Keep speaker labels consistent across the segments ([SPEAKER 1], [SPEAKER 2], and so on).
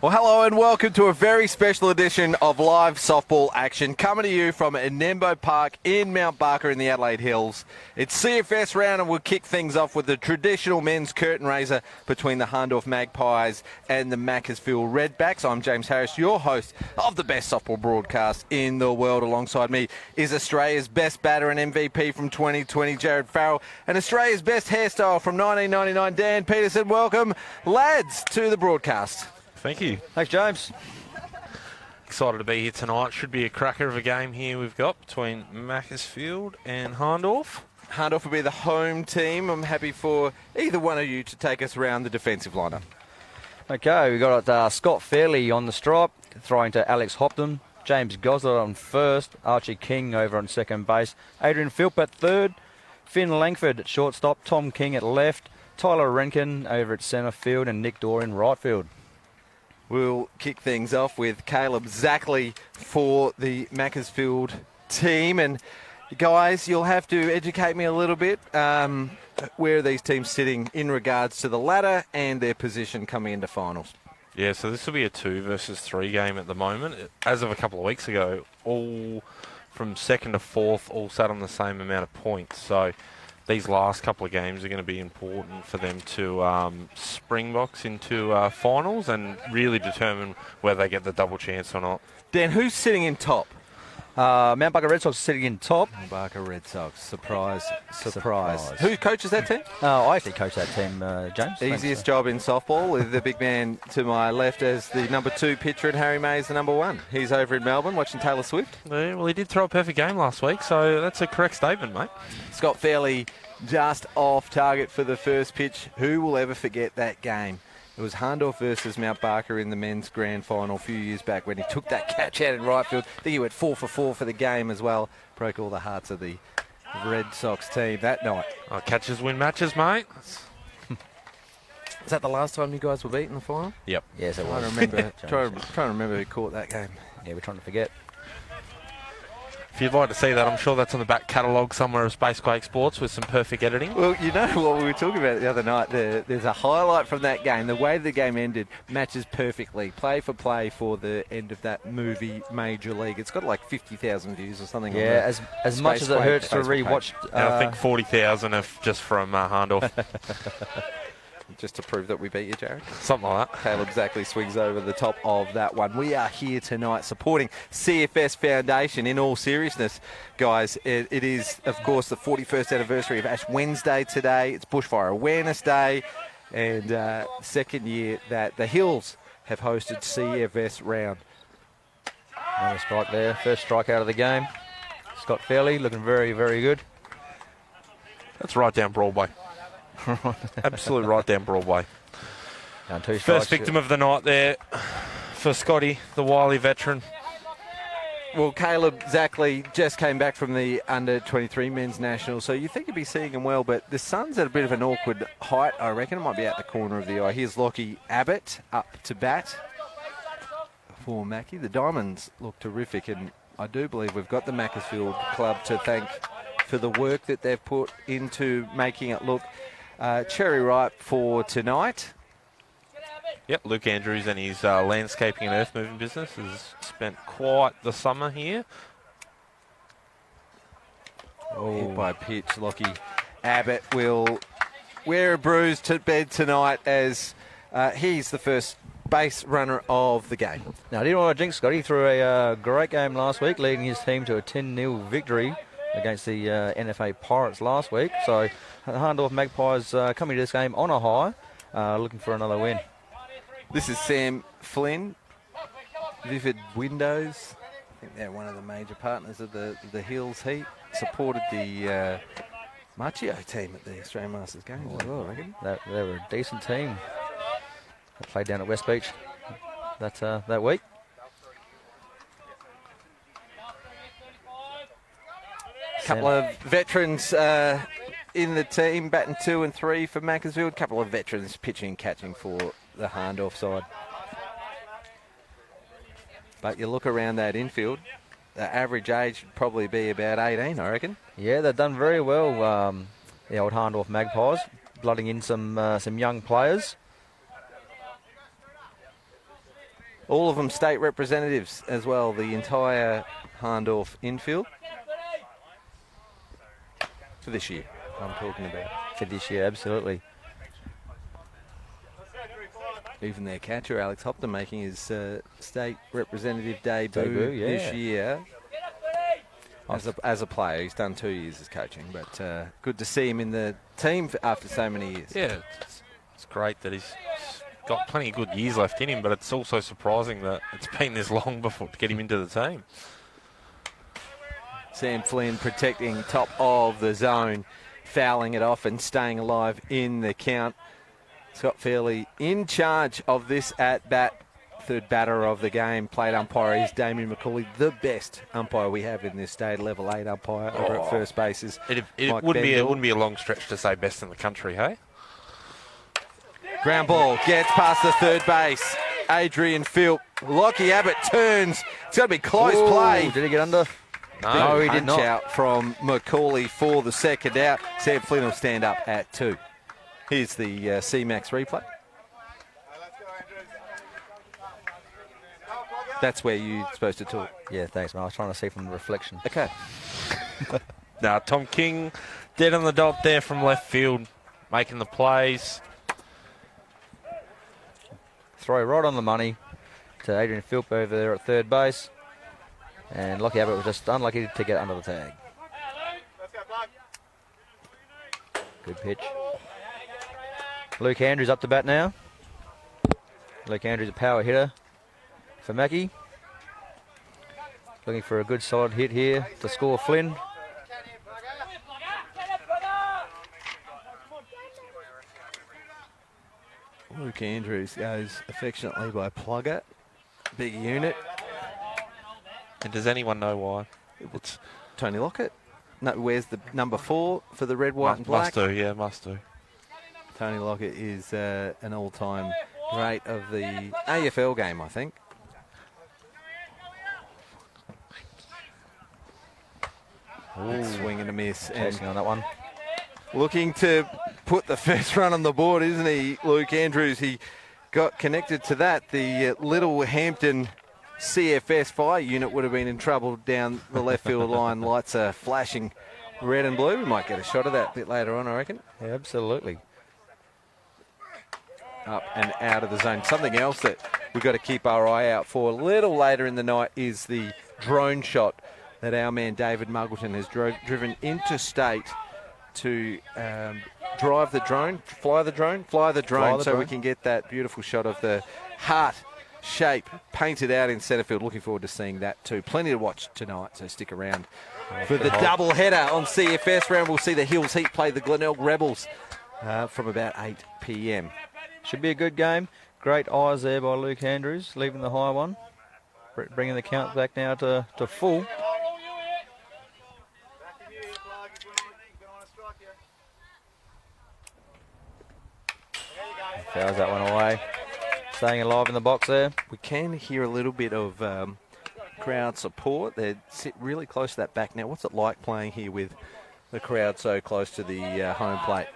[SPEAKER 1] Well, hello and welcome to a very special edition of live softball action coming to you from Enembo Park in Mount Barker in the Adelaide Hills. It's CFS round and we'll kick things off with the traditional men's curtain raiser between the Hahndorf Magpies and the Macclesfield Redbacks. I'm James Harris, your host of the best softball broadcast in the world. Alongside me is Australia's best batter and MVP from 2020, Jared Farrell, and Australia's best hairstyle from 1999, Dan Peterson. Welcome, lads, to the broadcast.
[SPEAKER 2] Thank you.
[SPEAKER 3] Thanks, James.
[SPEAKER 2] Excited to be here tonight. Should be a cracker of a game here we've got between Macclesfield and Hahndorf.
[SPEAKER 1] Hahndorf will be the home team. I'm happy for either one of you to take us around the defensive lineup.
[SPEAKER 3] Okay, we've got Scott Fairley on the stripe, throwing to Alex Hopton, James Gosler on first, Archie King over on second base, Adrian Philp at third, Finn Langford at shortstop, Tom King at left, Tyler Renkin over at centre field, and Nick Dorr in right field.
[SPEAKER 1] We'll kick things off with Caleb Zackley for the Macclesfield team. And guys, you'll have to educate me a little bit. Where are these teams sitting in regards to the ladder and their position coming into finals?
[SPEAKER 2] Yeah, so this will be a 2 versus 3 game at the moment. As of a couple of weeks ago, all from second to fourth all sat on the same amount of points. So these last couple of games are going to be important for them to springboks into finals and really determine whether they get the double chance or not.
[SPEAKER 1] Dan, who's sitting in top?
[SPEAKER 3] Mount Barker Red Sox sitting in top.
[SPEAKER 1] Mount Barker Red Sox. Surprise. Who coaches that team?
[SPEAKER 3] I actually coach that team, James.
[SPEAKER 1] Easiest job in softball with the big man to my left as the number 2 pitcher and Harry May's the number 1. He's over in Melbourne watching Taylor Swift.
[SPEAKER 2] Yeah, well, he did throw a perfect game last week, so that's a correct statement, mate.
[SPEAKER 1] Scott Fairley just off target for the first pitch. Who will ever forget that game? It was Hahndorf versus Mount Barker in the men's grand final a few years back when he took that catch out in right field. I think he went 4 for 4 for the game as well. Broke all the hearts of the Red Sox team that night.
[SPEAKER 2] Oh, catches win matches, mate.
[SPEAKER 1] Is that the last time you guys were beat in the final?
[SPEAKER 2] Yep.
[SPEAKER 3] Yes, it was.
[SPEAKER 1] I remember. trying to remember who caught that game.
[SPEAKER 3] Yeah, we're trying to forget.
[SPEAKER 2] If you'd like to see that, I'm sure that's on the back catalogue somewhere of Spacequake Sports with some perfect editing.
[SPEAKER 1] Well, you know what we were talking about the other night? There's a highlight from that game. The way the game ended matches perfectly, play for play, for the end of that movie, Major League. It's got like 50,000 views or something.
[SPEAKER 3] Yeah, as much as it hurts to rewatch.
[SPEAKER 2] I think 40,000 just from Hahndorf.
[SPEAKER 1] Just to prove that we beat you, Jared.
[SPEAKER 2] Something like that.
[SPEAKER 1] Caleb Zackley swings over the top of that one. We are here tonight supporting CFS Foundation. In all seriousness, guys, it is, of course, the 41st anniversary of Ash Wednesday today. It's Bushfire Awareness Day. And second year that the Hills have hosted CFS round.
[SPEAKER 3] Another strike there. First strike out of the game. Scott Fairley looking very, very good.
[SPEAKER 2] That's right down Broadway. Absolutely right down Broadway. First victim of the night there for Scotty, the wily veteran.
[SPEAKER 1] Well, Caleb Zackley just came back from the under-23 men's national, so you think you'd be seeing him well, but the sun's at a bit of an awkward height, I reckon. It might be out the corner of the eye. Here's Lockie Abbott up to bat for Mackie. The Diamonds look terrific, and I do believe we've got the Macclesfield club to thank for the work that they've put into making it look cherry ripe for tonight.
[SPEAKER 2] Yep, Luke Andrews and his landscaping and earth moving business has spent quite the summer here.
[SPEAKER 1] Hit by pitch. Lockie Abbott will wear a bruise to bed tonight as he's the first base runner of the game.
[SPEAKER 3] Now, I didn't want to jinx Scotty. He threw a great game last week, leading his team to a 10-0 victory against the NFA Pirates last week. So the Hahndorf Magpies coming to this game on a high, looking for another win.
[SPEAKER 1] This is Sam Flynn, Vivid Windows. I think they're one of the major partners of the Hills Heat. Supported the Machio team at the Australian Masters Games as well, I reckon.
[SPEAKER 3] They were a decent team. They played down at West Beach that week.
[SPEAKER 1] Couple of veterans in the team, batting 2 and 3 for Macclesfield. Couple of veterans pitching and catching for the Hahndorf side. But you look around that infield, the average age would probably be about 18, I reckon.
[SPEAKER 3] Yeah, they've done very well, the old Hahndorf Magpies, blooding in some young players.
[SPEAKER 1] All of them state representatives as well, the entire Hahndorf infield. For this year, I'm talking about.
[SPEAKER 3] For this year, absolutely.
[SPEAKER 1] Even their catcher, Alex Hopton, making his state representative debut this year. As a player, he's done 2 years as coaching, but good to see him in the team after so many years.
[SPEAKER 2] Yeah, it's great that he's got plenty of good years left in him, but it's also surprising that it's been this long before to get him into the team.
[SPEAKER 1] Sam Flynn protecting top of the zone, fouling it off and staying alive in the count. Scott Fairley in charge of this at-bat. Third batter of the game. Plate umpire is Damien McCauley, the best umpire we have in this state, level 8 umpire over at first bases.
[SPEAKER 2] It wouldn't be a long stretch to say best in the country, hey?
[SPEAKER 1] Ground ball gets past the third base. Adrian Philp. Lockie Abbott turns. It's going to be close play.
[SPEAKER 3] Did he get under?
[SPEAKER 2] No,
[SPEAKER 3] he did not.
[SPEAKER 1] Out from McCauley for the second out. Sam Flynn will stand up at 2. Here's the C-Max replay. That's where you're supposed to talk.
[SPEAKER 3] Yeah, thanks, man. I was trying to see from the reflection.
[SPEAKER 1] Okay.
[SPEAKER 2] Now, Tom King dead on the dot there from left field, making the plays.
[SPEAKER 3] Throw right on the money to Adrian Philp over there at third base. And Lockie Abbott was just unlucky to get under the tag. Good pitch. Luke Andrews up to bat now. Luke Andrews, a power hitter for Mackie. Looking for a good solid hit here to score Flynn.
[SPEAKER 1] Luke Andrews goes affectionately by Plugger. Big unit.
[SPEAKER 2] And does anyone know why?
[SPEAKER 1] It's Tony Lockett. No, wears the number 4 for the red, white and black.
[SPEAKER 2] Must do, yeah, must do.
[SPEAKER 1] Tony Lockett is an all-time great of the AFL game, I think. Swing and a miss.
[SPEAKER 3] Chasing on that one.
[SPEAKER 1] Looking to put the first run on the board, isn't he, Luke Andrews? He got connected to that. The Little Hampton CFS fire unit would have been in trouble down the left field line. Lights are flashing red and blue. We might get a shot of that a bit later on, I reckon.
[SPEAKER 3] Yeah, absolutely.
[SPEAKER 1] Up and out of the zone. Something else that we've got to keep our eye out for a little later in the night is the drone shot that our man David Muggleton has driven interstate to drive the drone, fly the drone, so we can get that beautiful shot of the heart shape painted out in centre field. Looking forward to seeing that too. Plenty to watch tonight, so stick around for the double header on CFS round. We'll see the Hills Heat play the Glenelg Rebels from about 8 p.m.
[SPEAKER 3] Should be a good game. Great eyes there by Luke Andrews, leaving the high one. Bringing the count back now to full. Fouls that one away. Staying alive in the box there.
[SPEAKER 1] We can hear a little bit of crowd support. They sit really close to that back now. What's it like playing here with the crowd so close to the home plate?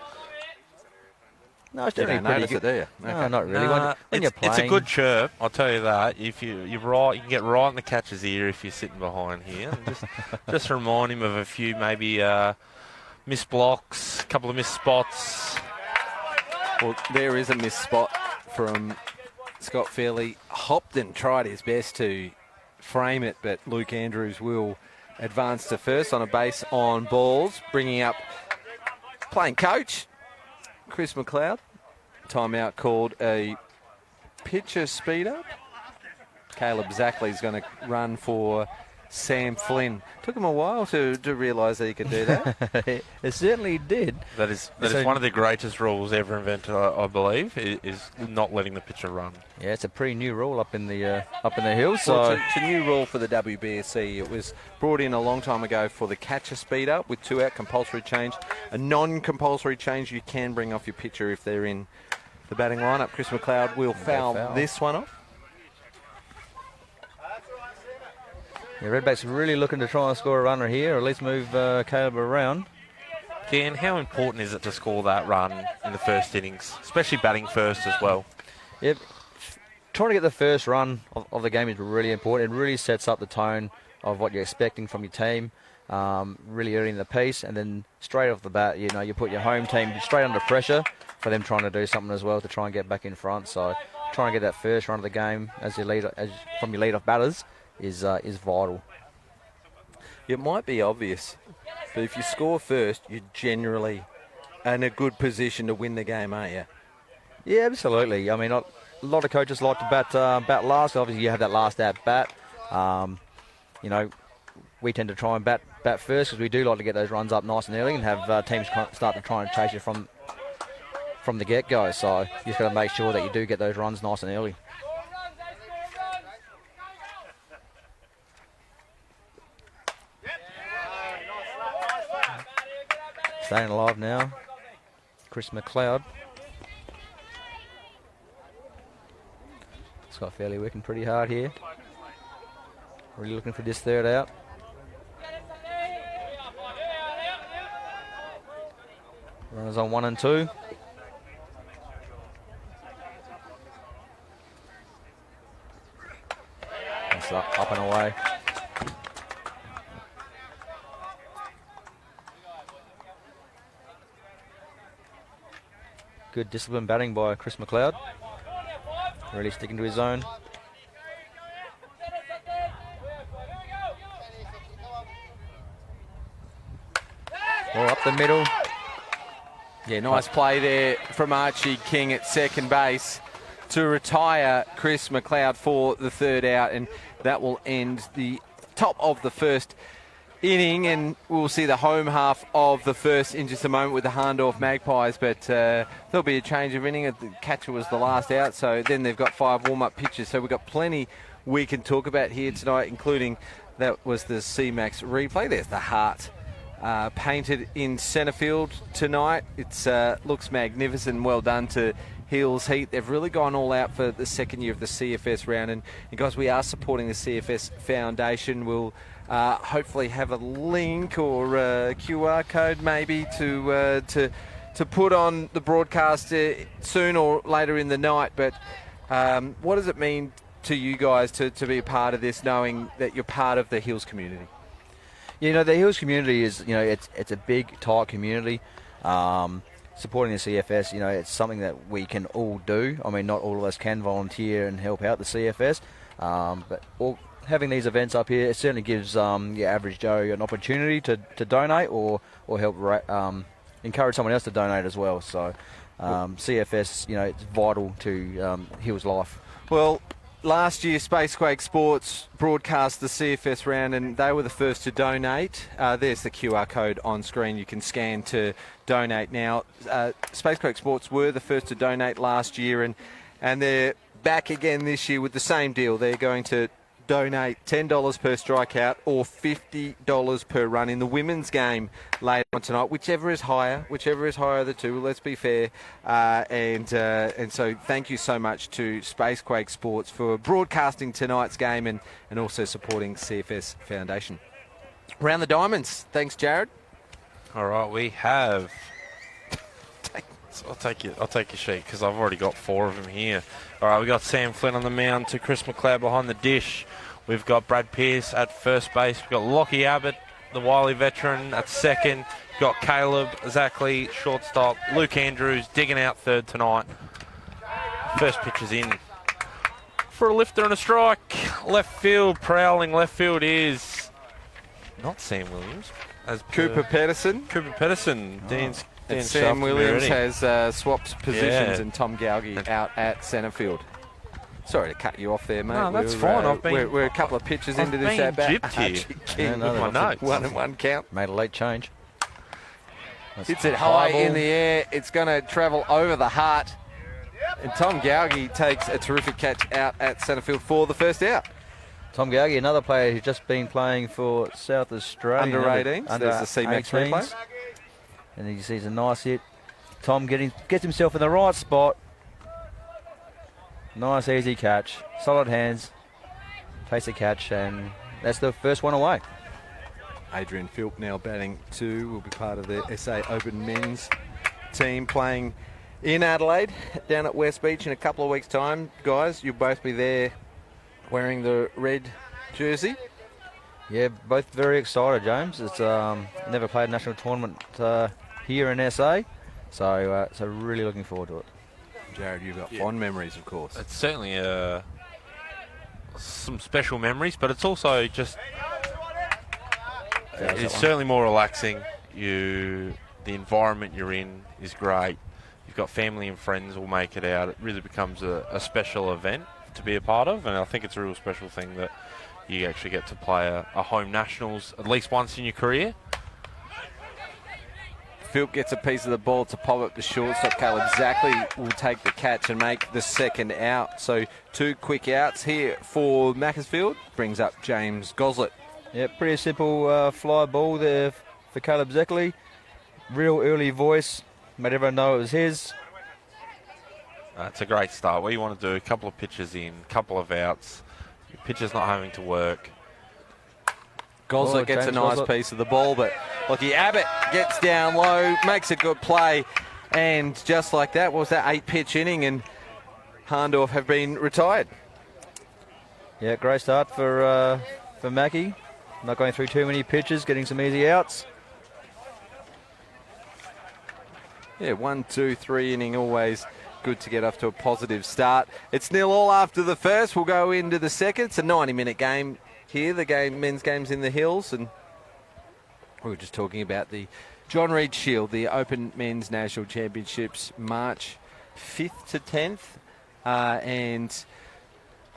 [SPEAKER 3] No, it's generally pretty
[SPEAKER 1] notice
[SPEAKER 3] good.
[SPEAKER 1] it, do you?
[SPEAKER 3] No,
[SPEAKER 1] Okay.
[SPEAKER 3] not really. When you're playing,
[SPEAKER 2] it's a good chirp, I'll tell you that. If you're right, you can get right in the catcher's ear if you're sitting behind here. And just remind him of a few maybe missed blocks, a couple of missed spots.
[SPEAKER 1] Well, there is a missed spot from Scott Fairley. Hopton tried his best to frame it, but Luke Andrews will advance to first on a base on balls, bringing up playing coach Chris McLeod. Timeout called a pitcher speed up. Caleb Zackley is going to run for Sam Flynn. Took him a while to realise that he could do that.
[SPEAKER 3] It certainly did.
[SPEAKER 2] That is one of the greatest rules ever invented, I believe, is not letting the pitcher run.
[SPEAKER 3] Yeah, it's a pretty new rule up in the hills. So
[SPEAKER 1] Well, it's a new rule for the WBSC. It was brought in a long time ago for the catcher speed up with 2 out, compulsory change. A non-compulsory change, you can bring off your pitcher if they're in the batting lineup. Chris McLeod will foul this one off.
[SPEAKER 3] yeah, Redback's really looking to try and score a runner here, or at least move Caleb around.
[SPEAKER 2] Dan, how important is it to score that run in the first innings, especially batting first as well?
[SPEAKER 3] Yep. trying to get the first run of the game is really important. It really sets up the tone of what you're expecting from your team, really early in the piece, and then straight off the bat, you put your home team straight under pressure for them trying to do something as well to try and get back in front. So trying to get that first run of the game from your lead-off batters is vital.
[SPEAKER 1] It might be obvious, but if you score first, you're generally in a good position to win the game, aren't you?
[SPEAKER 3] Yeah, absolutely. I mean, a lot of coaches like to bat last. Obviously, you have that last at bat. We tend to try and bat first because we do like to get those runs up nice and early and have teams start to try and chase you from the get-go. So you just got to make sure that you do get those runs nice and early. Staying alive now, Chris McLeod. Scott Fairley working pretty hard here. Really looking for this third out. Runners on 1 and 2. That's up and away. Good disciplined batting by Chris McLeod. Really sticking to his zone. Up the middle.
[SPEAKER 1] Yeah, nice play there from Archie King at second base to retire Chris McLeod for the third out, and that will end the top of the first inning, and we'll see the home half of the first in just a moment with the Hahndorf Magpies, but there'll be a change of inning. The catcher was the last out, so then they've got 5 warm-up pitches, so we've got plenty we can talk about here tonight, including that was the C-Max replay. There's the heart painted in centre field tonight. It looks magnificent. Well done to Hills Heat. They've really gone all out for the second year of the CFS round, and guys, we are supporting the CFS Foundation. We'll hopefully have a link or a QR code maybe to put on the broadcast soon or later in the night. But what does it mean to you guys to be a part of this, knowing that you're part of the Hills community?
[SPEAKER 3] The Hills community is, it's a big, tight community. Supporting the CFS, it's something that we can all do. I mean, not all of us can volunteer and help out the CFS, but having these events up here, it certainly gives your average Joe an opportunity to donate or help encourage someone else to donate as well. So CFS, it's vital to Hills life.
[SPEAKER 1] Well, last year, Spacequake Sports broadcast the CFS round, and they were the first to donate. There's the QR code on screen. You can scan to donate now. Spacequake Sports were the first to donate last year, and they're back again this year with the same deal. They're going to donate $10 per strikeout or $50 per run in the women's game later on tonight, whichever is higher of the two. Well, let's be fair, and so thank you so much to Spacequake Sports for broadcasting tonight's game and also supporting CFS Foundation. Round the diamonds. Thanks, Jared.
[SPEAKER 2] All right, we have. I'll take your sheet because I've already got 4 of them here. All right, we got Sam Flynn on the mound to Chris McLeod behind the dish. We've got Brad Pearce at first base. We've got Lockie Abbott, the wily veteran, at second. We've got Caleb Zackley, shortstop. Luke Andrews digging out third tonight. First pitch is in for a lifter and a strike. Left field, prowling left field is not Sam Williams. As
[SPEAKER 1] Cooper Pedersen.
[SPEAKER 2] Dan's
[SPEAKER 1] And Sam Williams
[SPEAKER 2] already
[SPEAKER 1] has swapped positions, and Tom Gaugi out at centre field. Sorry to cut you off there, mate.
[SPEAKER 2] No, that's fine.
[SPEAKER 1] We're a couple of pitches into this at-bat.
[SPEAKER 2] My notes.
[SPEAKER 1] 1-1 count.
[SPEAKER 3] Made a late change.
[SPEAKER 1] Hits it high in the air. It's going to travel over the heart. And Tom Gaugi takes a terrific catch out at centre field for the first out.
[SPEAKER 3] Tom Gaugi, another player who's just been playing for South Australia.
[SPEAKER 1] Under 18s. There's the C-Max replay.
[SPEAKER 3] And he sees a nice hit. Tom gets himself in the right spot. Nice, easy catch. Solid hands. Takes a catch, and that's the first one away.
[SPEAKER 1] Adrian Philp now batting 2. Will be part of the SA Open men's team, playing in Adelaide, down at West Beach in a couple of weeks' time. Guys, you'll both be there wearing the red jersey.
[SPEAKER 3] Yeah, both very excited, James. It's never played a national tournament here in SA, so really looking forward to it.
[SPEAKER 1] Jared, you've got fond memories, of course.
[SPEAKER 2] It's certainly some special memories, but it's also just it's certainly more relaxing. The environment you're in is great. You've got family and friends will make it out. It really becomes a special event to be a part of, and I think it's a real special thing that you actually get to play a home nationals at least once in your career.
[SPEAKER 1] Philp gets a piece of the ball to pop up the shortstop. Caleb Zackley will take the catch and make the second out. So 2 quick outs here for Macclesfield. Brings up James Goslet.
[SPEAKER 3] Yeah, pretty simple fly ball there for Caleb Zackley. Real early voice, made everyone know it was his.
[SPEAKER 2] It's a great start. What you want to do, a couple of pitches in, a couple of outs. Your pitcher's not having to work.
[SPEAKER 1] Goslet gets a nice piece of the ball, but Lockie Abbott gets down low, makes a good play, and just like that, what was that 8-pitch inning, and Hahndorf have been retired.
[SPEAKER 3] Yeah, great start for Mackie. Not going through too many pitches, getting some easy outs.
[SPEAKER 1] Yeah, 1, 2, 3 inning, always good to get off to a positive start. It's 0-0 after the first. We'll go into the second. It's a 90-minute game here, men's game's in the Hills, and we were just talking about the John Reid Shield, the Open Men's National Championships, March 5th to 10th, and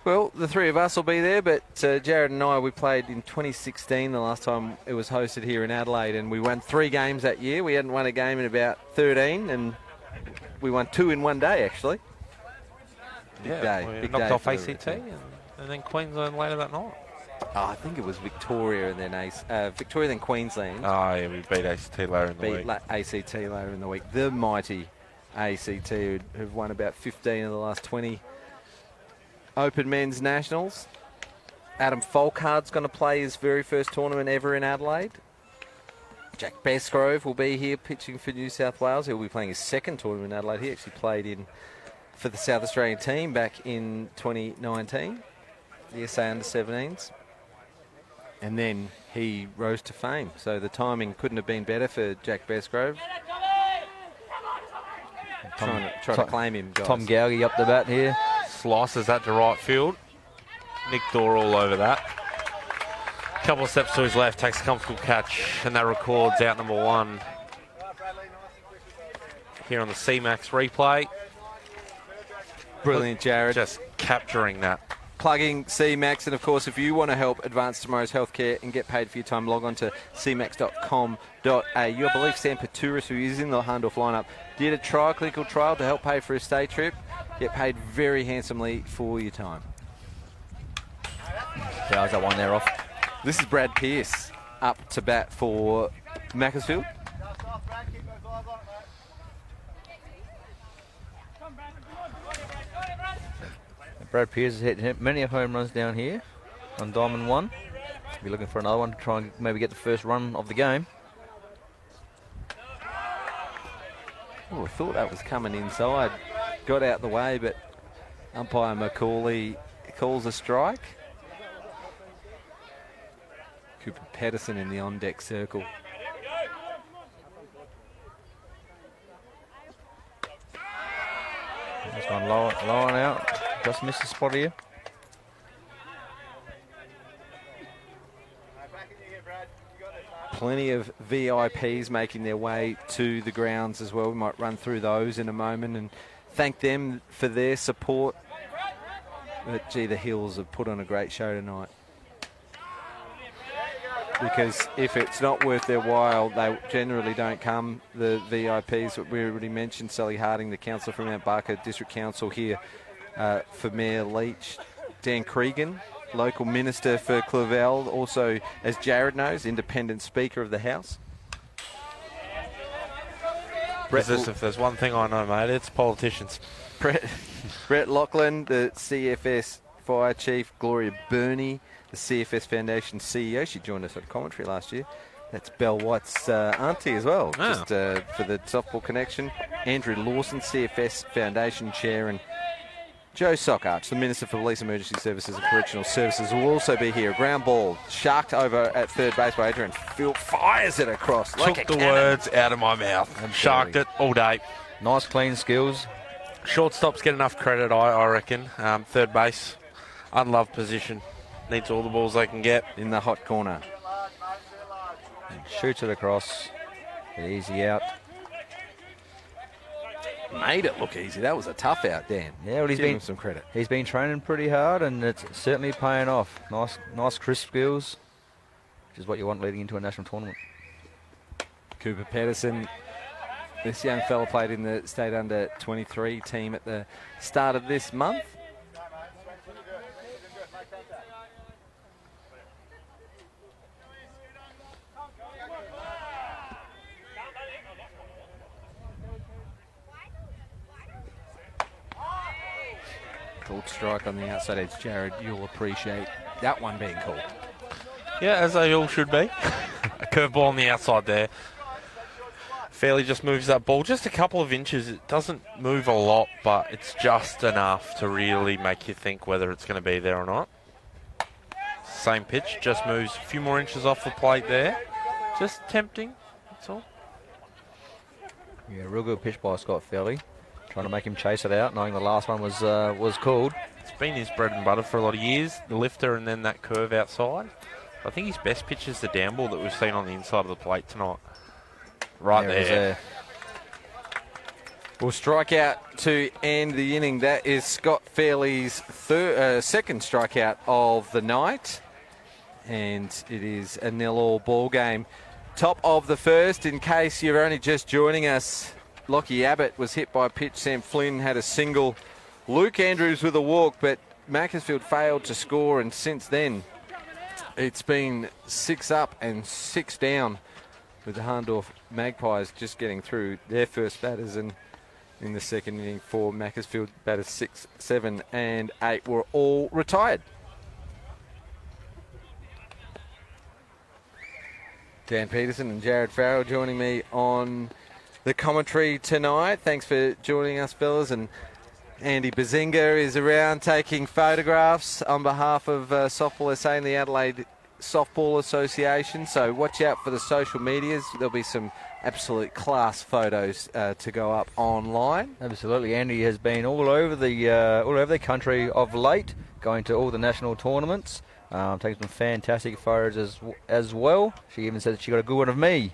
[SPEAKER 1] well, the three of us will be there, but Jared and I, we played in 2016, the last time it was hosted here in Adelaide, and we won 3 games that year. We hadn't won a game in about 13, and we won 2 in one day, actually. Big day.
[SPEAKER 2] We knocked off ACT and then Queensland later that night.
[SPEAKER 1] Oh, I think it was Victoria and then Victoria then Queensland.
[SPEAKER 2] Oh, yeah, we beat ACT later in the week.
[SPEAKER 1] ACT later in the week. The mighty ACT who've won about 15 of the last 20 Open Men's Nationals. Adam Folkard's going to play his very first tournament ever in Adelaide. Jack Besgrove will be here pitching for New South Wales. He'll be playing his second tournament in Adelaide. He actually played for the South Australian team back in 2019, the SA Under-17s. And then he rose to fame. So the timing couldn't have been better for Jack Besgrove. Trying to claim him, guys.
[SPEAKER 3] Tom Gowgie up the bat here.
[SPEAKER 2] Slices that to right field. Nick Dorr all over that. Couple of steps to his left, takes a comfortable catch, and that records out number 1 here on the C-Max replay.
[SPEAKER 1] Brilliant, Jared.
[SPEAKER 2] Just capturing that.
[SPEAKER 1] Plugging C-Max, and of course, if you want to help advance tomorrow's healthcare and get paid for your time, log on to cmax.com.au. I believe Sam Paturis, who is in the Hahndorf lineup, did a clinical trial to help pay for his stay trip. Get paid very handsomely for your time.
[SPEAKER 3] How's that one there off?
[SPEAKER 1] This is Brad Pearce up to bat for Macclesfield.
[SPEAKER 3] Brad Pearce has hit many home runs down here on Diamond 1. Be looking for another one to try and maybe get the first run of the game.
[SPEAKER 1] Oh, I thought that was coming inside. Got out the way, but umpire Macaulay calls a strike. Cooper Pedersen in the on-deck circle.
[SPEAKER 3] Just gone low and out. Just missed the spot here.
[SPEAKER 1] Plenty of VIPs making their way to the grounds as well. We might run through those in a moment and thank them for their support. But gee, the Hills have put on a great show tonight. Because if it's not worth their while, they generally don't come. The VIPs, we already mentioned, Sally Harding, the councillor from Mount Barker District Council here for Mayor Leach. Dan Cregan, local minister for Clavell, also, as Jared knows, independent Speaker of the House.
[SPEAKER 2] If there's one thing I know, mate, it's politicians.
[SPEAKER 1] Brett Lachlan, the CFS Fire Chief. Gloria Burney, the CFS Foundation CEO. She joined us on commentary last year. That's Belle White's auntie as well,
[SPEAKER 2] Ah.
[SPEAKER 1] just for the softball connection. Andrew Lawson, CFS Foundation Chair, and Joe Sockarch, the Minister for Police Emergency Services and Correctional Services, will also be here. Ground ball sharked over at third base by Adrian. Phil fires it across like
[SPEAKER 2] Took
[SPEAKER 1] a
[SPEAKER 2] the
[SPEAKER 1] cannon.
[SPEAKER 2] words out of my mouth. Sharked it all day.
[SPEAKER 3] Nice clean skills.
[SPEAKER 2] Shortstops get enough credit, I reckon. Third base, unloved position. Needs all the balls they can get.
[SPEAKER 1] In the hot corner.
[SPEAKER 3] Shoots it across. Get easy out.
[SPEAKER 1] Made it look easy. That was a tough out, Dan.
[SPEAKER 3] Yeah, well,
[SPEAKER 1] Give him some credit.
[SPEAKER 3] He's been training pretty hard, and it's certainly paying off. Nice crisp skills, which is what you want leading into a national tournament.
[SPEAKER 1] Cooper Pedersen, this young fella played in the state under 23 team at the start of this month. Called strike on the outside edge. Jared, you'll appreciate that one being called.
[SPEAKER 2] Yeah, as they all should be. A curveball on the outside there. Fairley just moves that ball just a couple of inches. It doesn't move a lot, but it's just enough to really make you think whether it's going to be there or not. Same pitch, just moves a few more inches off the plate there. Just tempting, that's all.
[SPEAKER 3] Yeah, real good pitch by Scott Fairley. Trying to make him chase it out, knowing the last one was called.
[SPEAKER 2] It's been his bread and butter for a lot of years, the lifter and then that curve outside. I think his best pitch is the down ball that we've seen on the inside of the plate tonight. Right
[SPEAKER 3] Yeah, it was
[SPEAKER 2] there.
[SPEAKER 1] We'll strike out to end the inning. That is Scott Fairley's second strikeout of the night. And it is a 0-0 ball game. Top of the first, in case you're only just joining us, Lockie Abbott was hit by a pitch. Sam Flynn had a single. Luke Andrews with a walk, but Macclesfield failed to score. And since then, it's been 6 up and 6 down, with the Hahndorf Magpies just getting through their first batters. And in the second inning for Macclesfield, batters 6, 7 and 8 were all retired. Dan Peterson and Jared Farrell joining me on the commentary tonight. Thanks for joining us, fellas. And Andy Bazinga is around taking photographs on behalf of Softball SA and the Adelaide Softball Association. So watch out for the social medias. There'll be some absolute class photos to go up online.
[SPEAKER 3] Absolutely, Andy has been all over the country of late, going to all the national tournaments, taking some fantastic photos as well. She even said that she got a good one of me,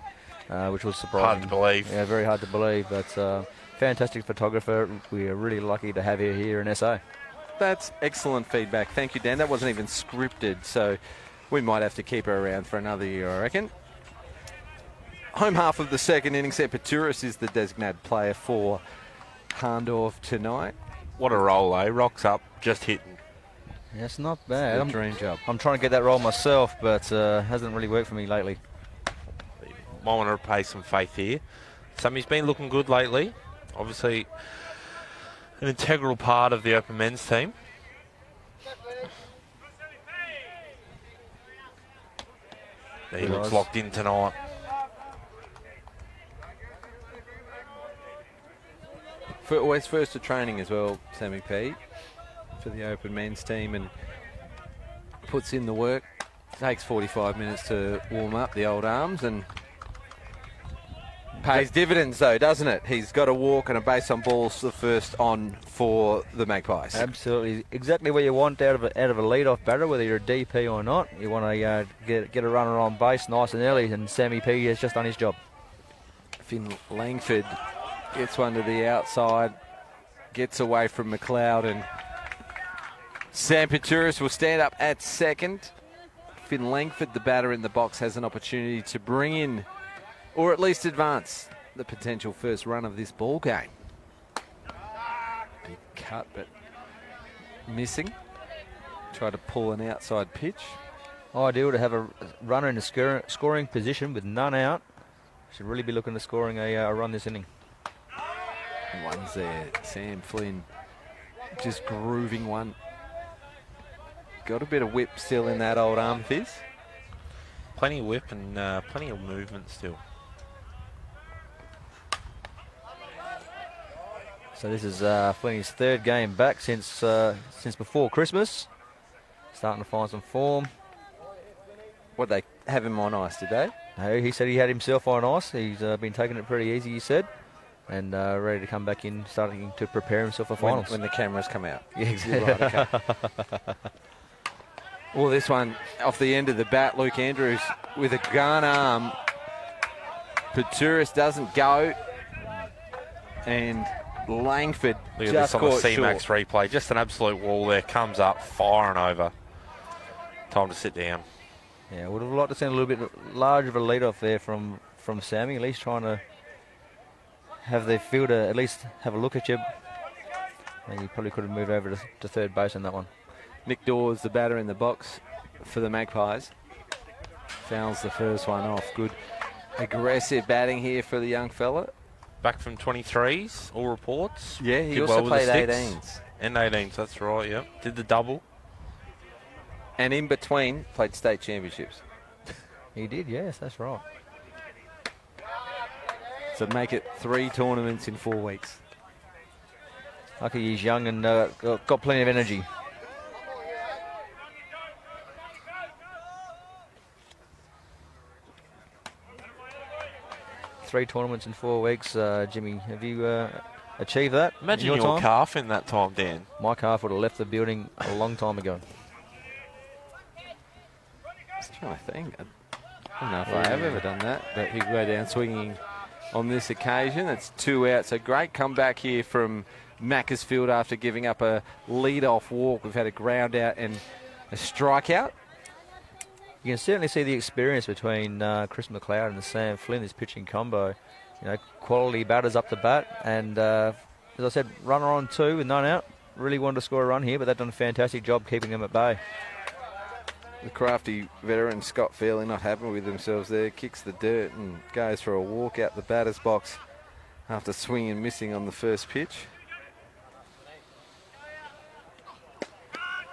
[SPEAKER 3] which was surprising.
[SPEAKER 2] Hard to believe.
[SPEAKER 3] Yeah, very hard to believe, but fantastic photographer. We are really lucky to have her here in SA.
[SPEAKER 1] That's excellent feedback. Thank you, Dan. That wasn't even scripted, so we might have to keep her around for another year, I reckon. Home half of the second inning, Sepaturis is the designated player for Hahndorf tonight.
[SPEAKER 2] What a roll, eh? Rocks up, just hitting.
[SPEAKER 3] Yeah, it's not bad.
[SPEAKER 1] It's a dream job.
[SPEAKER 3] I'm trying to get that role myself, but hasn't really worked for me lately.
[SPEAKER 2] Might want to repay some faith here. Sammy's been looking good lately. Obviously, an integral part of the open men's team. He looks locked in tonight.
[SPEAKER 1] Always first to training as well, Sammy P, for the open men's team, and puts in the work. Takes 45 minutes to warm up the old arms and pays dividends, though, doesn't it? He's got a walk and a base on balls, the first on for the Magpies.
[SPEAKER 3] Absolutely, exactly what you want out of a leadoff batter, whether you're a DP or not. You want to get a runner on base nice and early, and Sammy P has just done his job.
[SPEAKER 1] Finn Langford gets one to the outside, gets away from McLeod, and Sam Paturis will stand up at second. Finn Langford, the batter in the box, has an opportunity to bring in, or at least advance, the potential first run of this ball game. Big cut, but missing. Try to pull an outside pitch.
[SPEAKER 3] Ideal to have a runner in a scoring position with none out. Should really be looking to scoring a run this inning.
[SPEAKER 1] One's there. Sam Flynn just grooving one. Got a bit of whip still in that old arm of his.
[SPEAKER 2] Plenty of whip and plenty of movement still.
[SPEAKER 3] So this is Flinny's third game back since before Christmas. Starting to find some form.
[SPEAKER 1] What, they have him on ice today?
[SPEAKER 3] No, he said he had himself on ice. He's been taking it pretty easy, he said. And ready to come back in, starting to prepare himself for finals.
[SPEAKER 1] When the cameras come out.
[SPEAKER 3] Yeah, exactly.
[SPEAKER 1] Right, okay. Well, this one off the end of the bat, Luke Andrews with a gun arm. Paturis doesn't go. And Langford
[SPEAKER 2] Look at
[SPEAKER 1] just
[SPEAKER 2] this on the
[SPEAKER 1] caught
[SPEAKER 2] C-Max
[SPEAKER 1] short.
[SPEAKER 2] replay. Just an absolute wall there. Comes up, firing over. Time to sit down.
[SPEAKER 3] Yeah, would have liked to see a little bit larger of a lead off there from Sammy, at least trying to have their fielder at least have a look at you. And you probably could have moved over to third base on that one.
[SPEAKER 1] Nick Dawes, the batter in the box for the Magpies. Fouls the first one off. Good aggressive batting here for the young fella.
[SPEAKER 2] Back from 23s, all reports.
[SPEAKER 1] Yeah, he
[SPEAKER 2] Did
[SPEAKER 1] also
[SPEAKER 2] well with the
[SPEAKER 1] played
[SPEAKER 2] sticks.
[SPEAKER 1] 18s.
[SPEAKER 2] And 18s, that's right, yep. Did the double.
[SPEAKER 1] And in between, played state championships.
[SPEAKER 3] He did, yes, that's right.
[SPEAKER 1] So make it 3 tournaments in 4 weeks.
[SPEAKER 3] Lucky he's young and got plenty of energy. Three tournaments in 4 weeks, Jimmy. Have you achieved that?
[SPEAKER 2] Imagine
[SPEAKER 3] in
[SPEAKER 2] your
[SPEAKER 3] time?
[SPEAKER 2] calf in that time, Dan.
[SPEAKER 3] My calf would have left the building a long time ago.
[SPEAKER 1] I was trying to think. I don't know if I have ever done that, but he can go down swinging on this occasion. It's 2 out. So great comeback here from Macclesfield after giving up a lead-off walk. We've had a ground out and a strikeout.
[SPEAKER 3] You can certainly see the experience between Chris McLeod and Sam Flynn, this pitching combo. You know, quality batters up the bat. And as I said, runner on 2 with none out. Really wanted to score a run here, but they've done a fantastic job keeping them at bay.
[SPEAKER 1] The crafty veteran Scott Fairley not happy with themselves there. Kicks the dirt and goes for a walk out the batter's box after swinging and missing on the first pitch.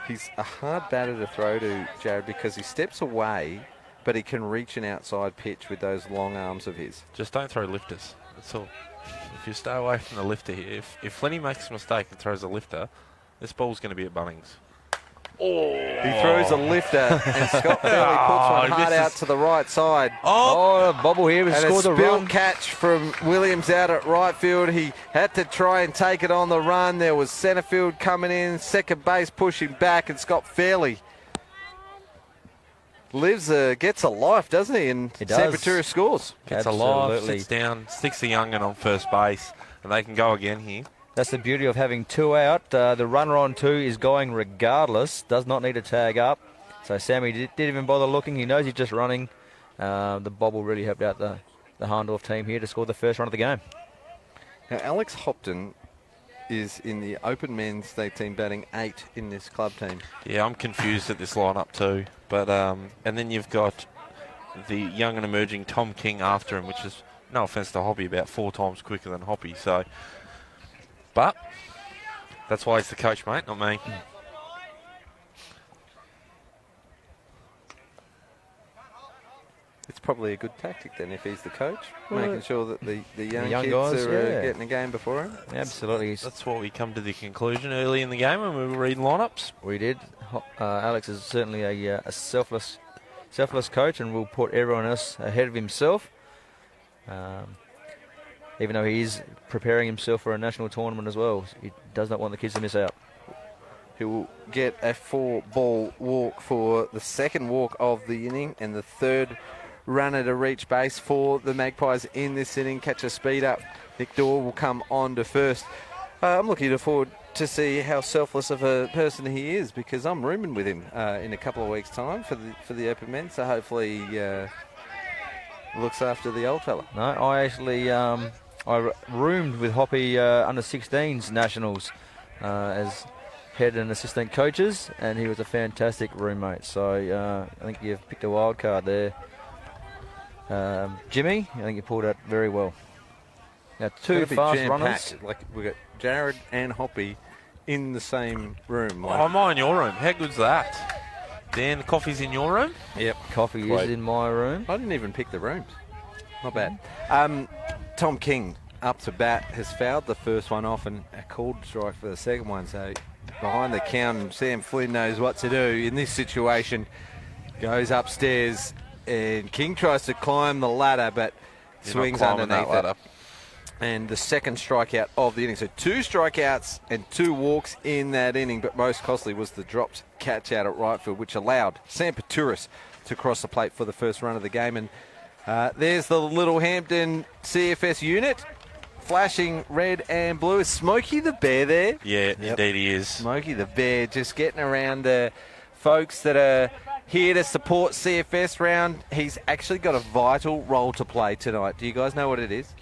[SPEAKER 1] He's a hard batter to throw to, Jared, because he steps away, but he can reach an outside pitch with those long arms of his.
[SPEAKER 2] Just don't throw lifters. That's all. If you stay away from the lifter here, if Flinny makes a mistake and throws a lifter, this ball's going to be at Bunnings.
[SPEAKER 1] He throws a lifter, and Scott Fairley puts one
[SPEAKER 2] he
[SPEAKER 1] hard
[SPEAKER 2] misses.
[SPEAKER 1] out to the right side.
[SPEAKER 3] Oh, a bobble here. We've
[SPEAKER 1] And a
[SPEAKER 3] scored the
[SPEAKER 1] spill
[SPEAKER 3] run.
[SPEAKER 1] catch from Williams out at right field. He had to try and take it on the run. There was centre field coming in, second base pushing back, and Scott Fairley gets a life, doesn't he? And
[SPEAKER 3] He does.
[SPEAKER 1] San Ventura scores.
[SPEAKER 2] Gets alive,
[SPEAKER 3] Absolutely.
[SPEAKER 2] sits down, sticks the young'un on first base, and they can go again here.
[SPEAKER 3] That's the beauty of having 2 out. The runner on 2 is going regardless. Does not need to tag up. So Sammy didn't even bother looking. He knows he's just running. The bobble really helped out the Hahndorf team here to score the first run of the game.
[SPEAKER 1] Now, Alex Hopton is in the open men's state team, batting 8 in this club team.
[SPEAKER 2] Yeah, I'm confused at this lineup too. But and then you've got the young and emerging Tom King after him, which is, no offence to Hoppy, about 4 times quicker than Hoppy. So, but that's why he's the coach, mate, not me.
[SPEAKER 1] It's probably a good tactic then if he's the coach, making sure that the young
[SPEAKER 3] young
[SPEAKER 1] kids
[SPEAKER 3] guys,
[SPEAKER 1] are
[SPEAKER 3] yeah.
[SPEAKER 1] getting a game before him.
[SPEAKER 3] Absolutely.
[SPEAKER 2] That's what we come to the conclusion early in the game when we were reading lineups.
[SPEAKER 3] We did. Alex is certainly a selfless coach and will put everyone else ahead of himself. Even though he is preparing himself for a national tournament as well. He does not want the kids to miss out.
[SPEAKER 1] He will get a 4-ball walk for the second walk of the inning and the third runner to reach base for the Magpies in this inning. Catch a speed up. Nick Dorr will come on to first. I'm looking forward to see how selfless of a person he is, because I'm rooming with him in a couple of weeks' time for the open men. So hopefully he looks after the old fella.
[SPEAKER 3] No, I actually I roomed with Hoppy under 16s nationals as head and assistant coaches, and he was a fantastic roommate. So I think you've picked a wild card there, Jimmy. I think you pulled out very well. Now, 2 fast runners.
[SPEAKER 1] Like we've got Jared and Hoppy in the same room.
[SPEAKER 2] Oh, am I in your room? How good's that? Dan, the coffee's in your room?
[SPEAKER 1] Yep,
[SPEAKER 3] coffee is in my room.
[SPEAKER 1] I didn't even pick the rooms. Not bad. Tom King up to bat has fouled the first one off and a called strike for the second one. So behind the count, Sam Flynn knows what to do in this situation. Goes upstairs and King tries to climb the ladder but swings underneath it. And the second strikeout of the inning. So 2 strikeouts and 2 walks in that inning, but most costly was the dropped catch out at right field, which allowed Sam Paturis to cross the plate for the first run of the game. And there's the Littlehampton CFS unit. Flashing red and blue. Is Smokey the Bear there?
[SPEAKER 2] Yeah, indeed he is.
[SPEAKER 1] Smokey the Bear just getting around the folks that are here to support CFS round. He's actually got a vital role to play tonight. Do you guys know what it is?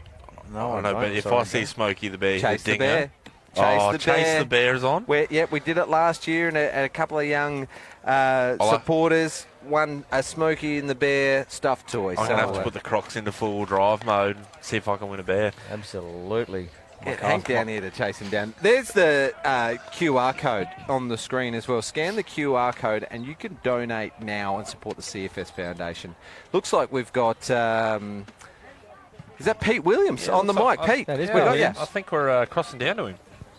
[SPEAKER 2] No, I know, but if I see Smokey the Bear,
[SPEAKER 1] Chase the Bear.
[SPEAKER 2] Chase the Bear's on?
[SPEAKER 1] We did it last year, and a couple of young supporters won a Smokey and the Bear stuffed toy.
[SPEAKER 2] I'm going to have to put the Crocs into full drive mode and see if I can win a bear.
[SPEAKER 3] Absolutely.
[SPEAKER 1] Get Hank down here to chase him down. There's the QR code on the screen as well. Scan the QR code and you can donate now and support the CFS Foundation. Looks like we've got... is that Pete Williams on the mic? Pete,
[SPEAKER 3] that is
[SPEAKER 1] we got you.
[SPEAKER 2] I think we're crossing down to him.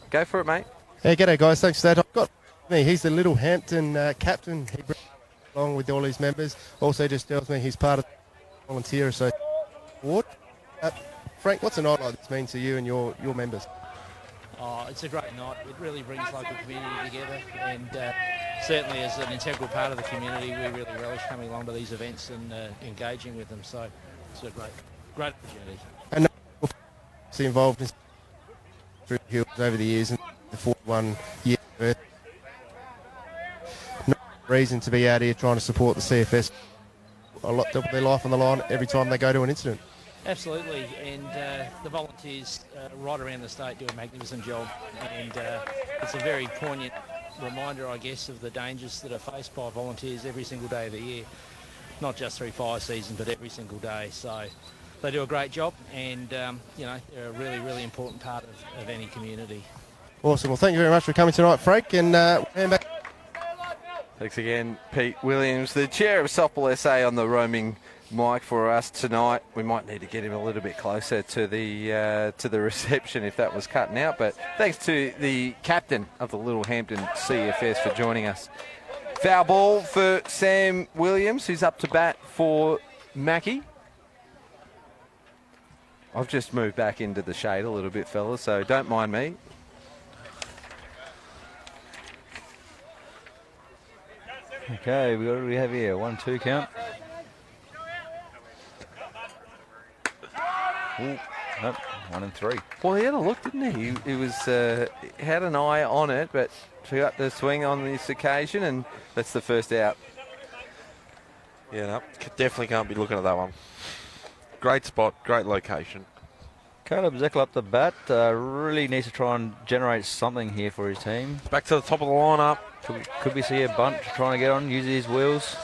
[SPEAKER 1] Go for it, mate.
[SPEAKER 4] Hey, g'day guys, thanks for that. I've got me, he's the Littlehampton captain. He brings along with all his members. Also just tells me he's part of the Volunteer Association Award. Frank, what's a night like this mean to you and your members?
[SPEAKER 5] Oh, it's a great night. It really brings local community together, and certainly as an integral part of the community, we really relish coming along to these events and engaging with them. So it's a great opportunity.
[SPEAKER 4] And involved in through the hills over the years and the 41 years. No reason to be out here trying to support the CFS. A lot to put their life on the line every time they go to an incident.
[SPEAKER 5] Absolutely, and the volunteers right around the state do a magnificent job, and it's a very poignant reminder, I guess, of the dangers that are faced by volunteers every single day of the year, not just through fire season, but every single day. So they do a great job, and they're a really, really important part of any community.
[SPEAKER 4] Awesome. Well, thank you very much for coming tonight, Frank, and hand back.
[SPEAKER 1] Thanks again, Pete Williams, the chair of Softball SA on the roaming mic for us tonight. We might need to get him a little bit closer to the reception if that was cutting out, but thanks to the captain of the Littlehampton CFS for joining us. Foul ball for Sam Williams, who's up to bat for Mackie. I've just moved back into the shade a little bit, fellas, so don't mind me.
[SPEAKER 3] Okay, what do we have here? 1-2 count. Ooh, nope, 1-3.
[SPEAKER 1] Well, he had a look, didn't he? He was had an eye on it, but forgot to swing on this occasion, and that's the first out.
[SPEAKER 2] Yeah, no, definitely can't be looking at that one. Great spot, great location.
[SPEAKER 3] Caleb Zekel up the bat. Really needs to try and generate something here for his team.
[SPEAKER 2] Back to the top of the lineup.
[SPEAKER 3] Could we see a bunt trying to get on, use his wheels?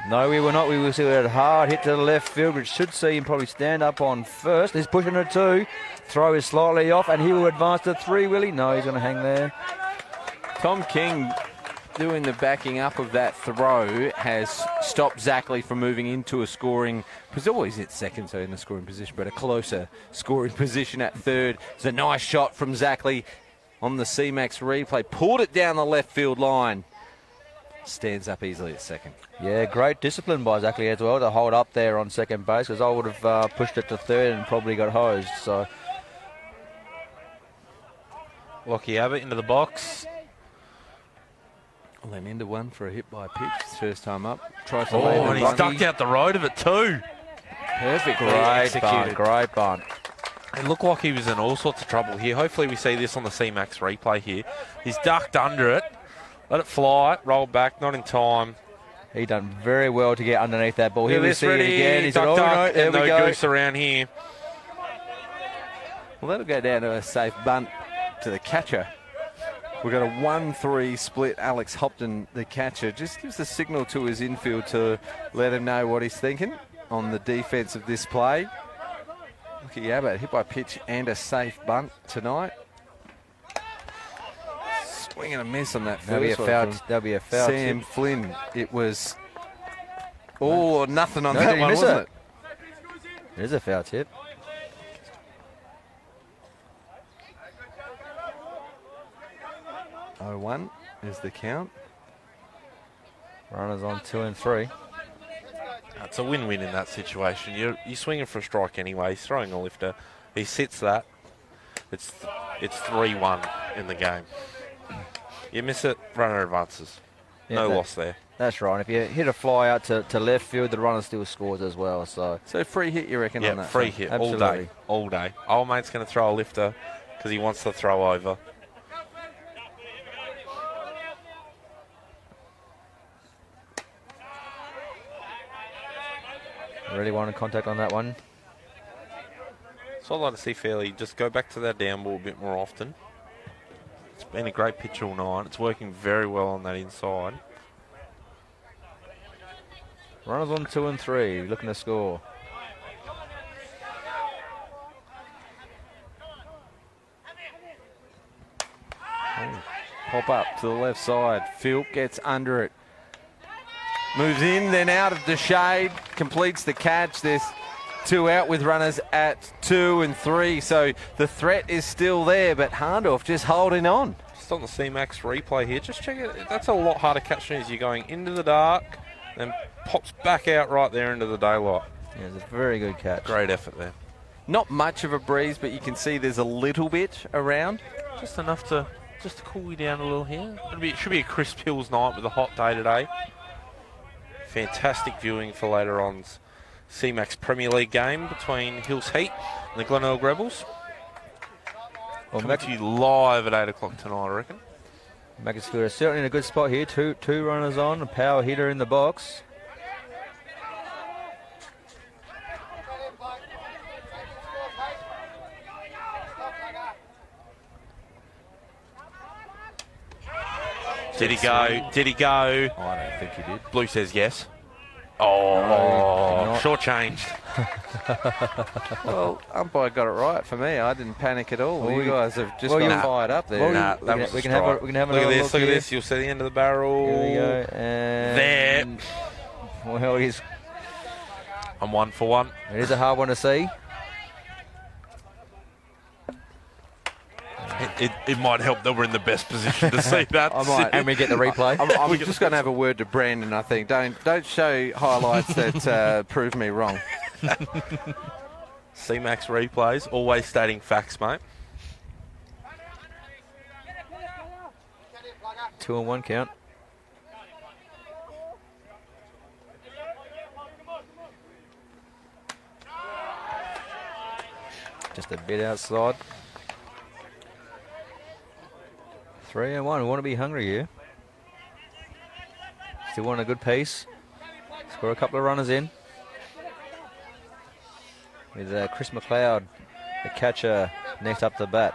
[SPEAKER 3] No, we will not. We will see a hard hit to the left field, which should see him probably stand up on first. He's pushing it 2. Throw is slightly off, and he will advance to 3, will he? No, he's going to hang there.
[SPEAKER 1] Tom King doing the backing up of that throw has stopped Zackley from moving into a scoring, because always at second, so in the scoring position, but a closer scoring position at third. It's a nice shot from Zackley on the C-Max replay. Pulled it down the left field line. Stands up easily at second.
[SPEAKER 3] Yeah, great discipline by Zackley as well to hold up there on second base, because I would have pushed it to third and probably got hosed. So
[SPEAKER 2] Lockie Abbott into the box.
[SPEAKER 1] Well, then into one for a hit by pitch. First time up. Tries to
[SPEAKER 2] Oh, and he's ducked out the road of it too.
[SPEAKER 1] Perfect.
[SPEAKER 3] great bunt, great bunt.
[SPEAKER 2] It looked like he was in all sorts of trouble here. Hopefully we see this on the C-Max replay here. He's ducked under it. Let it fly, roll back, not in time.
[SPEAKER 3] He done very well to get underneath that ball.
[SPEAKER 2] Yeah,
[SPEAKER 3] Here we
[SPEAKER 2] this
[SPEAKER 3] see it
[SPEAKER 2] ready,
[SPEAKER 3] again. He's
[SPEAKER 2] duck, duck,
[SPEAKER 3] there
[SPEAKER 2] and
[SPEAKER 3] we
[SPEAKER 2] no
[SPEAKER 3] go.
[SPEAKER 2] goose around here.
[SPEAKER 1] Well, that'll go down to a safe bunt to the catcher. We've got a 1-3 split. Alex Hopton, the catcher, just gives the signal to his infield to let him know what he's thinking on the defense of this play. Look at Abbott, hit by pitch and a safe bunt tonight. swing and a miss on that
[SPEAKER 3] That'll be a
[SPEAKER 1] first
[SPEAKER 3] foul.
[SPEAKER 1] one from
[SPEAKER 3] That'll be a foul.
[SPEAKER 1] Sam
[SPEAKER 3] tip.
[SPEAKER 1] Flynn. It was all or nothing on
[SPEAKER 3] No,
[SPEAKER 1] that
[SPEAKER 3] did he
[SPEAKER 1] one,
[SPEAKER 3] miss
[SPEAKER 1] wasn't
[SPEAKER 3] it?
[SPEAKER 1] it?
[SPEAKER 3] It is a foul tip.
[SPEAKER 1] Oh, 1 is the count.
[SPEAKER 3] Runners on 2 and 3.
[SPEAKER 2] It's a win-win in that situation. You're swinging for a strike anyway. He's throwing a lifter. He sits that. It's 3-1 in the game. You miss it, runner advances.
[SPEAKER 3] Yeah,
[SPEAKER 2] No
[SPEAKER 3] that-
[SPEAKER 2] loss there.
[SPEAKER 3] That's right. If you hit a fly out to left field, the runner still scores as well. So
[SPEAKER 1] So free hit, you reckon, on
[SPEAKER 2] Yeah,
[SPEAKER 1] that?
[SPEAKER 2] free
[SPEAKER 1] one?
[SPEAKER 2] hit
[SPEAKER 3] Absolutely.
[SPEAKER 2] all day. Old mate's going to throw a lifter because he wants to throw over.
[SPEAKER 3] really wanted contact on that one.
[SPEAKER 2] So I'd like to see Fairley just go back to that down ball a bit more often. It's been a great pitch all night. It's working very well on that inside.
[SPEAKER 3] Runners on 2 and 3, looking to score.
[SPEAKER 1] Pop up to the left side. Phil gets under it. Moves in, then out of the shade. Completes the catch. There's 2 out with runners at 2 and 3. So the threat is still there, but Hahndorf just holding on.
[SPEAKER 2] Just on the C-Max replay here, just check it. That's a lot harder catching as you're going into the dark, then pops back out right there into the daylight.
[SPEAKER 3] Yeah, it's a very good catch.
[SPEAKER 2] Great effort there.
[SPEAKER 1] Not much of a breeze, but you can see there's a little bit around.
[SPEAKER 2] Just enough to cool you down a little here. It should be a crisp Hills night with a hot day today. Fantastic viewing for later on's C-Max Premier League game between Hills Heat and the Glenelg Rebels.
[SPEAKER 3] Well,
[SPEAKER 2] Coming to you live at 8 o'clock tonight, I reckon.
[SPEAKER 3] Macclesfield is certainly in a good spot here. Two runners on, a power hitter in the box.
[SPEAKER 2] Did he go? Did he go?
[SPEAKER 1] I don't think he did.
[SPEAKER 2] Blue says yes.
[SPEAKER 3] No,
[SPEAKER 2] Shortchanged.
[SPEAKER 1] Well, umpire got it right for me. I didn't panic at all.
[SPEAKER 3] Well,
[SPEAKER 1] you
[SPEAKER 3] we-
[SPEAKER 1] guys have just
[SPEAKER 3] well,
[SPEAKER 1] got
[SPEAKER 3] you-
[SPEAKER 1] fired up there.
[SPEAKER 3] well,
[SPEAKER 2] Nah,
[SPEAKER 3] we
[SPEAKER 2] that
[SPEAKER 3] can-
[SPEAKER 2] was
[SPEAKER 3] we
[SPEAKER 2] a
[SPEAKER 3] can have
[SPEAKER 2] strike.
[SPEAKER 3] we can have
[SPEAKER 2] Look at
[SPEAKER 3] another
[SPEAKER 2] this, look at
[SPEAKER 3] here.
[SPEAKER 2] this. You'll see the end of the barrel.
[SPEAKER 3] Here we go. And
[SPEAKER 2] There.
[SPEAKER 3] well,
[SPEAKER 2] I'm 1 for 1.
[SPEAKER 3] it is a hard one to see.
[SPEAKER 2] It might help that we're in the best position to see that.
[SPEAKER 1] I might.
[SPEAKER 3] And we get the replay.
[SPEAKER 1] I'm just going to have a word to Brandon, I think. Don't show highlights that prove me wrong.
[SPEAKER 2] C-Max replays, always stating facts, mate.
[SPEAKER 3] 2 and 1 count. Just a bit outside. 3 and 1. We want to be hungry here. Still want a good piece. Score a couple of runners in. With Chris McLeod, the catcher, next up the bat.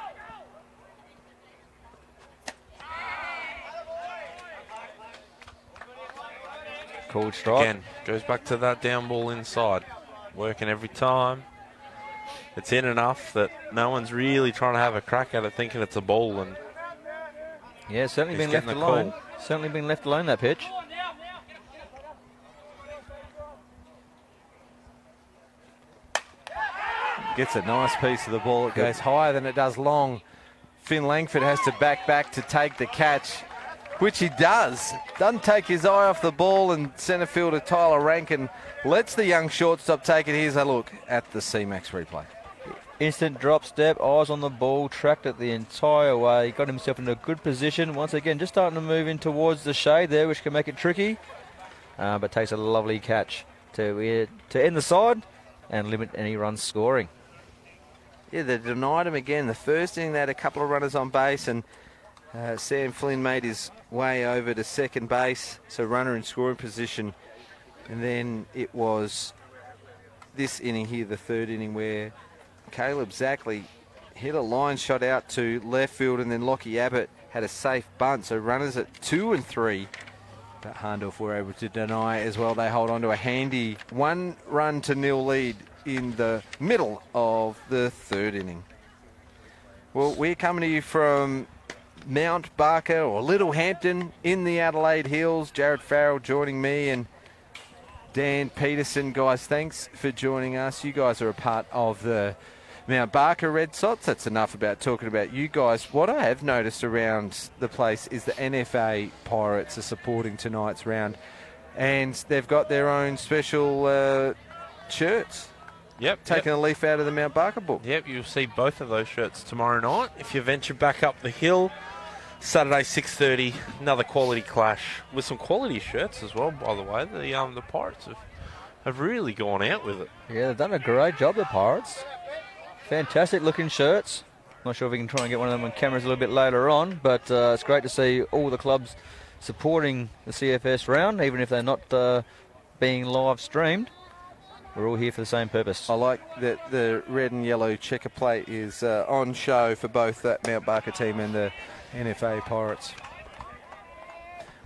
[SPEAKER 3] Called strike.
[SPEAKER 2] Again, goes back to that down ball inside. Working every time. It's in enough that no one's really trying to have a crack at it thinking it's a ball. And
[SPEAKER 3] Yeah, certainly
[SPEAKER 2] He's
[SPEAKER 3] been left
[SPEAKER 2] getting the
[SPEAKER 3] alone.
[SPEAKER 2] call.
[SPEAKER 3] Certainly been left alone, that pitch.
[SPEAKER 1] Gets a nice piece of the ball. It goes higher than it does long. Finn Langford has to back to take the catch, which he does. Doesn't take his eye off the ball, and centre fielder Tyler Rankin lets the young shortstop take it. Here's a look at the C-Max replay.
[SPEAKER 3] Instant drop step, eyes on the ball, tracked it the entire way. Got himself in a good position. Once again, just starting to move in towards the shade there, which can make it tricky. But takes a lovely catch to end the side and limit any runs scoring.
[SPEAKER 1] Yeah, they denied him again. The first inning, they had a couple of runners on base, and Sam Flynn made his way over to second base, so runner in scoring position. And then it was this inning here, the third inning, where Caleb Zackley hit a line shot out to left field, and then Lockie Abbott had a safe bunt. So runners at 2 and 3. But Hahndorf were able to deny as well. They hold on to a handy 1-0 lead in the middle of the third inning. Well, we're coming to you from Mount Barker or Little Hampton in the Adelaide Hills. Jared Farrell joining me and Dan Peterson. Guys, thanks for joining us. You guys are a part of the Mount Barker Red Sox. That's enough about talking about you guys. What I have noticed around the place is the NFA Pirates are supporting tonight's round, and they've got their own special shirts.
[SPEAKER 2] Yep.
[SPEAKER 1] Taking a leaf out of the Mount Barker book.
[SPEAKER 2] Yep, you'll see both of those shirts tomorrow night. If you venture back up the hill, Saturday 6:30, another quality clash with some quality shirts as well. By the way, the Pirates have really gone out with it.
[SPEAKER 3] Yeah, they've done a great job, the Pirates. Fantastic looking shirts. Not sure if we can try and get one of them on cameras a little bit later on, but it's great to see all the clubs supporting the CFS round, even if they're not being live streamed. We're all here for the same purpose.
[SPEAKER 1] I like that the red and yellow checker plate is on show for both that Mount Barker team and the NFA Pirates.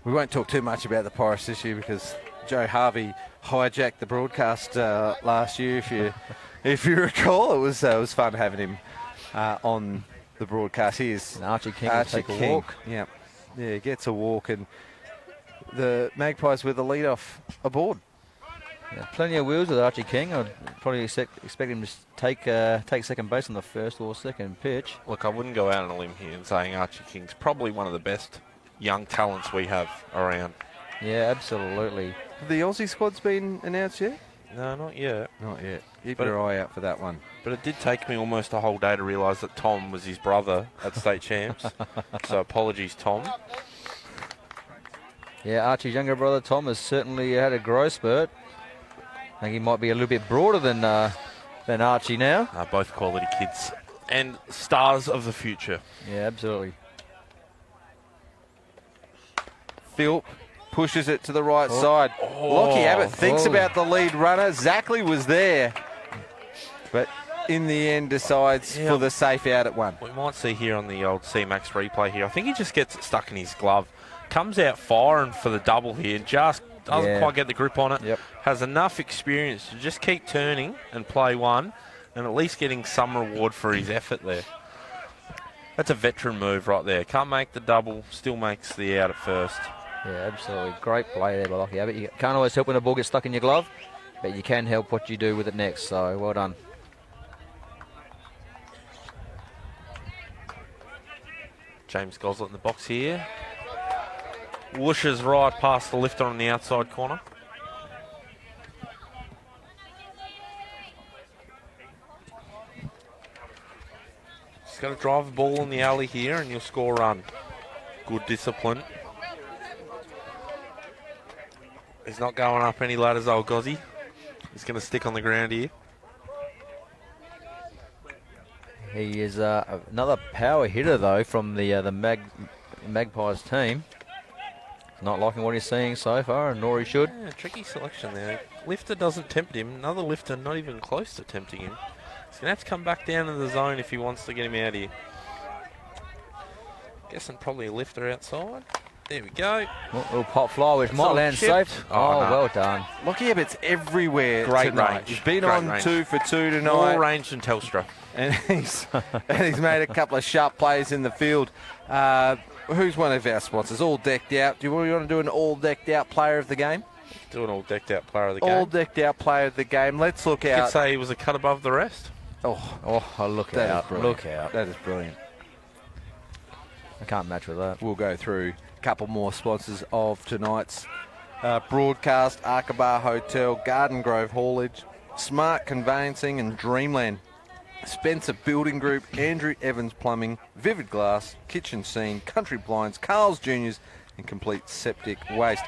[SPEAKER 1] We won't talk too much about the Pirates this year because Joe Harvey hijacked the broadcast last year. If you recall, it was fun having him on the broadcast. Here's
[SPEAKER 3] Archie King will take a walk.
[SPEAKER 1] Yeah, he gets a walk, and the Magpies with the lead off aboard.
[SPEAKER 3] Yeah, plenty of wheels with Archie King. I'd probably expect him to take second base on the first or second pitch.
[SPEAKER 2] Look, I wouldn't go out on a limb here and saying Archie King's probably one of the best young talents we have around.
[SPEAKER 3] Yeah, absolutely.
[SPEAKER 1] Have the Aussie squad's been announced yet?
[SPEAKER 2] No, not yet.
[SPEAKER 1] Not yet. Keep your eye out for that one.
[SPEAKER 2] But it did take me almost a whole day to realise that Tom was his brother at state champs. So apologies, Tom.
[SPEAKER 3] Yeah, Archie's younger brother Tom has certainly had a growth spurt. I think he might be a little bit broader than Archie now.
[SPEAKER 2] Both quality kids and stars of the future.
[SPEAKER 3] Yeah, absolutely.
[SPEAKER 1] Phil pushes it to the right side. Lockie Abbott thinks about the lead runner. Zackley was there, but in the end decides for the safe out at one.
[SPEAKER 2] We might see here on the old C-Max replay here. I think he just gets it stuck in his glove. Comes out firing for the double here. Just doesn't quite get the grip on it.
[SPEAKER 3] Yep.
[SPEAKER 2] Has enough experience to just keep turning and play one and at least getting some reward for his effort there. That's a veteran move right there. Can't make the double, still makes the out at first.
[SPEAKER 3] Yeah, absolutely. Great play there by Lockie Abbott. You can't always help when the ball gets stuck in your glove, but you can help what you do with it next, so well done.
[SPEAKER 2] James Gosling in the box here. Whooshes right past the lifter on the outside corner. Just got to drive the ball in the alley here and you'll score a run. Good discipline. He's not going up any ladders, old Gozzy. He's going to stick on the ground here.
[SPEAKER 3] He is another power hitter, though, from the Magpies team. Not liking what he's seeing so far, and nor he should.
[SPEAKER 2] Yeah, tricky selection there. Lifter doesn't tempt him. Another lifter not even close to tempting him. He's going to have to come back down in the zone if he wants to get him out here. Guessing probably a lifter outside. There we go.
[SPEAKER 3] Little pop fly, which might land safe. Oh,
[SPEAKER 2] no.
[SPEAKER 3] Well done.
[SPEAKER 1] Lockie Abbott's everywhere
[SPEAKER 2] Great
[SPEAKER 1] tonight.
[SPEAKER 2] range.
[SPEAKER 1] He's been
[SPEAKER 2] Great
[SPEAKER 1] on
[SPEAKER 2] range.
[SPEAKER 1] 2 for 2 tonight.
[SPEAKER 2] More range than Telstra.
[SPEAKER 1] And he's made a couple of sharp plays in the field. Who's one of our sponsors? All decked out. Do you want to do an all decked out player of the game?
[SPEAKER 2] Do an all decked out player of the game.
[SPEAKER 1] All decked out player of the game. Let's look
[SPEAKER 2] You
[SPEAKER 1] out.
[SPEAKER 2] could say he was a cut above the rest.
[SPEAKER 3] Look
[SPEAKER 1] That is
[SPEAKER 3] out.
[SPEAKER 1] brilliant.
[SPEAKER 3] Look out.
[SPEAKER 1] That is brilliant.
[SPEAKER 3] I can't match with that.
[SPEAKER 1] We'll go through a couple more sponsors of tonight's broadcast. Arkabar Hotel, Garden Grove Haulage, Smart Conveyancing and Dreamland. Spencer Building Group, Andrew Evans Plumbing, Vivid Glass, Kitchen Scene, Country Blinds, Carl's Juniors, and Complete Septic Waste.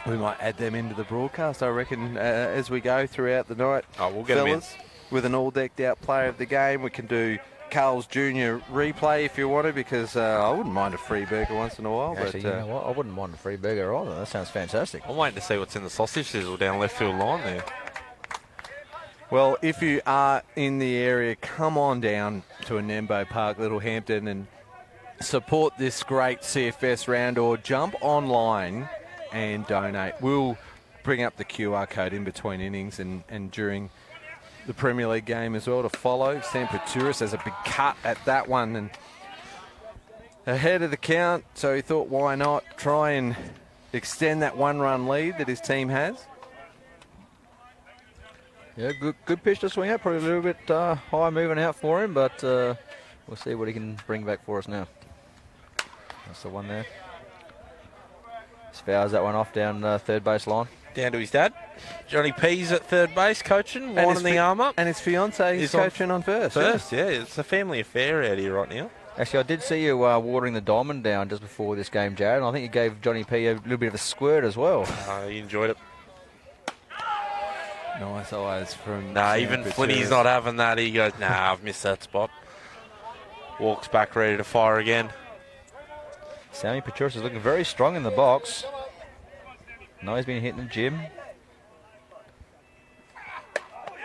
[SPEAKER 1] We might add them into the broadcast, I reckon, as we go throughout the night.
[SPEAKER 2] Oh, we'll get them in.
[SPEAKER 1] With an all-decked-out player of the game. We can do Carl's Junior replay if you want to, because I wouldn't mind a free burger once in a while.
[SPEAKER 3] Actually, you know what? I wouldn't mind a free burger either. That sounds fantastic.
[SPEAKER 2] I'm waiting to see what's in the sausage sizzle down left field line there.
[SPEAKER 1] Well, if you are in the area, come on down to Anembo Park, Little Hampton, and support this great CFS round, or jump online and donate. We'll bring up the QR code in between innings and during the Premier League game as well to follow. Sam Paturis has a big cut at that one, and ahead of the count, so he thought, why not try and extend that one-run lead that his team has.
[SPEAKER 3] Yeah, good pitch to swing at. Probably a little bit high moving out for him, but we'll see what he can bring back for us now. That's the one there. Just fouls that one off down third base line.
[SPEAKER 2] Down to his dad. Johnny P's at third base coaching, winding the arm up.
[SPEAKER 1] And his fiancée is coaching on first.
[SPEAKER 2] Yeah, it's a family affair out here right now.
[SPEAKER 3] Actually, I did see you watering the diamond down just before this game, Jared, and I think you gave Johnny P a little bit of a squirt as well.
[SPEAKER 2] He enjoyed it.
[SPEAKER 1] Nice eyes from...
[SPEAKER 2] Nah, even Flinty's not having that. He goes, nah, I've missed that spot. Walks back ready to fire again.
[SPEAKER 3] Sammy Petrucci is looking very strong in the box. No, he's been hitting the gym.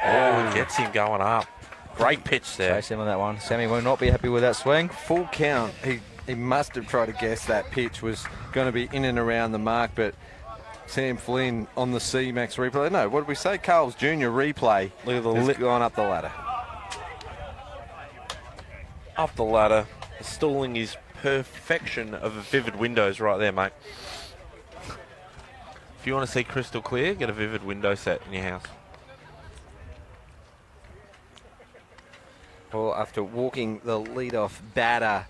[SPEAKER 2] Oh, gets him going up. Great pitch there.
[SPEAKER 3] Chase him on that one. Sammy will not be happy with that swing.
[SPEAKER 1] Full count. He must have tried to guess that pitch was going to be in and around the mark, but Sam Flynn on the C-Max replay. No, what did we say? Carl's Jr. replay.
[SPEAKER 2] Look at the
[SPEAKER 1] has gone up the ladder.
[SPEAKER 2] Up the ladder. Stalling his perfection of a Vivid Windows right there, mate. If you want to see crystal clear, get a Vivid window set in your house.
[SPEAKER 1] Well, after walking the leadoff batter,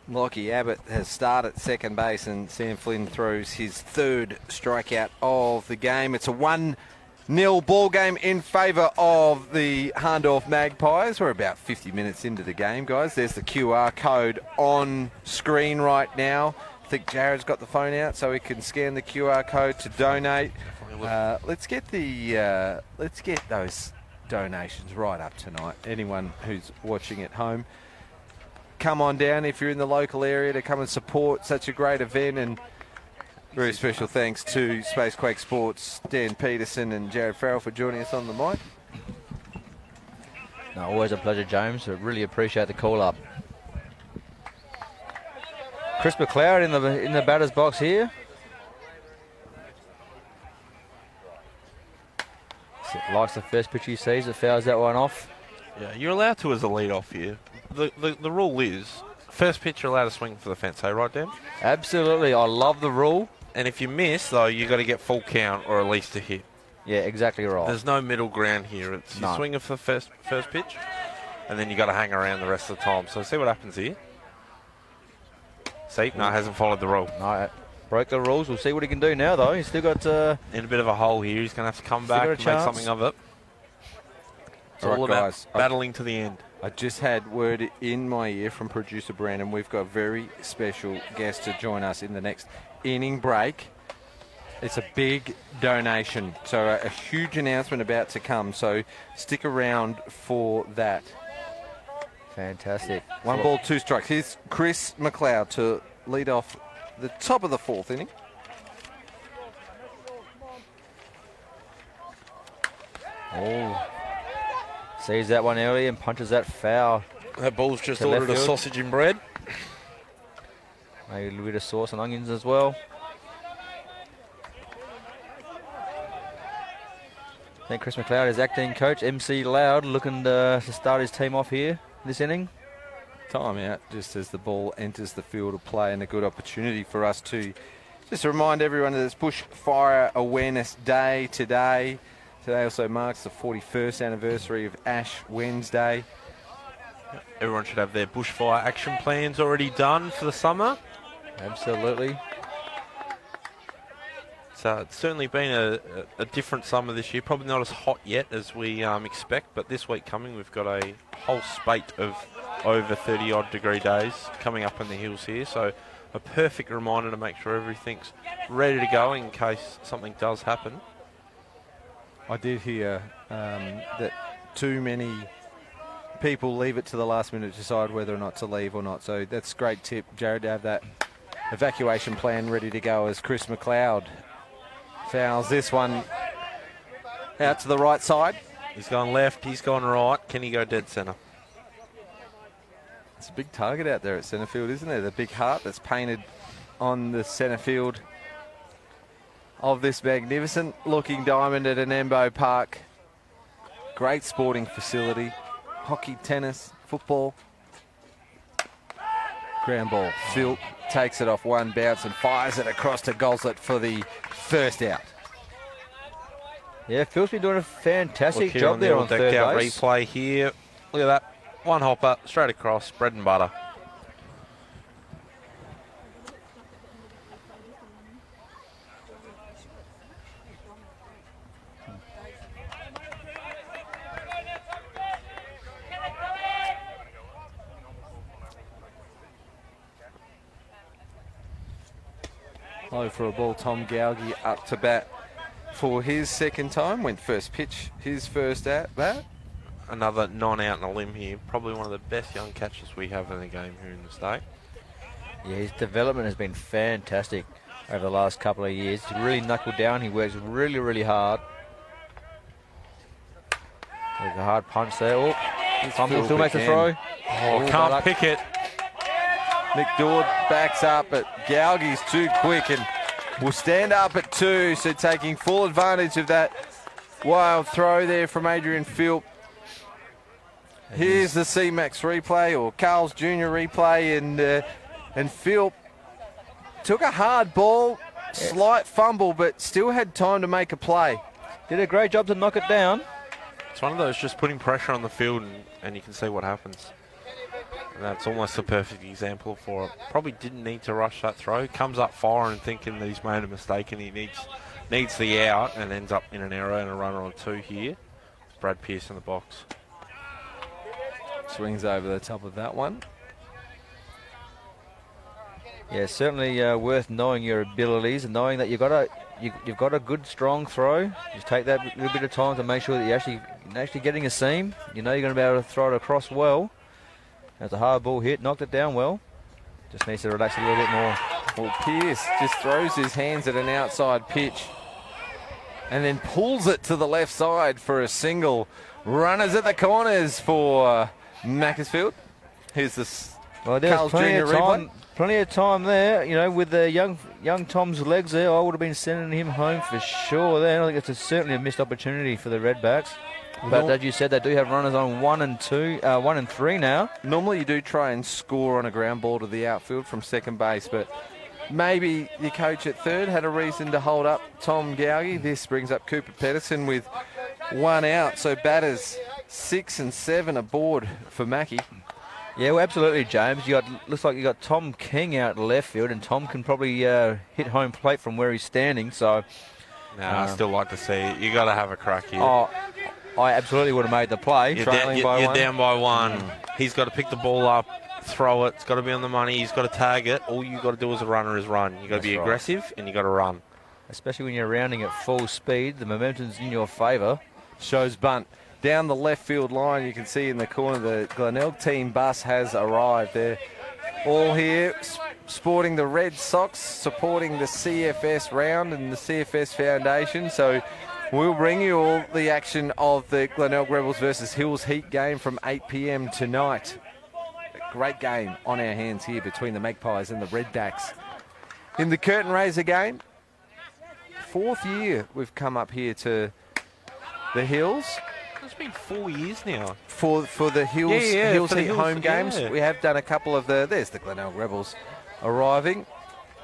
[SPEAKER 1] Lockie Abbott has started second base, and Sam Flynn throws his third strikeout of the game. It's a 1-0 ball game in favour of the Hahndorf Magpies. We're about 50 minutes into the game, guys. There's the QR code on screen right now. I think Jared's got the phone out so he can scan the QR code to donate. Let's get those donations right up tonight. Anyone who's watching at home, come on down if you're in the local area to come and support such a great event. And very special thanks to Spacequake Sports, Dan Peterson and Jared Farrell for joining us on the mic.
[SPEAKER 3] No, always a pleasure, James. I really appreciate the call up. Chris McLeod in the batter's box here. Likes the first pitch he sees, it fouls that one off.
[SPEAKER 2] Yeah, you're allowed to as a lead-off here. The rule is, first pitch you're allowed to swing for the fence, hey, right, Dan?
[SPEAKER 3] Absolutely, I love the rule.
[SPEAKER 2] And if you miss, though, you got to get full count or at least a hit.
[SPEAKER 3] Yeah, exactly right.
[SPEAKER 2] There's no middle ground here. It's you swinging for the first pitch, and then you got to hang around the rest of the time. So see what happens here. See, no, hasn't followed the rule.
[SPEAKER 3] No, broke the rules. We'll see what he can do now, though. He's still got...
[SPEAKER 2] in a bit of a hole here. He's going to have to come back and make something of it. It's all about guys, battling to the end.
[SPEAKER 1] I just had word in my ear from producer Brandon. We've got a very special guest to join us in the next inning break. It's a big donation, so a huge announcement about to come. So stick around for that.
[SPEAKER 3] Fantastic.
[SPEAKER 1] 1 ball, 2 strikes. Here's Chris McLeod to lead off the top of the 4th inning.
[SPEAKER 3] Oh. Sees that one early and punches that foul.
[SPEAKER 2] That ball's just ordered a sausage and bread.
[SPEAKER 3] Maybe a little bit of sauce and onions as well. I think Chris McLeod is acting coach. MC Loud looking to start his team off here this inning.
[SPEAKER 1] Time out just as the ball enters the field of play, and a good opportunity for us to just remind everyone that it's Bushfire Awareness Day today. Today also marks the 41st anniversary of Ash Wednesday.
[SPEAKER 2] Everyone should have their bushfire action plans already done for the summer.
[SPEAKER 3] Absolutely.
[SPEAKER 2] So it's certainly been a different summer this year. Probably not as hot yet as we expect, but this week coming we've got a whole spate of over 30-odd degree days coming up in the hills here. So a perfect reminder to make sure everything's ready to go in case something does happen.
[SPEAKER 1] I did hear that too many people leave it to the last minute to decide whether or not to leave or not. So that's a great tip, Jared, to have that evacuation plan ready to go as Chris McLeod fouls this one out to the right side.
[SPEAKER 2] He's gone left, he's gone right. Can he go dead centre?
[SPEAKER 1] It's a big target out there at centre field, isn't it? The big heart that's painted on the centre field of this magnificent looking diamond at Enembo Park. Great sporting facility. Hockey, tennis, football. Ground ball. Phil takes it off one bounce and fires it across to Golslet for the first out.
[SPEAKER 3] Yeah, Phil's been doing a fantastic
[SPEAKER 2] Look
[SPEAKER 3] job
[SPEAKER 2] on
[SPEAKER 3] there
[SPEAKER 2] the
[SPEAKER 3] on
[SPEAKER 2] decked
[SPEAKER 3] third
[SPEAKER 2] out
[SPEAKER 3] base.
[SPEAKER 2] replay here. Look at that. One hopper, straight across, bread and butter.
[SPEAKER 1] Low for a ball. Tom Gaugi up to bat for his second time. Went first pitch, his first at bat.
[SPEAKER 2] Another non-out on a limb here. Probably one of the best young catchers we have in the game here in the state.
[SPEAKER 3] Yeah, his development has been fantastic over the last couple of years. He's really knuckled down. He works really, really hard. There's a hard punch there. Oh, Fumble still makes a throw.
[SPEAKER 2] Oh, can't pick it.
[SPEAKER 1] Nick Dord backs up, but Gaugi's too quick and will stand up at 2. So taking full advantage of that wild throw there from Adrian Philp. Here's the C-Max replay, or Carl's Jr. replay, and Philp took a hard ball, slight fumble, but still had time to make a play.
[SPEAKER 3] Did a great job to knock it down.
[SPEAKER 2] It's one of those just putting pressure on the field and you can see what happens. And that's almost a perfect example for it. Probably didn't need to rush that throw. Comes up firing thinking that he's made a mistake and he needs the out and ends up in an error and a runner on 2 here. Brad Pearce in the box.
[SPEAKER 1] Swings over the top of that one.
[SPEAKER 3] Yeah, certainly worth knowing your abilities and knowing that you've got a good strong throw. Just take that little bit of time to make sure that you're actually getting a seam. You know you're going to be able to throw it across well. That's a hard ball hit, knocked it down well. Just needs to relax a little bit more.
[SPEAKER 1] Well, Pearce just throws his hands at an outside pitch and then pulls it to the left side for a single. Runners at the corners for Macclesfield. Here's this
[SPEAKER 3] There's
[SPEAKER 1] Carl's Jr. replay.
[SPEAKER 3] Plenty of time there. You know, with the young Tom's legs there, I would have been sending him home for sure there. I think it's certainly a missed opportunity for the Redbacks. But as you said, they do have runners on 1 and 3 now.
[SPEAKER 1] Normally you do try and score on a ground ball to the outfield from second base, but maybe your coach at third had a reason to hold up Tom Gaugi. This brings up Cooper Pedersen with 1 out. So batters 6 and 7 aboard for Mackie.
[SPEAKER 3] Yeah, well, absolutely, James. Looks like you got Tom King out left field, and Tom can probably hit home plate from where he's standing. So,
[SPEAKER 2] I still like to see it. You got to have a crack here.
[SPEAKER 3] Oh, I absolutely would have made the play.
[SPEAKER 2] You're
[SPEAKER 3] You're
[SPEAKER 2] down by 1. He's got to pick the ball up, throw it. It's got to be on the money. He's got to tag it. All you got to do as a runner is run. You got to be aggressive and you got to run.
[SPEAKER 3] Especially when you're rounding at full speed, the momentum's in your favour.
[SPEAKER 1] Shows bunt. Down the left field line, you can see in the corner the Glenelg team bus has arrived. They're all here sporting the Red Sox, supporting the CFS round and the CFS Foundation. So we'll bring you all the action of the Glenelg Rebels versus Hills Heat game from 8 p.m. tonight. A great game on our hands here between the Magpies and the Redbacks. In the curtain raiser game, 4th year we've come up here to the Hills.
[SPEAKER 2] It's been 4 years now.
[SPEAKER 1] For the Hills, Hills
[SPEAKER 2] for the
[SPEAKER 1] Heat
[SPEAKER 2] Hills,
[SPEAKER 1] home games,
[SPEAKER 2] yeah.
[SPEAKER 1] we have done a couple of there's the Glenelg Rebels arriving.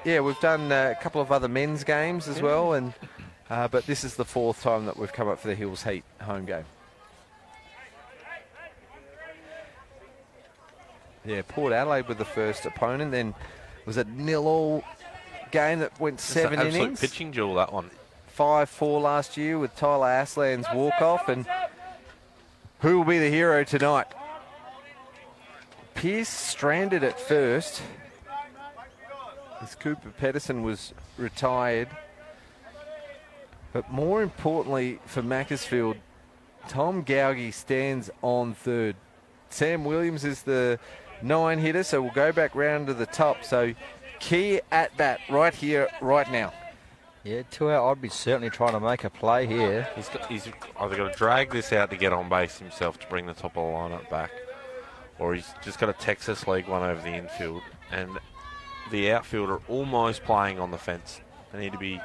[SPEAKER 1] Yeah, we've done a couple of other men's games as well, and but this is the 4th time that we've come up for the Hills Heat home game. Yeah, Port Adelaide with the first opponent, then was a 0-0 game that went 7 innings.
[SPEAKER 2] Absolute pitching duel, that one.
[SPEAKER 1] 5-4 last year with Tyler Aslan's walk-off, and who will be the hero tonight? Pearce stranded at first as Cooper Pedersen was retired. But more importantly for Macclesfield, Tom Gaugi stands on third. Sam Williams is the 9 hitter, so we'll go back round to the top. So key at bat right here, right now.
[SPEAKER 3] Yeah, 2 out. I'd be certainly trying to make a play here.
[SPEAKER 2] He's either got to drag this out to get on base himself to bring the top of the lineup back, or he's just got a Texas League one over the infield. And the outfield are almost playing on the fence. They need to be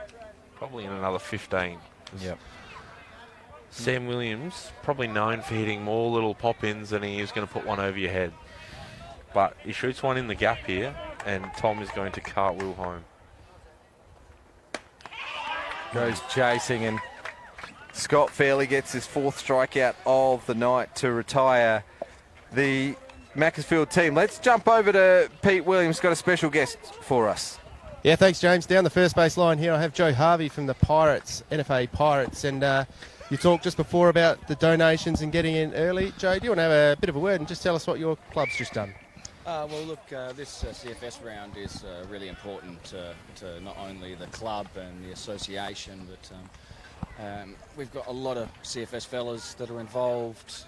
[SPEAKER 2] probably in another 15.
[SPEAKER 3] Yep.
[SPEAKER 2] Sam Williams, probably known for hitting more little pop-ins than he is going to put one over your head. but he shoots one in the gap here, and Tom is going to cartwheel home.
[SPEAKER 1] Goes chasing, and Scott Fairley gets his 4th strikeout of the night to retire the Macclesfield team. Let's jump over to Pete Williams, got a special guest for us.
[SPEAKER 4] Yeah, thanks, James. Down the first base line here, I have Joe Harvey from the Pirates, NFA Pirates, and you talked just before about the donations and getting in early. Joe, do you want to have a bit of a word and just tell us what your club's just done?
[SPEAKER 6] Well, look, this CFS round is really important to not only the club and the association, but we've got a lot of CFS fellas that are involved.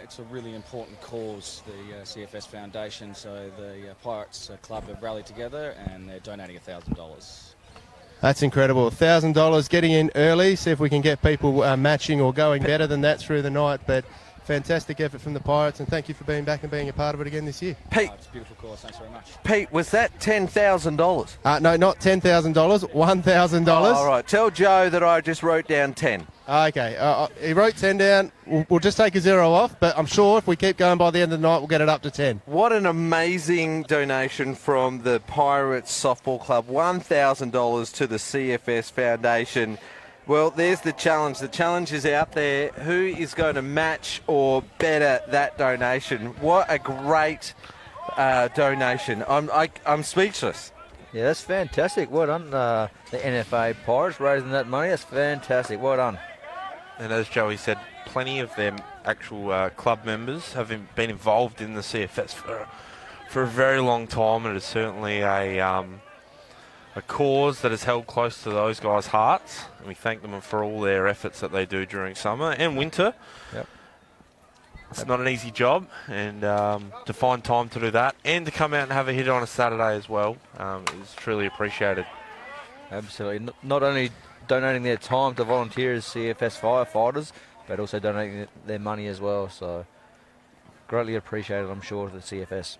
[SPEAKER 6] It's a really important cause, the CFS Foundation, so the Pirates Club have rallied together and they're donating $1,000.
[SPEAKER 4] That's incredible. $1,000 getting in early. See if we can get people matching or going better than that through the night. But fantastic effort from the Pirates, and thank you for being back and being a part of it again this year.
[SPEAKER 1] Pete,
[SPEAKER 6] It's a beautiful cause. Thanks very much.
[SPEAKER 1] Pete, was that $10,000?
[SPEAKER 4] No, not $10,000, $1,000.
[SPEAKER 1] All right, tell Joe that I just wrote down 10.
[SPEAKER 4] Okay, he wrote 10 down. We'll just take a 0 off, but I'm sure if we keep going by the end of the night, we'll get it up to 10.
[SPEAKER 1] What an amazing donation from the Pirates Softball Club, $1,000 to the CFS Foundation. Well, there's the challenge. The challenge is out there. Who is going to match or better that donation? What a great donation. I'm speechless.
[SPEAKER 3] Yeah, that's fantastic. Well done, the NFA Pirates, raising that money. That's fantastic. Well done.
[SPEAKER 2] And as Joey said, plenty of them actual club members have been involved in the CFS for a very long time, and it's certainly a cause that is held close to those guys' hearts, and we thank them for all their efforts that they do during summer and winter.
[SPEAKER 3] Yep.
[SPEAKER 2] It's not an easy job, and to find time to do that and to come out and have a hit on a Saturday as well is truly appreciated.
[SPEAKER 3] Absolutely. Not only donating their time to volunteer as CFS firefighters, but also donating their money as well. So greatly appreciated, I'm sure, to the CFS.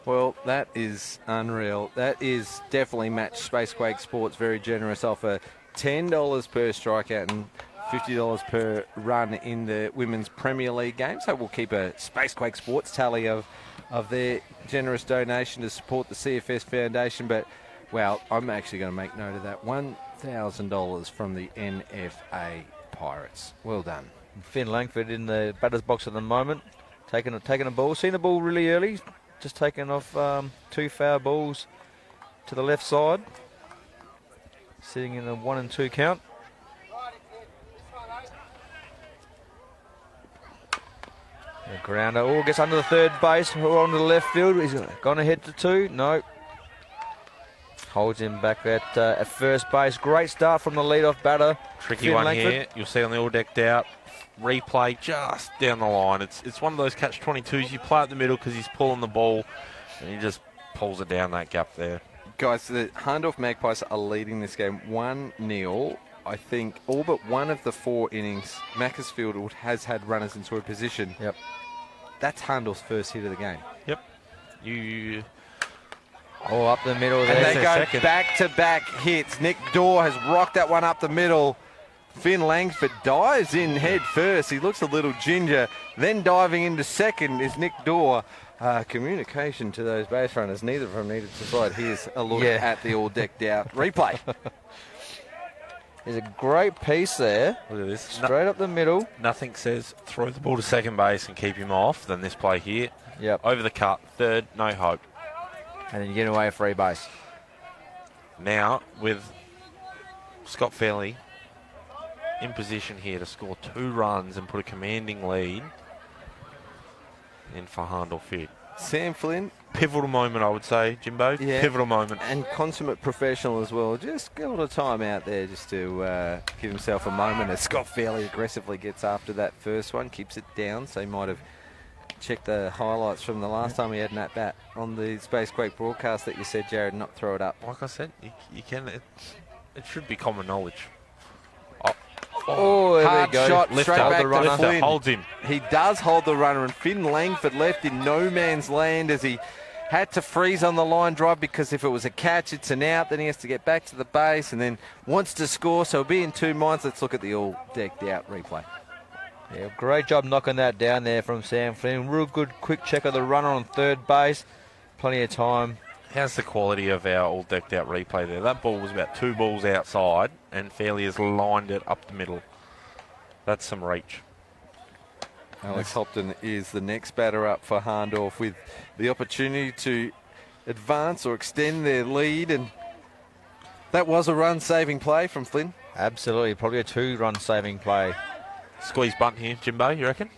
[SPEAKER 1] Well, that is unreal. That is definitely match Spacequake Sports. Very generous offer. $10 per strikeout and $50 per run in the Women's Premier League game. So we'll keep a Spacequake Sports tally of their generous donation to support the CFS Foundation. But, well, I'm actually going to make note of that. $1,000 from the NFA Pirates. Well done.
[SPEAKER 3] Finn Langford in the batter's box at the moment, taking a ball. Seen the ball really early. Just taking off 2 foul balls to the left side. Sitting in a 1 and 2 count. The grounder. Oh, gets under the third base. On to the left field. He's gone ahead to 2. No. Holds him back at first base. Great start from the leadoff batter.
[SPEAKER 2] Tricky
[SPEAKER 3] Finn
[SPEAKER 2] one
[SPEAKER 3] Langford.
[SPEAKER 2] here. You'll see on the all decked out. Replay just down the line. It's one of those catch-22s. You play at the middle because he's pulling the ball, and he just pulls it down that gap there.
[SPEAKER 1] Guys, the Hahndorf Magpies are leading this game 1-0. I think all but one of the 4 innings, Macclesfield has had runners in scoring position.
[SPEAKER 3] Yep.
[SPEAKER 1] That's Hahndorf's first hit of the game.
[SPEAKER 2] Yep. You
[SPEAKER 3] Oh, up the middle
[SPEAKER 1] And
[SPEAKER 3] there.
[SPEAKER 1] they go back-to-back hits. Nick Dorr has rocked that one up the middle. Finn Langford dives in head first. He looks a little ginger. Then diving into second is Nick Dorr. Communication to those base runners. Neither of them needed to slide. Here's a look at the all-decked-out replay.
[SPEAKER 3] There's a great piece there.
[SPEAKER 2] Look at this.
[SPEAKER 3] Straight up the middle.
[SPEAKER 2] Nothing says throw the ball to second base and keep him off than this play here.
[SPEAKER 3] Yep.
[SPEAKER 2] Over the cut, third, no hope.
[SPEAKER 3] And then you get away a free base.
[SPEAKER 2] Now, with Scott Fairley in position here to score 2 runs and put a commanding lead in for Hahndorf Field.
[SPEAKER 1] Sam Flynn.
[SPEAKER 2] Pivotal moment, I would say, Jimbo.
[SPEAKER 1] Yeah.
[SPEAKER 2] Pivotal moment.
[SPEAKER 1] And consummate professional as well. Just got a time out there just to give himself a moment as Scott Fairley aggressively gets after that first one. Keeps it down, so he might have checked the highlights from the last time he had an at-bat on the Spacequake broadcast that you said, Jared, not throw it up.
[SPEAKER 2] Like I said, you can. It should be common knowledge.
[SPEAKER 3] Oh, there
[SPEAKER 1] Hard
[SPEAKER 3] we go.
[SPEAKER 1] shot,
[SPEAKER 2] Lifter.
[SPEAKER 1] straight back
[SPEAKER 2] The
[SPEAKER 1] to
[SPEAKER 2] runner
[SPEAKER 1] Flynn.
[SPEAKER 2] holds him.
[SPEAKER 1] He does hold the runner, and Finn Langford left in no man's land as he had to freeze on the line drive because if it was a catch, it's an out. Then he has to get back to the base and then wants to score, so he'll be in 2 minds. Let's look at the all-decked-out replay.
[SPEAKER 3] Yeah, great job knocking that down there from Sam Flynn. Real good quick check of the runner on third base. Plenty of time.
[SPEAKER 2] How's the quality of our all decked out replay there? That ball was about 2 balls outside and Fairley has lined it up the middle. That's some reach.
[SPEAKER 1] Alex Hopton is the next batter up for Hahndorf with the opportunity to advance or extend their lead, and that was a run-saving play from Flynn.
[SPEAKER 3] Absolutely, probably a 2-run saving play.
[SPEAKER 2] Squeeze bunt here, Jimbo, you reckon?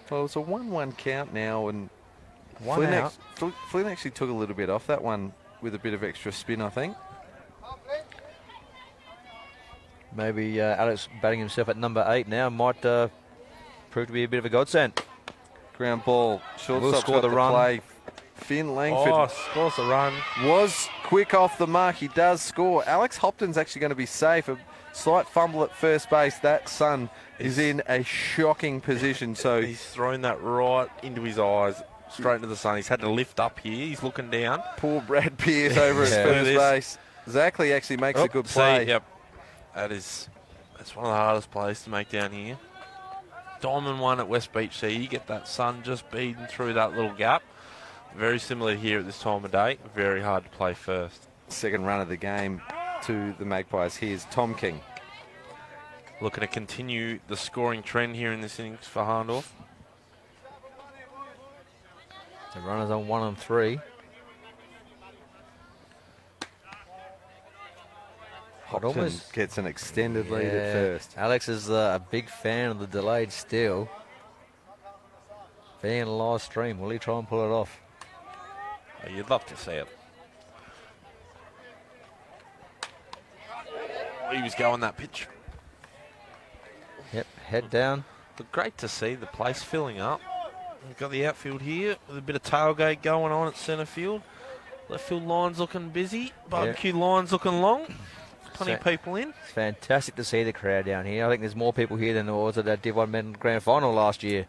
[SPEAKER 1] Well, it's a 1-1 count now, and
[SPEAKER 3] One
[SPEAKER 1] Flynn,
[SPEAKER 3] out.
[SPEAKER 1] Flynn actually took a little bit off that one with a bit of extra spin, I think.
[SPEAKER 3] Maybe Alex batting himself at number 8 now might prove to be a bit of a godsend.
[SPEAKER 1] Ground ball,
[SPEAKER 3] Will
[SPEAKER 1] shortstop's
[SPEAKER 3] score
[SPEAKER 1] got
[SPEAKER 3] the
[SPEAKER 1] the
[SPEAKER 3] run.
[SPEAKER 1] play. Finn Langford
[SPEAKER 2] Oh, scores the run.
[SPEAKER 1] was quick off the mark. He does score. Alex Hopton's actually going to be safe. A slight fumble at first base. That sun is in a shocking position. So
[SPEAKER 2] He's thrown that right into his eyes, straight into the sun. He's had to lift up here. He's looking down.
[SPEAKER 1] poor Brad Pearce over at
[SPEAKER 3] Yeah.
[SPEAKER 1] first
[SPEAKER 2] Look at
[SPEAKER 1] base. Zackley actually makes a good
[SPEAKER 2] See,
[SPEAKER 1] play.
[SPEAKER 2] yep. That's one of the hardest plays to make down here. Diamond one at West Beach Sea. You get that sun just beating through that little gap. Very similar here at this time of day. Very hard to play first.
[SPEAKER 1] Second run of the game to the Magpies. Here's Tom King.
[SPEAKER 2] Looking to continue the scoring trend here in this innings for Hahndorf.
[SPEAKER 3] The runners on 1 and 3.
[SPEAKER 1] Hopton
[SPEAKER 3] almost-
[SPEAKER 1] gets an extended lead at first.
[SPEAKER 3] Alex is a big fan of the delayed steal. Fan live stream. Will he try and pull it off?
[SPEAKER 2] Oh, you'd love to see it. Oh, he was going that pitch.
[SPEAKER 3] Yep, head down.
[SPEAKER 2] But great to see the place filling up. We've got the outfield here with a bit of tailgate going on at centre field. Left field line's looking busy. Barbecue line's looking long. Plenty of people in.
[SPEAKER 3] It's fantastic to see the crowd down here. I think there's more people here than there was at that Div 1 Men Grand Final last year.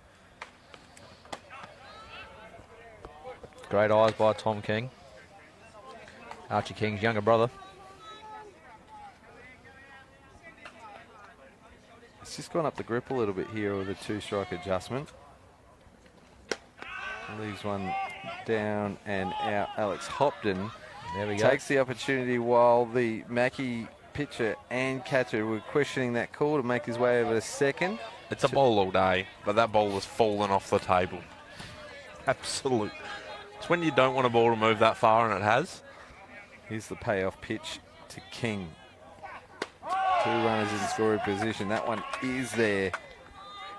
[SPEAKER 3] Great eyes by Tom King. Archie King's younger brother.
[SPEAKER 1] It's just gone up the grip a little bit here with a 2-strike adjustment. Leaves one down and out. Alex Hopton
[SPEAKER 3] There we go.
[SPEAKER 1] takes the opportunity while the Mackie pitcher and catcher were questioning that call to make his way over to second.
[SPEAKER 2] It's a bowl all day, but that bowl has fallen off the table. Absolute. It's when you don't want a ball to move that far, and it has.
[SPEAKER 1] Here's the payoff pitch to King. 2 runners in scoring position. That one is there,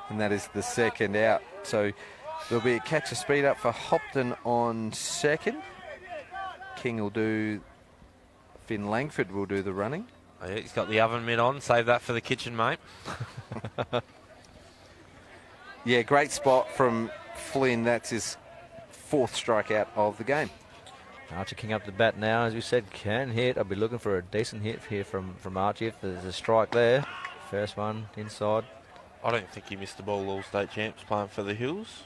[SPEAKER 1] and that is the second out. So there'll be a catcher speed up for Hopton on second. King will do. Finn Langford will do the running.
[SPEAKER 2] Oh, yeah, he's got the oven mitt on. Save that for the kitchen, mate.
[SPEAKER 1] Yeah, great spot from Flynn. That's his 4th strikeout of the game.
[SPEAKER 3] Archie King up the bat now, as we said, can hit. I'll be looking for a decent hit here from Archie if there's a strike there. First one inside.
[SPEAKER 2] I don't think he missed the ball all state champs playing for the Hills.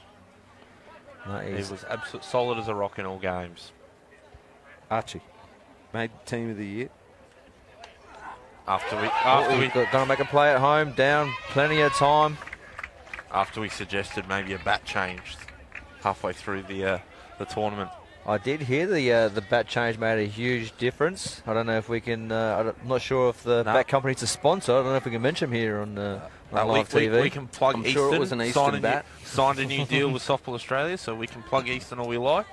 [SPEAKER 3] No,
[SPEAKER 2] He
[SPEAKER 3] he's
[SPEAKER 2] was absolute solid as a rock in all games.
[SPEAKER 1] Archie made team of the year.
[SPEAKER 2] After
[SPEAKER 3] going to make a play at home, down plenty of time.
[SPEAKER 2] we suggested maybe a bat change halfway through the tournament.
[SPEAKER 3] I did hear the bat change made a huge difference. I don't know if we can. I'm not sure if the bat company's a sponsor. I don't know if we can mention them here on live TV.
[SPEAKER 2] We can plug
[SPEAKER 1] I'm
[SPEAKER 2] Eastern.
[SPEAKER 1] sure it was an Eastern bat.
[SPEAKER 2] Signed a new deal with Softball Australia, so we can plug Eastern all we like.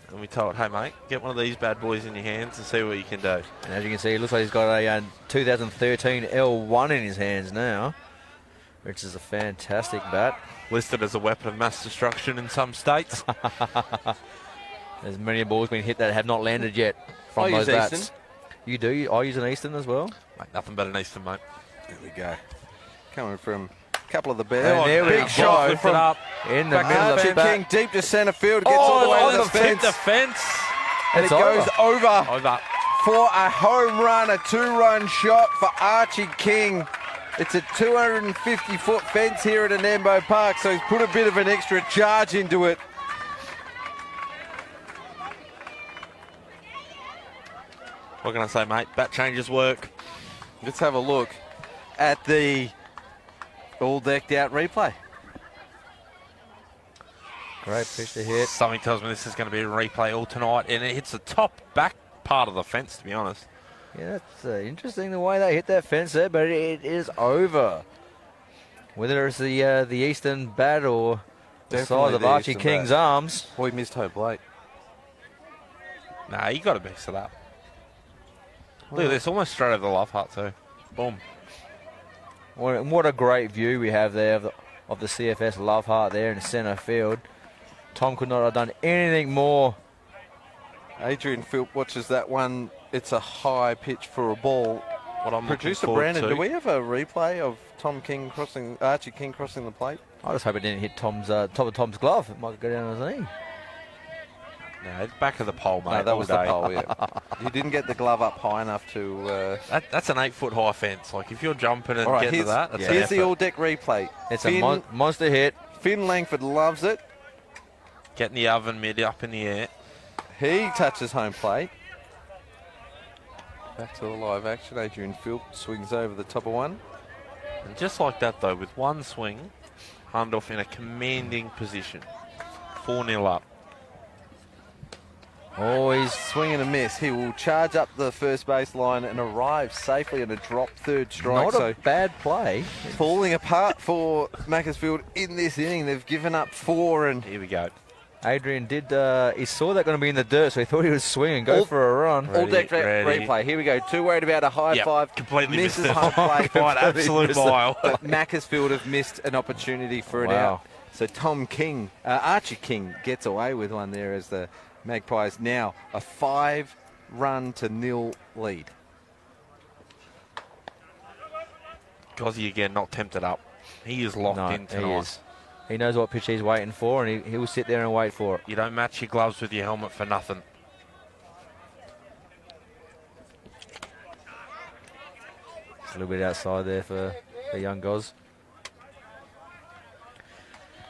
[SPEAKER 2] And we told, hey mate, get one of these bad boys in your hands and see what you can do.
[SPEAKER 3] And as you can see, it looks like he's got a 2013 L1 in his hands now, which is a fantastic bat.
[SPEAKER 2] Listed as a weapon of mass destruction in some states.
[SPEAKER 3] There's many balls being hit that have not landed yet from
[SPEAKER 1] I
[SPEAKER 3] those
[SPEAKER 1] use
[SPEAKER 3] bats.
[SPEAKER 1] Eastern.
[SPEAKER 3] You do? I use an Eastern as well.
[SPEAKER 2] Mate, nothing better than Eastern, mate.
[SPEAKER 1] There we go. Coming from a couple of the
[SPEAKER 3] And
[SPEAKER 1] best.
[SPEAKER 3] there we
[SPEAKER 1] Big
[SPEAKER 3] go.
[SPEAKER 1] shot
[SPEAKER 2] Lift it
[SPEAKER 1] from
[SPEAKER 2] up.
[SPEAKER 3] In the middle of
[SPEAKER 1] Archie
[SPEAKER 3] the bat.
[SPEAKER 1] King deep to centre field. Gets all the way
[SPEAKER 2] on
[SPEAKER 1] to the fence.
[SPEAKER 2] the fence.
[SPEAKER 1] And
[SPEAKER 3] It's
[SPEAKER 1] it goes over
[SPEAKER 2] Over.
[SPEAKER 1] for a home run, a 2-run shot for Archie King. It's a 250-foot fence here at Anembo Park, so he's put a bit of an extra charge into it.
[SPEAKER 2] What can I say, mate? Bat changes work.
[SPEAKER 1] Let's have a look at the All decked out replay.
[SPEAKER 3] Great pitch to hit.
[SPEAKER 2] Something tells me this is going to be a replay all tonight, and it hits the top back part of the fence, to be honest.
[SPEAKER 3] Yeah, that's interesting the way they hit that fence there, but it is over. Whether it's the eastern bat or the
[SPEAKER 1] Definitely
[SPEAKER 3] size of
[SPEAKER 1] the
[SPEAKER 3] Archie
[SPEAKER 1] eastern
[SPEAKER 3] King's
[SPEAKER 1] bat.
[SPEAKER 3] arms.
[SPEAKER 1] We missed Hope Blake.
[SPEAKER 2] Nah, you got to mix it up. Look at this, almost straight over the love heart too. Boom.
[SPEAKER 3] What a great view we have there of the CFS love heart there in the centre field. Tom could not have done anything more.
[SPEAKER 1] Adrian Philp watches that one. It's a high pitch for a ball.
[SPEAKER 2] What I'm
[SPEAKER 1] Producer Brandon, do we have a replay of Archie King crossing the plate?
[SPEAKER 3] I just hope it didn't hit top of Tom's glove. It might go down on his knee.
[SPEAKER 2] No, it's back of the pole, mate.
[SPEAKER 1] No, that
[SPEAKER 2] all
[SPEAKER 1] was
[SPEAKER 2] day.
[SPEAKER 1] the pole, yeah. You didn't get the glove up high enough to...
[SPEAKER 2] That's an 8-foot high fence. Like, if you're jumping and
[SPEAKER 1] All right,
[SPEAKER 2] getting to that, that's an
[SPEAKER 1] here's the
[SPEAKER 2] effort.
[SPEAKER 1] all-deck replay.
[SPEAKER 3] It's a monster hit.
[SPEAKER 1] Finn Langford loves it.
[SPEAKER 2] Getting the oven mid up in the air.
[SPEAKER 1] He touches home plate. Back to the live action. Adrian Philp swings over the top of one.
[SPEAKER 2] And just like that, though, with one swing, Hahndorf in a commanding position. 4-0 up.
[SPEAKER 1] Oh, he's swing and a miss. He will charge up the first base line and arrive safely at a drop third strike.
[SPEAKER 3] Not a bad play.
[SPEAKER 1] Falling apart for Macclesfield in this inning. They've given up 4 and...
[SPEAKER 2] Here we go.
[SPEAKER 3] Adrian did, he saw that going to be in the dirt, so he thought he would swing and go for a run.
[SPEAKER 1] All deck
[SPEAKER 2] ready.
[SPEAKER 1] replay. Here we go. Too worried about a high five.
[SPEAKER 2] Completely
[SPEAKER 1] misses
[SPEAKER 2] missed it.
[SPEAKER 1] home plate.
[SPEAKER 2] Quite absolute mile.
[SPEAKER 1] But Macclesfield have missed an opportunity for it out. So Tom King, Archie King gets away with one there as the Magpies now a 5-0 lead.
[SPEAKER 2] Gozzy again, not tempted up. He is locked in tonight.
[SPEAKER 3] He is. He knows what pitch he's waiting for, and he will sit there and wait for it.
[SPEAKER 2] You don't match your gloves with your helmet for nothing.
[SPEAKER 3] A little bit outside there for young Goz.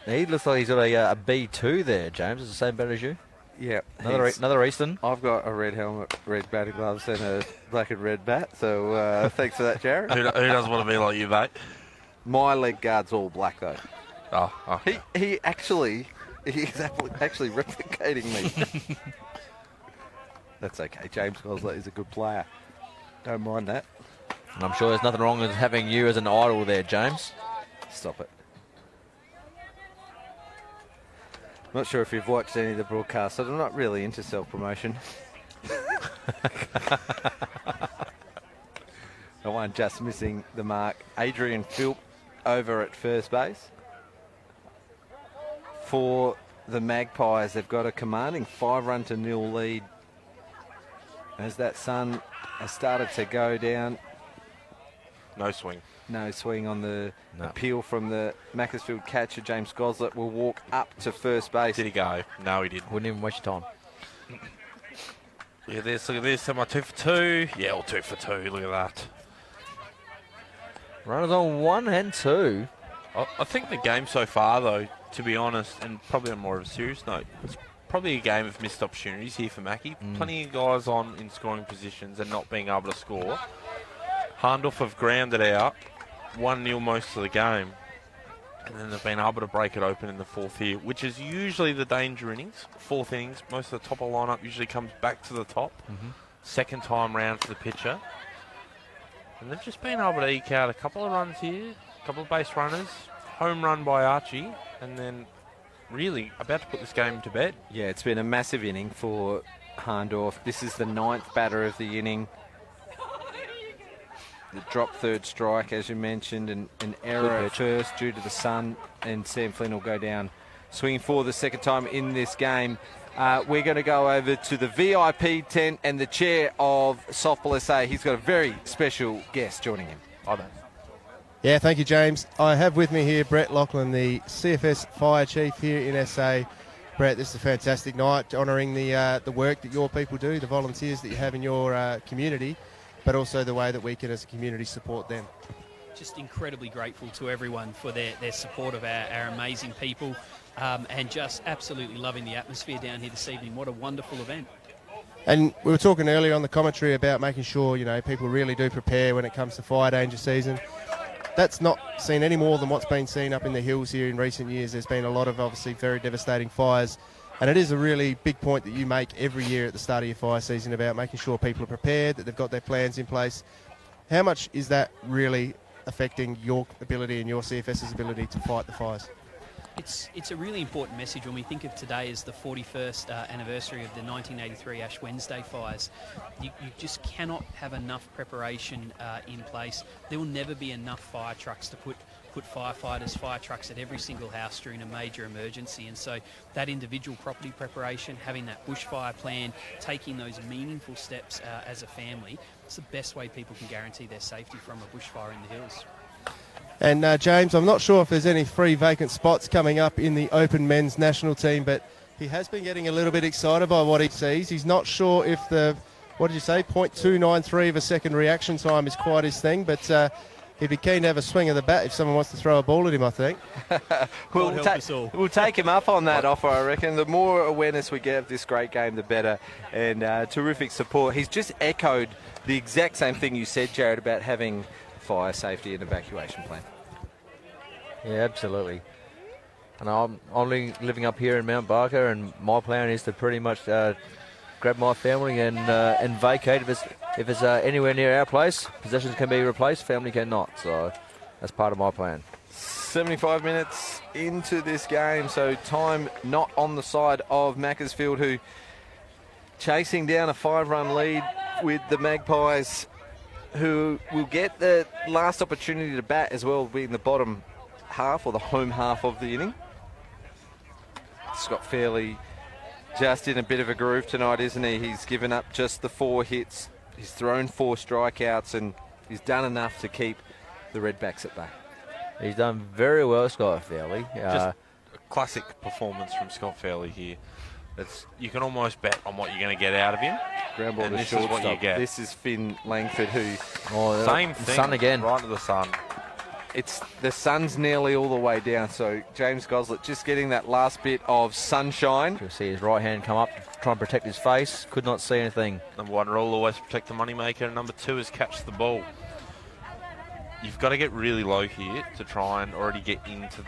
[SPEAKER 3] Now he looks like he's got a B2 there, James. It's the same bat as you.
[SPEAKER 1] Yeah.
[SPEAKER 3] Another Eastern.
[SPEAKER 1] I've got a red helmet, red batting gloves, and a black and red bat. So thanks for that, Jared.
[SPEAKER 2] Who doesn't want to be like you, mate?
[SPEAKER 1] My leg guard's all black though.
[SPEAKER 2] Oh.
[SPEAKER 1] He's actually replicating me. That's okay. James Gosler is a good player. Don't mind that.
[SPEAKER 3] And I'm sure there's nothing wrong with having you as an idol there, James.
[SPEAKER 1] Stop it. Not sure if you've watched any of the broadcasts, so I'm not really into self-promotion. The one just missing the mark. Adrian Philp over at first base. For the Magpies, they've got a commanding 5-0 lead as that sun has started to go down.
[SPEAKER 2] No swing.
[SPEAKER 1] No swing on the appeal from the Macclesfield catcher. James Goslet will walk up to first base.
[SPEAKER 2] Did he go? No, he didn't.
[SPEAKER 3] Wouldn't even waste your time.
[SPEAKER 2] Look at this. Look at this. Am I 2 for 2? Yeah, all 2 for 2. Look at that.
[SPEAKER 3] Runners on 1 and 2.
[SPEAKER 2] I think the game so far, though, to be honest, and probably on more of a serious note, it's probably a game of missed opportunities here for Mackie. Plenty of guys on in scoring positions and not being able to score. Hahndorf have grounded out 1-0 most of the game, and then they've been able to break it open in the fourth here, which is usually the danger innings. Fourth innings, most of the top of the lineup usually comes back to the top. Second time round for the pitcher. And they've just been able to eke out a couple of runs here, a couple of base runners, home run by Archie, and then really about to put this game to bed.
[SPEAKER 1] Yeah, it's been a massive inning for Hahndorf. This is the 9th batter of the inning. The drop third strike, as you mentioned, and an error at first due to the sun, and Sam Flynn will go down swinging for the second time in this game. We're going to go over to the VIP tent and the chair of Softball SA. He's got a very special guest joining him.
[SPEAKER 2] I don't.
[SPEAKER 4] Yeah, thank you, James. I have with me here Brett Lachlan, the CFS Fire Chief here in SA. Brett, this is a fantastic night, honouring the work that your people do, the volunteers that you have in your community, but also the way that we can as a community support them.
[SPEAKER 7] Just incredibly grateful to everyone for their support of our amazing people, and just absolutely loving the atmosphere down here this evening. What a wonderful event.
[SPEAKER 4] And we were talking earlier on the commentary about making sure, people really do prepare when it comes to fire danger season. that's not seen any more than what's been seen up in the hills here in recent years. There's been a lot of obviously very devastating fires, and it is a really big point that you make every year at the start of your fire season about making sure people are prepared, that they've got their plans in place. How much is that really affecting your ability and your CFS's ability to fight the fires?
[SPEAKER 7] It's a really important message when we think of today as the 41st anniversary of the 1983 Ash Wednesday fires. You just cannot have enough preparation in place. There will never be enough fire trucks to put firefighters, fire trucks at every single house during a major emergency. And so that individual property preparation, having that bushfire plan, taking those meaningful steps as a family, it's the best way people can guarantee their safety from a bushfire in the hills.
[SPEAKER 4] And James, I'm not sure if there's any free vacant spots coming up in the Open Men's National Team, but he has been getting a little bit excited by what he sees. He's not sure if the, what did you say, 0.293 of a second reaction time is quite his thing, but he'd be keen to have a swing of the bat if someone wants to throw a ball at him, I think.
[SPEAKER 1] We'll take him up on that offer, I reckon. The more awareness we get of this great game, the better. And terrific support. He's just echoed the exact same thing you said, Jared, about having fire safety and evacuation plan.
[SPEAKER 3] Yeah, absolutely. And I'm only living up here in Mount Barker, and my plan is to pretty much grab my family and vacate if it's anywhere near our place. Possessions can be replaced, family cannot. So that's part of my plan.
[SPEAKER 1] 75 minutes into this game, so time not on the side of Macclesfield, who chasing down a 5-run lead with the Magpies, who will get the last opportunity to bat as well, being the bottom half or the home half of the inning. Scott Fairley just in a bit of a groove tonight, isn't he? He's given up just the 4 hits. He's thrown 4 strikeouts, and he's done enough to keep the Redbacks at bay. He's
[SPEAKER 3] done very well, Scott Fairley.
[SPEAKER 2] Just a classic performance from Scott Fairley here. You can almost bet on what you're going to get out of him.
[SPEAKER 1] Ground ball to
[SPEAKER 2] this is what you get.
[SPEAKER 1] This is Finn Langford, who...
[SPEAKER 2] Same thing.
[SPEAKER 3] Sun again.
[SPEAKER 2] Right to the sun.
[SPEAKER 1] The sun's nearly all the way down, so James Goslett just getting that last bit of sunshine.
[SPEAKER 3] You'll see his right hand come up, try and protect his face. Could not see anything.
[SPEAKER 2] Number 1 rule, always protect the moneymaker. And number 2 is catch the ball. You've got to get really low here to try and already get out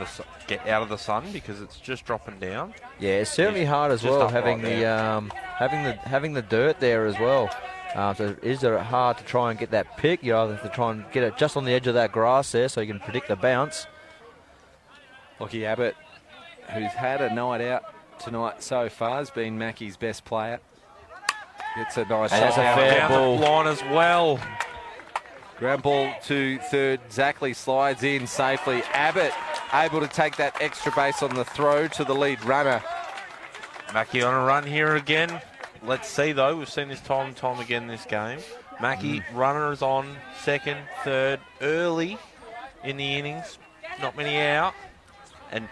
[SPEAKER 2] of the sun, because it's just dropping down.
[SPEAKER 3] Yeah, it's certainly hard as well, having the dirt there as well. So is it hard to try and get that pick? You either have to try and get it just on the edge of that grass there so you can predict the bounce.
[SPEAKER 1] Lockie Abbott, who's had a night out tonight so far, has been Mackie's best player. It's a nice shot.
[SPEAKER 3] That's a fair ball.
[SPEAKER 2] Line as well.
[SPEAKER 1] Ground ball to third. Zackley slides in safely. Abbott able to take that extra base on the throw to the lead runner.
[SPEAKER 2] Mackie on a run here again. Let's see, though. We've seen this time and time again this game. Mackie, runners on second, third, early in the innings. Not many out,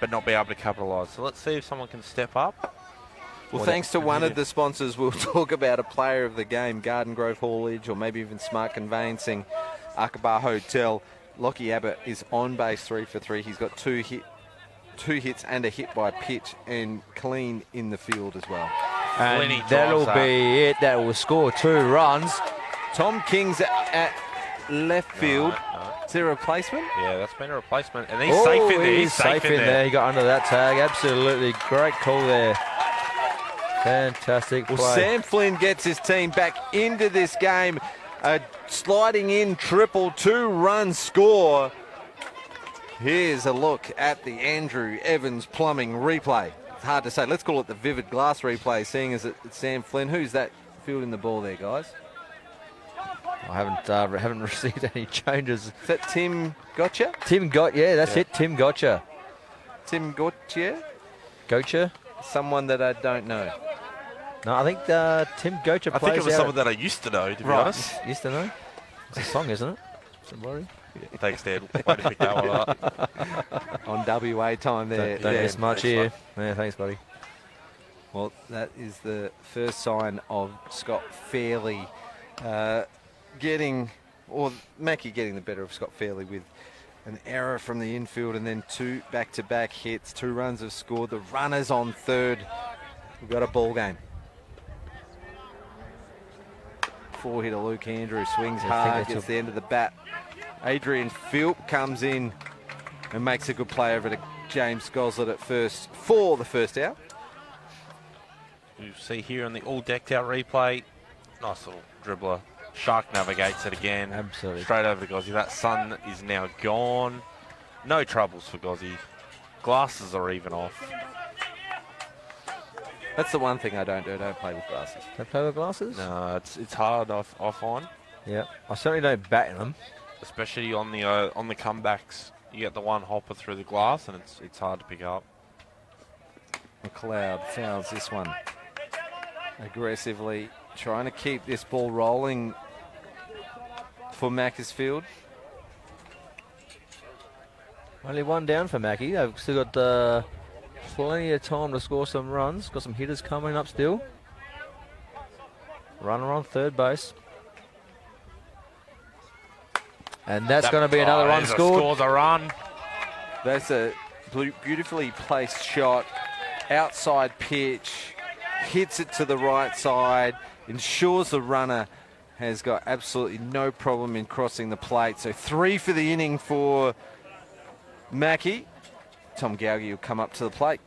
[SPEAKER 2] but not be able to capitalise. So let's see if someone can step up.
[SPEAKER 1] Well, thanks to one of the sponsors, we'll talk about a player of the game, Garden Grove Haulage, or maybe even Smart Conveyancing, Aqaba Hotel. Lockie Abbott is on base 3 for 3. He's got two hits and a hit by pitch, and clean in the field as well.
[SPEAKER 3] And that'll be it. That will score 2 runs.
[SPEAKER 1] Tom King's at left field.
[SPEAKER 2] No.
[SPEAKER 1] Is there a replacement?
[SPEAKER 2] Yeah, that's been a replacement. And he's safe in there.
[SPEAKER 3] He's safe in there. He got under that tag. Absolutely great call there. Fantastic play.
[SPEAKER 1] Well, Sam Flynn gets his team back into this game. A sliding in triple, 2-run score. Here's a look at the Andrew Evans Plumbing replay. It's hard to say. Let's call it the Vivid Glass replay, seeing as it's Sam Flynn. Who's that fielding the ball there, guys?
[SPEAKER 3] I haven't received any changes.
[SPEAKER 1] Is that Tim Gotcha?
[SPEAKER 3] That's it. Tim Gotcha.
[SPEAKER 1] Tim Gotcha?
[SPEAKER 3] Gotcha?
[SPEAKER 1] Someone that I don't know.
[SPEAKER 3] No, I think Tim Gotcha plays.
[SPEAKER 2] I think it was someone that I used to know, to be honest.
[SPEAKER 3] Used to know? It's a song, isn't it? Somebody.
[SPEAKER 2] Yeah. Thanks, Dad. Way to pick that one up.
[SPEAKER 1] On WA time there.
[SPEAKER 3] Don't miss much here. Yeah, thanks, buddy.
[SPEAKER 1] Well, that is the first sign of Scott Fairley Mackie getting the better of Scott Fairley with an error from the infield, and then 2 back-to-back hits. 2 runs have scored. The runners on third. We've got a ball game. 4-hitter Luke Andrew swings hard, gets the end of the bat. Adrian Philp comes in and makes a good play over to James Goslet at first for the first out.
[SPEAKER 2] You see here on the all decked out replay, nice little dribbler. Shark navigates it again.
[SPEAKER 3] Absolutely.
[SPEAKER 2] Straight over to Gozzy. That sun is now gone. No troubles for Gozzy. Glasses are even off.
[SPEAKER 1] That's the one thing I don't do. I don't play with glasses.
[SPEAKER 3] Don't play with glasses?
[SPEAKER 2] No, it's hard I find.
[SPEAKER 3] Yeah. I certainly don't bat in them.
[SPEAKER 2] Especially on the comebacks. You get the one hopper through the glass and it's hard to pick up.
[SPEAKER 1] McLeod fouls this one aggressively, trying to keep this ball rolling for Macclesfield.
[SPEAKER 3] Only one down for Mackie. They've still got plenty of time to score some runs. Got some hitters coming up still. Runner on third base. And that's going to be another run scored.
[SPEAKER 2] Scores a run.
[SPEAKER 1] That's a beautifully placed shot. Outside pitch. Hits it to the right side. Ensures the runner has got absolutely no problem in crossing the plate. So 3 for the inning for Mackie. Tom Gauge will come up to the plate.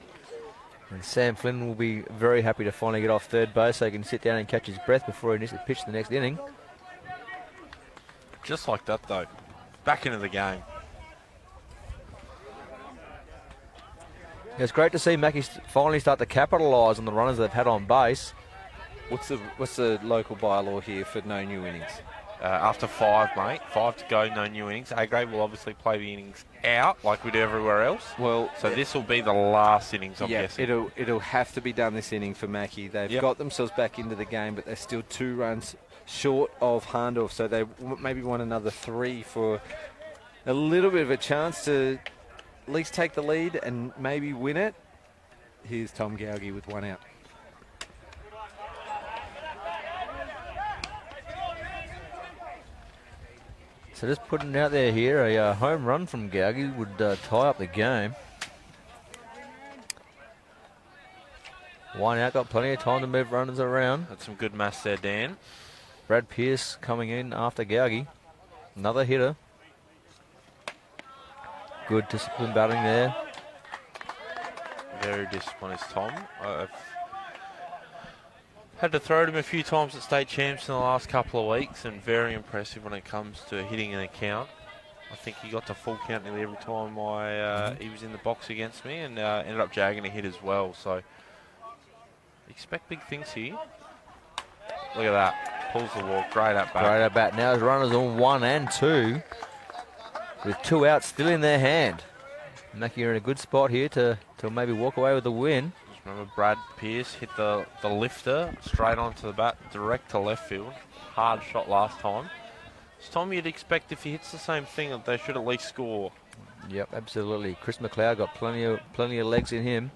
[SPEAKER 3] And Sam Flynn will be very happy to finally get off third base so he can sit down and catch his breath before he needs to pitch the next inning.
[SPEAKER 2] Just like that, though. Back into the game.
[SPEAKER 3] It's great to see Mackie finally start to capitalise on the runners they've had on base.
[SPEAKER 1] What's the local bylaw here for no new innings?
[SPEAKER 2] After 5, mate. 5 to go, no new innings. A-grade will obviously play the innings out like we do everywhere else.
[SPEAKER 1] Well,
[SPEAKER 2] so this will be the last innings, I'm guessing.
[SPEAKER 1] It'll have to be done this inning for Mackie. They've got themselves back into the game, but they're still 2 runs short of Hahndorf, so they maybe want another 3 for a little bit of a chance to at least take the lead and maybe win it. Here's Tom Gauge with 1 out.
[SPEAKER 3] So just putting it out there here, a home run from Gauge would tie up the game. 1 out, got plenty of time to move runners around.
[SPEAKER 2] That's some good maths there, Dan.
[SPEAKER 3] Brad Pearce coming in after Gauge. Another hitter. Good discipline batting there.
[SPEAKER 2] Very disciplined is Tom. I've had to throw to him a few times at state champs in the last couple of weeks, and very impressive when it comes to hitting an account. I think he got to full count nearly every time he was in the box against me, and ended up jagging a hit as well. So expect big things here. Look at that. Pulls the walk. Great at bat.
[SPEAKER 3] Great at bat. Now his runners on 1 and 2 with 2 outs still in their hand. Mackie are in a good spot here to maybe walk away with the win.
[SPEAKER 2] Just remember Brad Pearce hit the lifter straight onto the bat, direct to left field. Hard shot last time. It's Tom, you'd expect if he hits the same thing that they should at least score.
[SPEAKER 3] Yep, absolutely. Chris McLeod got plenty of legs in him.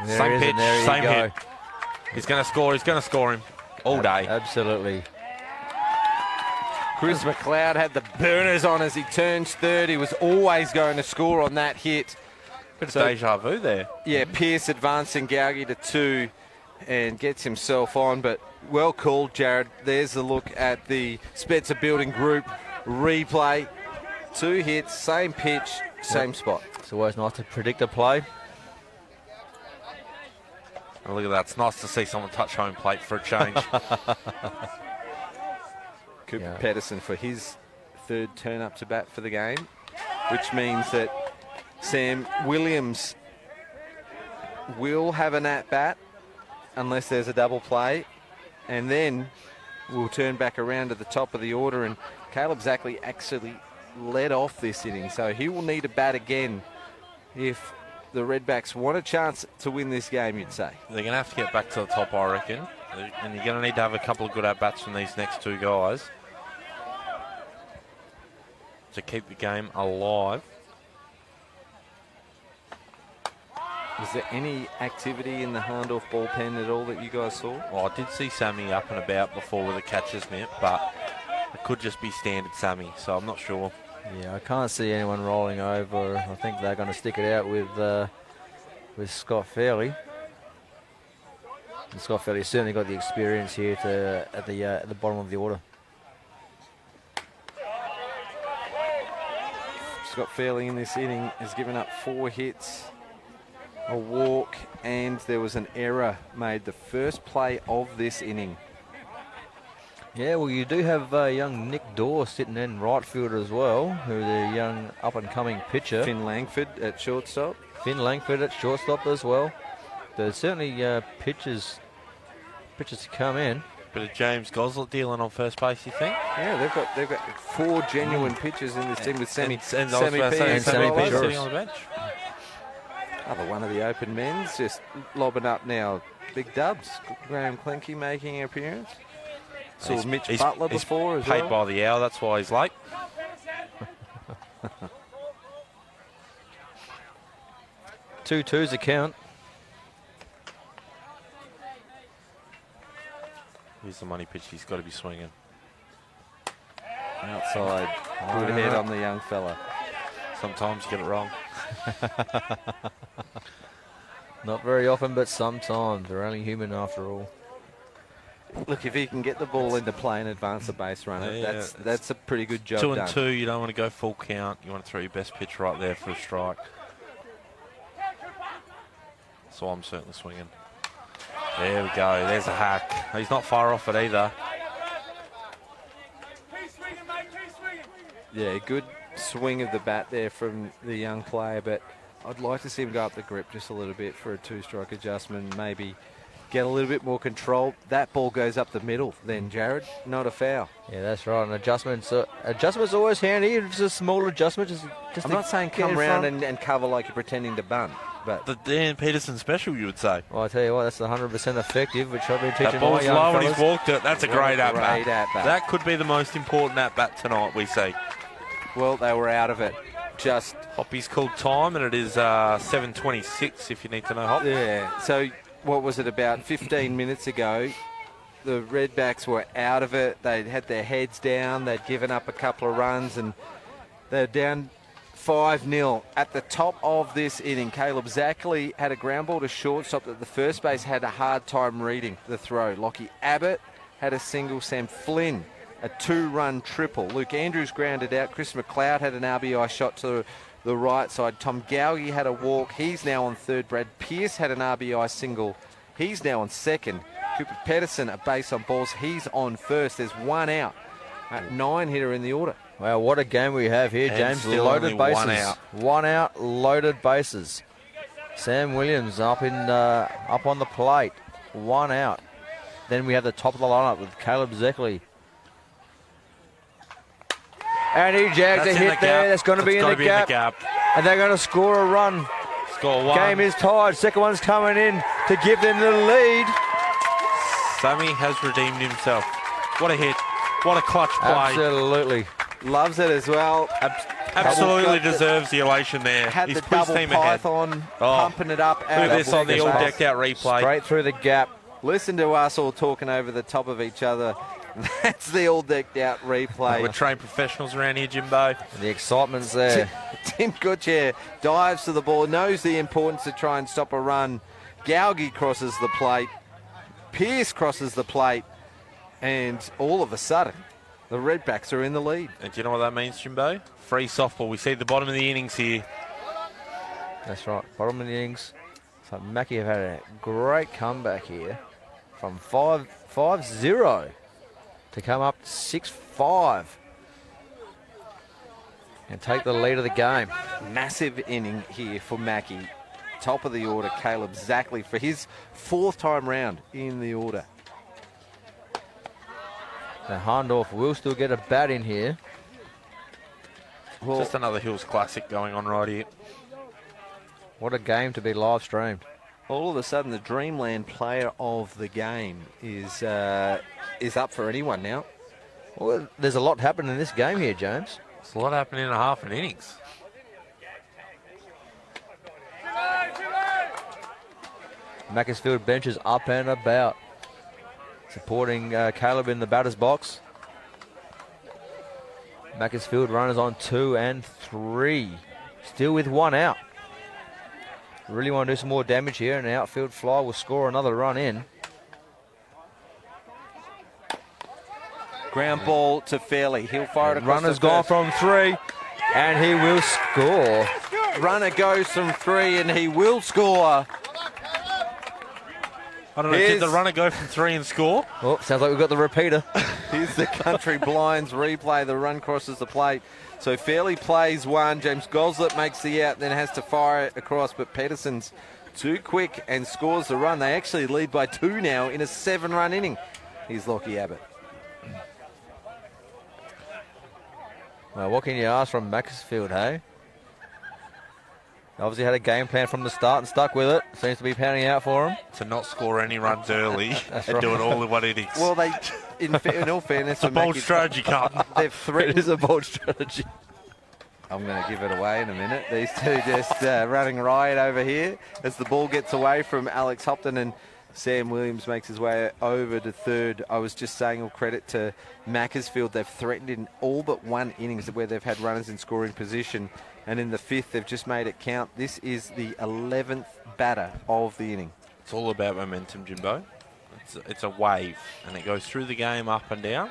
[SPEAKER 2] Same pitch, same hit. He's going to score him all day.
[SPEAKER 3] Absolutely.
[SPEAKER 1] Chris McLeod had the burners on as he turns third. He was always going to score on that hit.
[SPEAKER 2] Bit of deja vu there.
[SPEAKER 1] Yeah, Pearce advancing Gauge to 2 and gets himself on, but well called, Jared. There's the look at the Spencer Building Group replay. 2 hits, same pitch, same spot.
[SPEAKER 3] It's always nice to predict a play.
[SPEAKER 2] Oh, look at that. It's nice to see someone touch home plate for a change.
[SPEAKER 1] Cooper Pedersen for his 3rd turn up to bat for the game, which means that Sam Williams will have an at-bat unless there's a double play, and then we'll turn back around to the top of the order, and Caleb Zackley actually led off this inning, so he will need a bat again if the Redbacks want a chance to win this game, you'd say.
[SPEAKER 2] They're going to have to get back to the top, I reckon. And you're going to need to have a couple of good at-bats from these next 2 guys to keep the game alive.
[SPEAKER 1] Was there any activity in the Hahndorf bullpen at all that you guys saw?
[SPEAKER 2] Well, I did see Sammy up and about before with a catcher's mitt, but it could just be standard Sammy, so I'm not sure.
[SPEAKER 3] Yeah, I can't see anyone rolling over. I think they're going to stick it out with with Scott Fairley. And Scott Fairley's certainly got the experience here at the bottom of the order.
[SPEAKER 1] Scott Fairley in this inning has given up 4 hits, a walk, and there was an error made the first play of this inning.
[SPEAKER 3] Yeah, well, you do have young Nick Dorr sitting in right field as well, who's a young up-and-coming pitcher.
[SPEAKER 1] Finn Langford at shortstop.
[SPEAKER 3] Finn Langford at shortstop as well. There's certainly pitchers to come in.
[SPEAKER 2] Bit of James Gosling dealing on first base, you think?
[SPEAKER 1] Yeah, they've got 4 genuine pitchers in this team with Sammy P
[SPEAKER 3] Sammy
[SPEAKER 2] P
[SPEAKER 3] Joris.
[SPEAKER 2] sitting on the bench.
[SPEAKER 1] Another one of the open men's just lobbing up now. Big dubs. Graham Klenke making an appearance. Saw Mitch Butler before as well.
[SPEAKER 2] Paid by the hour, that's why he's late.
[SPEAKER 3] 2-2's the count.
[SPEAKER 2] Here's the money pitch. He's got to be swinging.
[SPEAKER 1] Outside. Good head on the young fella.
[SPEAKER 2] Sometimes you get it wrong.
[SPEAKER 3] Not very often, but sometimes. They're only human after all.
[SPEAKER 1] Look, if he can get the ball into play and advance the base runner, that's a pretty good job
[SPEAKER 2] 2
[SPEAKER 1] done.
[SPEAKER 2] and 2, you don't want to go full count. You want to throw your best pitch right there for a strike. So I'm certainly swinging. There we go. There's a hack. He's not far off it either.
[SPEAKER 1] Yeah, good swing of the bat there from the young player, but I'd like to see him go up the grip just a little bit for a 2-strike adjustment, maybe get a little bit more control. That ball goes up the middle then, Jared, not a foul.
[SPEAKER 3] Yeah, that's right. And adjustment's always handy. It's a small adjustment. Just
[SPEAKER 1] I'm not saying come round and cover like you're pretending to bunt. But
[SPEAKER 2] the Dan Peterson special, you would say.
[SPEAKER 3] Well, I tell you what, that's 100% effective, which I've been teaching
[SPEAKER 2] that ball's
[SPEAKER 3] my young
[SPEAKER 2] low and
[SPEAKER 3] fellas.
[SPEAKER 2] he's walked it. That's a great at-bat.
[SPEAKER 1] at-bat.
[SPEAKER 2] That could be the most important at-bat tonight, we see.
[SPEAKER 1] Well, they were out of it. Just
[SPEAKER 2] Hoppy's called time, and it is 7:26 if you need to know, Hop.
[SPEAKER 1] yeah. So what was it, about 15 minutes ago? The Redbacks were out of it. They'd had their heads down. They'd given up a couple of runs, and they're down 5-0 at the top of this inning. Caleb Zackley had a ground ball to shortstop that the first base had a hard time reading the throw. Lockie Abbott had a single. Sam Flynn a 2-run triple. Luke Andrews grounded out. Chris McLeod had an RBI shot to the right side. Tom Gaugy had a walk. He's now on third. Brad Pearce had an RBI single. He's now on second. Cooper Pedersen a base on balls. He's on first. There's 1 out. 9 hitter in the order.
[SPEAKER 3] Wow, what a game we have here,
[SPEAKER 2] And
[SPEAKER 3] James.
[SPEAKER 2] still
[SPEAKER 3] Loaded
[SPEAKER 2] only
[SPEAKER 3] bases.
[SPEAKER 2] 1 out.
[SPEAKER 3] 1 out, loaded bases. Sam Williams up on the plate. 1 out. Then we have the top of the lineup with Caleb Zackley. And he jags a hit there. That's going to be in the gap. And they're going to score a run.
[SPEAKER 2] Score 1.
[SPEAKER 3] Game is tied. Second one's coming in to give them the lead.
[SPEAKER 2] Sammy has redeemed himself. What a hit. What a clutch play.
[SPEAKER 3] Absolutely.
[SPEAKER 1] Loves it as well.
[SPEAKER 2] Absolutely deserves the elation there.
[SPEAKER 1] Had
[SPEAKER 2] He's
[SPEAKER 1] the
[SPEAKER 2] pushed
[SPEAKER 1] double
[SPEAKER 2] team ahead.
[SPEAKER 1] python, pumping it up.
[SPEAKER 2] Look at this on the all-decked-out replay.
[SPEAKER 3] Straight through the gap.
[SPEAKER 1] Listen to us all talking over the top of each other. That's the all-decked-out replay.
[SPEAKER 2] We're trained professionals around here, Jimbo.
[SPEAKER 3] The excitement's there.
[SPEAKER 1] Tim Goodyear dives to the ball, knows the importance to try and stop a run. Gaugy crosses the plate. Pearce crosses the plate. And all of a sudden, the Redbacks are in the lead.
[SPEAKER 2] And do you know what that means, Jimbo? Free softball. We see the bottom of the innings here.
[SPEAKER 3] That's right, bottom of the innings. So Mackie have had a great comeback here from 5-0 to come up 6-5 and take the lead of the game.
[SPEAKER 1] Massive inning here for Mackie. Top of the order, Caleb Zackley for his 4th time round in the order.
[SPEAKER 3] Now Hahndorf will still get a bat in here.
[SPEAKER 1] Well,
[SPEAKER 2] Just another Hills Classic going on right here.
[SPEAKER 3] What a game to be live streamed.
[SPEAKER 1] all of a sudden, the Dreamland player of the game is up for anyone now.
[SPEAKER 3] Well, there's a lot happening in this game here, James.
[SPEAKER 2] There's a lot happening in a half an innings.
[SPEAKER 3] Macclesfield bench is up and about, supporting Caleb in the batter's box. Macclesfield runners on 2 and 3, still with 1 out. Really want to do some more damage here, and an outfield fly will score another run in.
[SPEAKER 1] Ground ball to Fairley. He'll fire it across.
[SPEAKER 3] Runner's gone from 3, and he will score.
[SPEAKER 1] Runner goes from 3, and he will score.
[SPEAKER 2] I don't know, did the runner go from 3 and score?
[SPEAKER 3] Oh, sounds like we've got the repeater.
[SPEAKER 1] Here's the Country Blinds replay. The run crosses the plate. So Fairley plays 1. James Goslet makes the out, then has to fire it across, but Pedersen's too quick and scores the run. They actually lead by 2 now in a 7-run inning. Here's Lockie Abbott.
[SPEAKER 3] Well, what can you ask from Macclesfield, hey? Obviously had a game plan from the start and stuck with it. Seems to be panning out for him.
[SPEAKER 2] To not score any runs early and do it all in one innings.
[SPEAKER 1] Well, they, in all fairness,
[SPEAKER 2] it's a bold strategy, Carlton.
[SPEAKER 1] They've threatened.
[SPEAKER 3] It is a bold strategy.
[SPEAKER 1] I'm going to give it away in a minute. These two just running riot over here as the ball gets away from Alex Hopton, and Sam Williams makes his way over to third. I was just saying all credit to Macclesfield. They've threatened in all but 1 innings where they've had runners in scoring position, and in the 5th they've just made it count. This is the 11th batter of the inning.
[SPEAKER 2] It's all about momentum, Jimbo. It's a wave, and it goes through the game up and down.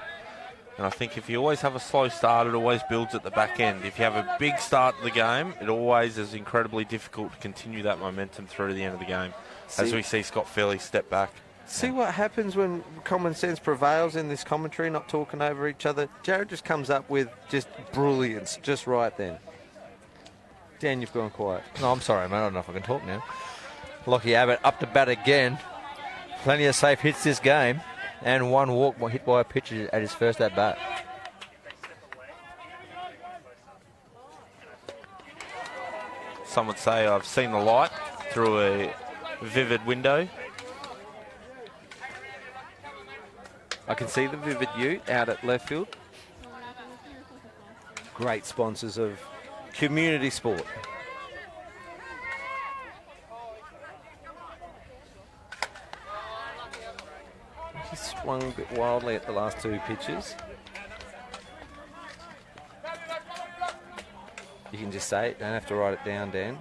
[SPEAKER 2] And I think if you always have a slow start, it always builds at the back end. If you have a big start to the game, it always is incredibly difficult to continue that momentum through to the end of the game. As we see Scott Fairley step back.
[SPEAKER 1] See what happens when common sense prevails in this commentary, not talking over each other. Jared just comes up with just brilliance just right then. Dan, you've gone quiet.
[SPEAKER 3] No, I'm sorry, mate. I don't know if I can talk now. Lockie Abbott up to bat again. Plenty of safe hits this game. And 1 walk hit by a pitcher at his first at bat.
[SPEAKER 2] Some would say I've seen the light through a vivid window.
[SPEAKER 1] I can see the Vivid Ute out at left field. Great sponsors of community sport. He swung a bit wildly at the last 2 pitches. You can just say it, don't have to write it down, Dan.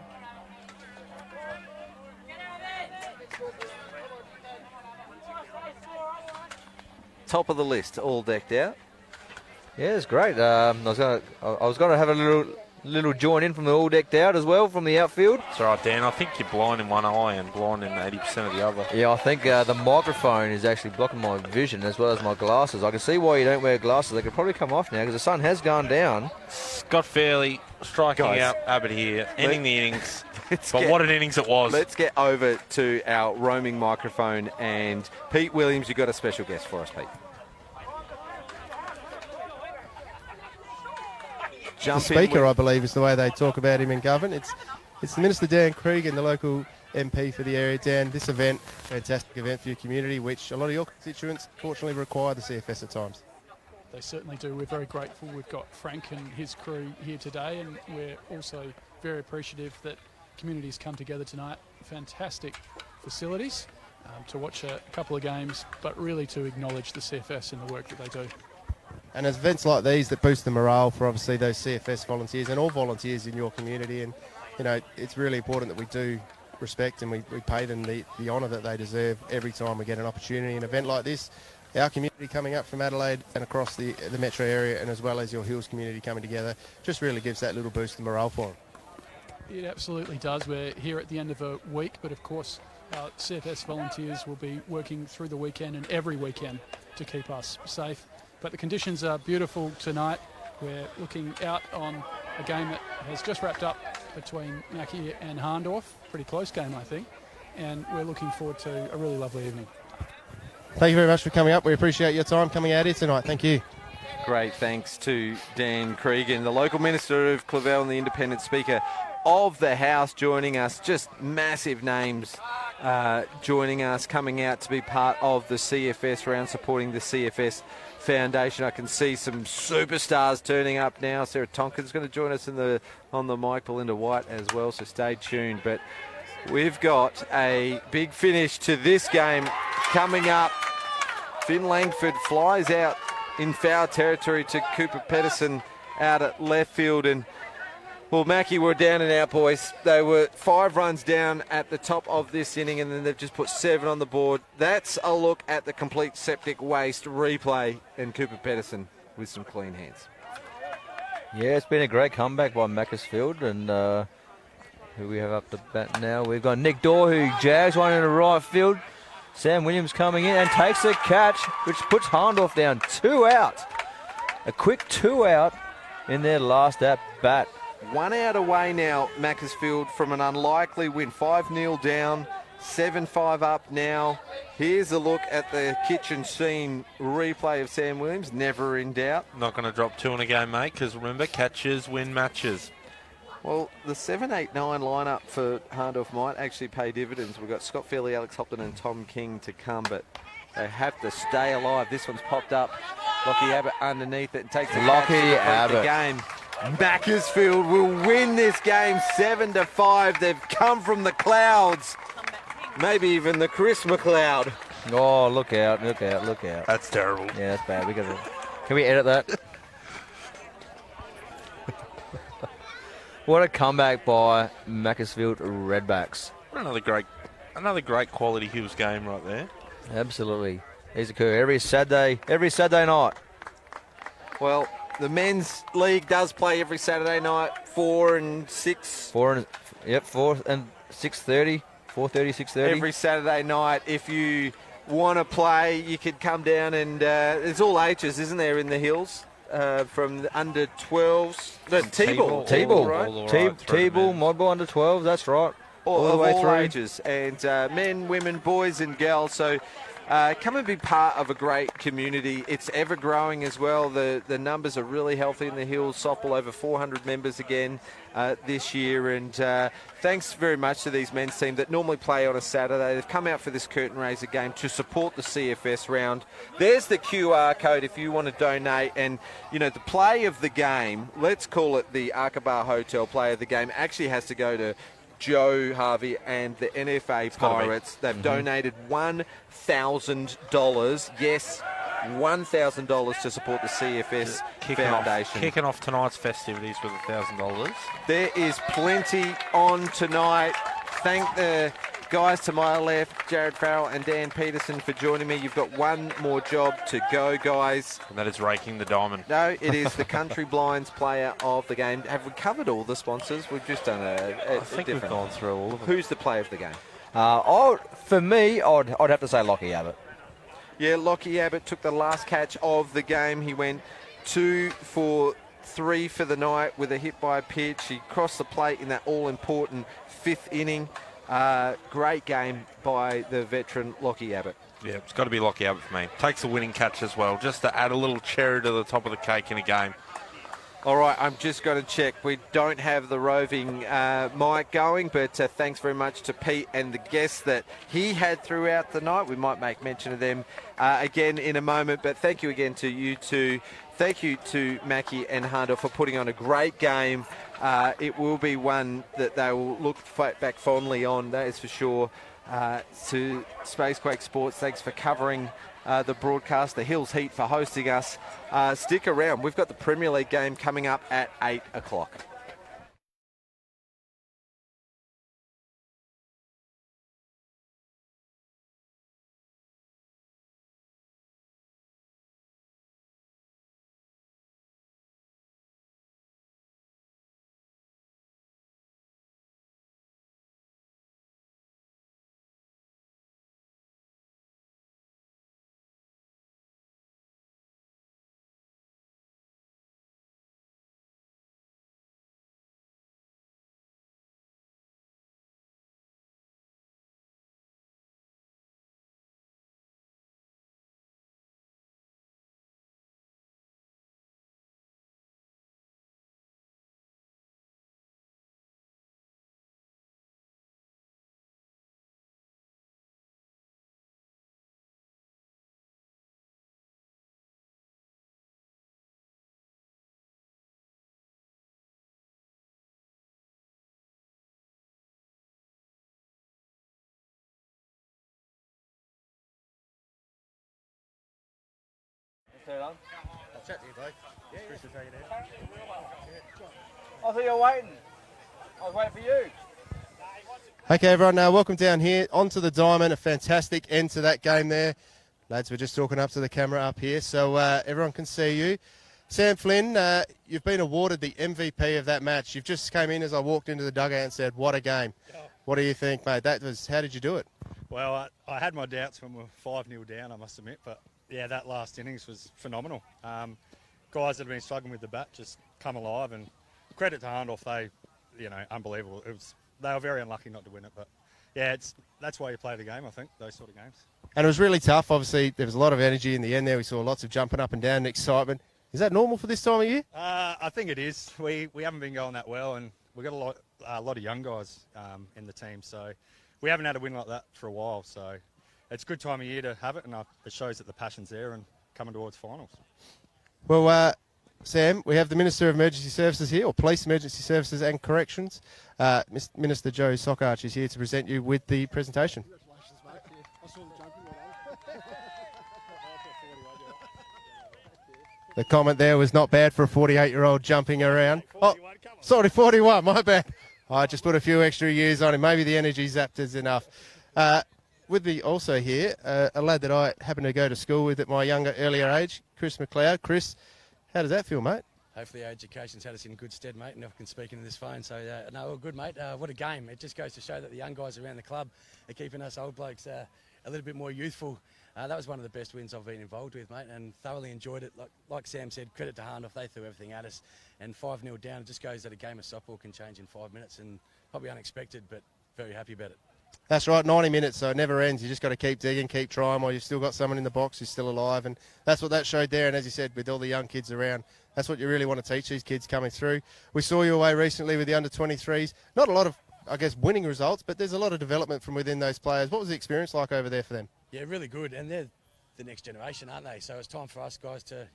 [SPEAKER 1] Top of the list, all decked out.
[SPEAKER 3] Yeah, it's great. I was going to have a little join in from the all decked out as well from the outfield.
[SPEAKER 2] It's all right, Dan. I think you're blind in one eye and blind in 80% of the other.
[SPEAKER 3] Yeah, I think the microphone is actually blocking my vision as well as my glasses. I can see why you don't wear glasses. They could probably come off now because the sun has gone down.
[SPEAKER 2] Scott Fairley striking out Abbott here, ending the innings. But what an innings it was.
[SPEAKER 1] Let's get over to our roaming microphone, and Pete Williams, you've got a special guest for us, Pete.
[SPEAKER 4] The speaker, I believe, is the way they talk about him in government. It's the Minister Dan Cregan, the local MP for the area. Dan, this event, fantastic event for your community, which a lot of your constituents fortunately require the CFS at times.
[SPEAKER 8] They certainly do. We're very grateful. We've got Frank and his crew here today, and we're also very appreciative that communities come together tonight. Fantastic facilities to watch a couple of games, but really to acknowledge the CFS and the work that they do.
[SPEAKER 4] And it's events like these that boost the morale for obviously those CFS volunteers and all volunteers in your community. And, you know, it's really important that we do respect and we pay them the honour that they deserve every time we get an opportunity. An event like this, our community coming up from Adelaide and across the metro area, and as well as your Hills community coming together, just really gives that little boost of morale for them.
[SPEAKER 8] It absolutely does. We're here at the end of a week, but of course our CFS volunteers will be working through the weekend and every weekend to keep us safe. But the conditions are beautiful tonight. We're looking out on a game that has just wrapped up between Mackie and Hahndorf. Pretty close game, I think. And we're looking forward to a really lovely evening.
[SPEAKER 4] Thank you very much for coming up. We appreciate your time coming out here tonight. Thank you.
[SPEAKER 1] Great thanks to Dan Cregan, the local minister of Clavell and the independent speaker of the House, joining us. Just massive names joining us, coming out to be part of the CFS round, supporting the CFS Foundation. I can see some superstars turning up now. Sarah Tonkin's going to join us on the mic, Belinda White as well, so stay tuned. But we've got a big finish to this game coming up. Finn Langford flies out in foul territory to Cooper Pedersen out at left field, and Well, Mackie were down and out, boys. They were 5 runs down at the top of this inning, and then they've just put 7 on the board. That's a look at the complete septic waste replay, and Cooper Pedersen with some clean hands.
[SPEAKER 3] Yeah, it's been a great comeback by Macclesfield, and who we have up to bat now? We've got Nick Dorr, who jags one in the right field. Sam Williams coming in and takes a catch, which puts Hahndorf down. 2 out. A quick 2 out in their last at bat.
[SPEAKER 1] 1 out away now, Macclesfield, from an unlikely win. 5-0 down, 7-5 up now. Here's a look at the kitchen scene replay of Sam Williams. Never in doubt.
[SPEAKER 2] Not going to drop 2 in a game, mate, because remember, catches win matches.
[SPEAKER 1] Well, the 7-8-9 lineup for Hahndorf might actually pay dividends. We've got Scott Fairley, Alex Hopton and Tom King to come, but they have to stay alive. This one's popped up. Lockie Abbott underneath it and takes the
[SPEAKER 3] Lockie
[SPEAKER 1] Abbott the game. Macclesfield will win this game 7-5. They've come from the clouds, maybe even the Christmas cloud.
[SPEAKER 3] Oh, look out, look out, look out.
[SPEAKER 2] That's terrible.
[SPEAKER 3] Yeah, that's bad. Can we edit that? What a comeback by Macclesfield Redbacks.
[SPEAKER 2] Another great quality Hills game right there.
[SPEAKER 3] Absolutely. These occur every Saturday night.
[SPEAKER 1] Well, the men's league does play every Saturday night, 4 and 6.
[SPEAKER 3] 4 and 6:30, 4:30, 6:30.
[SPEAKER 1] Every Saturday night. If you want to play, you could come down and there's all ages, isn't there, in the hills? From the under 12s. No, T-ball.
[SPEAKER 3] T-ball,
[SPEAKER 2] right?
[SPEAKER 3] T-ball, Modball under 12, that's right.
[SPEAKER 1] All
[SPEAKER 3] the way
[SPEAKER 1] all
[SPEAKER 3] through.
[SPEAKER 1] ages. And men, women, boys and girls. So come and be part of a great community. It's ever growing as well. The numbers are really healthy in the hills. Softball over 400 members again this year. And thanks very much to these men's team that normally play on a Saturday. They've come out for this curtain raiser game to support the CFS round. There's the QR code if you want to donate. And, you know, the play of the game, let's call it the Aqaba Hotel play of the game, actually has to go to Joe Harvey and the NFA Pirates. They've donated $1,000. Yes, $1,000 to support the CFS Foundation.
[SPEAKER 2] Kicking off tonight's festivities with $1,000.
[SPEAKER 1] There is plenty on tonight. Thank the guys to my left, Jared Farrell and Dan Peterson, for joining me. You've got one more job to go, guys.
[SPEAKER 2] And that is raking the diamond.
[SPEAKER 1] No, it is the Country Blinds player of the game. Have we covered all the sponsors? We've just done
[SPEAKER 2] I think we've gone through all of them.
[SPEAKER 1] Who's the player of the game?
[SPEAKER 3] For me, I'd have to say Lockie Abbott.
[SPEAKER 1] Yeah, Lockie Abbott took the last catch of the game. He went 2 for 3 for the night with a hit by pitch. He crossed the plate in that all-important 5th inning. Great game by the veteran Lockie Abbott.
[SPEAKER 2] Yeah, it's got to be Lockie Abbott for me. Takes the winning catch as well, just to add a little cherry to the top of the cake in a game.
[SPEAKER 1] All right, I'm just going to check. We don't have the roving mic going, but thanks very much to Pete and the guests that he had throughout the night. We might make mention of them again in a moment, but thank you again to you two. Thank you to Mackie and Hahndorf for putting on a great game. It will be one that they will look back fondly on, that is for sure. To Spacequake Sports, thanks for covering the broadcast. The Hills Heat for hosting us. Stick around. We've got the Premier League game coming up at 8 o'clock.
[SPEAKER 4] I'll chat to you both. Chris will take it out.
[SPEAKER 3] I thought you were waiting. I was waiting for you.
[SPEAKER 4] Okay, everyone, welcome down here onto the diamond. A fantastic end to that game there. Lads, we're just talking up to the camera up here so everyone can see you. Sam Flynn, you've been awarded the MVP of that match. You've just came in as I walked into the dugout and said, what a game. What do you think, mate? How did you do it?
[SPEAKER 9] Well, I had my doubts when we were 5-0 down, I must admit. But, yeah, that last innings was phenomenal. Guys that have been struggling with the bat just come alive. And credit to Hahndorf, unbelievable. They were very unlucky not to win it. But, yeah, that's why you play the game, I think, those sort of games.
[SPEAKER 4] And it was really tough. Obviously, there was a lot of energy in the end there. We saw lots of jumping up and down and excitement. Is that normal for this time of year?
[SPEAKER 9] I think it is. We haven't been going that well, and we've got a lot of young guys in the team, so we haven't had a win like that for a while. So it's a good time of year to have it, and it shows that the passion's there and coming towards finals.
[SPEAKER 4] Well, Sam, we have the Minister of Emergency Services here, or Police Emergency Services and Corrections. Minister Joe Sockarch is here to present you with the presentation. The comment there was not bad for a 48-year-old jumping around. Oh, sorry, 41, my bad. I just put a few extra years on him. Maybe the energy zapped is enough. With me also here, a lad that I happened to go to school with at my earlier age, Chris McLeod. Chris, how does that feel, mate?
[SPEAKER 10] Hopefully our education's had us in good stead, mate, and I can speak into this phone. So, no, all good, mate. What a game. It just goes to show that the young guys around the club are keeping us old blokes a little bit more youthful. That was one of the best wins I've been involved with, mate, and thoroughly enjoyed it. Like Sam said, credit to Hahndorf, they threw everything at us. And 5-0 down, it just goes that a game of softball can change in 5 minutes, and probably unexpected, but very happy about it.
[SPEAKER 4] That's right, 90 minutes, so it never ends. You just got to keep digging, keep trying while you've still got someone in the box who's still alive, and that's what that showed there. And as you said, with all the young kids around, that's what you really want to teach these kids coming through. We saw you away recently with the under-23s. Not a lot of, I guess, winning results, but there's a lot of development from within those players. What was the experience like over there for them?
[SPEAKER 10] Yeah, really good, and they're the next generation, aren't they? So it's time for us guys to,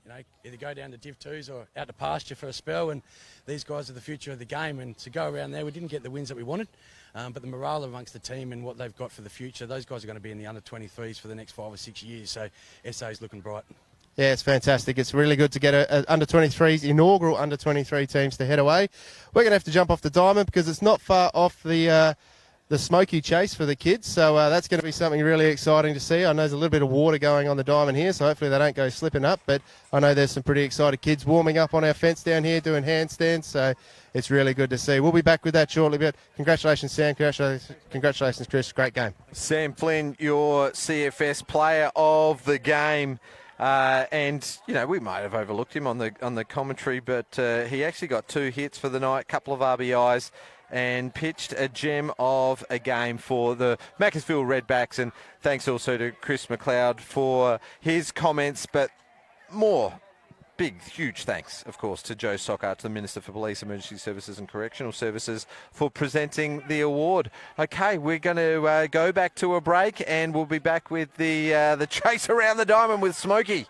[SPEAKER 10] either go down to Div 2s or out to pasture for a spell, and these guys are the future of the game. And to go around there, we didn't get the wins that we wanted, but the morale amongst the team and what they've got for the future, those guys are going to be in the under-23s for the next 5 or 6 years, so SA's looking bright.
[SPEAKER 4] Yeah, it's fantastic. It's really good to get a under-23s, inaugural under-23 teams to head away. We're going to have to jump off the diamond because it's not far off the smoky chase for the kids, so that's going to be something really exciting to see. I know there's a little bit of water going on the diamond here, so hopefully they don't go slipping up, but I know there's some pretty excited kids warming up on our fence down here doing handstands, so it's really good to see. We'll be back with that shortly, but congratulations, Sam. Congratulations, Chris. Great game.
[SPEAKER 1] Sam Flynn, your CFS player of the game. And we might have overlooked him on the commentary, but he actually got 2 hits for the night, couple of RBIs, and pitched a gem of a game for the Macclesfield Redbacks. And thanks also to Chris McLeod for his comments, but more big, huge thanks, of course, to Joe Sockarch, the Minister for Police, Emergency Services and Correctional Services, for presenting the award. Okay, we're going to go back to a break, and we'll be back with the chase around the diamond with Smokey.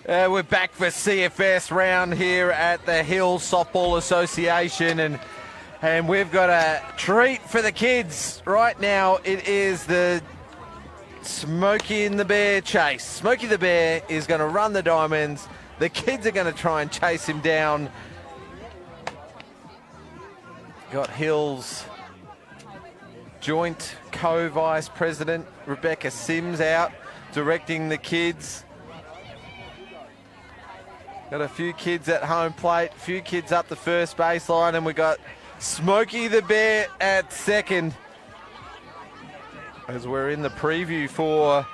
[SPEAKER 1] We're back for CFS round here at the Hills Softball Association, and we've got a treat for the kids right now. It is the Smokey and the Bear chase. Smokey the Bear is going to run the diamonds. The kids are going to try and chase him down. Got Hills joint co-vice president Rebecca Sims out directing the kids. Got a few kids at home plate, a few kids up the first baseline, and we got Smokey the Bear at second. As we're in the preview for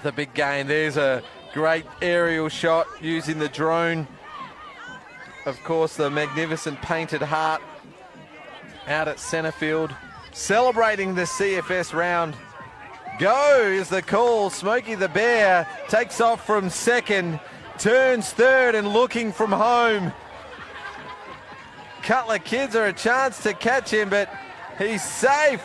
[SPEAKER 1] the big game, there's a great aerial shot using the drone. Of course, the magnificent painted heart out at centre field, celebrating the CFS round. Go is the call. Smokey the Bear takes off from second, turns third and looking from home. Couple of kids are a chance to catch him, but he's safe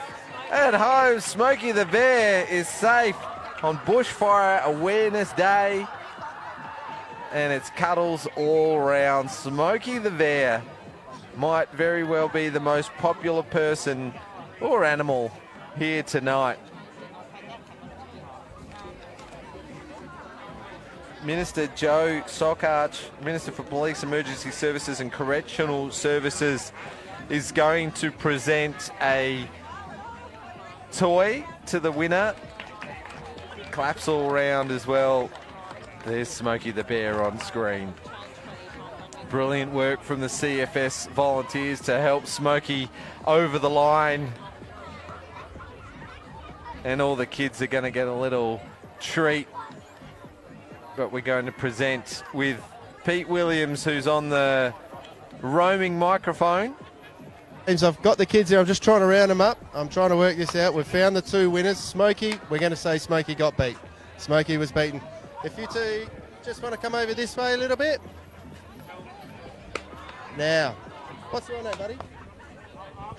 [SPEAKER 1] at home. Smokey the Bear is safe on Bushfire Awareness Day. And it's cuddles all round. Smokey the Bear might very well be the most popular person or animal here tonight. Minister Joe Sockarch, Minister for Police, Emergency Services and Correctional Services, is going to present a toy to the winner. Claps all round as well. There's Smokey the Bear on screen. Brilliant work from the CFS volunteers to help Smokey over the line. And all the kids are going to get a little treat. But we're going to present with Pete Williams, who's on the roaming microphone.
[SPEAKER 4] I've got the kids here. I'm just trying to round them up. I'm trying to work this out. We've found the two winners. Smokey, we're going to say Smokey got beat. Smokey was beaten. If you two just want to come over this way a little bit. Now, what's your name, buddy?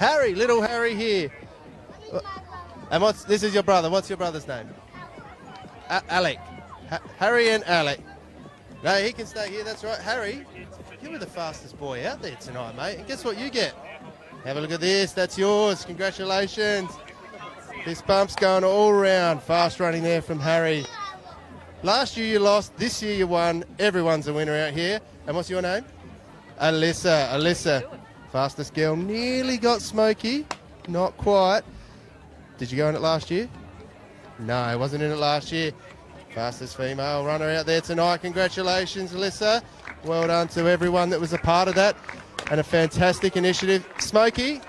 [SPEAKER 4] Harry, little Harry here. And this is your brother. What's your brother's name? Alec. Harry and Alec. No, he can stay here. That's right. Harry, you were the fastest boy out there tonight, mate. And guess what you get? Have a look at this. That's yours. Congratulations. This bump's going all around. Fast running there from Harry. Last year you lost. This year you won. Everyone's a winner out here. And what's your name? Alyssa. Fastest girl. Nearly got Smokey. Not quite. Did you go in it last year? No, wasn't in it last year. Fastest female runner out there tonight. Congratulations, Alyssa. Well done to everyone that was a part of that. And a fantastic initiative. Smokey,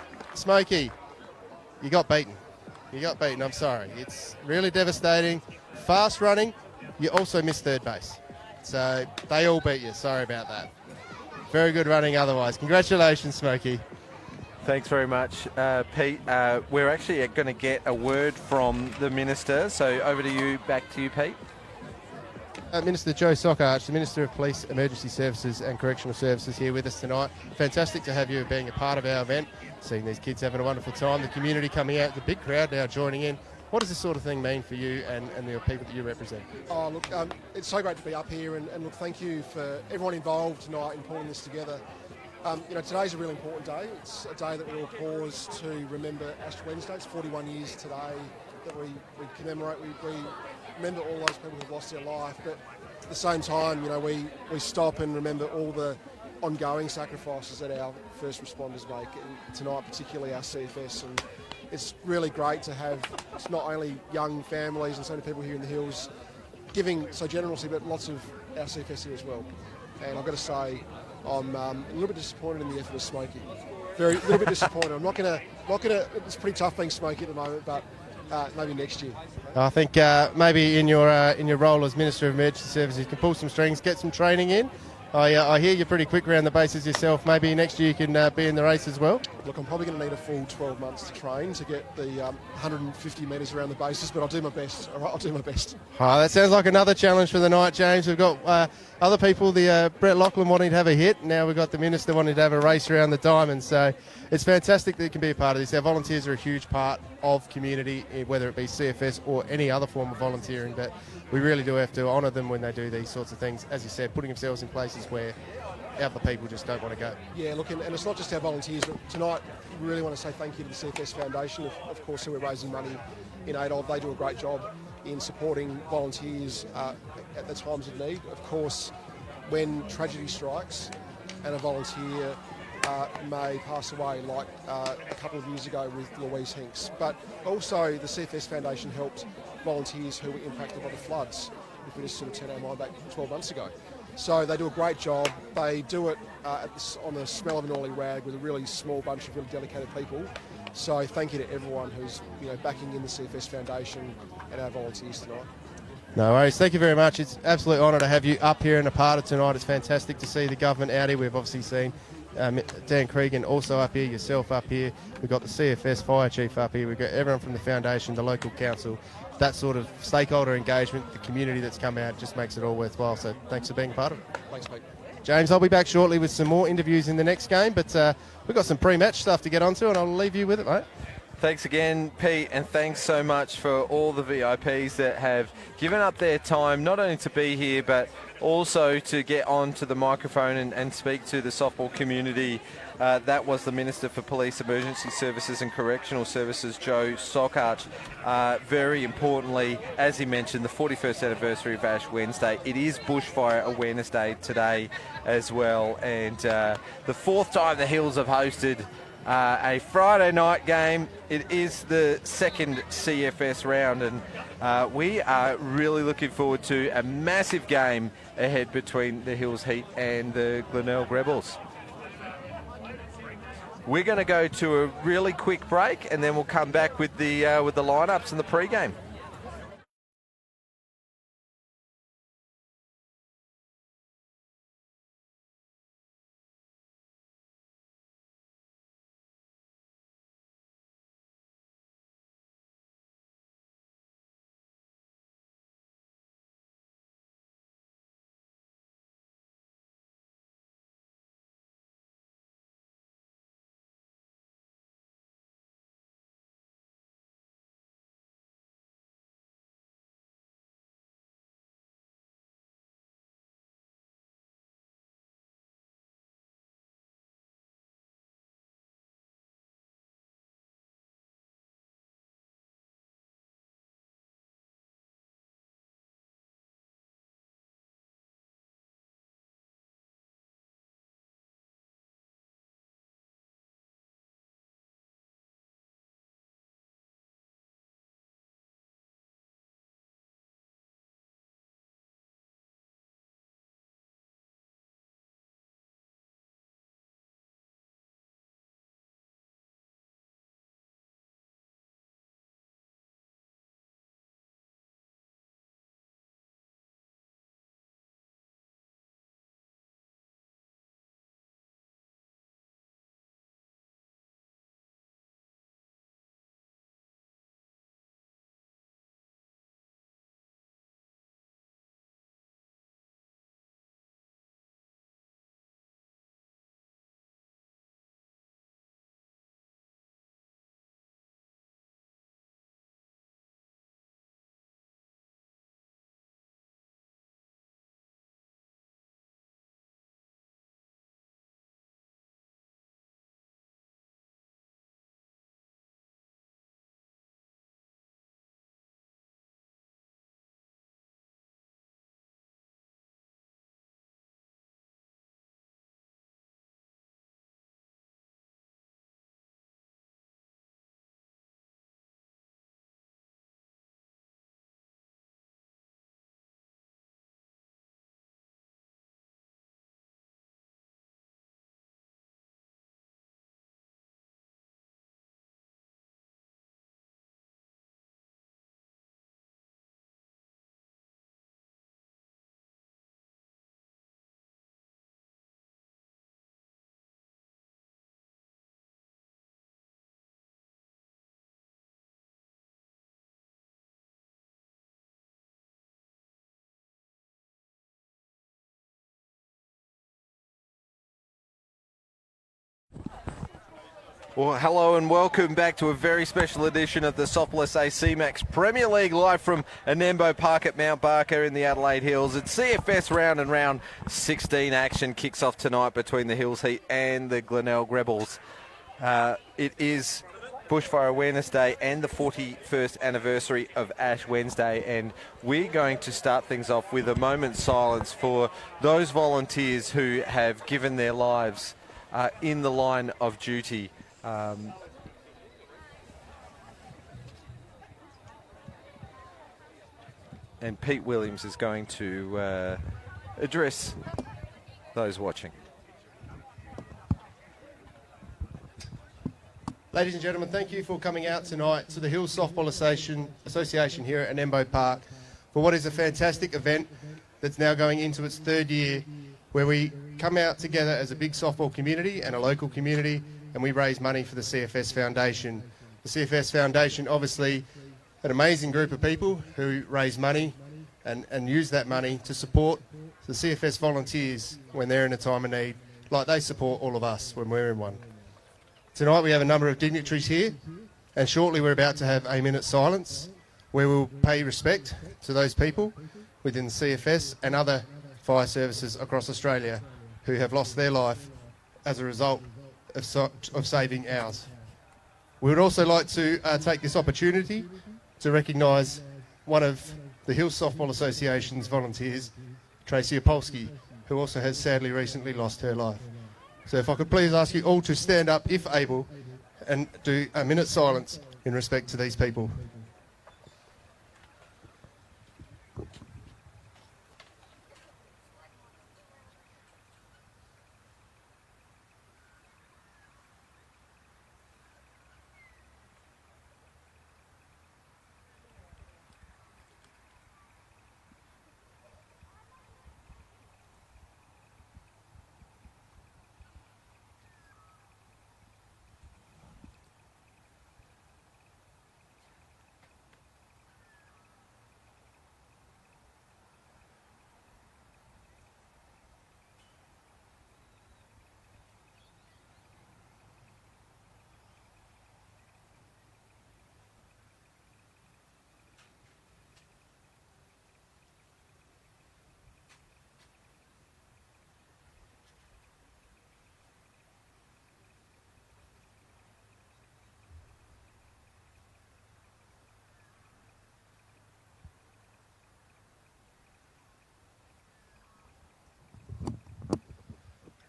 [SPEAKER 4] you got beaten. I'm sorry. It's really devastating. Fast running. You also missed third base. So they all beat you. Sorry about that. Very good running otherwise. Congratulations, Smokey.
[SPEAKER 1] Thanks very much, Pete. We're actually going to get a word from the Minister. So over to you, back to you, Pete.
[SPEAKER 4] Minister Joe Sockarch, the Minister of Police, Emergency Services and Correctional Services, here with us tonight. Fantastic to have you being a part of our event, seeing these kids having a wonderful time, the community coming out, the big crowd now joining in. What does this sort of thing mean for you and the people that you represent?
[SPEAKER 11] Oh, look, it's so great to be up here, and look, thank you for everyone involved tonight in pulling this together. Today's a really important day. It's a day that we all pause to remember Ash Wednesday. It's 41 years today that we commemorate. We remember all those people who've lost their life, but at the same time, we stop and remember all the ongoing sacrifices that our first responders make, and tonight particularly our CFS. And it's really great to have not only young families and so many people here in the Hills giving so generously, but lots of our CFS here as well. And I've got to say, I'm a little bit disappointed in the effort of Smokey. A little bit disappointed. I'm not gonna. It's pretty tough being Smokey at the moment, but maybe next year.
[SPEAKER 4] I think maybe in your role as Minister of Emergency Services, you can pull some strings, get some training in. I hear you're pretty quick around the bases yourself. Maybe next year you can be in the race as well.
[SPEAKER 11] look, I'm probably going to need a full 12 months to train to get the 150 metres around the bases, but I'll do my best. All right, I'll do my best.
[SPEAKER 4] Oh, that sounds like another challenge for the night, James. We've got other people, the Brett Lachlan wanting to have a hit. Now we've got the Minister wanting to have a race around the diamond. So it's fantastic that you can be a part of this. Our volunteers are a huge part of community, whether it be CFS or any other form of volunteering. But we really do have to honour them when they do these sorts of things. As you said, putting themselves in places where other people just don't want to go.
[SPEAKER 11] Yeah, look, and it's not just our volunteers, but tonight we really want to say thank you to the CFS Foundation, of course, who we're raising money in aid of. They do a great job in supporting volunteers at the times of need. Of course, when tragedy strikes and a volunteer may pass away, like a couple of years ago with Louise Hinks. But also the CFS Foundation helped volunteers who were impacted by the floods, if we just sort of turn our mind back 12 months ago. So they do a great job. They do it on the smell of an oily rag with a really small bunch of really dedicated people. So thank you to everyone who's backing in the CFS Foundation and our volunteers tonight.
[SPEAKER 4] No worries. Thank you very much. It's an absolute honour to have you up here and a part of tonight. It's fantastic to see the government out here. We've obviously seen Dan Cregan also up here, yourself up here. We've got the CFS Fire Chief up here. We've got everyone from the foundation, the local council. That sort of stakeholder engagement, the community that's come out, just makes it all worthwhile. So thanks for being part of it.
[SPEAKER 11] Thanks, mate.
[SPEAKER 4] James, I'll be back shortly with some more interviews in the next game, but we've got some pre-match stuff to get onto, and I'll leave you with it, mate.
[SPEAKER 1] Thanks again, Pete, and thanks so much for all the VIPs that have given up their time, not only to be here, but also to get onto the microphone and speak to the softball community. That was the Minister for Police, Emergency Services and Correctional Services, Joe Sockarch. Very importantly, as he mentioned, the 41st anniversary of Ash Wednesday. It is Bushfire Awareness Day today as well, and the fourth time the Hills have hosted a Friday night game. It is the second CFS round, and we are really looking forward to a massive game ahead between the Hills Heat and the Glenelg Rebels. We're going to go to a really quick break, and then we'll come back with the lineups and the pre-game. Well, hello and welcome back to a very special edition of the Softball SA C-Max Premier League live from Enembo Park at Mount Barker in the Adelaide Hills. It's CFS round and round 16 action kicks off tonight between the Hills Heat and the Glenelg Rebels. It is Bushfire Awareness Day and the 41st anniversary of Ash Wednesday, and we're going to start things off with a moment's silence for those volunteers who have given their lives in the line of duty. And Pete Williams is going to address those watching.
[SPEAKER 4] Ladies and gentlemen, thank you for coming out tonight to the Hills Softball Association here at Enembo Park for what is a fantastic event that's now going into its third year, where we come out together as a big softball community and a local community, and we raise money for the CFS Foundation. The CFS Foundation, obviously, an amazing group of people who raise money and use that money to support the CFS volunteers when they're in a time of need, like they support all of us when we're in one. Tonight we have a number of dignitaries here, and shortly we're about to have a minute's silence where we'll pay respect to those people within the CFS and other fire services across Australia who have lost their life as a result of saving ours. We would also like to take this opportunity to recognise one of the Hills Softball Association's volunteers, Tracy Opolsky, who also has sadly recently lost her life. So if I could please ask you all to stand up, if able, and do a minute's silence in respect to these people.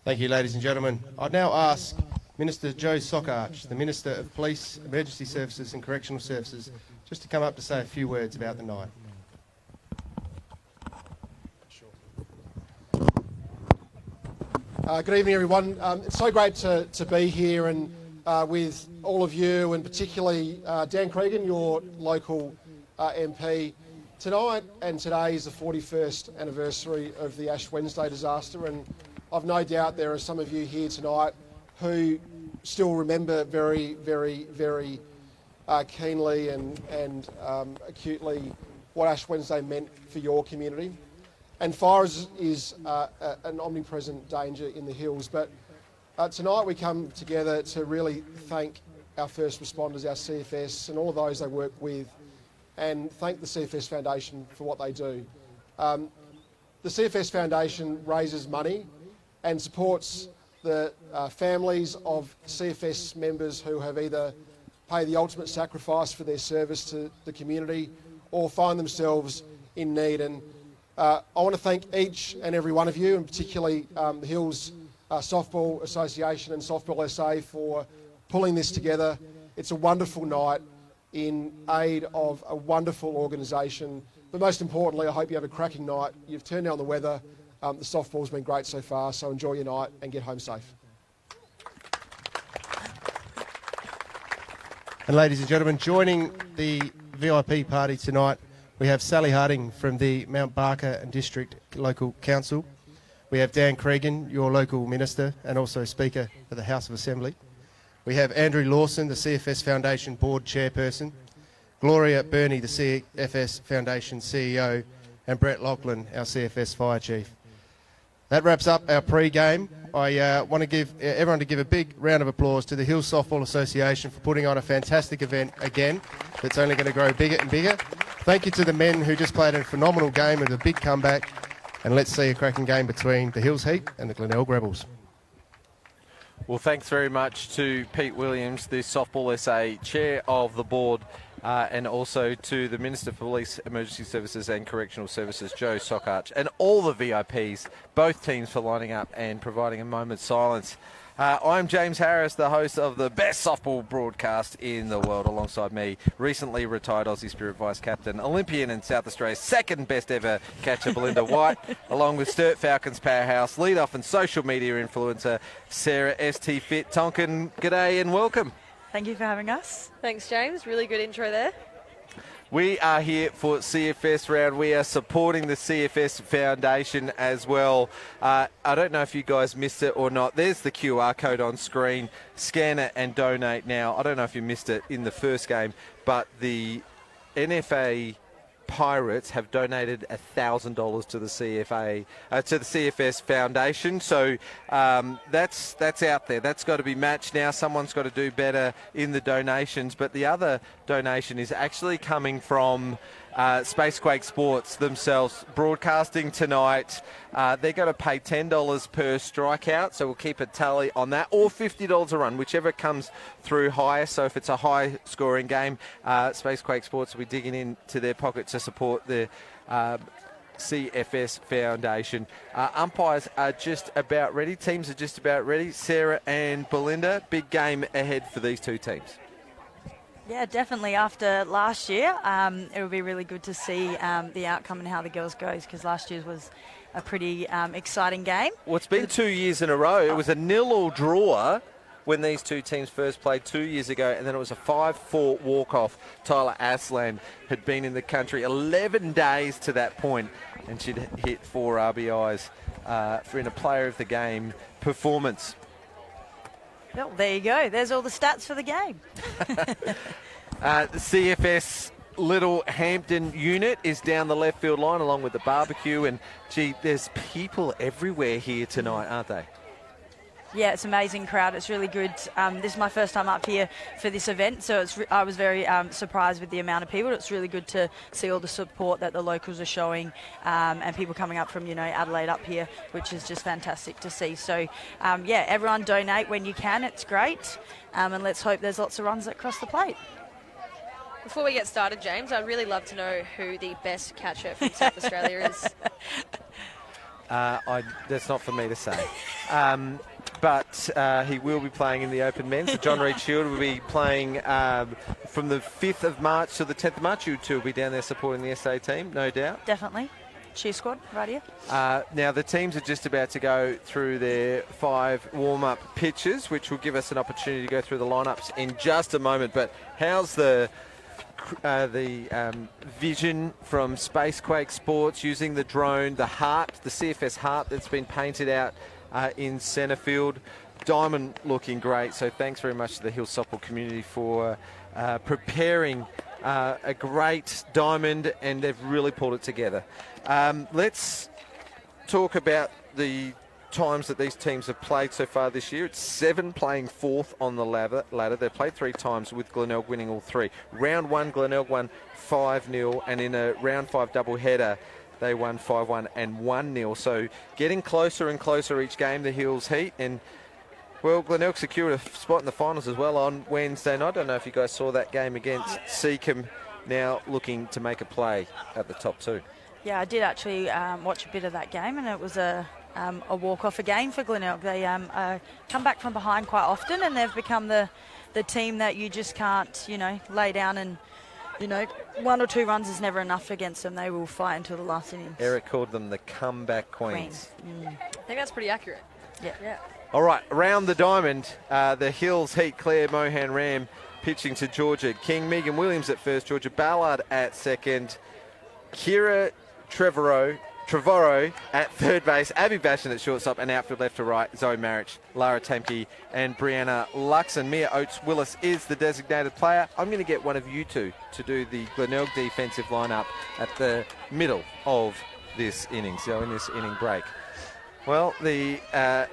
[SPEAKER 4] Thank you, ladies and gentlemen. I'd now ask Minister Joe Sockarch, the Minister of Police, Emergency Services and Correctional Services, just to come up to say a few words about the night.
[SPEAKER 11] Good evening, everyone. It's so great to be here and with all of you, and particularly Dan Cregan, your local MP. Tonight and today is the 41st anniversary of the Ash Wednesday disaster, and I've no doubt there are some of you here tonight who still remember very, very, very keenly and acutely what Ash Wednesday meant for your community. And fire is an omnipresent danger in the hills, but tonight we come together to really thank our first responders, our CFS, and all of those they work with, and thank the CFS Foundation for what they do. The CFS Foundation raises money and supports the families of CFS members who have either paid the ultimate sacrifice for their service to the community or find themselves in need. And I want to thank each and every one of you, and particularly the Hills Softball Association and Softball SA for pulling this together. It's a wonderful night in aid of a wonderful organisation. But most importantly, I hope you have a cracking night. You've turned down the weather. The softball's been great so far, so enjoy your night and get home safe.
[SPEAKER 4] And ladies and gentlemen, joining the VIP party tonight, we have Sally Harding from the Mount Barker and District Local Council. We have Dan Cregan, your local minister and also Speaker of the House of Assembly. We have Andrew Lawson, the CFS Foundation Board Chairperson, Gloria Burney, the CFS Foundation CEO, and Brett Lachlan, our CFS Fire Chief. That wraps up our pre-game I want to give everyone to give a big round of applause to the Hills Softball Association for putting on a fantastic event again that's only going to grow bigger and bigger. Thank you to the men who just played a phenomenal game with a big comeback, and let's see a cracking game between the Hills Heat and the Glenelg Rebels.
[SPEAKER 1] Well, thanks very much to Pete Williams, the Softball SA Chair of the Board, and also to the Minister for Police, Emergency Services and Correctional Services, Joe Sockarch, and all the VIPs, both teams, for lining up and providing a moment's silence. I'm James Harris, the host of the best softball broadcast in the world, alongside me, recently retired Aussie Spirit Vice Captain, Olympian and South Australia's second best ever catcher, Belinda White, along with Sturt Falcons powerhouse, lead-off and social media influencer, Sarah ST Fit Tonkin. G'day and welcome.
[SPEAKER 12] Thank you for having us.
[SPEAKER 13] Thanks, James. Really good intro there.
[SPEAKER 1] We are here for CFS round. We are supporting the CFS Foundation as well. I don't know if you guys missed it or not. There's the QR code on screen. Scan it and donate now. I don't know if you missed it in the first game, but the NFA Pirates have donated $1,000 to the CFS Foundation. So that's out there. That's got to be matched now. Someone's got to do better in the donations. But the other donation is actually coming from Spacequake Sports themselves, broadcasting tonight. They're going to pay $10 per strikeout, so we'll keep a tally on that, or $50 a run, whichever comes through higher. So if it's a high-scoring game, Spacequake Sports will be digging into their pocket to support the CFS Foundation. Umpires are just about ready. Teams are just about ready. Sarah and Belinda, big game ahead for these two teams.
[SPEAKER 12] Yeah, definitely. After last year, it will be really good to see the outcome and how the girls goes, because last year's was a pretty exciting game.
[SPEAKER 1] Well, it's been 2 years in a row. It was a 0-0 draw when these two teams first played 2 years ago, and then it was a 5-4 walk-off. Tyler Aslan had been in the country 11 days to that point, and she'd hit 4 RBIs in a player of the game performance.
[SPEAKER 12] Well, there you go. There's all the stats for the game.
[SPEAKER 1] The CFS Little Hampton unit is down the left field line along with the barbecue, and gee, there's people everywhere here tonight, aren't they?
[SPEAKER 12] Yeah, it's an amazing crowd. It's really good. This is my first time up here for this event, so I was very surprised with the amount of people. It's really good to see all the support that the locals are showing, and people coming up from, Adelaide up here, which is just fantastic to see. So, yeah, everyone donate when you can. It's great, and let's hope there's lots of runs that cross the plate.
[SPEAKER 13] Before we get started, James, I'd really love to know who the best catcher from South Australia is.
[SPEAKER 1] That's not for me to say. But he will be playing in the Open Men. So John Reid Shield will be playing from the 5th of March to the 10th of March. You two will be down there supporting the SA team, no doubt.
[SPEAKER 12] Definitely. Cheer squad, right here.
[SPEAKER 1] Now, the teams are just about to go through their 5 warm-up pitches, which will give us an opportunity to go through the lineups in just a moment. But how's the vision from Spacequake Sports using the drone, the heart, the CFS heart that's been painted out in centre field? Diamond looking great, so thanks very much to the Hills Softball community for preparing a great diamond, and they've really pulled it together. Let's talk about the times that these teams have played so far this year. It's 7 playing 4th on the ladder. They've played 3 times, with Glenelg winning all 3. Round 1, Glenelg won 5-0, and in a round 5 doubleheader, they won 5-1 and 1-0. So getting closer and closer each game, the Hills Heat. And, well, Glenelg secured a spot in the finals as well on Wednesday night. I don't know if you guys saw that game against Seacombe, now looking to make a play at the top 2.
[SPEAKER 12] Yeah, I did actually watch a bit of that game, and it was a walk-off again for Glenelg. They come back from behind quite often, and they've become the team that you just can't, lay down and, 1 or 2 runs is never enough against them. They will fight until the last innings.
[SPEAKER 1] Eric called them the comeback queens.
[SPEAKER 13] I think that's pretty accurate.
[SPEAKER 12] Yeah.
[SPEAKER 1] All right, around the diamond, the Hills Heat, Claire Mohan Ram pitching to Georgia King, Megan Williams at first, Georgia Ballard at second, Kira Trevorrow at third base, Abby Bashan at shortstop, and outfield left to right, Zoe Marich, Lara Temke, and Brianna Luxon. Mia Oates-Willis is the designated player. I'm going to get one of you two to do the Glenelg defensive lineup at the middle of this inning, so in this inning break. Well, the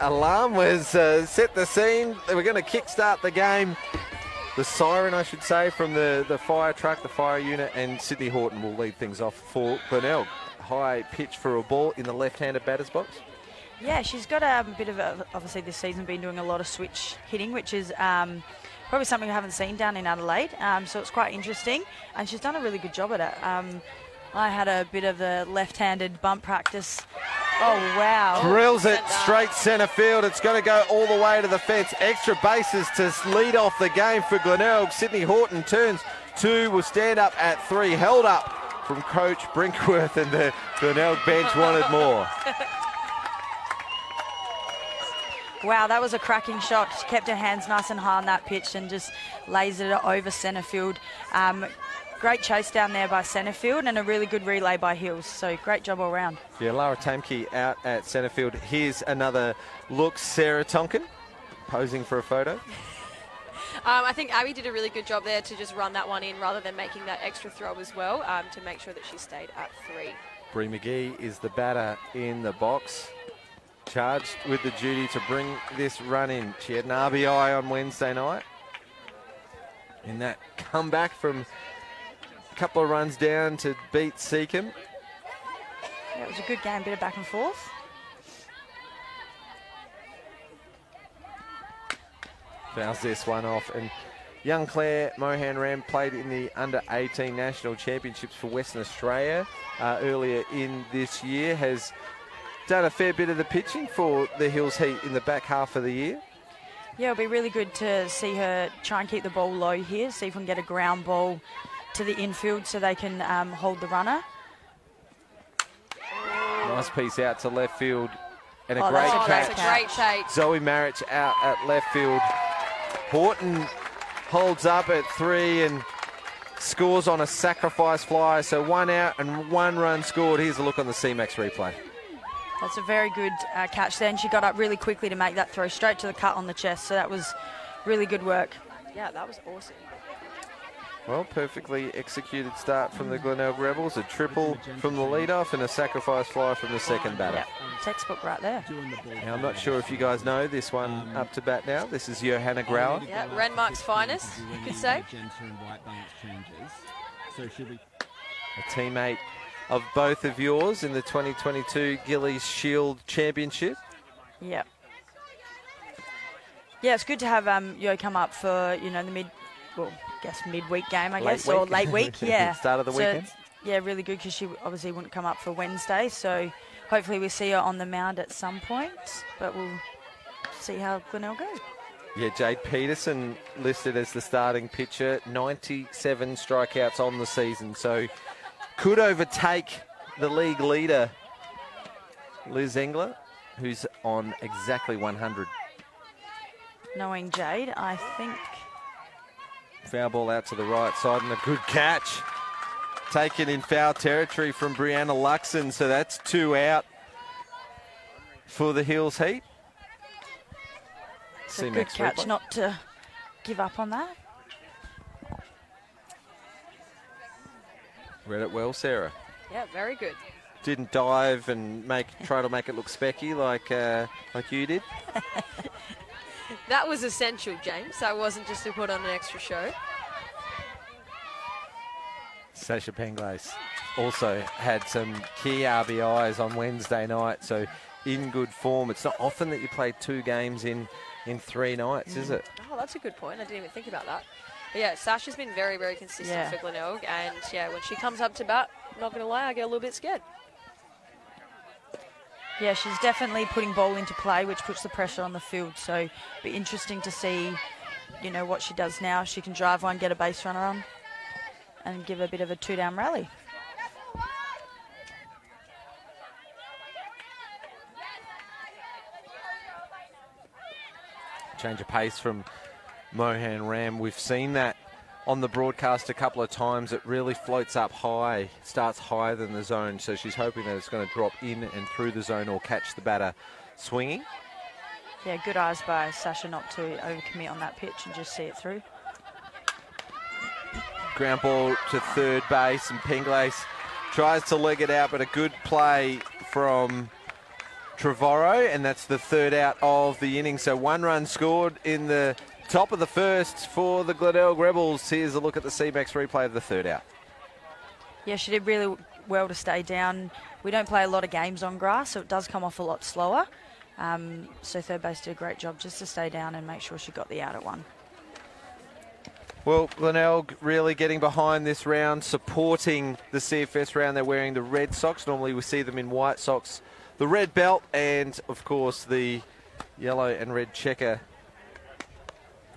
[SPEAKER 1] alarm was set the scene. We're going to kick-start the game. The siren, I should say, from the fire truck, the fire unit, and Sydney Horton will lead things off for Glenelg. High pitch for a ball in the left-handed batter's box.
[SPEAKER 12] Yeah, she's got a bit of obviously this season been doing a lot of switch hitting, which is probably something we haven't seen down in Adelaide. So it's quite interesting, and she's done a really good job at it. I had a bit of a left-handed bump practice. Oh, wow.
[SPEAKER 1] Drills it straight centre field. It's going to go all the way to the fence. Extra bases to lead off the game for Glenelg. Sydney Horton turns 2, will stand up at 3. Held up from Coach Brinkworth, and the Glenelg bench wanted more.
[SPEAKER 12] Wow, that was a cracking shot. She kept her hands nice and high on that pitch and just lasered it over centre field. Great chase down there by centre field and a really good relay by Hills. So great job all round.
[SPEAKER 1] Yeah, Lara Tamke out at centre field. Here's another look. Sarah Tonkin posing for a photo.
[SPEAKER 13] I think Abby did a really good job there to just run that one in rather than making that extra throw as well to make sure that she stayed at 3.
[SPEAKER 1] Bree McGee is the batter in the box. Charged with the duty to bring this run in. She had an RBI on Wednesday night. In that comeback from a couple of runs down to beat Seacombe.
[SPEAKER 12] Yeah, it was a good game, bit of back and forth.
[SPEAKER 1] Fouls this one off, and young Claire Mohan-Ram played in the under-18 national championships for Western Australia earlier in this year, has done a fair bit of the pitching for the Hills Heat in the back half of the year.
[SPEAKER 12] Yeah, it'll be really good to see her try and keep the ball low here, see if we can get a ground ball to the infield so they can hold the runner.
[SPEAKER 1] Nice piece out to left field, and a great
[SPEAKER 13] That's
[SPEAKER 1] catch.
[SPEAKER 13] a great take.
[SPEAKER 1] Zoe Marich out at left field. Horton holds up at 3 and scores on a sacrifice fly. So 1 out and 1 run scored. Here's a look on the C-Max replay.
[SPEAKER 12] That's a very good catch there, and she got up really quickly to make that throw straight to the cut on the chest. So that was really good work.
[SPEAKER 13] Yeah, that was awesome.
[SPEAKER 1] Well, perfectly executed start from the Glenelg Rebels. A triple from the leadoff and a sacrifice fly from the second batter.
[SPEAKER 12] Yeah, textbook right there.
[SPEAKER 1] Now, I'm not sure if you guys know this one up to bat now. This is Johanna Grauer.
[SPEAKER 13] Yeah, Renmark's finest, you could say.
[SPEAKER 1] A teammate of both of yours in the 2022 Gillies Shield Championship.
[SPEAKER 12] Yeah. Yeah, it's good to have Yo come up for, you know, the midweek game, I guess, or late week, yeah.
[SPEAKER 1] Start of the weekend.
[SPEAKER 12] Yeah, really good because she obviously wouldn't come up for Wednesday, so hopefully we see her on the mound at some point, but we'll see how Glenelg goes.
[SPEAKER 1] Yeah, Jade Peterson listed as the starting pitcher, 97 strikeouts on the season, so could overtake the league leader, Liz Engler, who's on exactly 100.
[SPEAKER 12] Knowing Jade, I think...
[SPEAKER 1] Foul ball out to the right side and a good catch. Taken in foul territory from Brianna Luxon, so that's 2 out for the Hills Heat.
[SPEAKER 12] It's a good catch
[SPEAKER 1] replay.
[SPEAKER 12] not to give up on that.
[SPEAKER 1] Read it well, Sarah.
[SPEAKER 13] Yeah, very good.
[SPEAKER 1] Didn't dive and try to make it look specky like you did.
[SPEAKER 13] That was essential, James. That wasn't just to put on an extra show.
[SPEAKER 1] Sasha Penglace also had some key RBIs on Wednesday night, so in good form. It's not often that you play 2 games in 3 nights, is it?
[SPEAKER 13] Oh, that's a good point. I didn't even think about that. But yeah, Sasha's been very, very consistent for Glenelg, and yeah, when she comes up to bat, not going to lie, I get a little bit scared.
[SPEAKER 12] Yeah, she's definitely putting ball into play, which puts the pressure on the field. So it'll be interesting to see, you know, what she does now. She can drive one, get a base runner on, and give a bit of a 2-down rally.
[SPEAKER 1] Change of pace from Mohan Ram. We've seen that on the broadcast a couple of times. It really floats up high, starts higher than the zone, so she's hoping that it's going to drop in and through the zone or catch the batter swinging.
[SPEAKER 12] Yeah, good eyes by Sasha not to overcommit on that pitch and just see it through.
[SPEAKER 1] Ground ball to third base, and Penglace tries to leg it out, but a good play from Trevorrow, and that's the third out of the inning. So 1 run scored in the top of the first for the Glenelg Rebels. Here's a look at the C-Max replay of the third out.
[SPEAKER 12] Yeah, she did really well to stay down. We don't play a lot of games on grass, so it does come off a lot slower. So third base did a great job just to stay down and make sure she got the out at 1.
[SPEAKER 1] Well, Glenelg really getting behind this round, supporting the CFS round. They're wearing the red socks. Normally we see them in white socks. The red belt and, of course, the yellow and red checker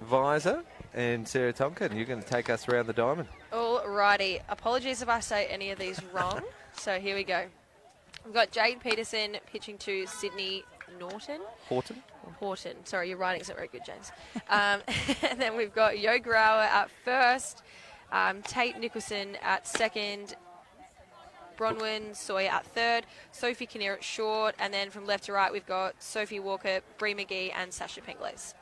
[SPEAKER 1] visor. And Sarah Tonkin, you're going to take us around the diamond.
[SPEAKER 13] Alrighty. Apologies if I say any of these wrong. So here we go. We've got Jade Peterson pitching to Sydney Horton. Sorry, your writing's not very good, James. And then we've got Yo Grauer at first, Tate Nicholson at second, Bronwyn Sawyer at third, Sophie Kinnear at short, and then from left to right we've got Sophie Walker, Bree McGee and Sasha Penglaze.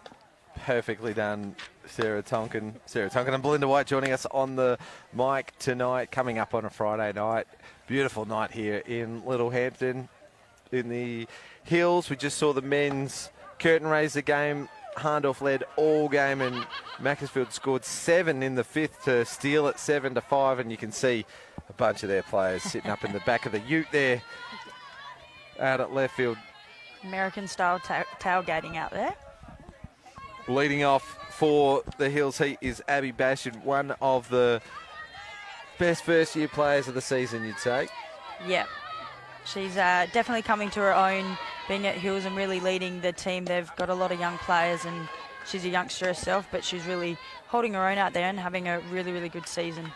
[SPEAKER 1] Perfectly done, Sarah Tonkin. Sarah Tonkin and Belinda White joining us on the mic tonight, coming up on a Friday night. Beautiful night here in Littlehampton in the Hills. We just saw the men's curtain raiser game. Hahndorf led all game and Macclesfield scored 7 in the 5th to steal it 7-5, and you can see a bunch of their players sitting up in the back of the ute there out at left field.
[SPEAKER 12] American-style tailgating out there.
[SPEAKER 1] Leading off for the Hills Heat is Abby Bashard, one of the best first-year players of the season, you'd say.
[SPEAKER 12] Yeah. She's definitely coming to her own, being at Hills and really leading the team. They've got a lot of young players and she's a youngster herself, but she's really holding her own out there and having a really, really good season.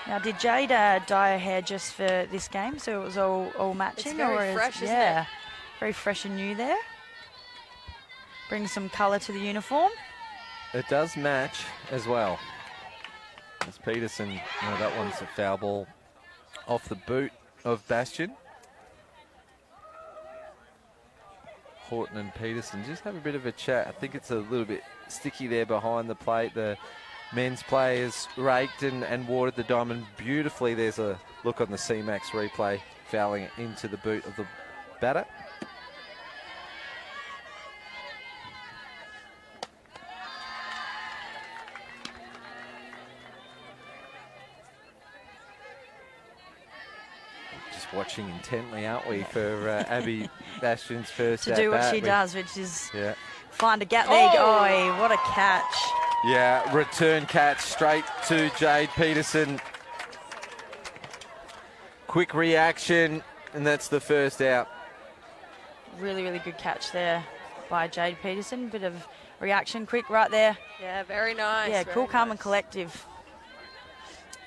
[SPEAKER 12] Now, did Jade dye her hair just for this game, so it was all matching?
[SPEAKER 13] It's very fresh, isn't
[SPEAKER 12] it?
[SPEAKER 13] Very
[SPEAKER 12] fresh and new there. Brings some colour to the uniform.
[SPEAKER 1] It does match as well. As Peterson, that one's a foul ball off the boot of Bastion. Horton and Peterson just have a bit of a chat. I think it's a little bit sticky there behind the plate. The men's players raked and watered the diamond beautifully. There's a look on the C-Max replay, fouling it into the boot of the batter. Just watching intently, aren't we, for Abby Bastion's first
[SPEAKER 12] to do what
[SPEAKER 1] at-bat.
[SPEAKER 12] she does, which is
[SPEAKER 1] yeah.
[SPEAKER 12] find a gap leg. Oh, what a catch.
[SPEAKER 1] Yeah, return catch straight to Jade Peterson. Quick reaction, and that's the first out.
[SPEAKER 12] Really, really good catch there by Jade Peterson. Bit of reaction, quick right there.
[SPEAKER 13] Yeah, very nice.
[SPEAKER 12] Yeah,
[SPEAKER 13] very
[SPEAKER 12] cool, calm
[SPEAKER 13] nice.
[SPEAKER 12] and collective.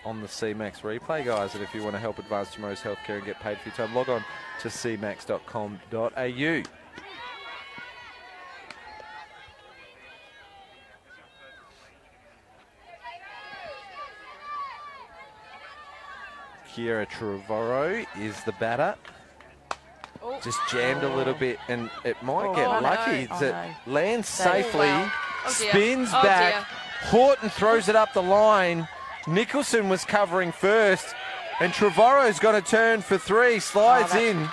[SPEAKER 1] On the C-Max replay, guys, and if you want to help advance tomorrow's healthcare and get paid for your time, log on to cmax.com.au. Kira Trevorrow is the batter.
[SPEAKER 13] Oh.
[SPEAKER 1] Just jammed a little bit, and it might get lucky.
[SPEAKER 12] No.
[SPEAKER 1] It lands safely,
[SPEAKER 13] wow. Oh dear.
[SPEAKER 1] spins
[SPEAKER 13] Oh
[SPEAKER 1] back.
[SPEAKER 13] dear.
[SPEAKER 1] Horton throws it up the line. Nicholson was covering first, and Trevorrow's got to turn for 3, slides in,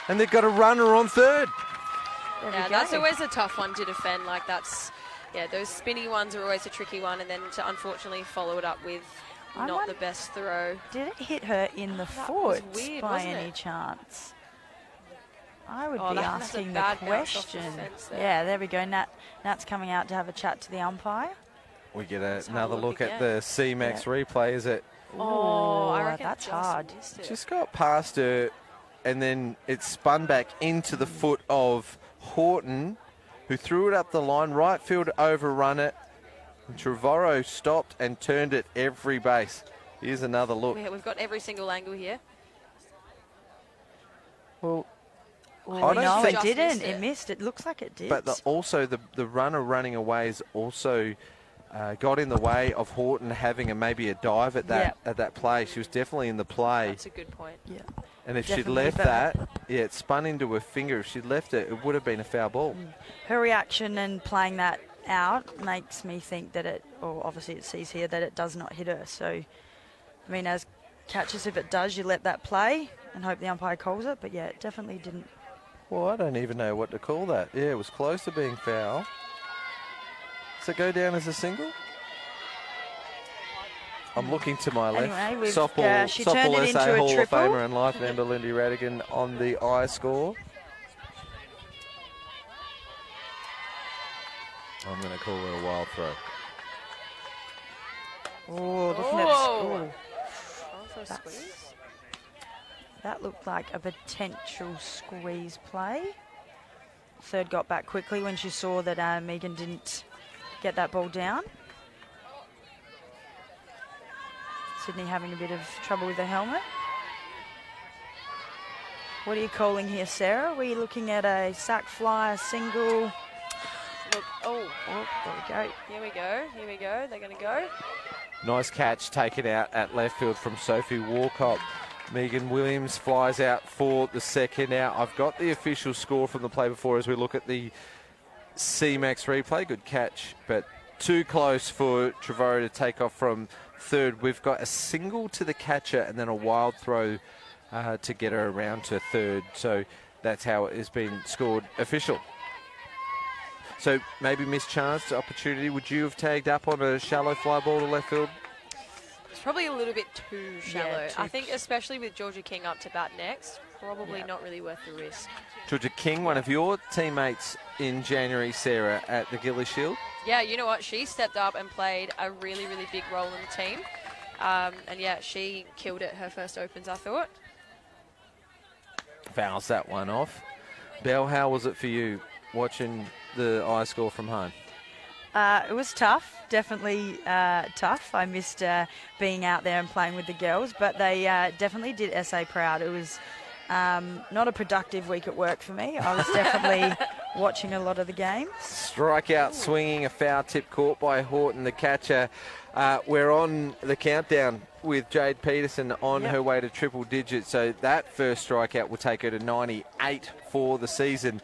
[SPEAKER 1] and they've got a runner on third.
[SPEAKER 13] Yeah, that's always a tough one to defend. Like those spinny ones are always a tricky one, and then to unfortunately follow it up with not the best throw.
[SPEAKER 12] Did it hit her in the
[SPEAKER 13] That
[SPEAKER 12] foot
[SPEAKER 13] was weird,
[SPEAKER 12] by
[SPEAKER 13] wasn't
[SPEAKER 12] any
[SPEAKER 13] it?
[SPEAKER 12] chance? I would be
[SPEAKER 13] that's a
[SPEAKER 12] asking the
[SPEAKER 13] bad bounce off the
[SPEAKER 12] question.
[SPEAKER 13] fence there.
[SPEAKER 12] Yeah, there we go. Nat's coming out to have a chat to the umpire.
[SPEAKER 1] We get
[SPEAKER 13] have
[SPEAKER 1] another
[SPEAKER 13] a
[SPEAKER 1] look
[SPEAKER 13] look
[SPEAKER 1] at
[SPEAKER 13] again.
[SPEAKER 1] the C-Max replay. Is it
[SPEAKER 13] Oh, I
[SPEAKER 12] Ooh,
[SPEAKER 13] reckon
[SPEAKER 12] that's
[SPEAKER 13] just
[SPEAKER 12] hard.
[SPEAKER 13] missed it.
[SPEAKER 1] just got past her, and then it spun back into the foot of Horton, who threw it up the line. Right field overrun it. And Trevorrow stopped and turned it every base. Here's another look.
[SPEAKER 13] We've got every single angle here.
[SPEAKER 1] Well,
[SPEAKER 12] Oh,
[SPEAKER 1] don't
[SPEAKER 12] no,
[SPEAKER 1] think-
[SPEAKER 12] it didn't.
[SPEAKER 13] Missed
[SPEAKER 12] It
[SPEAKER 13] it.
[SPEAKER 12] missed. It looks like it did.
[SPEAKER 1] but the runner running away is also got in the way of Horton having maybe a dive at that play. She was definitely in the play.
[SPEAKER 13] That's a good point.
[SPEAKER 12] yeah.
[SPEAKER 1] And if she'd
[SPEAKER 12] Definitely,
[SPEAKER 1] left
[SPEAKER 12] but-
[SPEAKER 1] that, it spun into her finger. If she'd left it, it would have been a foul ball.
[SPEAKER 12] Her reaction and playing that out makes me think that or obviously it sees here that it does not hit her. So, I mean, as catches, if it does, you let that play and hope the umpire calls it. But yeah, it definitely didn't.
[SPEAKER 1] Well, I don't even know what to call that. Yeah, it was close to being foul. Does it go down as a single? I'm looking to my left.
[SPEAKER 12] Anyway,
[SPEAKER 1] Softball,
[SPEAKER 12] she
[SPEAKER 1] Softball
[SPEAKER 12] turned it
[SPEAKER 1] SA
[SPEAKER 12] into a
[SPEAKER 1] Hall of
[SPEAKER 12] triple.
[SPEAKER 1] Famer and life member Lindy Radigan on the I score. I'm going to call it a wild throw.
[SPEAKER 12] Oh, looking
[SPEAKER 13] Oh.
[SPEAKER 12] at
[SPEAKER 13] For a squeeze.
[SPEAKER 12] that looked like a potential squeeze play. Third got back quickly when she saw that Megan didn't get that ball down. Sydney having a bit of trouble with the helmet. What are you calling here, Sarah? Were you looking at a sack fly, a single?
[SPEAKER 13] Look, oh,
[SPEAKER 12] there we go.
[SPEAKER 13] here we go, here we go. They're going to go.
[SPEAKER 1] Nice catch taken out at left field from Sophie Walcott. Megan Williams flies out for the second out. I've got the official score from the play before as we look at the C-Max replay. Good catch, but too close for Trevorrow to take off from third. We've got a single to the catcher and then a wild throw to get her around to third. So that's how it has been scored official. So maybe mischance opportunity. Would you have tagged up on a shallow fly ball to left field?
[SPEAKER 13] It's probably a little bit too shallow.
[SPEAKER 12] too
[SPEAKER 13] I think especially with Georgia King up to bat next, probably not really worth the risk.
[SPEAKER 1] Georgia King, one of your teammates in January, Sarah, at the Gilly Shield.
[SPEAKER 13] Yeah, you know what? She stepped up and played a really, really big role in the team. And yeah, she killed it her first opens, I thought.
[SPEAKER 1] Fouls that one off. Belle, how was it for you watching the I score from home?
[SPEAKER 12] It was tough, definitely tough. I missed being out there and playing with the girls, but they definitely did SA proud. It was not a productive week at work for me. I was definitely watching a lot of the games.
[SPEAKER 1] Strikeout swinging, a foul tip caught by Horton, the catcher. We're on the countdown with Jade Peterson on her way to triple digits. So that first strikeout will take her to 98 for the season.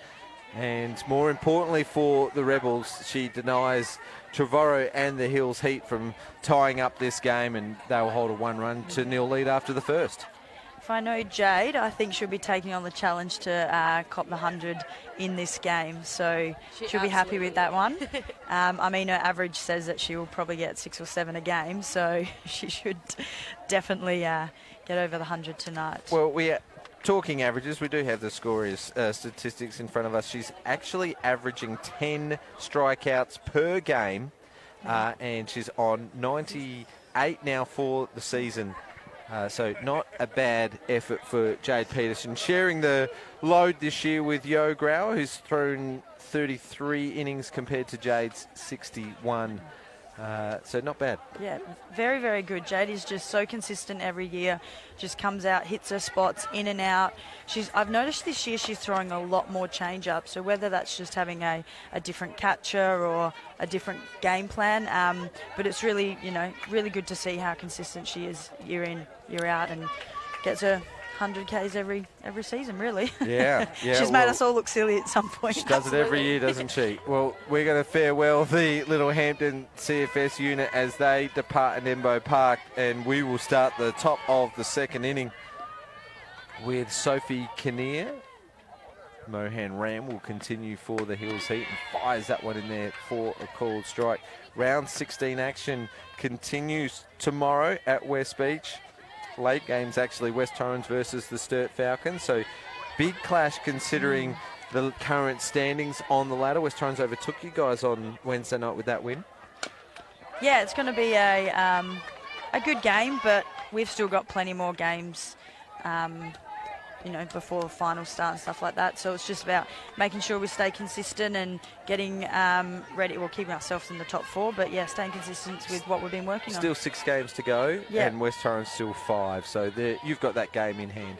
[SPEAKER 1] And more importantly for the Rebels, she denies Trevorrow and the Hills Heat from tying up this game, and they'll hold a 1-0 lead after the first.
[SPEAKER 12] If I know Jade, I think she'll be taking on the challenge to cop the 100 in this game. So she'll be happy with that one. I mean, her average says that she will probably get 6 or 7 a game, so she should definitely get over the 100 tonight.
[SPEAKER 1] Well, talking averages, we do have the scorers statistics in front of us. She's actually averaging 10 strikeouts per game, and she's on 98 now for the season. So not a bad effort for Jade Peterson. Sharing the load this year with Yo Grauer, who's thrown 33 innings compared to Jade's 61. So not bad.
[SPEAKER 12] Yeah, very, very good. Jade is just so consistent every year. Just comes out, hits her spots, in and out. I've noticed this year she's throwing a lot more change-up. So whether that's just having a different catcher or a different game plan, but it's really, really good to see how consistent she is year in, year out, and gets her 100 Ks every season, really.
[SPEAKER 1] Yeah.
[SPEAKER 12] She's made us all look silly at some point.
[SPEAKER 1] She does it every year, doesn't she? Well, we're going to farewell the Little Hampton CFS unit as they depart Enembo Park, and we will start the top of the second inning with Sophie Kinnear. Mohan Ram will continue for the Hills Heat and fires that one in there for a called strike. Round 16 action continues tomorrow at West Beach. Late games actually, West Torrens versus the Sturt Falcons. So big clash considering the current standings on the ladder. West Torrens overtook you guys on Wednesday night with that win.
[SPEAKER 12] Yeah, it's going to be a good game, but we've still got plenty more games, before the final start and stuff like that. So it's just about making sure we stay consistent and getting ready. Well, keeping ourselves in the top 4, but yeah, staying consistent with what we've been working on.
[SPEAKER 1] Still 6 games to go, and West Torrens still 5. So you've got that game in hand.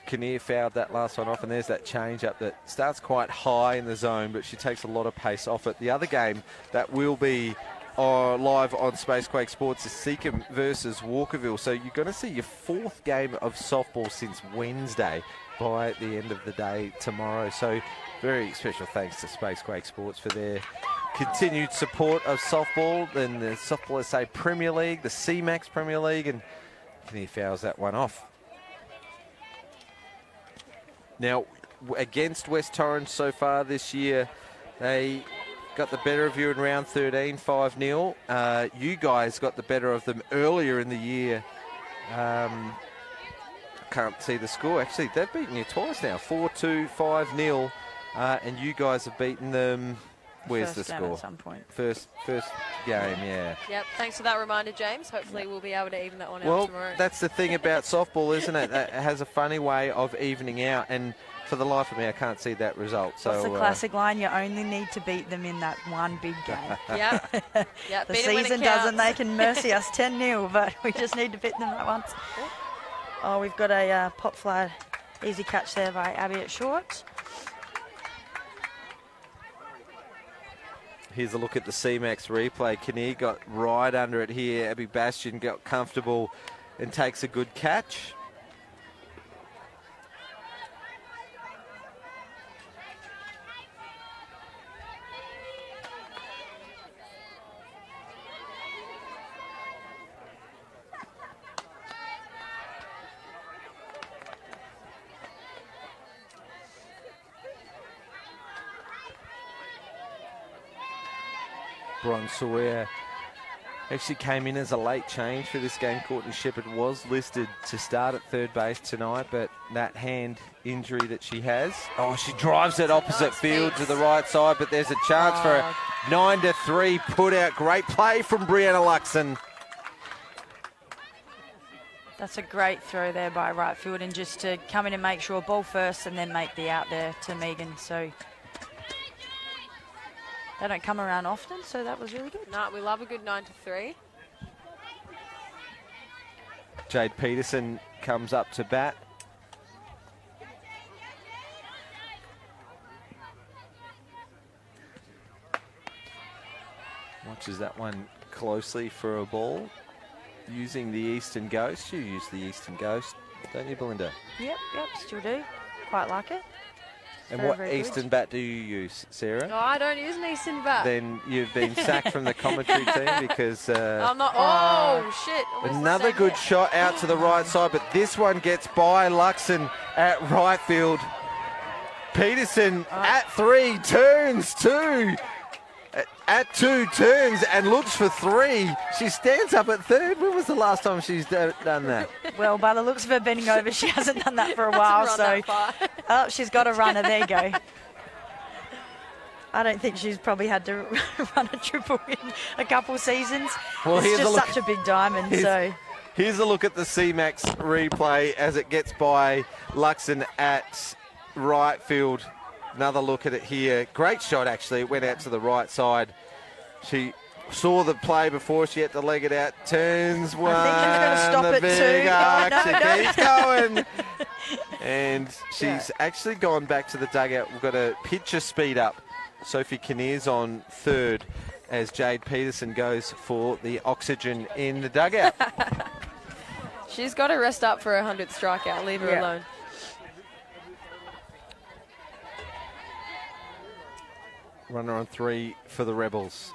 [SPEAKER 1] Kinnear fouled that last one off, and there's that change-up that starts quite high in the zone, but she takes a lot of pace off it. The other game that will be live on Spacequake Sports is Seacombe versus Walkerville. So you're going to see your 4th game of softball since Wednesday by the end of the day tomorrow. So very special thanks to Spacequake Sports for their continued support of softball and the Softball SA Premier League, the CMAX Premier League, and he fouls that one off. Now, against West Torrens so far this year, they got the better of you in round 13, 5-0. You guys got the better of them earlier in the year. Can't see the score. Actually, they've beaten you twice now, 4-2, 5-0, and you guys have beaten them. Where's the score?
[SPEAKER 12] At some point.
[SPEAKER 1] First game, yeah.
[SPEAKER 13] Yep, thanks for that reminder, James. Hopefully we'll be able to even that one out
[SPEAKER 1] Well,
[SPEAKER 13] tomorrow.
[SPEAKER 1] that's the thing about softball, isn't it? It has a funny way of evening out, and for the life of me, I can't see that result. So
[SPEAKER 12] What's the classic line? You only need to beat them in that one big game.
[SPEAKER 13] Yep. Yep.
[SPEAKER 12] The
[SPEAKER 13] beat 'em when it
[SPEAKER 12] season doesn't. They
[SPEAKER 13] counts.
[SPEAKER 12] can mercy us 10-0, but we just need to beat them that once. Oh, we've got a pop fly. Easy catch there by Abby at short.
[SPEAKER 1] Here's a look at the CMAX replay. Kinnear got right under it here. Abby Bastian got comfortable and takes a good catch. Bron Sawyer actually came in as a late change for this game. Courtney Shepherd was listed to start at third base tonight, but that hand injury that she has. Oh, she drives it opposite field to the right side, but there's a chance for a 9-3 put out. Great play from Brianna Luxon.
[SPEAKER 12] That's a great throw there by right field, and just to come in and make sure ball first and then make the out there to Megan. So they don't come around often, so that was really good.
[SPEAKER 13] No, we love a good 9-3.
[SPEAKER 1] Jade Peterson comes up to bat. Watches that one closely for a ball. Using the Eastern Ghost. You use the Eastern Ghost, don't you, Belinda?
[SPEAKER 12] Yep, still do. Quite like it.
[SPEAKER 1] And
[SPEAKER 12] Very,
[SPEAKER 1] what
[SPEAKER 12] very
[SPEAKER 1] Eastern
[SPEAKER 12] good.
[SPEAKER 1] bat do you use, Sarah?
[SPEAKER 13] No, I don't use an Eastern bat.
[SPEAKER 1] Then you've been sacked from the commentary team because
[SPEAKER 13] I'm not. Oh, shit. Almost
[SPEAKER 1] another
[SPEAKER 13] the same
[SPEAKER 1] good
[SPEAKER 13] hit.
[SPEAKER 1] shot out to the right side, but this one gets by Luxon at right field. Peterson at 3, turns 2. At 2, turns and looks for 3. She stands up at third. When was the last time she's done that?
[SPEAKER 12] Well, by the looks of her bending over, she hasn't done that for a while.
[SPEAKER 13] Hasn't
[SPEAKER 12] So,
[SPEAKER 13] run that
[SPEAKER 12] oh, she's got a runner. There you go. I don't think she's probably had to run a triple in a couple seasons.
[SPEAKER 1] Well,
[SPEAKER 12] it's
[SPEAKER 1] here's
[SPEAKER 12] just
[SPEAKER 1] a look-
[SPEAKER 12] such a big diamond.
[SPEAKER 1] Here's a look at the CMAX replay as it gets by Luxon at right field. Another look at it here. Great shot, actually. It went out to the right side. She saw the play before she had to leg it out. Turns one.
[SPEAKER 12] I think
[SPEAKER 1] the
[SPEAKER 12] she's
[SPEAKER 1] big
[SPEAKER 12] going to
[SPEAKER 1] arc.
[SPEAKER 12] stop it
[SPEAKER 1] She
[SPEAKER 12] too. No, no.
[SPEAKER 1] keeps going. And she's actually gone back to the dugout. We've got a pitcher speed up. Sophie Kinnear's on third as Jade Peterson goes for the oxygen in the dugout.
[SPEAKER 13] She's got to rest up for her 100th strikeout. Leave her
[SPEAKER 12] Yeah.
[SPEAKER 13] alone.
[SPEAKER 1] Runner on 3 for the Rebels.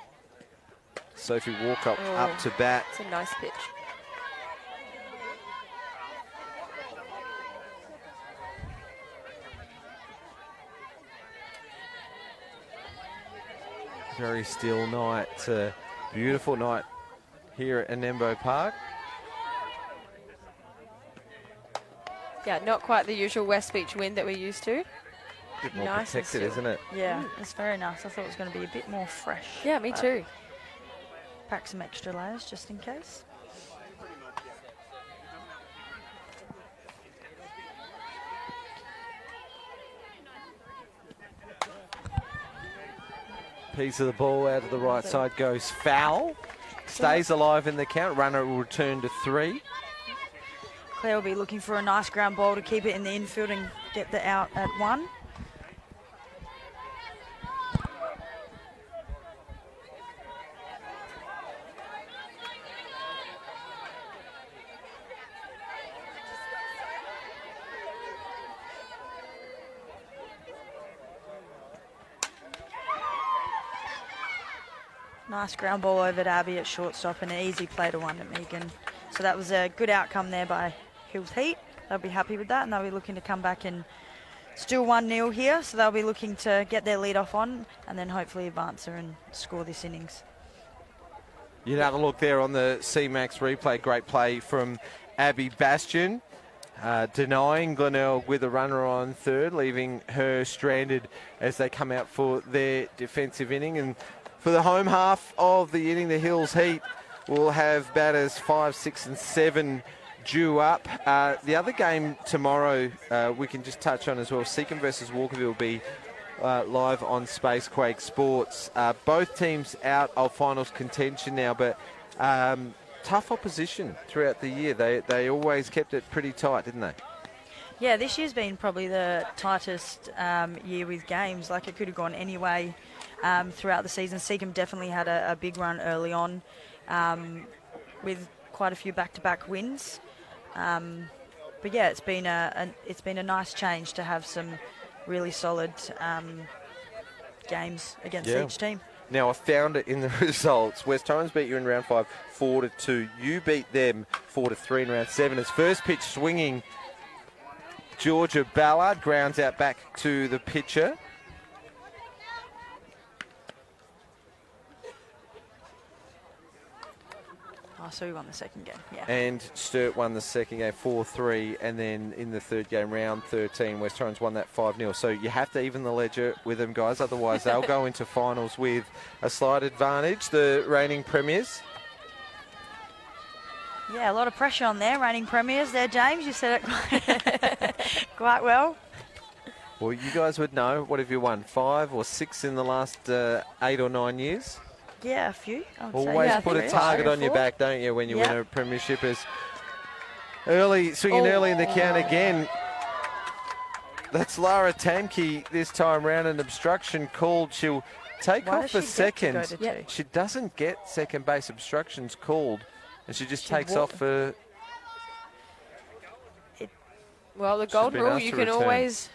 [SPEAKER 1] Sophie Walkup up to bat.
[SPEAKER 13] It's a nice pitch.
[SPEAKER 1] Very still night. Beautiful night here at Anembo Park.
[SPEAKER 13] Yeah, not quite the usual West Beach wind that we're used to.
[SPEAKER 1] Bit more
[SPEAKER 13] Nice and
[SPEAKER 1] protected,
[SPEAKER 13] still.
[SPEAKER 1] isn't it?
[SPEAKER 12] Yeah, it's very nice. I thought it was going to be a bit more fresh.
[SPEAKER 13] Yeah, me
[SPEAKER 12] but
[SPEAKER 13] too.
[SPEAKER 12] Pack some extra layers just in case.
[SPEAKER 1] Piece of the ball out of the right side goes foul. Stays alive in the count. Runner will return to 3.
[SPEAKER 12] Claire will be looking for a nice ground ball to keep it in the infield and get the out at 1. Nice ground ball over to Abby at shortstop and an easy play to one at Megan. So that was a good outcome there by Hills Heat. They'll be happy with that, and they'll be looking to come back and still 1-0 here. So they'll be looking to get their lead off on and then hopefully advance her and score this innings.
[SPEAKER 1] You'd have a look there on the C-Max replay. Great play from Abby Bastian. Denying Glenelg with a runner on third, leaving her stranded as they come out for their defensive inning. And for the home half of the inning, the Hills Heat will have batters 5, 6 and 7 due up. The other game tomorrow we can just touch on as well. Seacombe versus Walkerville will be live on Spacequake Sports. Both teams out of finals contention now, but tough opposition throughout the year. They always kept it pretty tight, didn't they?
[SPEAKER 12] Yeah, this year's been probably the tightest year with games. Like, it could have gone any way throughout the season. Seacombe definitely had a big run early on with quite a few back-to-back wins. But yeah, it's been a nice change to have some really solid games against each team.
[SPEAKER 1] Now, I found it in the results. West Torrens beat you in round 5, 4-2. You beat them 4-3 in round 7. As first pitch swinging, Georgia Ballard grounds out back to the pitcher.
[SPEAKER 12] Oh, so we won the second game, yeah.
[SPEAKER 1] And Sturt won the second game 4-3, and then in the third game, round 13, West Torrens won that 5-0. So you have to even the ledger with them, guys, otherwise they'll go into finals with a slight advantage, the reigning premiers.
[SPEAKER 12] Yeah, a lot of pressure on there, reigning premiers there, James. You said it quite well.
[SPEAKER 1] Well, you guys would know. What have you won, 5 or 6 in the last 8 or 9 years?
[SPEAKER 12] Yeah, a few.
[SPEAKER 1] Always put a target on your back, don't you, when you win a premiership? As swinging early in the count again. That's Lara Tamke this time round. An obstruction called. She'll take off for second. She doesn't get second base obstructions called, and she just takes off for.
[SPEAKER 13] Well, the gold rule, you can always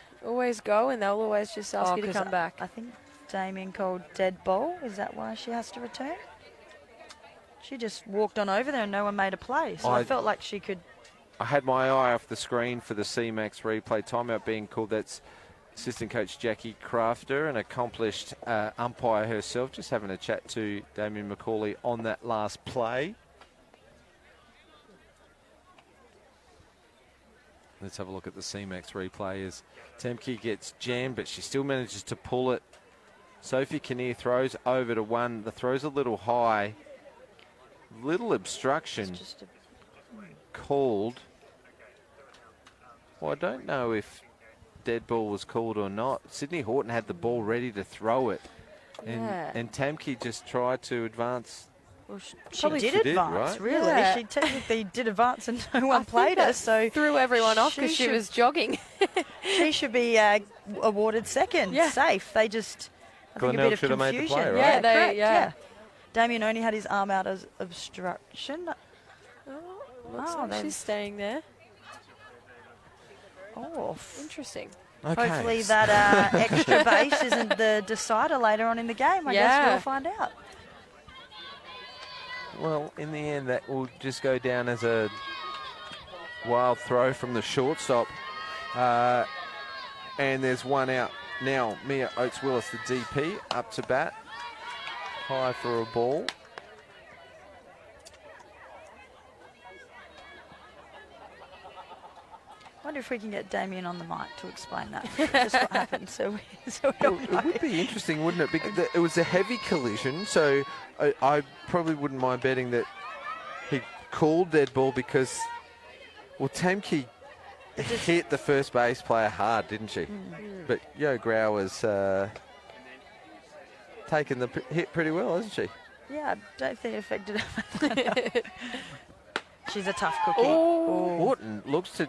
[SPEAKER 13] go, and they'll always just ask you to come back.
[SPEAKER 12] I think Damien called dead ball. Is that why she has to return? She just walked on over there and no one made a play. So I felt like she could.
[SPEAKER 1] I had my eye off the screen for the C-Max replay. Timeout being called. That's assistant coach Jackie Crafter, an accomplished umpire herself, just having a chat to Damien McCauley on that last play. Let's have a look at the C-Max replay as Temke gets jammed, but she still manages to pull it. Sophie Kinnear throws over to one. The throw's a little high. Little obstruction called. Well, I don't know if dead ball was called or not. Sydney Horton had the ball ready to throw it. And Tamke just tried to advance.
[SPEAKER 12] Well, she did advance, right? Really. Yeah. She technically did advance and no one played her. So
[SPEAKER 13] threw everyone off because she was jogging.
[SPEAKER 12] She should be awarded second. Yeah. Safe. They just... I think a bit of confusion. Made the play, right? Yeah. Damien only had his arm out as obstruction.
[SPEAKER 13] Looks like she's staying there.
[SPEAKER 12] Oh,
[SPEAKER 13] interesting.
[SPEAKER 1] Okay.
[SPEAKER 12] Hopefully that extra base isn't the decider later on in the game. I guess we'll find out.
[SPEAKER 1] Well, in the end, that will just go down as a wild throw from the shortstop. And there's one out. Now, Mia Oates-Willis, the DP, up to bat. High for a ball.
[SPEAKER 12] I wonder if we can get Damien on the mic to explain that. Just what happened. So we all know.
[SPEAKER 1] It would be interesting, wouldn't it? Because it was a heavy collision, so I probably wouldn't mind betting that he called dead ball because, well, Tamke hit the first base player hard, didn't she? But Yo Grau has taken the hit pretty well, hasn't she?
[SPEAKER 12] Yeah, I don't think it affected her. She's a tough cookie.
[SPEAKER 1] Horton looks to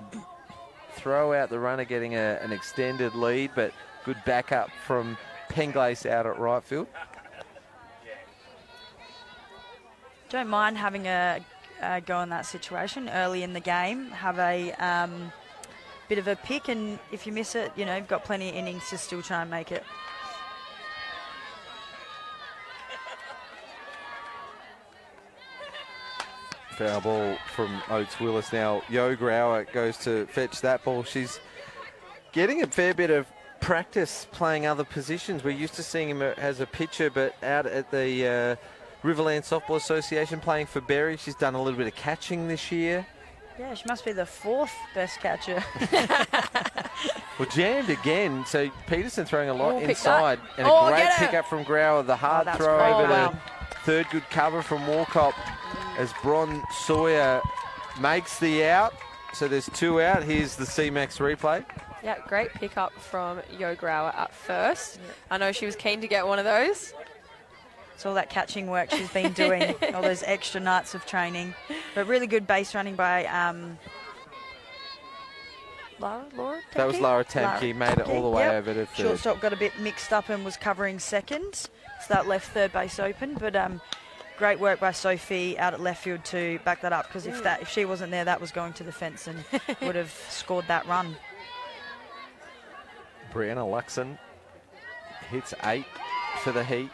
[SPEAKER 1] throw out the runner, getting an extended lead, but good backup from Penglace out at right field.
[SPEAKER 12] Don't mind having a go in that situation early in the game. Have a bit of a pick, and if you miss it, you've got plenty of innings to still try and make it.
[SPEAKER 1] Foul ball from Oates Willis. Now, Yo Grauer goes to fetch that ball. She's getting a fair bit of practice playing other positions. We're used to seeing him as a pitcher, but out at the Riverland Softball Association playing for Berry. She's done a little bit of catching this year.
[SPEAKER 12] Yeah, she must be the 4th best catcher.
[SPEAKER 1] Well, jammed again. So Peterson throwing a lot
[SPEAKER 13] pick
[SPEAKER 1] inside.
[SPEAKER 13] that.
[SPEAKER 1] And a great pickup from Grauer. The hard throw over to third. Good cover from Walcott as Bron Sawyer makes the out. So there's 2 out. Here's the C-Max replay.
[SPEAKER 13] Yeah, great pickup from Yo Grauer at first. Yeah. I know she was keen to get one of those.
[SPEAKER 12] It's all that catching work she's been doing, all those extra nights of training. But really good base running by Laura Temke?
[SPEAKER 1] That was Laura Temke, made it all the way over to third.
[SPEAKER 12] Shortstop got a bit mixed up and was covering second, so that left third base open. But great work by Sophie out at left field to back that up, because if she wasn't there, that was going to the fence and would have scored that run.
[SPEAKER 1] Brianna Luxon hits 8 for the Heat.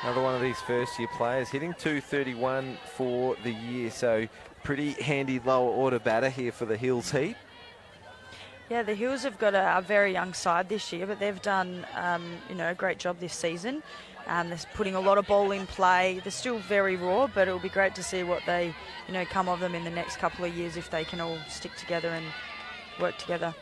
[SPEAKER 1] Another one of these first-year players hitting .231 for the year, so pretty handy lower order batter here for the Hills Heat.
[SPEAKER 12] Yeah, the Hills have got a very young side this year, but they've done a great job this season. They're putting a lot of ball in play. They're still very raw, but it'll be great to see what they come of them in the next couple of years if they can all stick together and work together.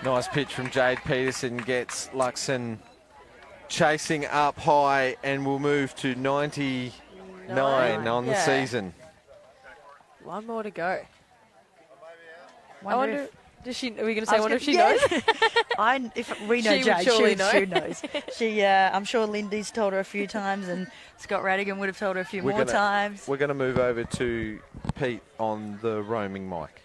[SPEAKER 1] Nice pitch from Jade Peterson, gets Luxon chasing up high, and will move to 99 on the season.
[SPEAKER 13] One more to go.
[SPEAKER 12] I wonder
[SPEAKER 13] are we going to say, if she knows?
[SPEAKER 12] If we know
[SPEAKER 13] she
[SPEAKER 12] Jade,
[SPEAKER 13] she
[SPEAKER 12] knows. I'm sure Lindy's told her a few times, and Scott Radigan would have told her a few more times.
[SPEAKER 1] We're going to move over to Pete on the roaming mic.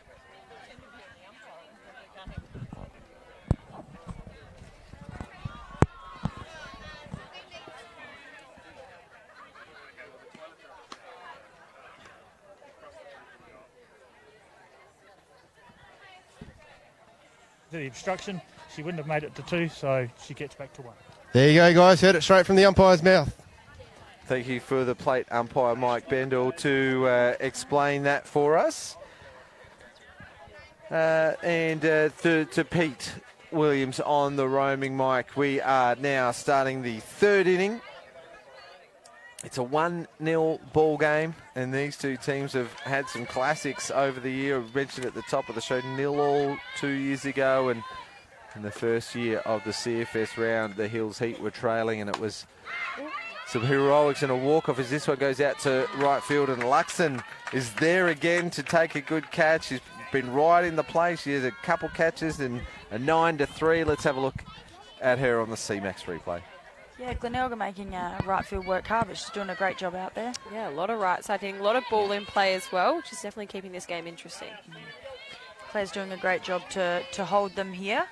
[SPEAKER 14] The obstruction, she wouldn't have made it to 2, so she gets back to 1.
[SPEAKER 4] There you go, guys. Heard it straight from the umpire's mouth.
[SPEAKER 1] Thank you for the plate umpire, Mike Bendel, to explain that for us. To Pete Williams on the roaming mic. We are now starting the 3rd inning. It's a 1-0 ball game, and these two teams have had some classics over the year. I mentioned at the top of the show, 0-all 2 years ago, and in the first year of the CFS round, the Hills Heat were trailing, and it was some heroics and a walk-off as this one goes out to right field, and Luxon is there again to take a good catch. She's been right in the play. She has a couple catches and a 9-3. Let's have a look at her on the C-Max replay.
[SPEAKER 12] Yeah, Glenelg are making right field work hard, but she's doing a great job out there.
[SPEAKER 13] Yeah, a lot of right side hitting, a lot of ball in play as well, which is definitely keeping this game interesting.
[SPEAKER 12] Players doing a great job to hold them here.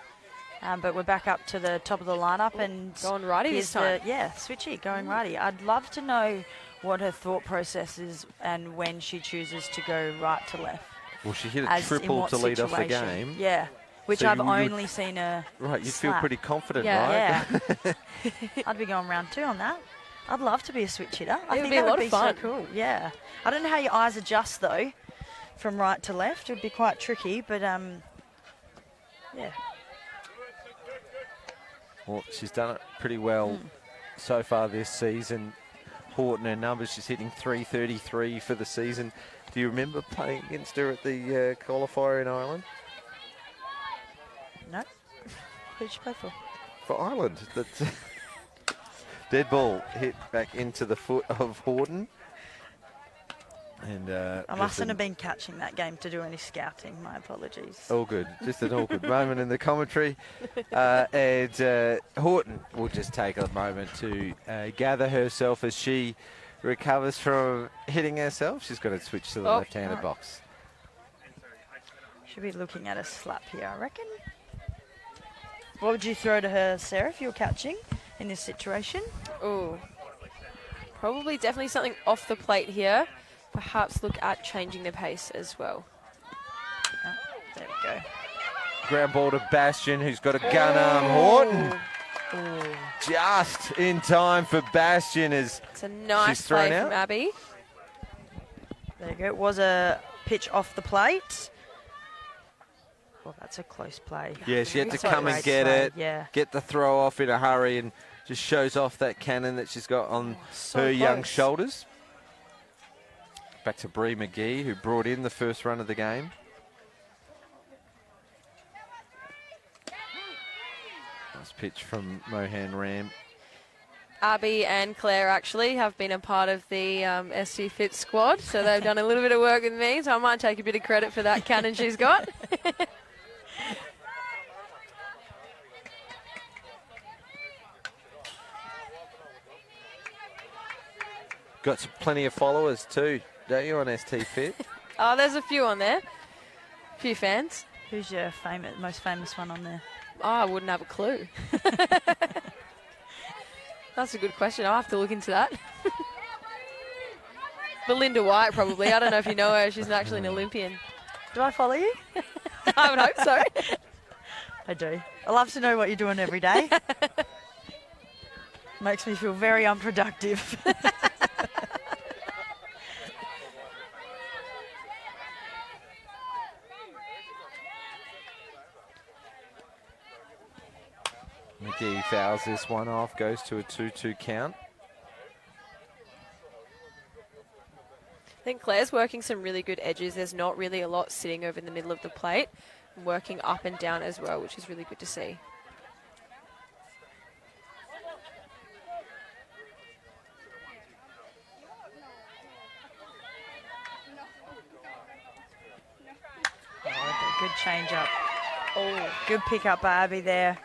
[SPEAKER 12] But we're back up to the top of the lineup and
[SPEAKER 13] going righty this time.
[SPEAKER 12] Switchy, going righty. I'd love to know what her thought process is and when she chooses to go right to left.
[SPEAKER 1] Well, she hit a triple to lead off the game.
[SPEAKER 12] Yeah, which
[SPEAKER 1] so
[SPEAKER 12] I've only seen her.
[SPEAKER 1] Right, you'd
[SPEAKER 12] slap.
[SPEAKER 1] feel pretty confident,
[SPEAKER 12] right?
[SPEAKER 1] Yeah.
[SPEAKER 12] I'd be going round 2 on that. I'd love to be a switch hitter. I think
[SPEAKER 13] that would be
[SPEAKER 12] so cool. Yeah. I don't know how your eyes adjust though, from right to left. It would be quite tricky, but yeah.
[SPEAKER 1] Well, she's done it pretty well so far this season. Horton, her numbers, she's hitting .333 for the season. Do you remember playing against her at the qualifier in Ireland?
[SPEAKER 12] No. Who did she play for?
[SPEAKER 1] For Ireland. That's dead ball hit back into the foot of Horton. And
[SPEAKER 12] I mustn't have been catching that game to do any scouting. My apologies.
[SPEAKER 1] All good. Just an awkward moment in the commentary. And Horton will just take a moment to gather herself as she recovers from hitting herself. She's got to switch to the left-handed box.
[SPEAKER 12] Should be looking at a slap here, I reckon. What would you throw to her, Sarah, if you were catching in this situation?
[SPEAKER 13] Oh, probably definitely something off the plate here. Perhaps look at changing the pace as well.
[SPEAKER 12] Oh, there we go.
[SPEAKER 1] Ground ball to Bastion, who's got a gun arm. Horton just in time for Bastion as
[SPEAKER 13] it's a nice
[SPEAKER 1] she's thrown
[SPEAKER 13] play
[SPEAKER 1] out.
[SPEAKER 13] from Abby.
[SPEAKER 12] There you go. It was a pitch off the plate. Well, that's a close play.
[SPEAKER 1] Yeah, she had to
[SPEAKER 12] So
[SPEAKER 1] come and
[SPEAKER 12] great
[SPEAKER 1] get
[SPEAKER 12] play,
[SPEAKER 1] it,
[SPEAKER 12] yeah.
[SPEAKER 1] get the throw off in a hurry, and just shows off that cannon that she's got on
[SPEAKER 13] so
[SPEAKER 1] her young
[SPEAKER 13] close.
[SPEAKER 1] shoulders. Back to Bree McGee, who brought in the first run of the game. Nice pitch from Mohan Ram.
[SPEAKER 13] Abby and Claire actually have been a part of the SC Fit squad, so they've done a little bit of work with me, so I might take a bit of credit for that cannon she's got.
[SPEAKER 1] Got plenty of followers too, don't you, on ST Fit?
[SPEAKER 13] Oh, there's a few on there. A few fans.
[SPEAKER 12] Who's your most famous one on there?
[SPEAKER 13] Oh, I wouldn't have a clue. That's a good question. I'll have to look into that. Belinda White, probably. I don't know if you know her. She's actually an Olympian.
[SPEAKER 12] Do I follow you?
[SPEAKER 13] I would hope so.
[SPEAKER 12] I do. I love to know what you're doing every day. Makes me feel very unproductive.
[SPEAKER 1] McGee fouls this one off, goes to a 2-2 count.
[SPEAKER 13] I think Claire's working some really good edges. There's not really a lot sitting over in the middle of the plate. Working up and down as well, which is really good to see.
[SPEAKER 12] Oh, good change up. Oh, good pick up by Abby there.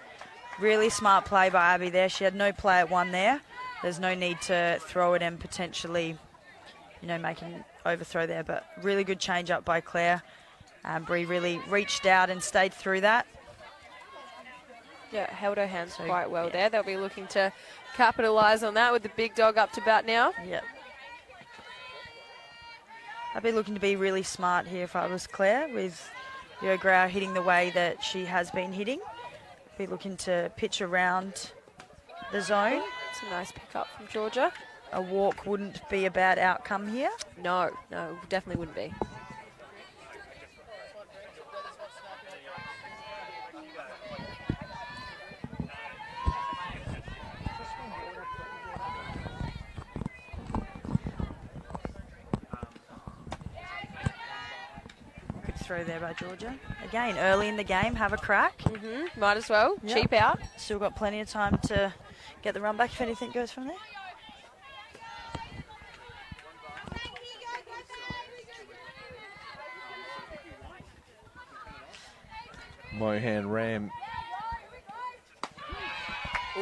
[SPEAKER 12] Really smart play by Abby there. She had no play at one there. There's no need to throw it and potentially, make an overthrow there. But really good change up by Claire. Bree really reached out and stayed through that.
[SPEAKER 13] Yeah, held her hands quite well there. They'll be looking to capitalise on that with the big dog up to bat now.
[SPEAKER 12] Yep. I'd be looking to be really smart here if I was Claire, with Yo Grau hitting the way that she has been hitting. Be looking to pitch around the zone.
[SPEAKER 13] It's a nice pick up from Georgia.
[SPEAKER 12] A walk wouldn't be a bad outcome here.
[SPEAKER 13] No, definitely wouldn't be.
[SPEAKER 12] Good throw there by Georgia. Again, early in the game, have a crack.
[SPEAKER 13] Might as well.
[SPEAKER 12] Yep.
[SPEAKER 13] Cheap out.
[SPEAKER 12] Still got plenty of time to get the run back if anything goes from there.
[SPEAKER 1] Mohan Ram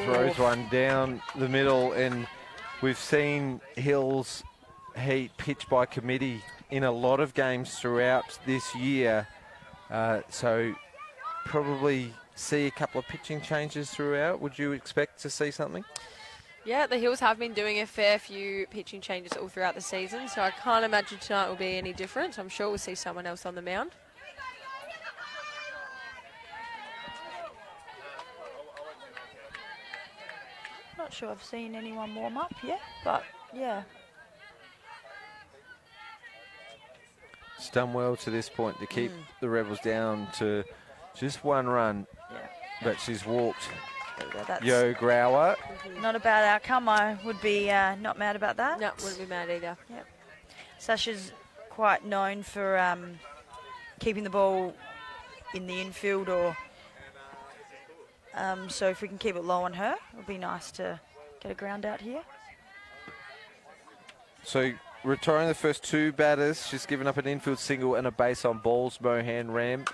[SPEAKER 1] throws one down the middle, and we've seen Hills Heat pitch by committee in a lot of games throughout this year, so probably see a couple of pitching changes throughout. Would you expect to see something?
[SPEAKER 13] Yeah, the Hills have been doing a fair few pitching changes all throughout the season, so I can't imagine tonight will be any different. I'm sure we'll see someone else on the mound.
[SPEAKER 12] Not sure I've seen anyone warm up yet, but yeah.
[SPEAKER 1] It's done well to this point to keep the Rebels down to just one run, but she's walked Yo Grauer.
[SPEAKER 12] Not a bad outcome. I would be not mad about that.
[SPEAKER 13] No, wouldn't be mad either.
[SPEAKER 12] Yep. Sasha's quite known for keeping the ball in the infield, or so if we can keep it low on her, it would be nice to get a ground out here.
[SPEAKER 1] So retiring the first two batters, she's given up an infield single and a base on balls. Mohan Ram,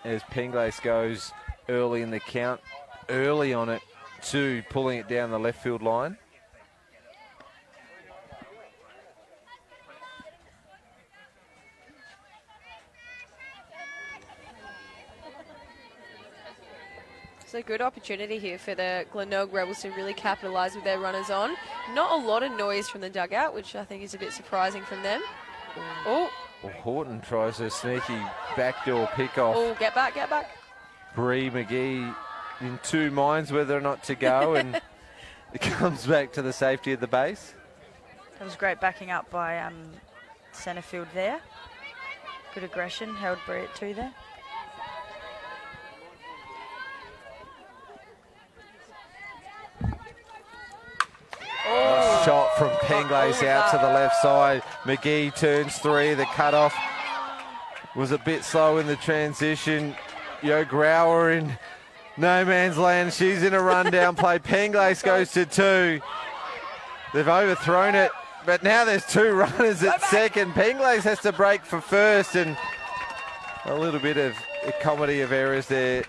[SPEAKER 1] as Penglace goes early in the count, early on it too, pulling it down the left field line.
[SPEAKER 13] It's a good opportunity here for the Glenelg Rebels to really capitalise with their runners on. Not a lot of noise from the dugout, which I think is a bit surprising from them. Oh,
[SPEAKER 1] Well, Horton tries a sneaky backdoor pick-off.
[SPEAKER 13] oh, get back, get back.
[SPEAKER 1] Bree McGee in two minds whether or not to go, and it comes back to the safety of the base.
[SPEAKER 12] That was great backing up by Centrefield there. Good aggression, held Bree at 2 there.
[SPEAKER 1] Oh. Shot from Penglace out to the left side. McGee turns 3. The cutoff was a bit slow in the transition. Yo Grauer in no man's land. She's in a rundown play. Penglace goes to 2. They've overthrown it, but now there's 2 runners at second. Penglace has to break for first, and a little bit of a comedy of errors there.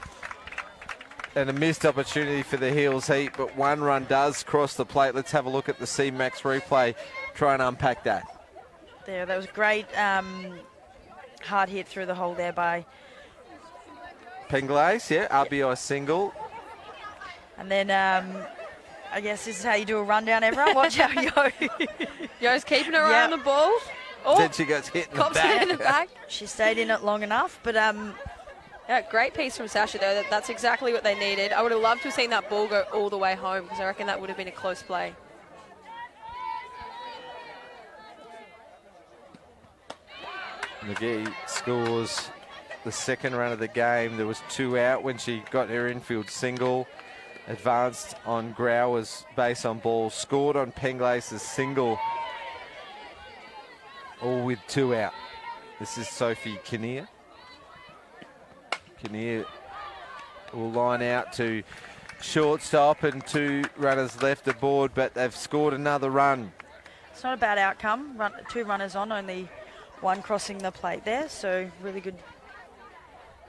[SPEAKER 1] And a missed opportunity for the Heels Heat, but 1 run does cross the plate. Let's have a look at the C-Max replay, try and unpack that.
[SPEAKER 12] There, that was great. Hard hit through the hole there by
[SPEAKER 1] Penglace, yeah, RBI single.
[SPEAKER 12] And then I guess this is how you do a rundown, everyone. Watch out, Yo.
[SPEAKER 13] Yo's keeping her eye on the ball. Oh,
[SPEAKER 1] Then she gets hit in the
[SPEAKER 13] cops
[SPEAKER 1] back.
[SPEAKER 13] it in the back.
[SPEAKER 12] She stayed in it long enough, but
[SPEAKER 13] yeah, great piece from Sasha, though. That's exactly what they needed. I would have loved to have seen that ball go all the way home, because I reckon that would have been a close play.
[SPEAKER 1] McGee scores the second run of the game. There was 2 out when she got her infield single. Advanced on Grauer's base on ball. Scored on Penglace's single. All with 2 out. This is Sophie Kinnear. Kinnear will line out to shortstop, and 2 runners left aboard, but they've scored another run.
[SPEAKER 12] it's not a bad outcome. 2 runners on, only 1 crossing the plate there. So really good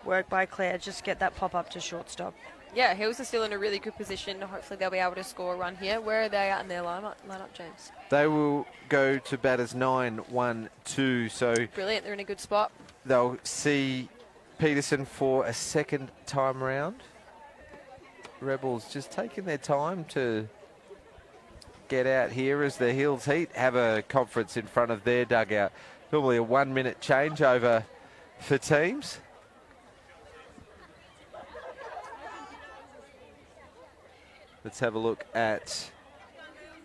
[SPEAKER 12] work by Claire. Just get that pop up to shortstop.
[SPEAKER 13] Yeah, Hills are still in a really good position. Hopefully they'll be able to score a run here. Where are they at in their lineup, James?
[SPEAKER 1] They will go to batters 9, 1, 2. So
[SPEAKER 13] Brilliant, they're in a good spot.
[SPEAKER 1] they'll see Peterson for a second time round. Rebels just taking their time to get out here as the Hills Heat have a conference in front of their dugout. Normally a 1-minute changeover for teams. Let's have a look at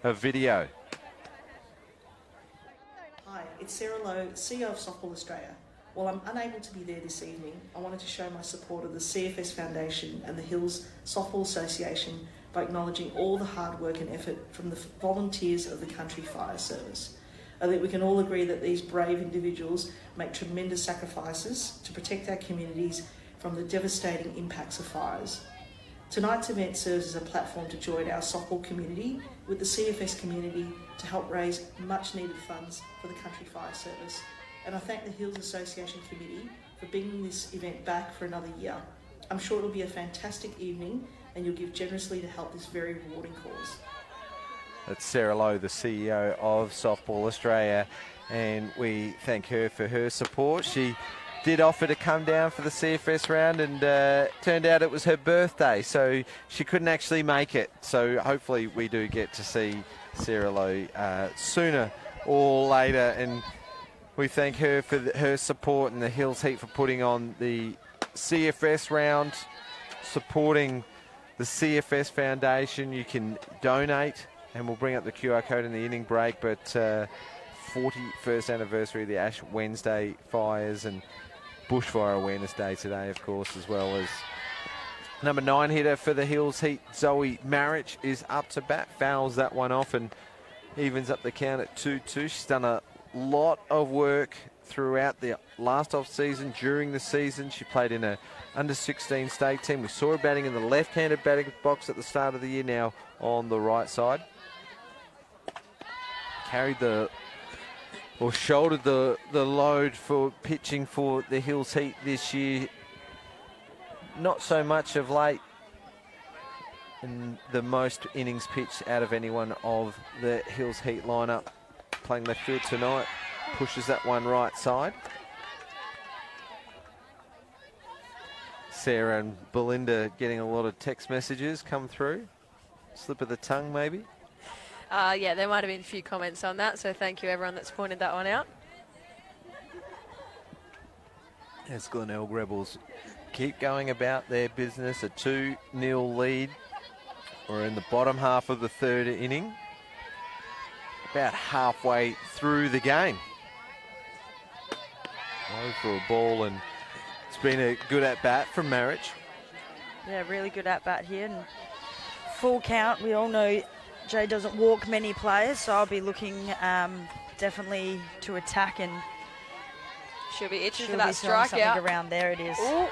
[SPEAKER 1] a video.
[SPEAKER 15] Hi, it's Sarah Lowe, CEO of Softball Australia. While I'm unable to be there this evening, I wanted to show my support of the CFS Foundation and the Hills Softball Association by acknowledging all the hard work and effort from the volunteers of the Country Fire Service. I think we can all agree that these brave individuals make tremendous sacrifices to protect our communities from the devastating impacts of fires. Tonight's event serves as a platform to join our softball community with the CFS community to help raise much needed funds for the Country Fire Service. And I thank the Hills Association Committee for bringing this event back for another year. I'm sure it'll be a fantastic evening and you'll give generously to help this very rewarding cause.
[SPEAKER 1] That's Sarah Lowe, the CEO of Softball Australia, and we thank her for her support. She did offer to come down for the CFS round, and turned out it was her birthday, so she couldn't actually make it. So hopefully we do get to see Sarah Lowe sooner or later, and we thank her for her support and the Hills Heat for putting on the CFS round, supporting the CFS Foundation. You can donate, and we'll bring up the QR code in the inning break, but 41st anniversary of the Ash Wednesday fires and Bushfire Awareness Day today, of course, as well as number 9 hitter for the Hills Heat, Zoe Marriage, is up to bat, fouls that one off and evens up the count at 2-2. She's done a lot of work throughout the last off season. During the season, she played in a under-16 state team. We saw her batting in the left-handed batting box at the start of the year, now on the right side. Carried or shouldered the load for pitching for the Hills Heat this year. Not so much of late, and the most innings pitched out of anyone of the Hills Heat lineup. Playing left field tonight, pushes that one right side. Sarah and Belinda getting a lot of text messages come through. Slip of the tongue, maybe?
[SPEAKER 13] Yeah, there might have been a few comments on that, so thank you everyone that's pointed that one out.
[SPEAKER 1] As Glenelg Rebels keep going about their business, a 2-0 lead. We're in the bottom half of the third inning. About halfway through the game. Low for a ball, and it's been a good at-bat from Marriage.
[SPEAKER 12] Yeah, really good at-bat here. And full count. We all know Jay doesn't walk many players, so I'll be looking definitely to attack, and
[SPEAKER 13] she'll be itching for
[SPEAKER 12] she'll
[SPEAKER 13] that
[SPEAKER 12] be throwing something
[SPEAKER 13] strikeout.
[SPEAKER 12] around there. It is.
[SPEAKER 13] Ooh.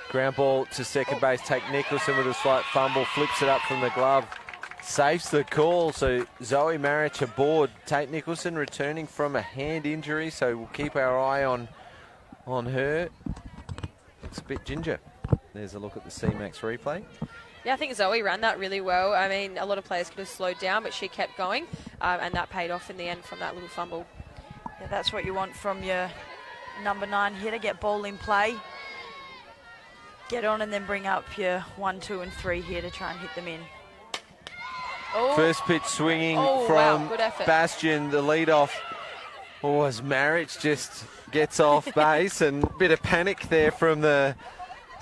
[SPEAKER 1] Ground ball to second base. Take Nicholson with a slight fumble. Flips it up from the glove. Safes the call. So Zoe Marich aboard. Tate Nicholson returning from a hand injury. So we'll keep our eye on her. Looks a bit ginger. There's a look at the C-Max replay.
[SPEAKER 13] Yeah, I think Zoe ran that really well. I mean, a lot of players could have slowed down, but she kept going, and that paid off in the end from that little fumble.
[SPEAKER 12] Yeah, that's what you want from your number 9 hitter. Get ball in play. Get on and then bring up your 1, 2, and 3 here to try and hit them in.
[SPEAKER 13] Oh.
[SPEAKER 1] First pitch swinging
[SPEAKER 13] Wow,
[SPEAKER 1] from
[SPEAKER 13] good effort.
[SPEAKER 1] Bastion, the leadoff. As Marriage just gets off base, and a bit of panic there from the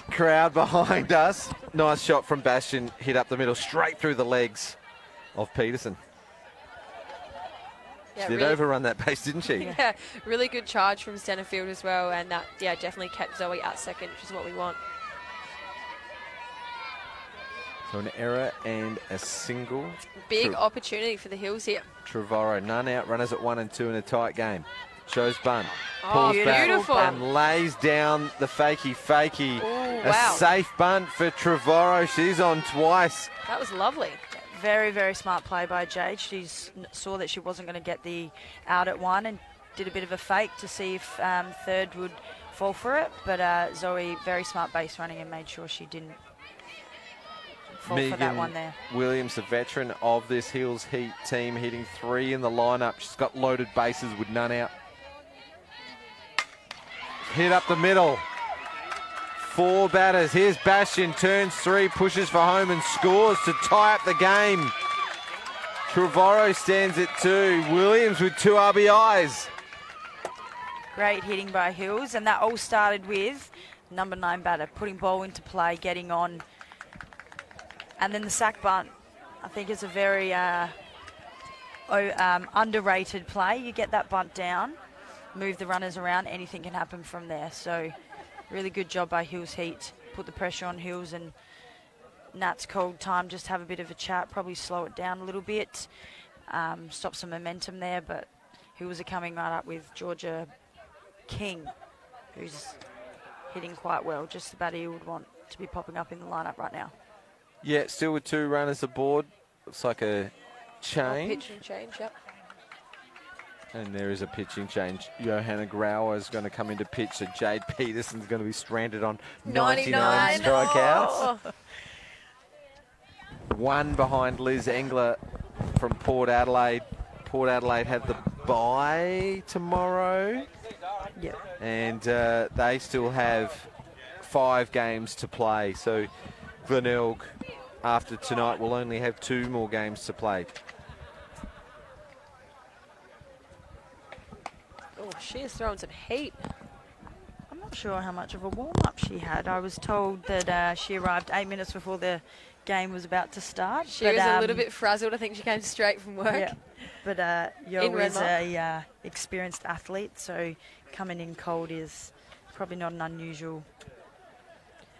[SPEAKER 1] crowd behind us. Nice shot from Bastion, hit up the middle, straight through the legs of Peterson.
[SPEAKER 13] Yeah,
[SPEAKER 1] She did
[SPEAKER 13] really,
[SPEAKER 1] overrun that base, didn't she?
[SPEAKER 13] Yeah, really good charge from centre field as well, and that definitely kept Zoe at second, which is what we want.
[SPEAKER 1] So an error and a single.
[SPEAKER 13] Big opportunity for the Hills here.
[SPEAKER 1] Trevorrow, none out, runners at 1 and 2 in a tight game. Shows bunt.
[SPEAKER 13] Oh,
[SPEAKER 1] Pulls back
[SPEAKER 13] beautiful.
[SPEAKER 1] and lays down the fakie.
[SPEAKER 13] Ooh,
[SPEAKER 1] A
[SPEAKER 13] wow.
[SPEAKER 1] safe bunt for Trevorrow. She's on twice.
[SPEAKER 13] That was lovely.
[SPEAKER 12] Very, very smart play by Jade. She saw that she wasn't going to get the out at 1 and did a bit of a fake to see if third would fall for it. But Zoe, very smart base running, and made sure she didn't fall for that one there.
[SPEAKER 1] Williams, the veteran of this Hills Heat team, hitting 3 in the lineup. She's got loaded bases with none out. Hit up the middle. 4 batters. Here's Bastion, turns 3, pushes for home and scores to tie up the game. Trevorrow stands at 2. Williams with 2 RBIs.
[SPEAKER 12] Great hitting by Hills, and that all started with number 9 batter putting ball into play, getting on, and then the sack bunt. I think it's a very underrated play. You get that bunt down, move the runners around, anything can happen from there. So really good job by Hills Heat. Put the pressure on Hills, and Nat's called time just have a bit of a chat, probably slow it down a little bit, stop some momentum there. But Hills are coming right up with Georgia King, who's hitting quite well, just the batter you would want to be popping up in the lineup right now.
[SPEAKER 1] Yeah, still with 2 runners aboard. Looks like a change.
[SPEAKER 13] Pitching change, yep.
[SPEAKER 1] And there is a pitching change. Johanna Grauer is going to come into pitch, so Jade Peterson's going to be stranded on 99 strikeouts.
[SPEAKER 13] Oh.
[SPEAKER 1] 1 behind Liz Engler from Port Adelaide. Port Adelaide have the bye tomorrow.
[SPEAKER 12] Yep.
[SPEAKER 1] And they still have 5 games to play. So Glenelg, after tonight, will only have 2 more games to play.
[SPEAKER 13] Oh, she is throwing some heat.
[SPEAKER 12] I'm not sure how much of a warm-up she had. I was told that she arrived 8 minutes before the game was about to start.
[SPEAKER 13] She was a little bit frazzled. I think she came straight from work.
[SPEAKER 12] Yeah. But Yo is a experienced athlete, so coming in cold is probably not an unusual.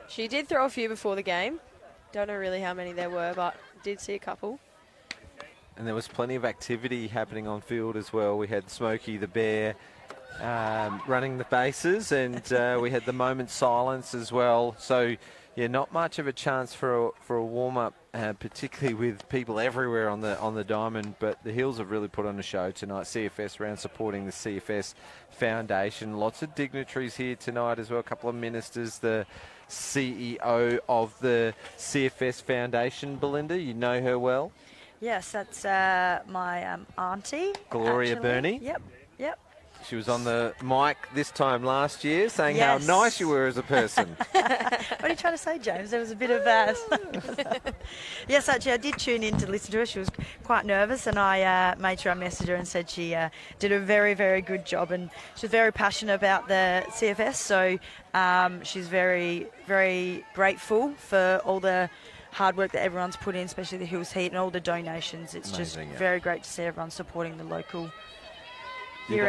[SPEAKER 13] She did throw a few before the game. Don't know really how many there were, but did see a couple.
[SPEAKER 1] And there was plenty of activity happening on field as well. We had Smokey the Bear running the bases, and we had the moment silence as well. So, yeah, not much of a chance for a warm-up, particularly with people everywhere on the diamond. But the Hills have really put on a show tonight. CFS round supporting the CFS Foundation. Lots of dignitaries here tonight as well. A couple of ministers. The CEO of the CFS Foundation, Belinda, you know her well.
[SPEAKER 12] Yes, that's my auntie.
[SPEAKER 1] Gloria
[SPEAKER 12] actually.
[SPEAKER 1] Burney.
[SPEAKER 12] Yep.
[SPEAKER 1] She was on the mic this time last year saying
[SPEAKER 12] Yes.
[SPEAKER 1] how nice you were as a person.
[SPEAKER 12] What are you trying to say, James? There was a bit of Yes, actually, I did tune in to listen to her. She was quite nervous, and I made sure I messaged her and said she did a very, very good job, and she's very passionate about the CFS, so she's very, very grateful for all the hard work that everyone's put in, especially the Hills Heat and all the donations. It's
[SPEAKER 1] Amazing,
[SPEAKER 12] just very great to see everyone supporting the local.
[SPEAKER 1] You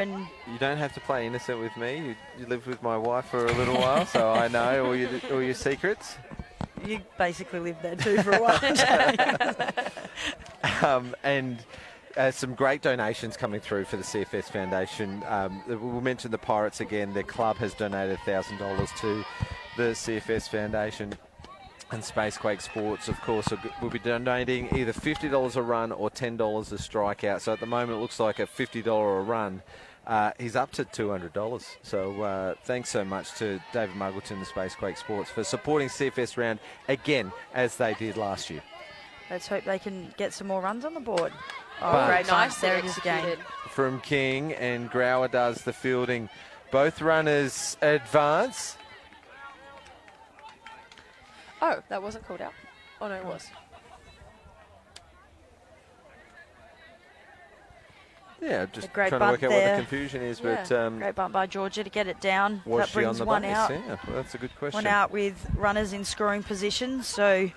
[SPEAKER 1] don't have to play innocent with me. You lived with my wife for a little while, so I know all your secrets.
[SPEAKER 12] You basically lived there too for a while.
[SPEAKER 1] And some great donations coming through for the CFS Foundation. We'll mention the Pirates again. Their club has donated $1,000 to the CFS Foundation. And Spacequake Sports, of course, will be donating either $50 a run or $10 a strikeout. So at the moment, it looks like a $50 a run. He's up to $200. So thanks so much to David Muggleton, the Spacequake Sports, for supporting CFS Round again, as they did last year.
[SPEAKER 12] Let's hope they can get some more runs on the board. Oh,
[SPEAKER 1] But
[SPEAKER 12] great.
[SPEAKER 13] Nice,
[SPEAKER 12] There it is again.
[SPEAKER 1] from King, and Grauer does the fielding. Both runners advance.
[SPEAKER 13] Oh, that wasn't called out. Oh, no, it was.
[SPEAKER 1] Yeah, just
[SPEAKER 12] A great
[SPEAKER 1] trying to work
[SPEAKER 12] bump
[SPEAKER 1] out what the
[SPEAKER 12] there.
[SPEAKER 1] confusion is.
[SPEAKER 13] Yeah.
[SPEAKER 1] But
[SPEAKER 12] Great bump by Georgia to get it down.
[SPEAKER 1] was
[SPEAKER 12] That
[SPEAKER 1] she on
[SPEAKER 12] brings
[SPEAKER 1] the
[SPEAKER 12] one
[SPEAKER 1] base?
[SPEAKER 12] out.
[SPEAKER 1] Yeah, well, that's a good question.
[SPEAKER 12] One out with runners in scoring position. So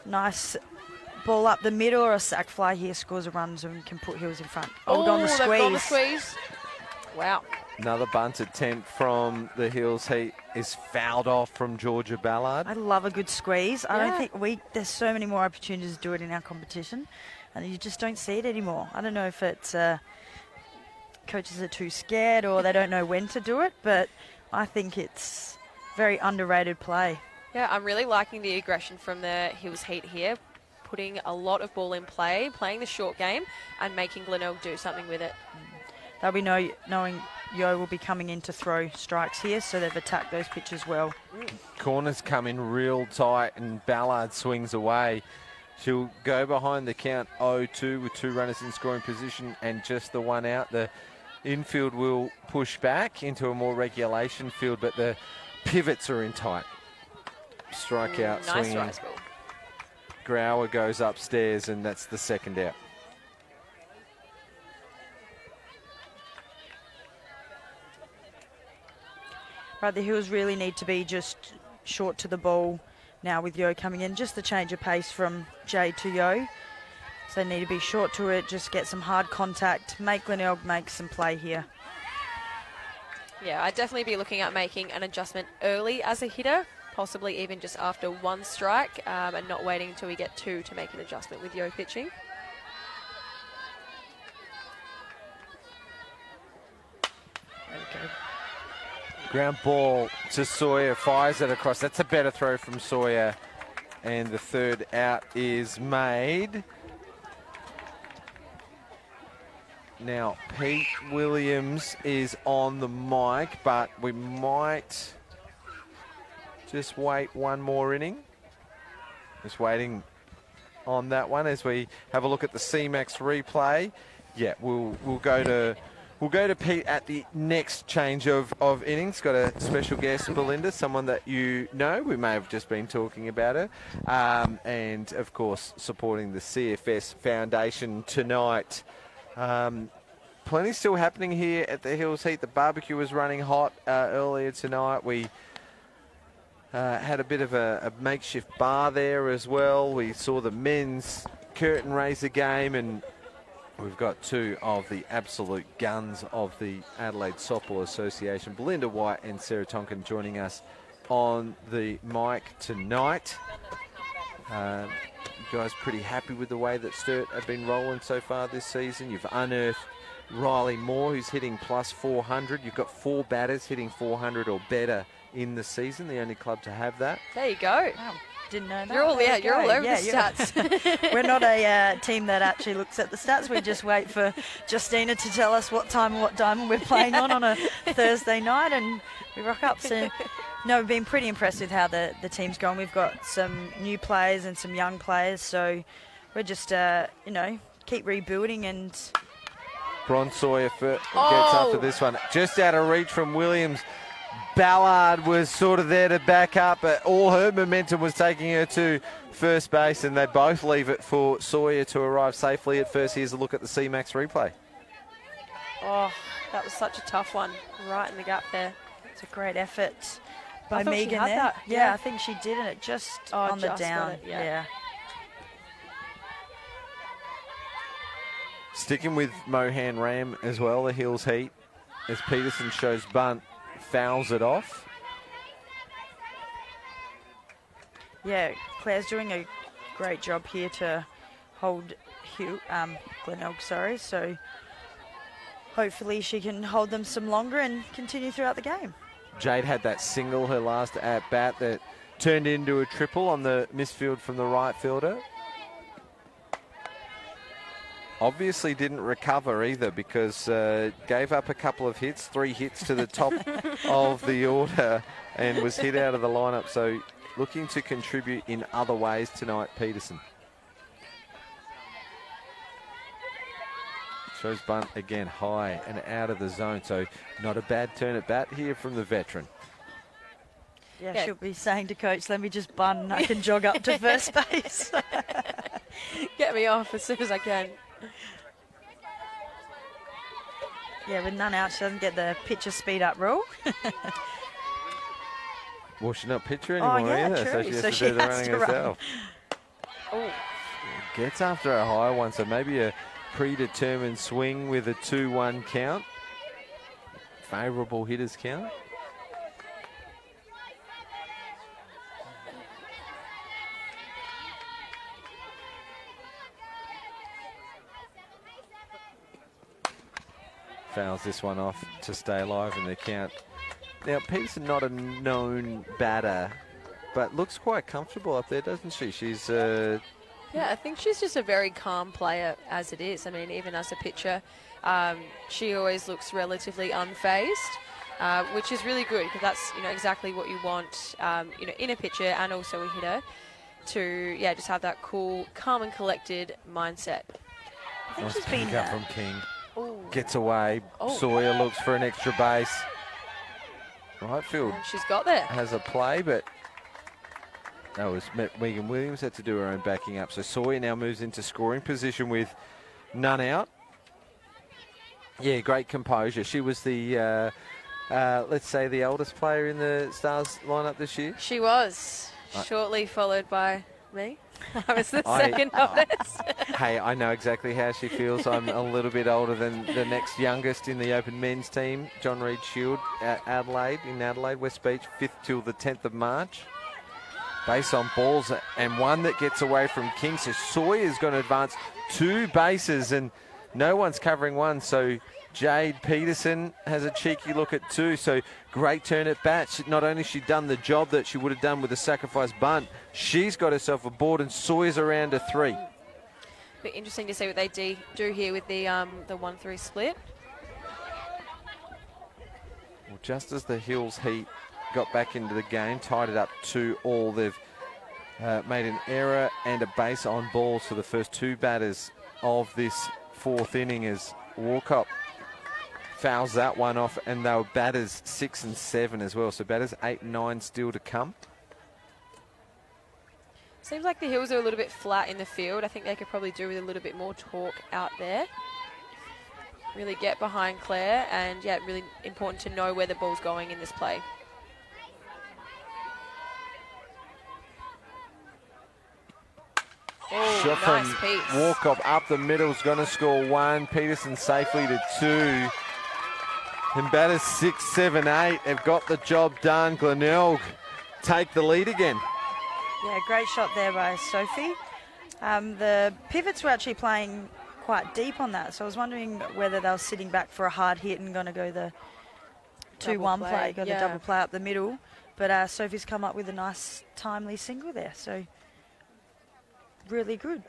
[SPEAKER 12] nice ball up the middle, or a sack fly here scores a run and can put Hills in front. Hold on the
[SPEAKER 13] they've got the
[SPEAKER 12] squeeze.
[SPEAKER 13] squeeze. Wow.
[SPEAKER 1] Another bunt attempt from the Hills Heat is fouled off from Georgia Ballard.
[SPEAKER 12] I love a good squeeze. I don't
[SPEAKER 13] Yeah.
[SPEAKER 12] think there's so many more opportunities to do it in our competition, and you just don't see it anymore. I don't know if it's coaches are too scared or they don't know when to do it, but I think it's very underrated play.
[SPEAKER 13] Yeah, I'm really liking the aggression from the Hills Heat here, putting a lot of ball in play, playing the short game, and making Glenelg do something with it.
[SPEAKER 12] They'll be knowing Yo will be coming in to throw strikes here, so they've attacked those pitches well.
[SPEAKER 1] Corners come in real tight and Ballard swings away. She'll go behind the count 0-2 with two runners in scoring position and just the one out. The infield will push back into a more regulation field, but the pivots are in tight. Strikeout
[SPEAKER 13] Nice
[SPEAKER 1] swinging.
[SPEAKER 13] rise ball.
[SPEAKER 1] Grauer goes upstairs, and that's the second out.
[SPEAKER 12] Right, the Hills really need to be just short to the ball now with Yo coming in. Just the change of pace from Jay to Yo. So they need to be short to it, just get some hard contact, make Glenelg make some play here.
[SPEAKER 13] Yeah, I'd definitely be looking at making an adjustment early as a hitter, possibly even just after one strike, and not waiting until we get two to make an adjustment with Yo pitching.
[SPEAKER 12] Okay.
[SPEAKER 1] Ground ball to Sawyer, fires it across. That's a better throw from Sawyer. And the third out is made. Now, Pete Williams is on the mic, but we might just wait one more inning. Just waiting on that one as we have a look at the C-Max replay. Yeah, we'll go to Pete at the next change of innings. Got a special guest, Belinda, someone that you know. We may have just been talking about her. And, of course, supporting the CFS Foundation tonight. Plenty still happening here at the Hills Heat. The barbecue was running hot earlier tonight. We had a bit of a makeshift bar there as well. We saw the men's curtain raiser game, and we've got two of the absolute guns of the Adelaide Softball Association, Belinda White and Sarah Tonkin, joining us on the mic tonight. You guys pretty happy with the way that Sturt have been rolling so far this season? You've unearthed Riley Moore, who's hitting plus 400. You've got four batters hitting 400 or better in the season, the only club to have that.
[SPEAKER 13] There you go.
[SPEAKER 12] Wow, didn't know that.
[SPEAKER 13] You're all over the
[SPEAKER 12] you're-
[SPEAKER 13] stats.
[SPEAKER 12] We're not a team that actually looks at the stats. We just wait for Justina to tell us what diamond we're playing on a Thursday night, and we rock up. So, no, we've been pretty impressed with how the team's going. We've got some new players and some young players, so we're just, keep rebuilding and
[SPEAKER 1] Bron Sawyer gets after this one. Just out of reach from Williams. Ballard was sort of there to back up, but all her momentum was taking her to first base, and they both leave it for Sawyer to arrive safely at first. Here's a look at the C-Max replay.
[SPEAKER 13] Oh, that was such a tough one, right in the gap there.
[SPEAKER 12] It's a great effort by
[SPEAKER 13] I thought she
[SPEAKER 12] Megan
[SPEAKER 13] had
[SPEAKER 12] there.
[SPEAKER 13] that.
[SPEAKER 12] Yeah, I think she did, and it just on the
[SPEAKER 13] just got
[SPEAKER 12] down.
[SPEAKER 13] it, yeah.
[SPEAKER 12] Yeah.
[SPEAKER 1] Sticking with Mohan Ram as well, the Hills heat, as Peterson shows bunt, fouls it off.
[SPEAKER 12] Yeah, Claire's doing a great job here to hold Glenelg, sorry. So hopefully she can hold them some longer and continue throughout the game.
[SPEAKER 1] Jade had that single, her last at-bat, that turned into a triple on the misfield from the right fielder. Obviously didn't recover either, because gave up a couple of hits, 3 hits to the top of the order, and was hit out of the lineup. So looking to contribute in other ways tonight, Peterson. Shows bunt again high and out of the zone. So not a bad turn at bat here from the veteran.
[SPEAKER 12] Yeah, she'll be saying to coach, let me just bunt and I can jog up to first base.
[SPEAKER 13] Get me off as soon as I can.
[SPEAKER 12] Yeah, with none out, she doesn't get the pitcher speed up rule.
[SPEAKER 1] Well, she's not pitcher anymore either, so she has to do the running herself.
[SPEAKER 13] Oh.
[SPEAKER 1] Gets after a high one, so maybe a predetermined swing with a 2-1 count. Favourable hitters count. Fouls this one off to stay alive in the count. Now, Peterson not a known batter, but looks quite comfortable up there, doesn't she? She's...
[SPEAKER 13] Yeah, I think she's just a very calm player as it is. I mean, even as a pitcher, she always looks relatively unfazed, which is really good, because that's, you know, exactly what you want, you know, in a pitcher and also a hitter, to, yeah, just have that cool, calm and collected mindset.
[SPEAKER 12] I think
[SPEAKER 1] Nice
[SPEAKER 12] she's been...
[SPEAKER 1] pick up from King.
[SPEAKER 13] Ooh.
[SPEAKER 1] Gets away.
[SPEAKER 13] Oh.
[SPEAKER 1] Sawyer looks for an extra base. Right field.
[SPEAKER 13] And she's got there.
[SPEAKER 1] Has a play, but that was Megan Williams had to do her own backing up. So Sawyer now moves into scoring position with none out. Yeah, great composure. She was the, let's say, the oldest player in the Stars lineup this year.
[SPEAKER 13] She was, shortly followed by me. I was the second oldest.
[SPEAKER 1] Hey, I know exactly how she feels. I'm a little bit older than the next youngest in the Open Men's team, John Reed Shield at Adelaide, West Beach, 5th till the 10th of March. Base on balls and one that gets away from King. So Sawyer's going to advance 2 bases and no one's covering one. So Jade Peterson has a cheeky look at 2. So great turn at bat. Not only has she done the job that she would have done with a sacrifice bunt, she's got herself a board and Sawyer's around to 3.
[SPEAKER 13] Be interesting to see what they do here with the 1-3 split.
[SPEAKER 1] Well, just as the Hills Heat got back into the game, tied it up 2-2. They've made an error and a base on balls for the first 2 batters of this 4th inning as Walcott fouls that one off, and they were batters 6 and 7 as well. So batters 8 and 9 still to come.
[SPEAKER 13] Seems like the Hills are a little bit flat in the field. I think they could probably do with a little bit more torque out there. Really get behind Claire, and yeah, really important to know where the ball's going in this play. Oh,
[SPEAKER 1] Shot
[SPEAKER 13] nice
[SPEAKER 1] from
[SPEAKER 13] piece.
[SPEAKER 1] Walcott up the middle is going to score 1. Peterson safely to 2. And batters 6, 7, 8 have got the job done. Glenelg take the lead again.
[SPEAKER 12] Yeah, great shot there by Sophie. The pivots were actually playing quite deep on that, so I was wondering whether they were sitting back for a hard hit and going to go the 2-1 play, got a double play up the middle. But Sophie's come up with a nice, timely single there, so really good.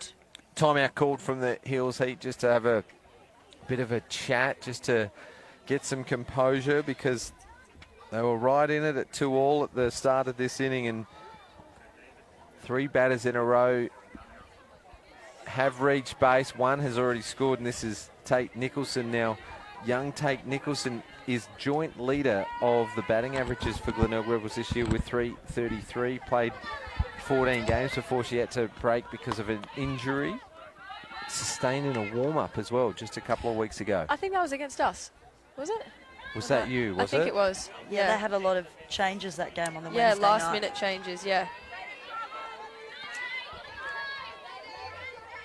[SPEAKER 1] Timeout called from the Hills Heat just to have a bit of a chat, just to get some composure, because they were right in it at 2-2 at the start of this inning, and 3 batters in a row have reached base. One has already scored, and this is Tate Nicholson now. Young Tate Nicholson is joint leader of the batting averages for Glenelg Rebels this year with 333. Played 14 games before she had to break because of an injury. Sustained in a warm-up as well just a couple of weeks ago.
[SPEAKER 13] I think that was against us. Was it?
[SPEAKER 1] Was that you?
[SPEAKER 13] I think it was.
[SPEAKER 12] Yeah, they had a lot of changes that game on the Wednesday
[SPEAKER 13] Yeah,
[SPEAKER 12] night.
[SPEAKER 13] last-minute changes, yeah.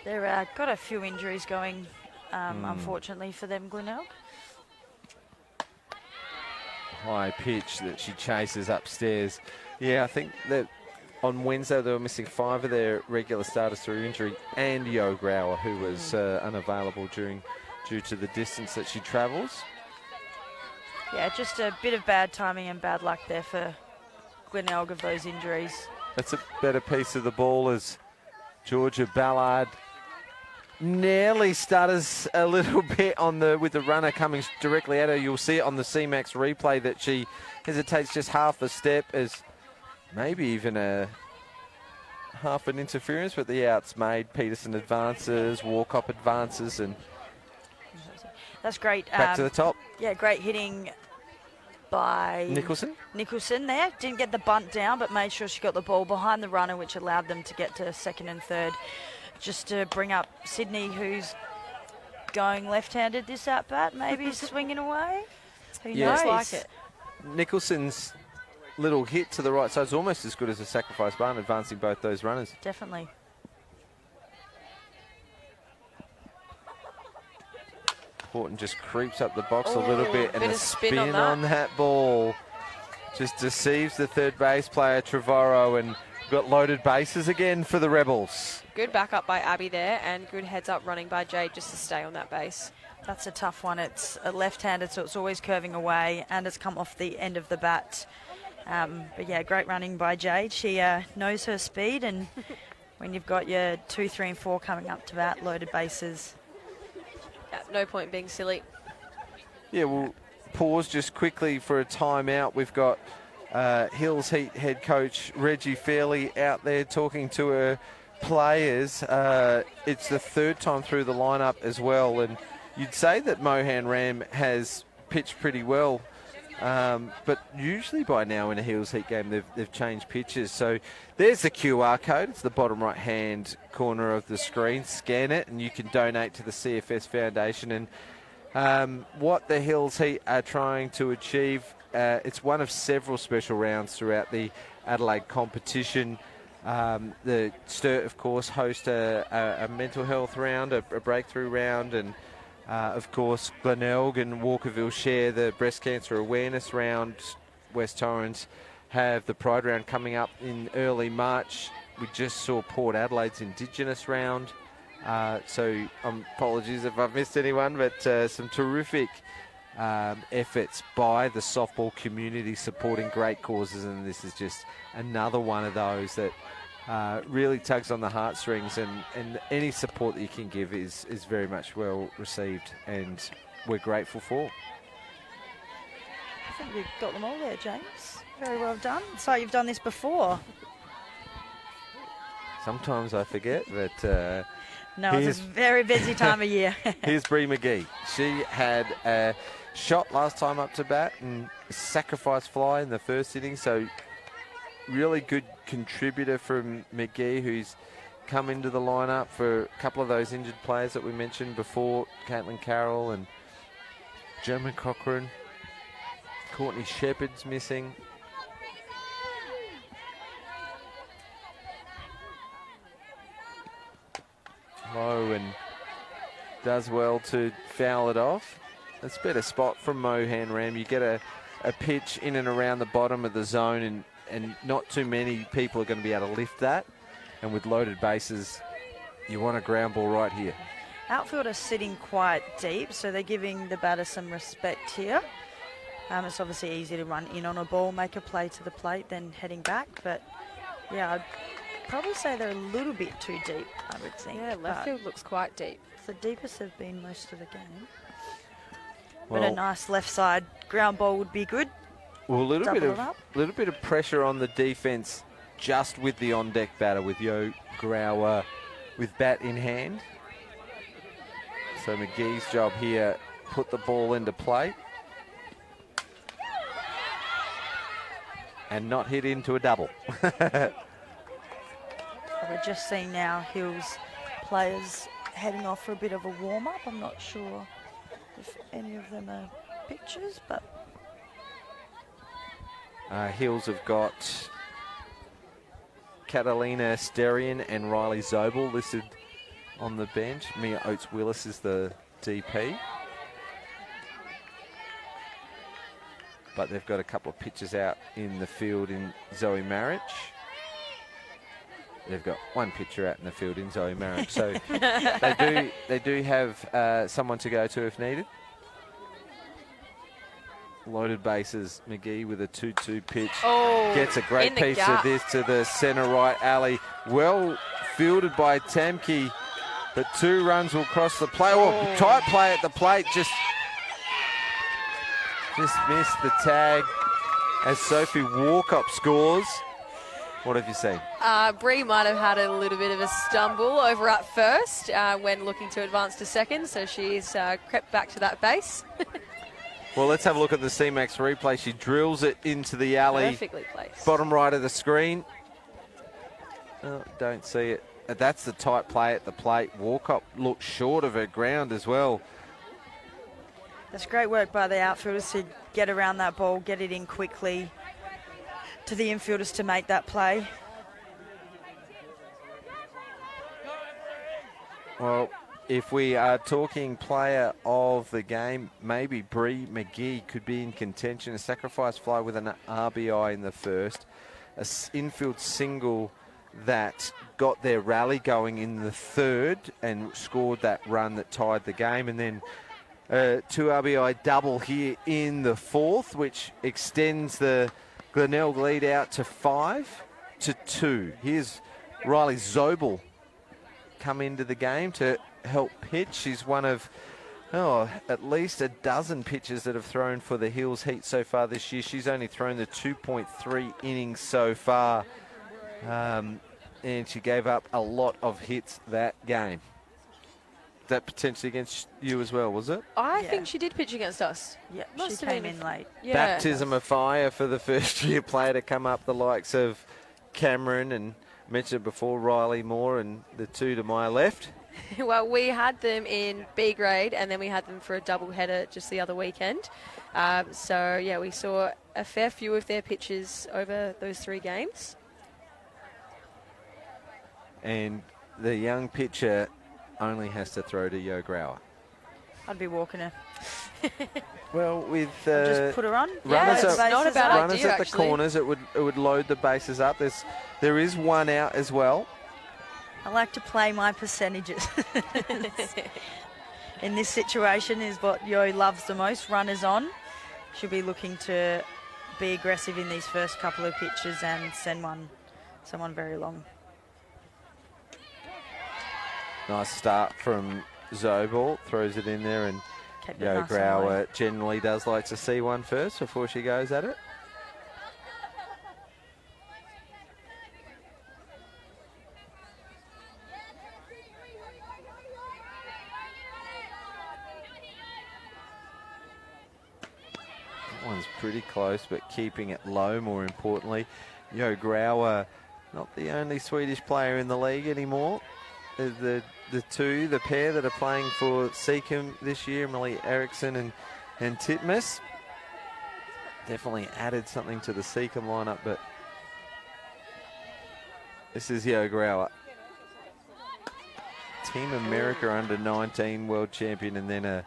[SPEAKER 12] They've got a few injuries going, unfortunately, for them, Glenelg.
[SPEAKER 1] High pitch that she chases upstairs. Yeah, I think that on Wednesday they were missing 5 of their regular starters through injury, and Yo Grauer, who was unavailable due to the distance that she travels.
[SPEAKER 12] Yeah, just a bit of bad timing and bad luck there for Glenelg of those injuries.
[SPEAKER 1] That's a better piece of the ball as Georgia Ballard nearly stutters a little bit with the runner coming directly at her. You'll see it on the C-Max replay that she hesitates just half a step, as maybe even a half an interference, but the out's made. Peterson advances, Walcott advances, and
[SPEAKER 12] that's great.
[SPEAKER 1] Back to the top.
[SPEAKER 12] Yeah, great hitting by Nicholson there. Didn't get the bunt down, but made sure she got the ball behind the runner, which allowed them to get to second and third. Just to bring up Sydney, who's going left-handed this at-bat, maybe swinging away. Who knows?
[SPEAKER 13] Like it.
[SPEAKER 1] Nicholson's little hit to the right side is almost as good as a sacrifice bunt, advancing both those runners.
[SPEAKER 12] Definitely.
[SPEAKER 1] Horton just creeps up the box a little bit, and
[SPEAKER 13] bit
[SPEAKER 1] a
[SPEAKER 13] of spin
[SPEAKER 1] on that ball just deceives the third base player, Trevorrow, and got loaded bases again for the Rebels.
[SPEAKER 13] Good backup by Abby there, and good heads-up running by Jade just to stay on that base.
[SPEAKER 12] That's a tough one. It's a left-handed, so it's always curving away, and it's come off the end of the bat. But yeah, great running by Jade. She knows her speed, and when you've got your 2, 3, and 4 coming up to bat, loaded bases.
[SPEAKER 13] Yeah, no point being silly.
[SPEAKER 1] Yeah, we'll pause just quickly for a timeout. We've got Hills Heat head coach Reggie Fairley out there talking to her players. It's the third time through the lineup as well, and you'd say that Mohan Ram has pitched pretty well, but usually by now in a Hills Heat game they've changed pitches. So there's the QR code. It's the bottom right hand corner of the screen. Scan it and you can donate to the CFS Foundation. And what the Hills Heat are trying to achieve, it's one of several special rounds throughout the Adelaide competition. The Sturt, of course, host a mental health round, a breakthrough round, and of course Glenelg and Walkerville share the breast cancer awareness round. West Torrens have the Pride round coming up in early March. We just saw Port Adelaide's Indigenous round. So apologies if I've missed anyone, but some terrific efforts by the softball community supporting great causes, and this is just another one of those that really tugs on the heartstrings, and any support that you can give is very much well received, and we're grateful for.
[SPEAKER 12] I think you've got them all there, James. Very well done. So you've done this before.
[SPEAKER 1] Sometimes I forget, but
[SPEAKER 12] no, it's a very busy time of year.
[SPEAKER 1] Here's Bree McGee. She had a shot last time up to bat and a sacrifice fly in the first inning, so really good contributor from McGee, who's come into the lineup for a couple of those injured players that we mentioned before, Caitlin Carroll and Gemma Cochran. Courtney Shepherd's missing. Low and does well to foul it off. That's a better spot from Mohan Ram. You get a pitch in and around the bottom of the zone, and not too many people are going to be able to lift that. And with loaded bases, you want a ground ball right here.
[SPEAKER 12] Outfield are sitting quite deep, so they're giving the batter some respect here. It's obviously easy to run in on a ball, make a play to the plate, then heading back. But yeah, I'd probably say they're a little bit too deep, I would think.
[SPEAKER 13] Yeah, left field looks quite deep.
[SPEAKER 12] It's the deepest they've been most of the game.
[SPEAKER 1] Well,
[SPEAKER 12] but a nice left side ground ball would be good.
[SPEAKER 1] Well, a little bit of pressure on the defence just with the on-deck batter with Yo Grauer with bat in hand. So McGee's job here, put the ball into play. And not hit into a double.
[SPEAKER 12] We're just seeing now Hills players heading off for a bit of a warm-up. I'm not sure if any of them are pictures, but...
[SPEAKER 1] Hills have got Catalina Sterian and Riley Zobel listed on the bench. Mia Oates-Willis is the DP. But they've got a couple of pitchers out in the field in Zoe Marriage. They've got one pitcher out in the field in Zoe Marriage. So they do have someone to go to if needed. Loaded bases, McGee with a 2-2 pitch.
[SPEAKER 13] Oh,
[SPEAKER 1] gets a great piece of this to the centre right alley. Well fielded by Tamke, but 2 runs will cross the plate. Oh, tight play at the plate, just missed the tag as Sophie Walkup scores. What have you seen?
[SPEAKER 13] Bree might have had a little bit of a stumble over at first when looking to advance to second, so she's crept back to that base.
[SPEAKER 1] Well, let's have a look at the C-Max replay. She drills it into the alley.
[SPEAKER 13] Perfectly placed.
[SPEAKER 1] Bottom right of the screen. Oh, don't see it. That's the tight play at the plate. Walkup looked short of her ground as well.
[SPEAKER 12] That's great work by the outfielders to get around that ball, get it in quickly to the infielders to make that play.
[SPEAKER 1] Well, if we are talking player of the game, maybe Bree McGee could be in contention. A sacrifice fly with an RBI in the first. An infield single that got their rally going in the third and scored that run that tied the game. And then 2 RBI double here in the fourth, which extends the Glenelg lead out to 5-2. Here's Riley Zobel come into the game to help pitch. She's one of at least a dozen pitchers that have thrown for the Hills Heat so far this year. She's only thrown the 2.3 innings so far, and she gave up a lot of hits that game. That potentially against you as well, was it?
[SPEAKER 13] I think she did pitch against us.
[SPEAKER 12] Yeah,
[SPEAKER 13] Must
[SPEAKER 12] she
[SPEAKER 13] have
[SPEAKER 12] came
[SPEAKER 13] been
[SPEAKER 12] in late.
[SPEAKER 13] Yeah.
[SPEAKER 1] Baptism of fire for the first-year player to come up, the likes of Cameron and mentioned before Riley Moore and the 2 to my left.
[SPEAKER 13] Well, we had them in B grade and then we had them for a double header just the other weekend. So, yeah, we saw a fair few of their pitches over those 3 games.
[SPEAKER 1] And the young pitcher only has to throw to Yo Grauer.
[SPEAKER 12] I'd be walking her.
[SPEAKER 1] Well, with
[SPEAKER 12] just put her on.
[SPEAKER 1] Runners,
[SPEAKER 13] it's not a bad
[SPEAKER 1] runners
[SPEAKER 13] idea,
[SPEAKER 1] at the
[SPEAKER 13] actually.
[SPEAKER 1] corners, it would load the bases up. There is one out as well.
[SPEAKER 12] I like to play my percentages. In this situation is what Yo loves the most. Runners on. She'll be looking to be aggressive in these first couple of pitches and send someone very long.
[SPEAKER 1] Nice start from Zobel. Throws it in there, and
[SPEAKER 12] Kept it
[SPEAKER 1] Yo
[SPEAKER 12] nice and low.
[SPEAKER 1] Grauer generally does like to see one first before she goes at it. That one's pretty close, but keeping it low, more importantly. Yo Grauer, not the only Swedish player in the league anymore. The pair that are playing for Seacombe this year, Emily Eriksson and Titmus, definitely added something to the Seacombe lineup, but this is Yo Grauer. Team America under 19 world champion, and then a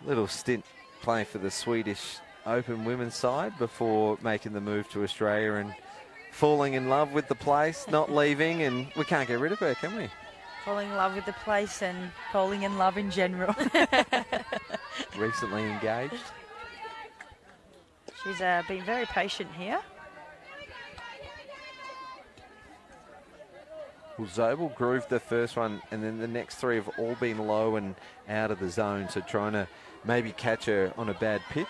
[SPEAKER 1] little stint playing for the Swedish Open women's side before making the move to Australia and falling in love with the place, not leaving, and we can't get rid of her, can we?
[SPEAKER 12] Falling in love with the place and falling in love in general.
[SPEAKER 1] Recently engaged.
[SPEAKER 12] She's been very patient here.
[SPEAKER 1] Well, Zobel grooved the first one, and then the next 3 have all been low and out of the zone, so trying to maybe catch her on a bad pitch.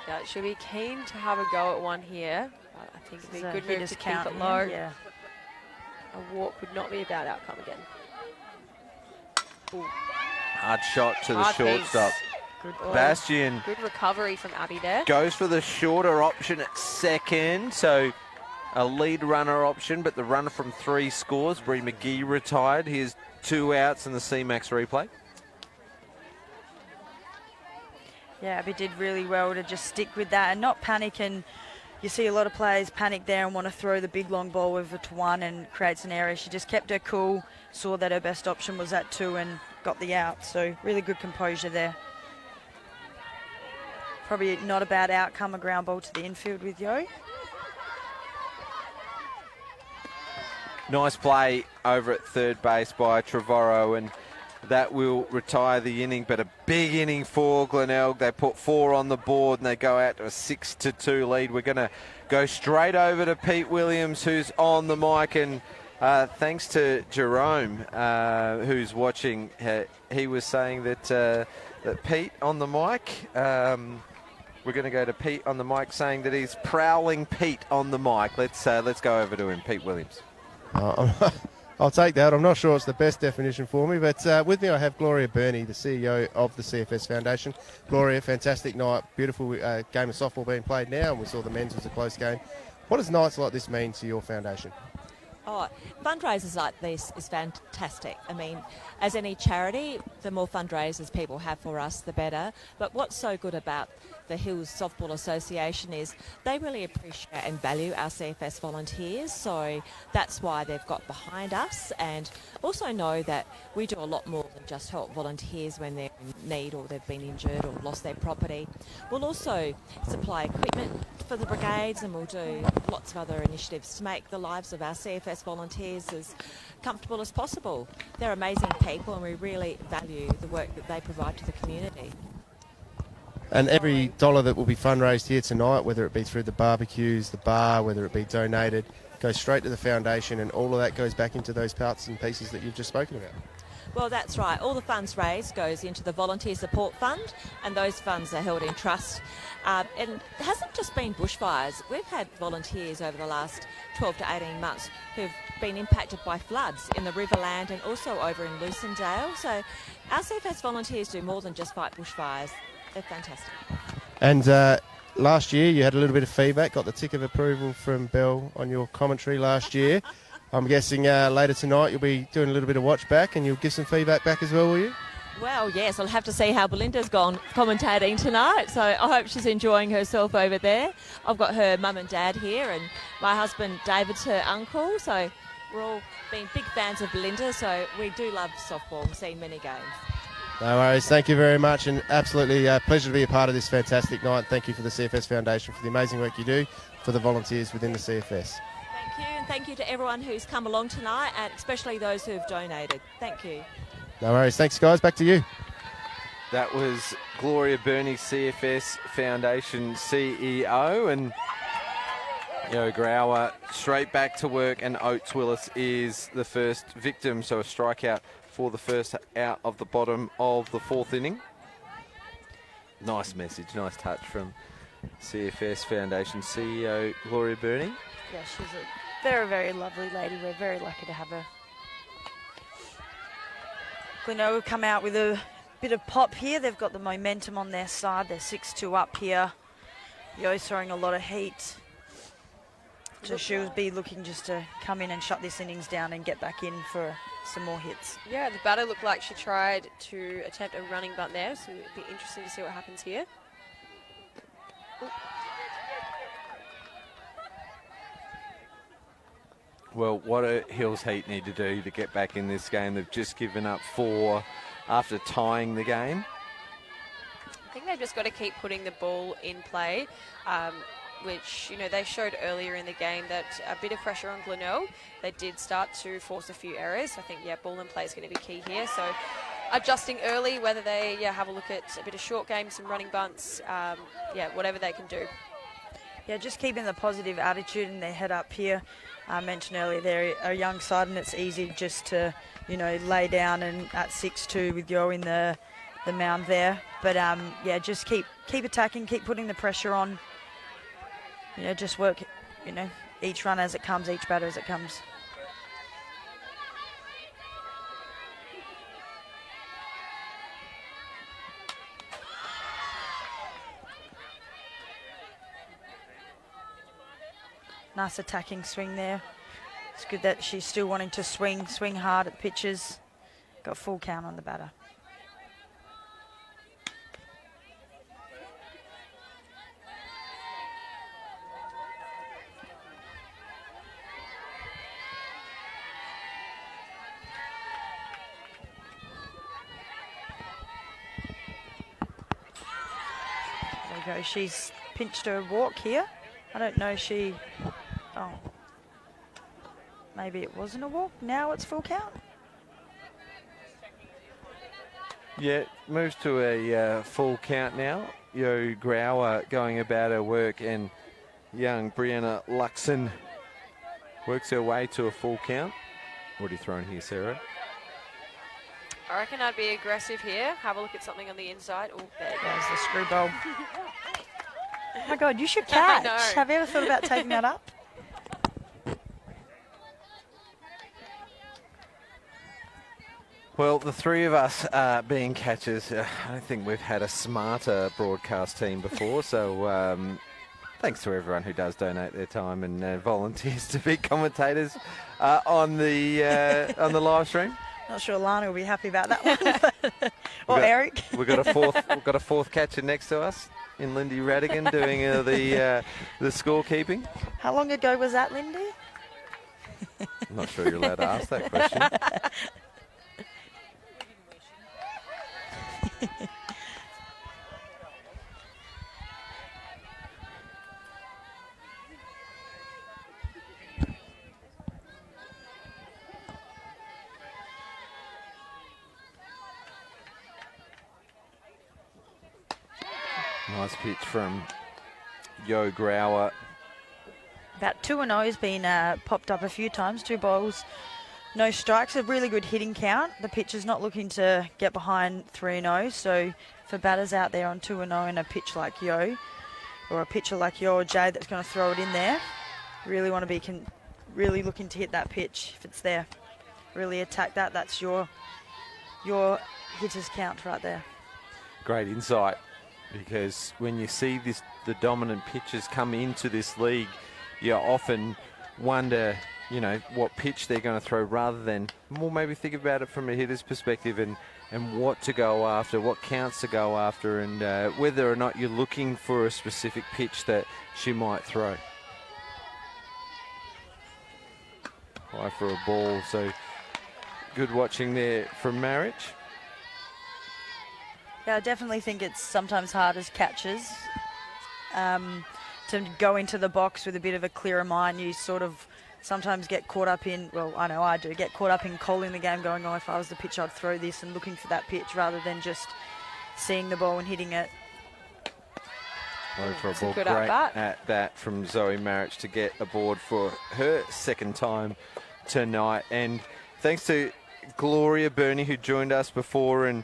[SPEAKER 13] Yeah, she'll be keen to have a go at one here. I think it'd be a good move to keep it low.
[SPEAKER 12] Yeah.
[SPEAKER 13] A walk would not be a bad outcome again. Ooh.
[SPEAKER 1] Hard shot to the
[SPEAKER 13] Hard
[SPEAKER 1] shortstop.
[SPEAKER 13] piece. Good ball.
[SPEAKER 1] Bastian
[SPEAKER 13] Good recovery from Abby there.
[SPEAKER 1] goes for the shorter option at second, so a lead runner option, but the runner from 3 scores. Bree McGee retired. Here's 2 outs in the C-Max replay.
[SPEAKER 12] Yeah, Abby did really well to just stick with that and not panic. And you see a lot of players panic there and want to throw the big long ball over to 1 and creates an error. She just kept her cool, saw that her best option was at 2 and got the out. So really good composure there. Probably not a bad outcome, a ground ball to the infield with Yo.
[SPEAKER 1] Nice play over at third base by Trevorrow, and that will retire the inning, but a big inning for Glenelg. They put 4 on the board and they go out to a 6-2 lead. We're going to go straight over to Pete Williams, who's on the mic, and thanks to Jerome, who's watching, he was saying that Pete on the mic, we're going to go to Pete on the mic, saying that he's prowling Pete on the mic. Let's go over to him, Pete Williams.
[SPEAKER 4] I'll take that. I'm not sure it's the best definition for me, but with me I have Gloria Burney, the CEO of the CFS Foundation. Gloria, fantastic night, beautiful game of softball being played now, and we saw the men's was a close game. What does nights like this mean to your foundation?
[SPEAKER 16] Oh, fundraisers like this is fantastic. I mean, as any charity, the more fundraisers people have for us, the better. But what's so good about the Hills Softball Association is they really appreciate and value our CFS volunteers, so that's why they've got behind us, and also know that we do a lot more than just help volunteers when they're in need or they've been injured or lost their property. We'll also supply equipment for the brigades, and we'll do lots of other initiatives to make the lives of our CFS volunteers as comfortable as possible. They're amazing people, and we really value the work that they provide to the community.
[SPEAKER 4] And every dollar that will be fundraised here tonight, whether it be through the barbecues, the bar, whether it be donated, goes straight to the foundation, and all of that goes back into those parts and pieces that you've just spoken about.
[SPEAKER 16] Well, that's right. All the funds raised goes into the Volunteer Support Fund, and those funds are held in trust. And it hasn't just been bushfires. We've had volunteers over the last 12 to 18 months who've been impacted by floods in the Riverland and also over in Lucindale. So our CFS volunteers do more than just fight bushfires. They're fantastic.
[SPEAKER 4] And last year you had a little bit of feedback, got the tick of approval from Belle on your commentary last year. I'm guessing later tonight you'll be doing a little bit of watch back and you'll give some feedback back as well, will you?
[SPEAKER 16] Well, yes, I'll have to see how Belinda's gone commentating tonight, so I hope she's enjoying herself over there. I've got her mum and dad here, and my husband David's her uncle, so we're all been big fans of Belinda, so we do love softball. We've seen many games.
[SPEAKER 4] No worries. Thank you very much, and absolutely a pleasure to be a part of this fantastic night. Thank you for the CFS Foundation for the amazing work you do for the volunteers within the CFS.
[SPEAKER 16] Thank you, and thank you to everyone who's come along tonight, and especially those who've donated. Thank you.
[SPEAKER 4] No worries. Thanks, guys. Back to you.
[SPEAKER 1] That was Gloria Burney, CFS Foundation CEO, and Yo Grauer straight back to work, and Oates Willis is the first victim, so a strikeout for the first out of the bottom of the 4th inning. Nice message, nice touch from CFS Foundation CEO Gloria Burney.
[SPEAKER 12] Yeah, she's a very, very lovely lady. We're very lucky to have her. Glenelg will come out with a bit of pop here. They've got the momentum on their side. They're 6-2 up here. Yo's throwing a lot of heat. So she'll be looking just to come in and shut this innings down and get back in for some more hits.
[SPEAKER 13] Yeah, the batter looked like she tried to attempt a running bunt there, so it'd be interesting to see what happens here. Ooh.
[SPEAKER 1] Well, what do Hills Heat need to do to get back in this game? They've just given up 4 after tying the game.
[SPEAKER 13] I think they've just got to keep putting the ball in play, which, you know, they showed earlier in the game that a bit of pressure on Glenelg. They did start to force a few errors. I think, yeah, ball in play is going to be key here. So adjusting early, whether they have a look at a bit of short game, some running bunts, whatever they can do.
[SPEAKER 12] Yeah, just keeping the positive attitude and their head up here. I mentioned earlier they're a young side and it's easy just to, you know, lay down and at 6-2 with Yo in the mound there. But, just keep attacking, keep putting the pressure on. You know, just work, you know, each run as it comes, each batter as it comes. Nice attacking swing there. It's good that she's still wanting to swing hard at pitches. Got full count on the batter. There we go. She's pinched her walk here. I don't know. Oh. Maybe it wasn't a walk. Now it's full count.
[SPEAKER 1] Yeah, moves to a full count now. Yo Grauer going about her work, and young Brianna Luxon works her way to a full count. What are you throwing here, Sarah?
[SPEAKER 13] I reckon I'd be aggressive here. Have a look at something on the inside. Oh, there you go.
[SPEAKER 12] There's the screwball. Oh my God, you should catch.
[SPEAKER 13] I know.
[SPEAKER 12] Have you ever thought about taking that up?
[SPEAKER 1] Well, the three of us being catchers, I don't think we've had a smarter broadcast team before. So thanks to everyone who does donate their time and volunteers to be commentators on the live stream.
[SPEAKER 12] Not sure Lana will be happy about that one. Or Eric.
[SPEAKER 1] We've got a fourth catcher next to us in Lindy Radigan doing the scorekeeping.
[SPEAKER 12] How long ago was that, Lindy?
[SPEAKER 1] I'm not sure you're allowed to ask that question. Nice pitch from Yo Grauer.
[SPEAKER 12] About 2-0 has been popped up a few times. 2 balls, no strikes. A really good hitting count. The pitcher's not looking to get behind 3-0. So for batters out there on 2-0 and a pitch like Yo, or a pitcher like Yo or Jay that's going to throw it in there, really want to be really looking to hit that pitch if it's there. Really attack that. That's your hitter's count right there.
[SPEAKER 1] Great insight, because when you see the dominant pitchers come into this league, you often wonder, what pitch they're going to throw, rather than more maybe think about it from a hitter's perspective and what to go after, what counts to go after, and whether or not you're looking for a specific pitch that she might throw. High for a ball, so good watching there from Marriage.
[SPEAKER 12] Yeah, I definitely think it's sometimes hard as catchers to go into the box with a bit of a clearer mind. You sort of sometimes get caught up in, well, I know I do, get caught up in calling the game, going, oh, if I was the pitcher, I'd throw this, and looking for that pitch rather than just seeing the ball and hitting it.
[SPEAKER 1] Low for a ball, great at that from Zoe Marriage to get aboard for her second time tonight. And thanks to Gloria Burney, who joined us before, and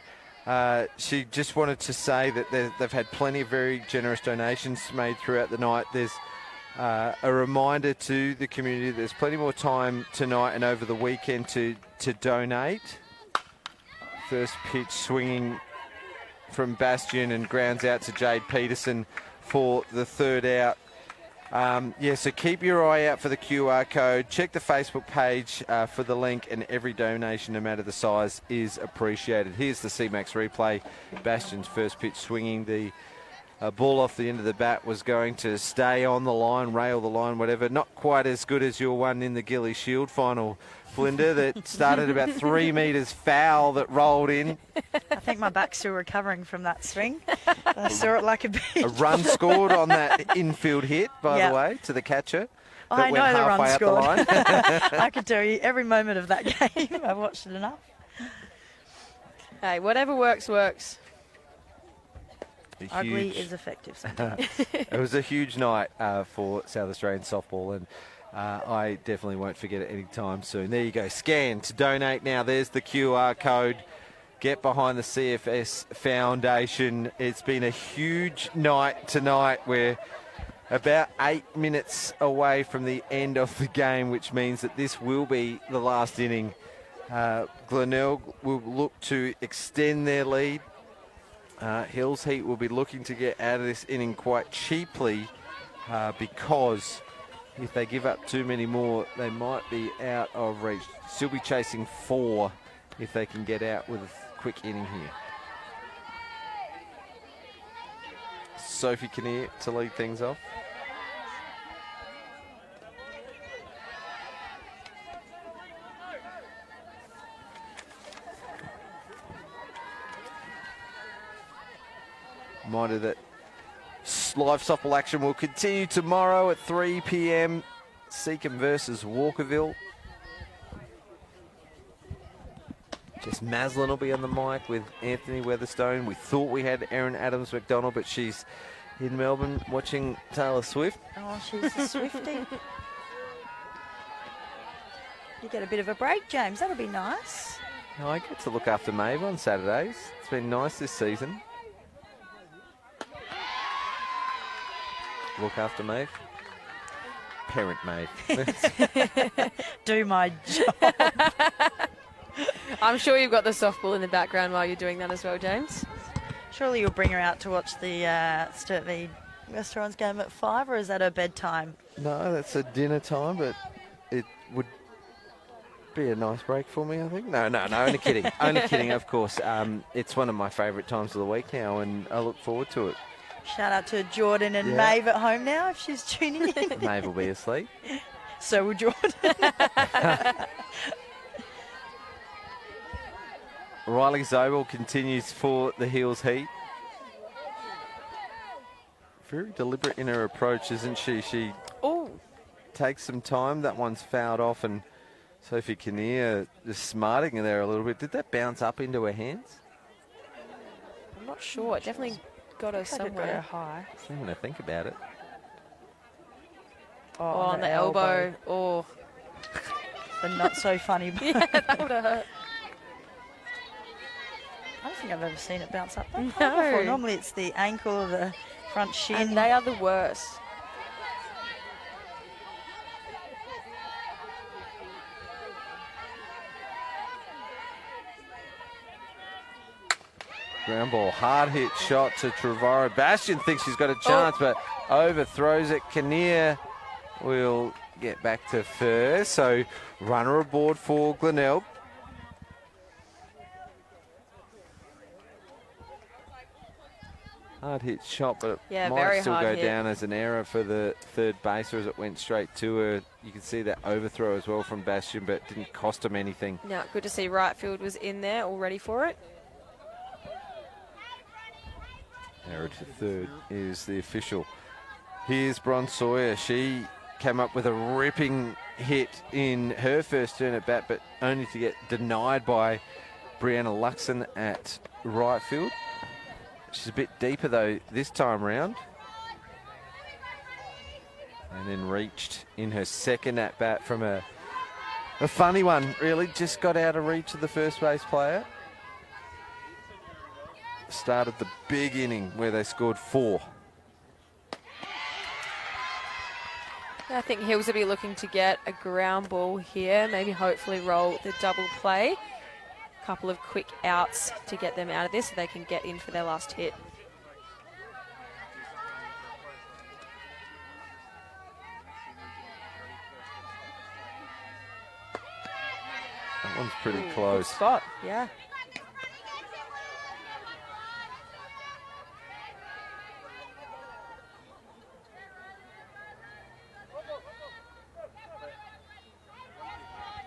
[SPEAKER 1] she just wanted to say that they've had plenty of very generous donations made throughout the night. There's a reminder to the community, there's plenty more time tonight and over the weekend to donate. First pitch swinging from Bastion and grounds out to Jade Peterson for the third out. So keep your eye out for the QR code. Check the Facebook page for the link, and every donation, no matter the size, is appreciated. Here's the C-Max replay. Bastion's first pitch swinging. The ball off the end of the bat was going to stay on the line, rail the line, whatever. Not quite as good as your one in the Gilly Shield final, Belinda, that started about 3 metres foul that rolled in.
[SPEAKER 12] I think my back's still recovering from that swing. I saw it like a beach.
[SPEAKER 1] A run scored on that infield hit, by the way, to the catcher.
[SPEAKER 12] I know the run scored.
[SPEAKER 1] Line.
[SPEAKER 12] I could tell you every moment of that game. I've watched it enough.
[SPEAKER 13] Hey, whatever works, works.
[SPEAKER 12] Ugly is effective sometimes.
[SPEAKER 1] It was a huge night for South Australian softball, and I definitely won't forget it anytime soon. There you go. Scan to donate now. There's the QR code. Get behind the CFS Foundation. It's been a huge night tonight. We're about 8 minutes away from the end of the game, which means that this will be the last inning. Glenelg will look to extend their lead. Hills Heat will be looking to get out of this inning quite cheaply because If they give up too many more, they might be out of reach. Still be chasing 4 if they can get out with a quick inning here. Sophie Kinnear to lead things off. Reminder that live softball action will continue tomorrow at 3 p.m. Seacombe versus Walkerville. Jess Maslin will be on the mic with Anthony Weatherstone. We thought we had Erin Adams-McDonald, but she's in Melbourne watching Taylor Swift.
[SPEAKER 12] Oh, she's a Swiftie. You get a bit of a break, James. That'll be nice.
[SPEAKER 1] I get to look after Maeve on Saturdays. It's been nice this season. Look after Maeve. Parent Maeve.
[SPEAKER 12] Do my job.
[SPEAKER 13] I'm sure you've got the softball in the background while you're doing that as well, James.
[SPEAKER 12] Surely you'll bring her out to watch the Sturtley Restaurants game at 5, or is that her bedtime?
[SPEAKER 1] No, that's a dinner time, but it would be a nice break for me, I think. No, only kidding. Only kidding, of course. It's one of my favourite times of the week now, and I look forward to it.
[SPEAKER 12] Shout out to Jordan and Maeve at home now if she's tuning in.
[SPEAKER 1] Maeve will be asleep.
[SPEAKER 12] So will Jordan.
[SPEAKER 1] Riley Zobel continues for the Heels heat. Very deliberate in her approach, isn't she? She takes some time. That one's fouled off, and Sophie Kinnear just smarting there a little bit. Did that bounce up into her hands?
[SPEAKER 13] I'm not sure. It definitely got her somewhere
[SPEAKER 12] high.
[SPEAKER 1] I'm going to think about it.
[SPEAKER 13] Oh, on the elbow. Oh.
[SPEAKER 12] The not so funny.
[SPEAKER 13] Yeah, that would have hurt.
[SPEAKER 12] I don't think I've ever seen it bounce up that
[SPEAKER 13] No.
[SPEAKER 12] high before. Normally it's the ankle or the front shin.
[SPEAKER 13] And they are the worst.
[SPEAKER 1] Ground ball, hard hit shot to Trevorrow. Bastion thinks she's got a chance, but overthrows it. Kinnear will get back to first. So runner aboard for Glenelg. Hard hit shot, but it might still go down as an error for the third baser as it went straight to her. You can see that overthrow as well from Bastion, but didn't cost him anything.
[SPEAKER 13] No, good to see right field was in there, all ready for it.
[SPEAKER 1] Error to third is the official. Here's Bron Sawyer. She came up with a ripping hit in her first turn at bat, but only to get denied by Brianna Luxon at right field. She's a bit deeper, though, this time round. And then reached in her second at bat from a funny one, really. Just got out of reach of the first base player. Started the big inning where they scored 4.
[SPEAKER 13] I think Hills will be looking to get a ground ball here, maybe hopefully roll the double play. A couple of quick outs to get them out of this so they can get in for their last hit.
[SPEAKER 1] That one's pretty close.
[SPEAKER 13] Good spot, yeah.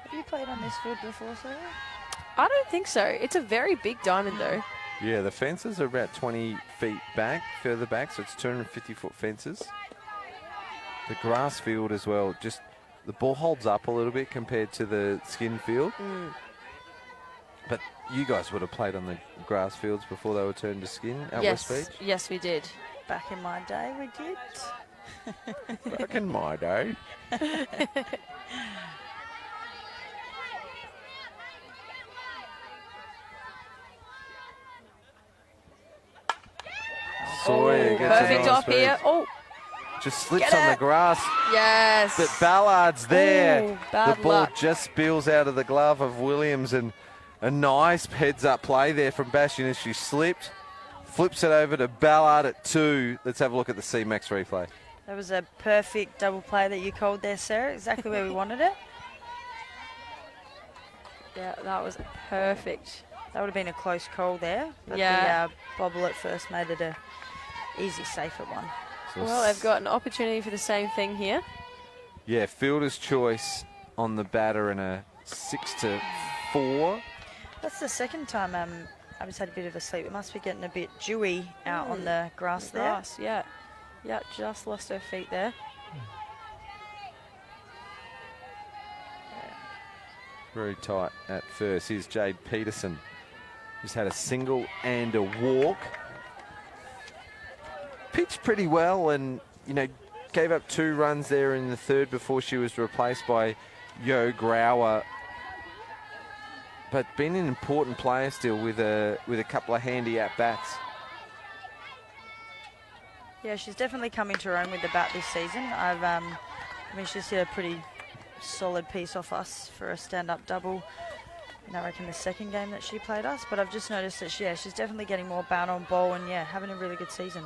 [SPEAKER 12] Have you played on this field before, Sarah?
[SPEAKER 13] I don't think so. It's a very big diamond, though.
[SPEAKER 1] Yeah, the fences are about 20 feet back, further back, so it's 250-foot fences. The grass field as well, just the ball holds up a little bit compared to the skin field. But you guys would have played on the grass fields before they were turned to skin at West Beach?
[SPEAKER 13] Yes, we did.
[SPEAKER 12] Back in my day, we did.
[SPEAKER 1] Back in my day. Sawyer gets
[SPEAKER 13] perfect
[SPEAKER 1] a nice
[SPEAKER 13] off here.
[SPEAKER 1] beat. Just slips on the grass.
[SPEAKER 13] Yes.
[SPEAKER 1] But Ballard's there.
[SPEAKER 13] Ooh, bad
[SPEAKER 1] the ball
[SPEAKER 13] luck.
[SPEAKER 1] just spills out of the glove of Williams, and a nice heads-up play there from Bastion as she slipped. Flips it over to Ballard at 2. Let's have a look at the C-Max replay.
[SPEAKER 12] That was a perfect double play that you called there, Sarah. Exactly where we wanted it.
[SPEAKER 13] Yeah, that was perfect.
[SPEAKER 12] That would have been a close call there. But
[SPEAKER 13] Yeah.
[SPEAKER 12] the bobble at first made it a easy, safer one.
[SPEAKER 13] Well, they've got an opportunity for the same thing here.
[SPEAKER 1] Yeah, fielder's choice on the batter and a 6-4.
[SPEAKER 12] That's the second time Abby's had a bit of a sleep. It must be getting a bit dewy out on the grass there.
[SPEAKER 13] Grass, yeah. Yeah, just lost her feet there.
[SPEAKER 1] Very tight at first. Here's Jade Peterson. Just had a single and a walk. Pitched pretty well and, you know, gave up 2 runs there in the third before she was replaced by Yo Grauer. But been an important player still with a couple of handy at-bats.
[SPEAKER 12] Yeah, she's definitely come into her own with the bat this season. I mean, she's hit a pretty solid piece off us for a stand-up double. And I reckon the second game that she played us. But I've just noticed that, she's definitely getting more bat on ball and, having a really good season.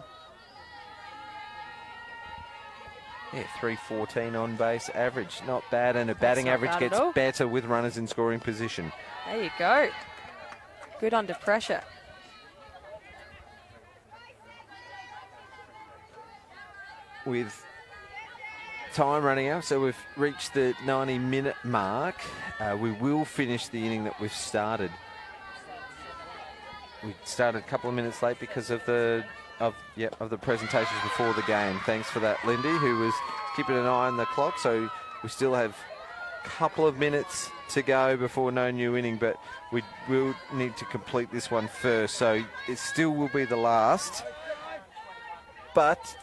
[SPEAKER 1] Yeah, 314 on base average. Not bad, and her batting average gets better with runners in scoring position.
[SPEAKER 13] There you go. Good under pressure.
[SPEAKER 1] With time running out, so we've reached the 90-minute mark. We will finish the inning that we've started. We started a couple of minutes late because of the presentations before the game. Thanks for that, Lindy, who was keeping an eye on the clock. So we still have a couple of minutes to go before no new inning, but we will need to complete this one first. So it still will be the last. But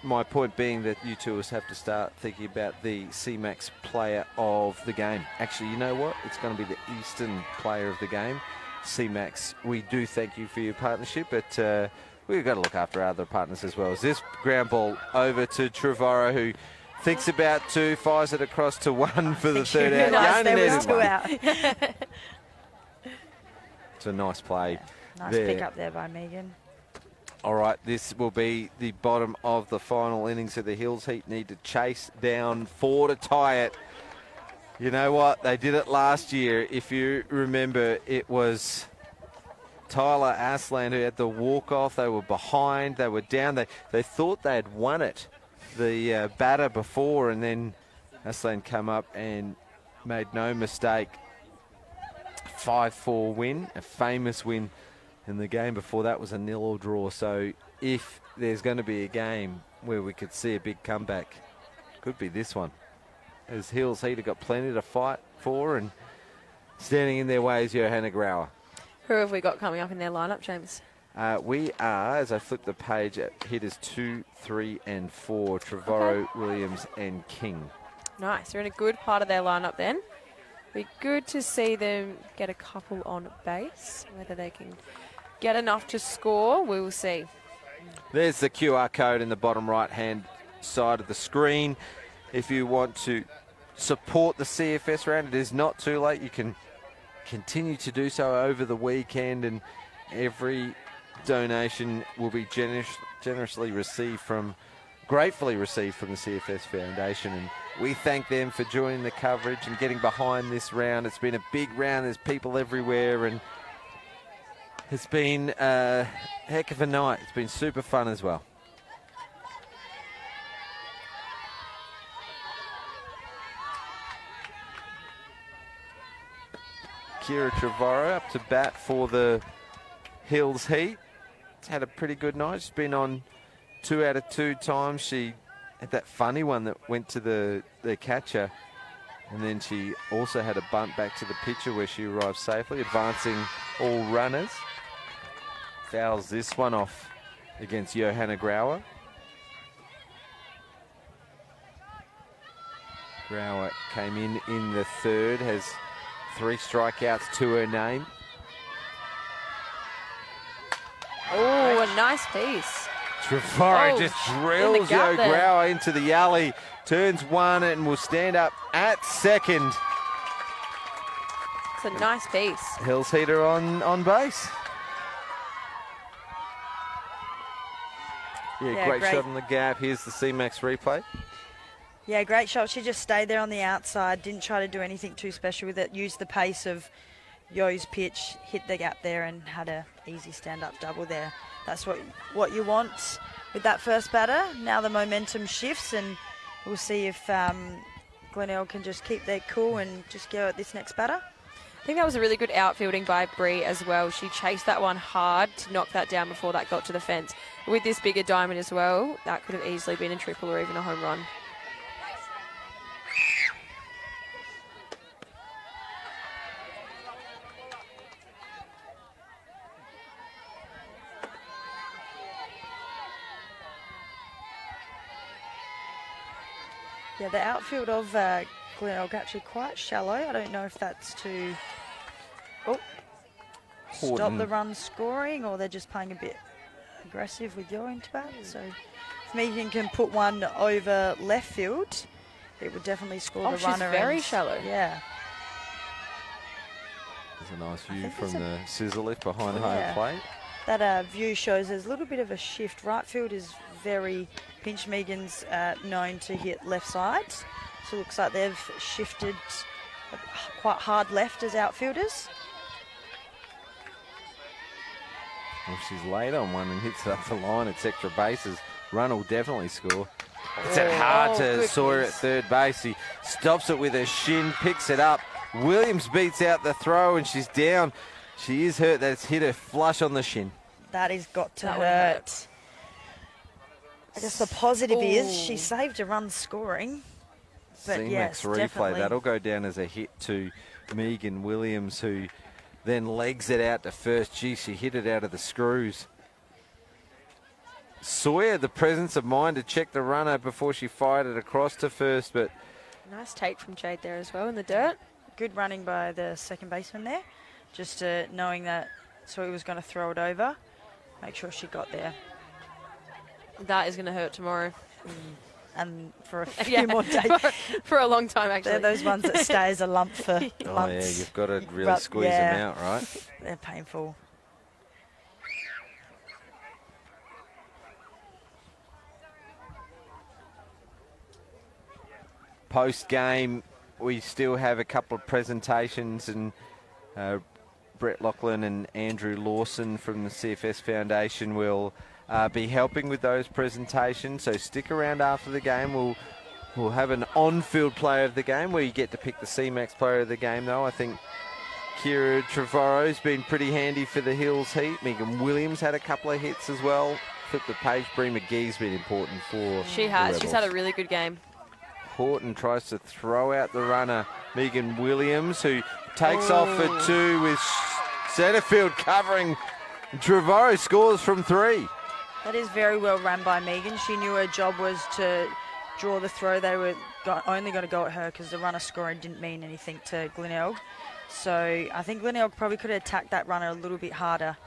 [SPEAKER 1] my point being that you two have to start thinking about the CMAX player of the game. Actually, you know what? It's going to be the Eastern player of the game. CMAX, we do thank you for your partnership, but we've got to look after our other partners as well. As this ground ball over to Trevorrow, who thinks about 2, fires it across to 1 for the third out.
[SPEAKER 12] Nice, there was 2 out.
[SPEAKER 1] It's a nice play.
[SPEAKER 12] Nice
[SPEAKER 1] there.
[SPEAKER 12] pick up there by Megan.
[SPEAKER 1] All right, this will be the bottom of the final innings of the Hills Heat. Need to chase down 4 to tie it. You know what? They did it last year. If you remember, it was Tyler Aslan who had the walk-off. They were behind. They were down. They thought they had won it, the batter before, and then Aslan come up and made no mistake. 5-4 win, a famous win. And the game before that was a 0-0 draw. So if there's going to be a game where we could see a big comeback, could be this one. As Hills Heat have got plenty to fight for, and standing in their way is Johanna Grauer.
[SPEAKER 13] Who have we got coming up in their lineup, James?
[SPEAKER 1] We are, as I flip the page, at hitters 2, 3 and 4, Trevorrow, Williams and King.
[SPEAKER 13] Nice. They're in a good part of their lineup then. Be good to see them get a couple on base. Whether they can get enough to score, we will see.
[SPEAKER 1] There's the QR code in the bottom right-hand side of the screen. If you want to support the CFS round, it is not too late. You can continue to do so over the weekend, and every donation will be generously received gratefully received from the CFS Foundation. And we thank them for joining the coverage and getting behind this round. It's been a big round. There's people everywhere, and it's been a heck of a night. It's been super fun as well. Kira Trevorrow up to bat for the Hills Heat. It's had a pretty good night. She's been on 2 out of 2 times. She had that funny one that went to the catcher, and then she also had a bunt back to the pitcher where she arrived safely, advancing all runners. Fouls this one off against Johanna Grauer. Grauer came in the third, has 3 strikeouts to her name.
[SPEAKER 13] Oh, a nice piece.
[SPEAKER 1] Trevorrow just drills Yo Grauer into the alley, turns 1 and will stand up at second.
[SPEAKER 13] It's a nice piece.
[SPEAKER 1] Hills Heater on base. Yeah, great shot on the gap. Here's the C-Max replay.
[SPEAKER 12] Yeah, great shot. She just stayed there on the outside, didn't try to do anything too special with it, used the pace of Yo's pitch, hit the gap there and had a easy stand-up double there. That's what you want with that first batter. Now the momentum shifts and we'll see if Glenelg can just keep their cool and just go at this next batter.
[SPEAKER 13] I think that was a really good outfielding by Bree as well. She chased that one hard to knock that down before that got to the fence. With this bigger diamond as well, that could have easily been a triple or even a home run.
[SPEAKER 12] Yeah, the outfield of Glenelg actually quite shallow. I don't know if that's to stop the run scoring or they're just playing a bit aggressive with Yo into bat. So if Megan can put one over left field, it would definitely score the runner.
[SPEAKER 13] She's very shallow.
[SPEAKER 12] Yeah.
[SPEAKER 1] There's a nice view from the scissor lift behind home plate.
[SPEAKER 12] That view shows there's a little bit of a shift. Right field is very pinch. Megan's known to hit left side. So it looks like they've shifted quite hard left as outfielders.
[SPEAKER 1] Well, she's late on one and hits it up the line. It's extra bases. Run will definitely score. It's it hard to Sawyer at third base. He stops it with her shin, picks it up. Williams beats out the throw and she's down. She is hurt. That's hit her flush on the shin.
[SPEAKER 12] That has got to hurt. I guess the positive is she saved a run scoring. But yes,
[SPEAKER 1] replay.
[SPEAKER 12] definitely.
[SPEAKER 1] That'll go down as a hit to Megan Williams, who then legs it out to first. Gee, she hit it out of the screws. Sawyer, the presence of mind to check the runner before she fired it across to first, but
[SPEAKER 13] nice take from Jade there as well in the dirt.
[SPEAKER 12] Good running by the second baseman there, just knowing that Sawyer was going to throw it over, make sure she got there.
[SPEAKER 13] That is going to hurt tomorrow.
[SPEAKER 12] And for a few more days.
[SPEAKER 13] for a long time, actually.
[SPEAKER 12] They're those ones that stay as a lump for months.
[SPEAKER 1] Oh, yeah, you've got to really squeeze them out, right?
[SPEAKER 12] They're painful.
[SPEAKER 1] Post-game, we still have a couple of presentations, and Brett Lachlan and Andrew Lawson from the CFS Foundation will be helping with those presentations. So stick around after the game. We'll have an on-field player of the game where you get to pick the C-Max player of the game, though. I think Kira Trevorrow's been pretty handy for the Hills Heat. Megan Williams had a couple of hits as well. Flip the page. Bree McGee's been important for
[SPEAKER 13] She has. She's had a really good game.
[SPEAKER 1] Horton tries to throw out the runner, Megan Williams, who takes off for two with Setterfield covering. Trevorrow scores from three.
[SPEAKER 12] That is very well run by Megan. She knew her job was to draw the throw. They were only going to go at her because the runner scoring didn't mean anything to Glenelg. So I think Glenelg probably could have attacked that runner a little bit harder.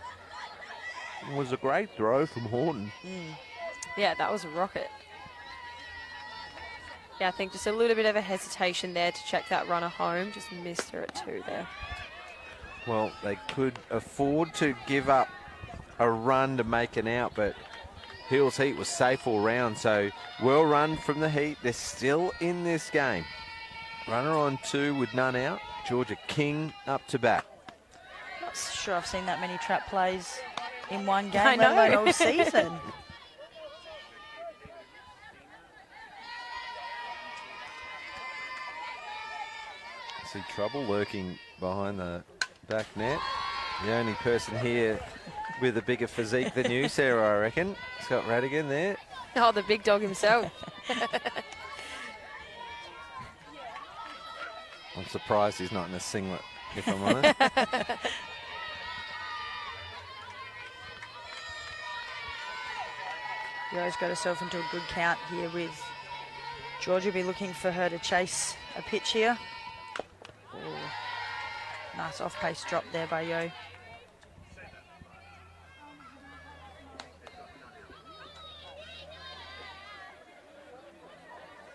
[SPEAKER 1] It was a great throw from Horton.
[SPEAKER 13] Yeah, that was a rocket. Yeah, I think just a little bit of a hesitation there to check that runner home. Just missed her at two there.
[SPEAKER 1] Well, they could afford to give up a run to make an out, but Hills Heat was safe all round, so well run from the Heat. They're still in this game. Runner on two with none out. Georgia King up to bat.
[SPEAKER 12] Not sure I've seen that many trap plays in one game,
[SPEAKER 13] I know.
[SPEAKER 12] let alone all season.
[SPEAKER 1] See trouble lurking behind the back net. The only person here with a bigger physique than you, Sarah, I reckon. Scott Radigan there.
[SPEAKER 13] Oh, the big dog himself.
[SPEAKER 1] I'm surprised he's not in a singlet, if I'm honest.
[SPEAKER 12] Yo's got herself into a good count here with Georgia. Be looking for her to chase a pitch here. Nice off-pace drop there by Yo.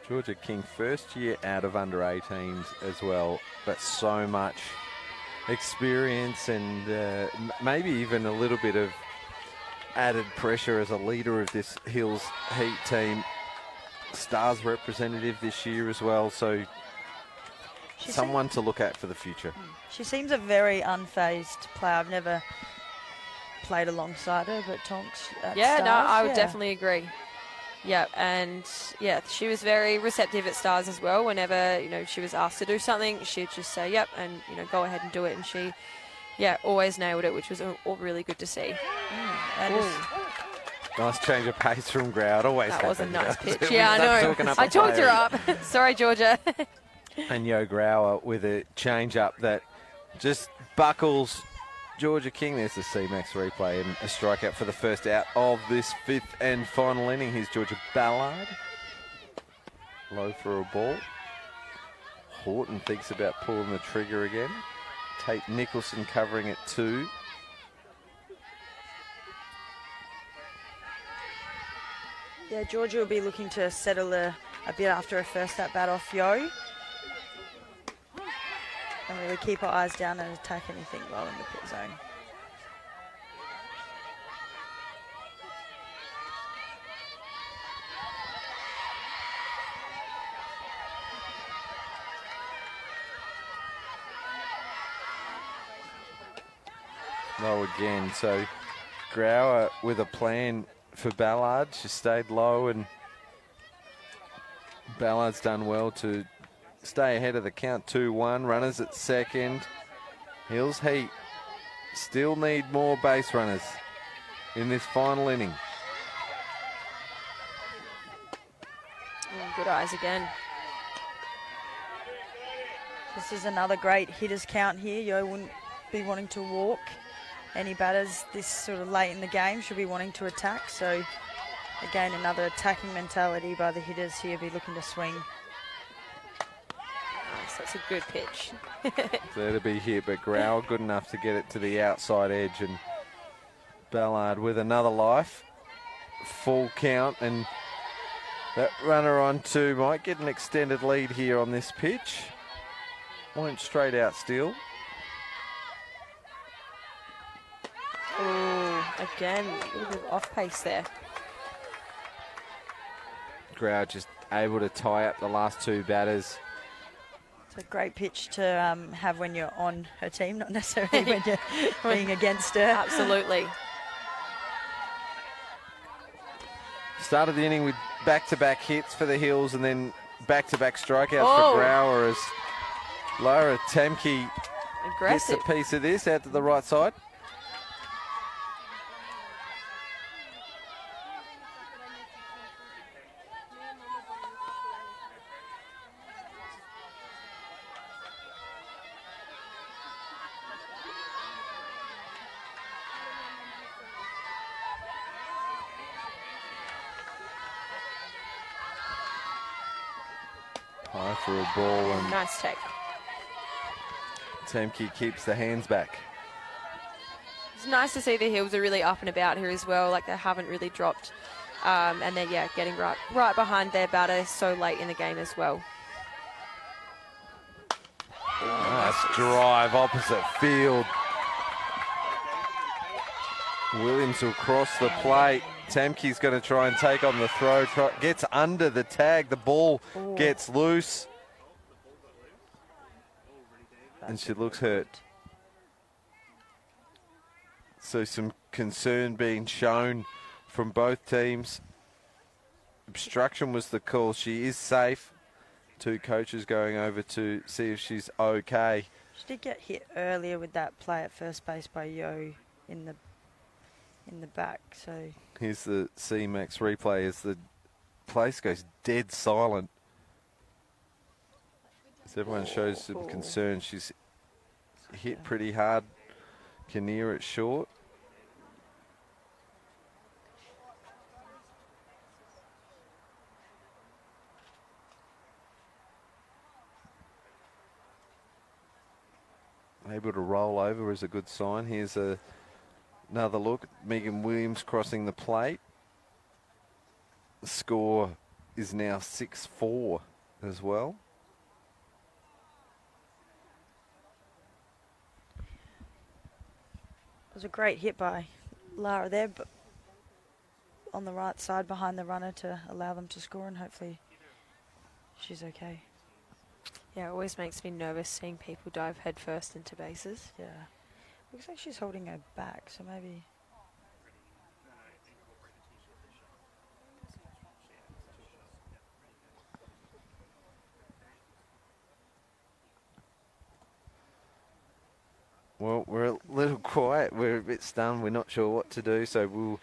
[SPEAKER 1] Georgia King, first year out of under 18s as well, but so much experience and maybe even a little bit of added pressure as a leader of this Hills Heat team. Stars representative this year as well, so someone to look at for the future.
[SPEAKER 12] She seems a very unfazed player. I've never played alongside her, but Tonks at
[SPEAKER 13] Yeah, no,
[SPEAKER 12] Stars,
[SPEAKER 13] I would definitely agree. Yeah, and yeah, she was very receptive at Stars as well. Whenever, you know, she was asked to do something, she'd just say, yep, and, you know, go ahead and do it. And she, yeah, always nailed it, which was all really good to see.
[SPEAKER 1] Nice change of pace from Grau. It always
[SPEAKER 13] That was a
[SPEAKER 1] happens.
[SPEAKER 13] nice pitch. Yeah, I know. I talked her up. Sorry, Georgia.
[SPEAKER 1] And Yo Grauer with a change up that just buckles Georgia King. There's the C-Max replay and a strikeout for the first out of this fifth and final inning. Here's Georgia Ballard. Low for a ball. Horton thinks about pulling the trigger again. Tate Nicholson covering at 2.
[SPEAKER 12] Yeah, Georgia will be looking to settle a bit after a first at bat off Yo. And really keep our eyes down and attack anything low in the pit zone.
[SPEAKER 1] Low again, so Grauer with a plan for Ballard. She stayed low and Ballard's done well to stay ahead of the count. 2-1, runners at second. Hills Heat still need more base runners in this final inning.
[SPEAKER 13] Good eyes again.
[SPEAKER 12] This is another great hitters count here. Yo wouldn't be wanting to walk any batters this sort of late in the game. Should be wanting to attack. So again, another attacking mentality by the hitters here. Be looking to swing.
[SPEAKER 13] Nice, that's a good pitch.
[SPEAKER 1] There to be hit, but Grauer good enough to get it to the outside edge, and Ballard with another life. Full count, and that runner on 2 might get an extended lead here on this pitch. Went straight out still.
[SPEAKER 13] Oh, again, a little bit of off pace there.
[SPEAKER 1] Grau just able to tie up the last 2 batters.
[SPEAKER 12] It's a great pitch to have when you're on her team, not necessarily when you're being against her.
[SPEAKER 13] Absolutely.
[SPEAKER 1] Started the inning with back-to-back hits for the Hills and then back-to-back strikeouts for Grauer as Lara Temke gets a piece of this out to the right side. High for a ball, and
[SPEAKER 13] nice take.
[SPEAKER 1] Temke keeps the hands back.
[SPEAKER 13] It's nice to see the Hills are really up and about here as well. Like, they haven't really dropped, and they're getting right behind their batter so late in the game as well.
[SPEAKER 1] Nice drive opposite field. Williams will cross the plate. Temke's going to try and take on the throw. Gets under the tag. The ball gets loose. And she looks hurt. So some concern being shown from both teams. Obstruction was the call. She is safe. 2 coaches going over to see if she's okay.
[SPEAKER 12] She did get hit earlier with that play at first base by Yo in the back. So
[SPEAKER 1] here's the C-Max replay as the place goes dead silent. As everyone shows some concern. She's hit pretty hard. Kinnear at short. Able to roll over is a good sign. Here's another look. Megan Williams crossing the plate. The score is now 6-4 as well.
[SPEAKER 12] It was a great hit by Lara there, but on the right side behind the runner to allow them to score, and hopefully she's okay.
[SPEAKER 13] Yeah, it always makes me nervous seeing people dive headfirst into bases.
[SPEAKER 12] Yeah. Looks like she's holding her back, so maybe...
[SPEAKER 1] Well, we're a little quiet. We're a bit stunned. We're not sure what to do, so we'll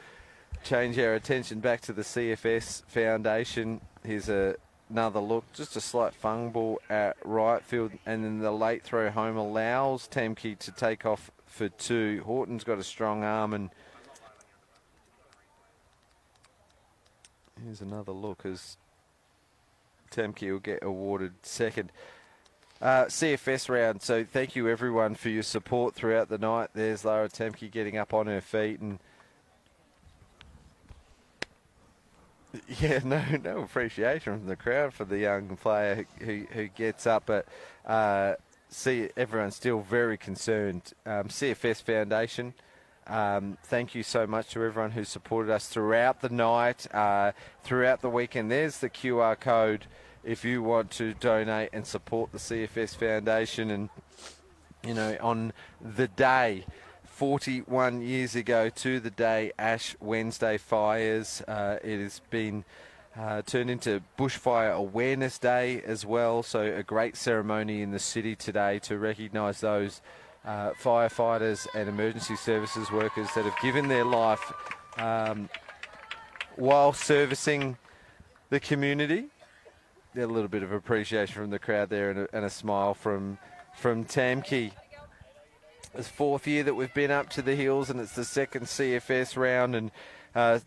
[SPEAKER 1] change our attention back to the CFS Foundation. Here's another look. Just a slight fumble at right field, and then the late throw home allows Temke to take off for 2. Horton's got a strong arm, and here's another look as Temke will get awarded second. CFS round, so thank you everyone for your support throughout the night. There's Lara Temke getting up on her feet, and yeah, no appreciation from the crowd for the young player who gets up, but see everyone's still very concerned. CFS Foundation, thank you so much to everyone who supported us throughout the night, throughout the weekend. There's the QR code if you want to donate and support the CFS Foundation. And, you know, on the day, 41 years ago to the day, Ash Wednesday fires, it has been turned into Bushfire Awareness Day as well. So a great ceremony in the city today to recognise those firefighters and emergency services workers that have given their life while servicing the community. A little bit of appreciation from the crowd there, and a smile from Temke. It's 4th year that we've been up to the hills, and it's the 2nd CFS round, and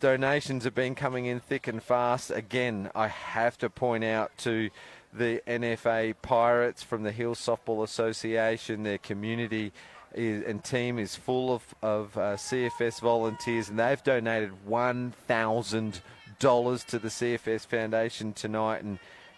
[SPEAKER 1] donations have been coming in thick and fast. Again, I have to point out to the NFA Pirates from the Hills Softball Association. Their community and team is full of CFS volunteers, and they've donated $1,000 to the CFS Foundation tonight,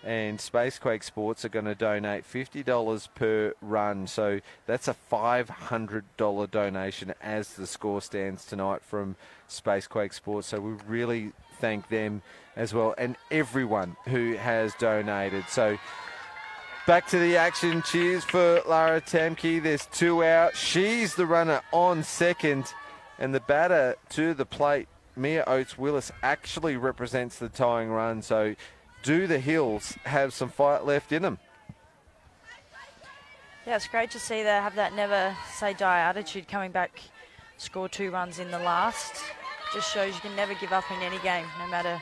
[SPEAKER 1] and Spacequake Sports are going to donate $50 per run. So that's a $500 donation as the score stands tonight from Spacequake Sports. So we really thank them as well, and everyone who has donated. So back to the action. Cheers for Lara Temke. There's 2 out. She's the runner on second, and the batter to the plate, Mia Oates-Willis, actually represents the tying run. So do the Hills have some fight left in them?
[SPEAKER 12] Yeah, it's great to see they have that never say die attitude, coming back, score 2 runs in the last. Just shows you can never give up in any game, no matter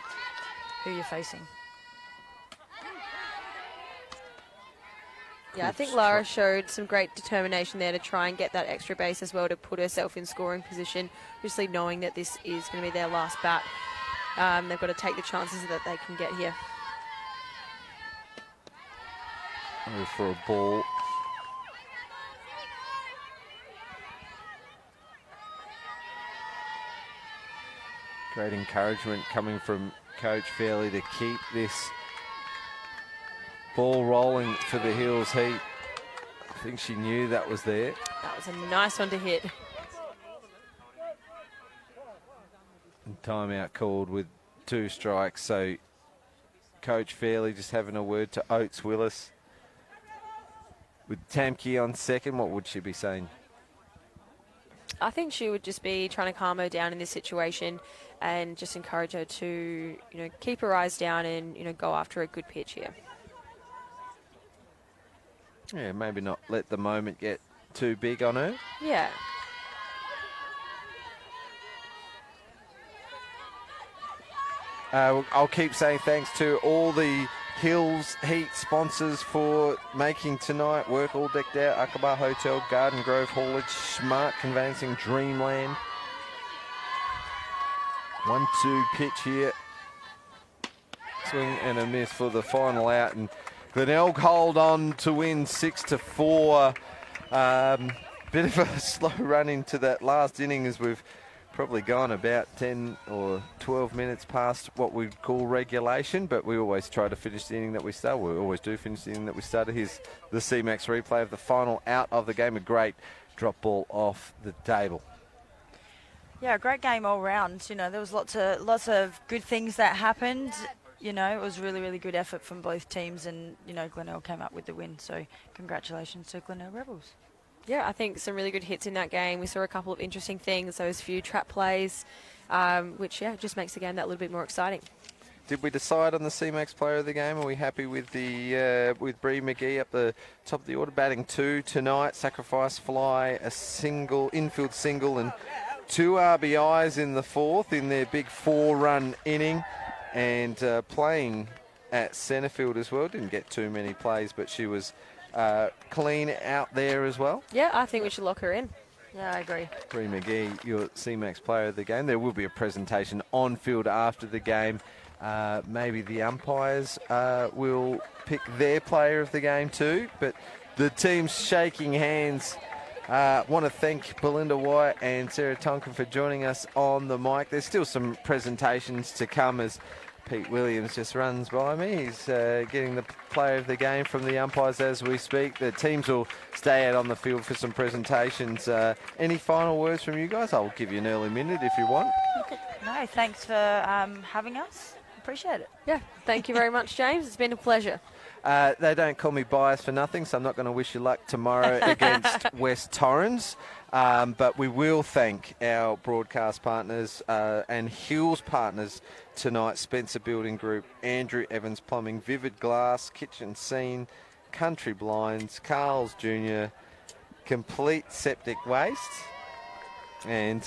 [SPEAKER 12] who you're facing.
[SPEAKER 13] Yeah, I think Lara showed some great determination there to try and get that extra base as well, to put herself in scoring position, obviously knowing that this is going to be their last bat. They've got to take the chances that they can get here.
[SPEAKER 1] For a ball. Great encouragement coming from Coach Fairley to keep this ball rolling for the Hills Heat. I think she knew that was there.
[SPEAKER 13] That was a nice one to hit.
[SPEAKER 1] And timeout called with 2 strikes. So Coach Fairley just having a word to Oates-Willis. With Temke on second, what would she be saying?
[SPEAKER 13] I think she would just be trying to calm her down in this situation and just encourage her to, you know, keep her eyes down and, you know, go after a good pitch here.
[SPEAKER 1] Yeah, maybe not let the moment get too big on her.
[SPEAKER 13] Yeah.
[SPEAKER 1] I'll keep saying thanks to all the Hills Heat sponsors for making tonight work. All decked out. Aqaba Hotel, Garden Grove Haulage, Smart Conveyancing, Dreamland. 1-2 pitch here. Swing and a miss for the final out. And Glenelg hold on to win 6-4. Bit of a slow run into that last inning, as we've probably gone about 10 or 12 minutes past what we'd call regulation, but we always try to finish the inning that we start. We always do finish the inning that we started. Here's the C-Max replay of the final out of the game. A great drop ball off the table.
[SPEAKER 12] Yeah, a great game all round. You know, there was lots of good things that happened. You know, it was really, really good effort from both teams, and, you know, Glenelg came up with the win. So congratulations to Glenelg Rebels.
[SPEAKER 13] Yeah, I think some really good hits in that game. We saw a couple of interesting things, those few trap plays, which, just makes the game that little bit more exciting.
[SPEAKER 1] Did we decide on the C-Max player of the game? Are we happy with with Bree McGee up the top of the order, batting 2 tonight, sacrifice fly, a single, infield single, and 2 RBIs in the 4th in their big 4-run inning, and playing at centre field as well. Didn't get too many plays, but she was clean out there as well.
[SPEAKER 13] Yeah, I think we should lock her in.
[SPEAKER 12] Yeah, I agree.
[SPEAKER 1] Bree McGee, your C-Max player of the game. There will be a presentation on field after the game. Maybe the umpires will pick their player of the game too, but the team's shaking hands. Want to thank Belinda White and Sarah Tonkin for joining us on the mic. There's still some presentations to come as Pete Williams just runs by me. He's getting the player of the game from the umpires as we speak. The teams will stay out on the field for some presentations. Any final words from you guys? I'll give you an early minute if you want.
[SPEAKER 12] No, thanks for having us. Appreciate it.
[SPEAKER 13] Yeah, thank you very much, James. It's been a pleasure.
[SPEAKER 1] They don't call me biased for nothing, so I'm not going to wish you luck tomorrow against West Torrens. But we will thank our broadcast partners and Hills partners tonight: Spencer Building Group, Andrew Evans Plumbing, Vivid Glass, Kitchen Scene, Country Blinds, Carl's Jr., Complete Septic Waste. And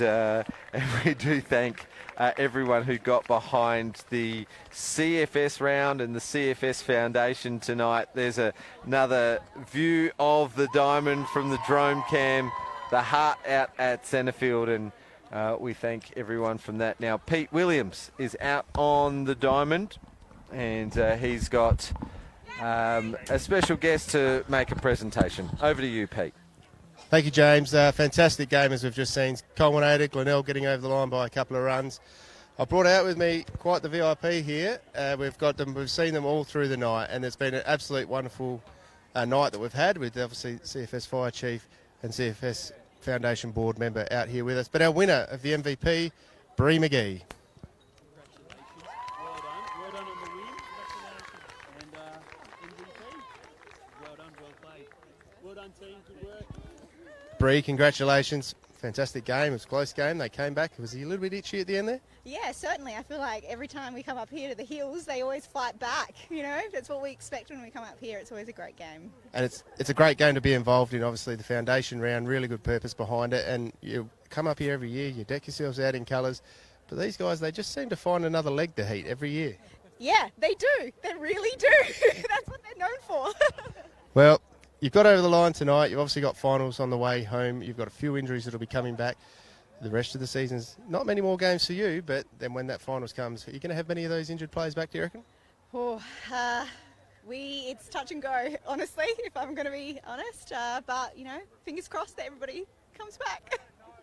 [SPEAKER 1] we do thank everyone who got behind the CFS round and the CFS Foundation tonight. There's another view of the diamond from the drone cam, the heart out at Centrefield, and we thank everyone from that. Now, Pete Williams is out on the diamond, and he's got a special guest to make a presentation. Over to you, Pete.
[SPEAKER 4] Thank you, James. Fantastic game, as we've just seen. Culminated, Glenelg getting over the line by a couple of runs. I brought out with me quite the VIP here. We've seen them all through the night, and it's been an absolute wonderful night that we've had with obviously CFS Fire Chief and CFS Foundation Board member out here with us. But our winner of the MVP, Bree McGee.
[SPEAKER 17] Well done on the win. And MVP. Well done, well played. Well done, team. Good work.
[SPEAKER 4] Bree, congratulations. Fantastic game. It was a close game. They came back. Was he a little bit itchy at the end there?
[SPEAKER 18] Yeah, certainly. I feel like every time we come up here to the hills, they always fight back. You know, that's what we expect when we come up here. It's always a great game.
[SPEAKER 4] And it's a great game to be involved in. Obviously, the foundation round, really good purpose behind it. And you come up here every year, you deck yourselves out in colours. But these guys, they just seem to find another leg to heat every year.
[SPEAKER 18] Yeah, they do. They really do. That's what they're known for.
[SPEAKER 4] Well, you've got over the line tonight. You've obviously got finals on the way home. You've got a few injuries that'll be coming back. The rest of the season's not many more games for you, but then when that finals comes, are you going to have many of those injured players back, do you reckon?
[SPEAKER 18] Oh, it's touch and go, honestly, if I'm going to be honest. But, you know, fingers crossed that everybody comes back.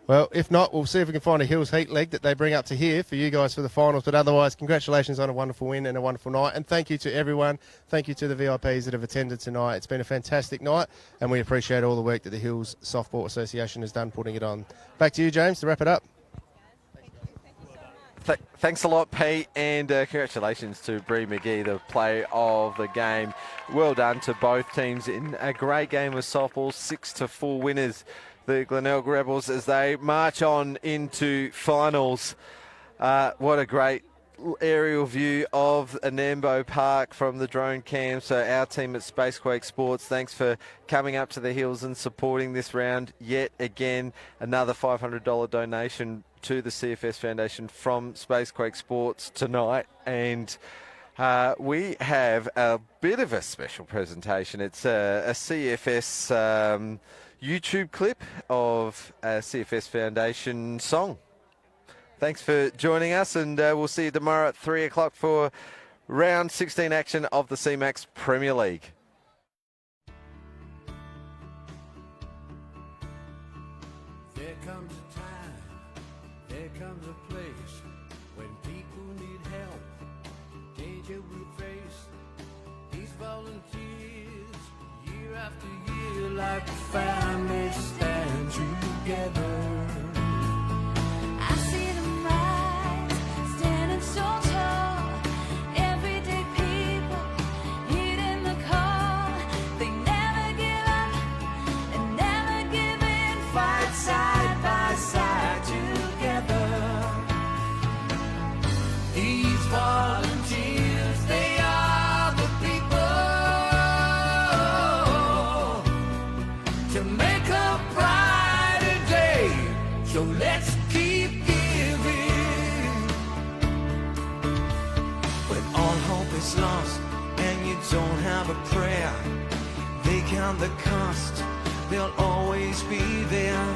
[SPEAKER 4] Well, if not, we'll see if we can find a Hills Heat leg that they bring up to here for you guys for the finals. But otherwise, congratulations on a wonderful win and a wonderful night. And thank you to everyone. Thank you to the VIPs that have attended tonight. It's been a fantastic night, and we appreciate all the work that the Hills Softball Association has done putting it on. Back to you, James, to wrap it up.
[SPEAKER 1] Thanks a lot, Pete, and congratulations to Bree McGee, the player of the game. Well done to both teams in a great game of softball, 6-4 winners. The Glenelg Rebels as they march on into finals. What a great aerial view of Anambo Park from the drone cam. So our team at Spacequake Sports, thanks for coming up to the hills and supporting this round yet again. Another $500 donation to the CFS Foundation from Spacequake Sports tonight. And we have a bit of a special presentation. It's a CFS YouTube clip of a CFS Foundation song. Thanks for joining us, and we'll see you tomorrow at 3 o'clock for round 16 action of the C-Max Premier League.
[SPEAKER 19] There comes a time, there comes a place when people need help, danger will face these volunteers year after year like a family stand together. count the cost, they'll always be there.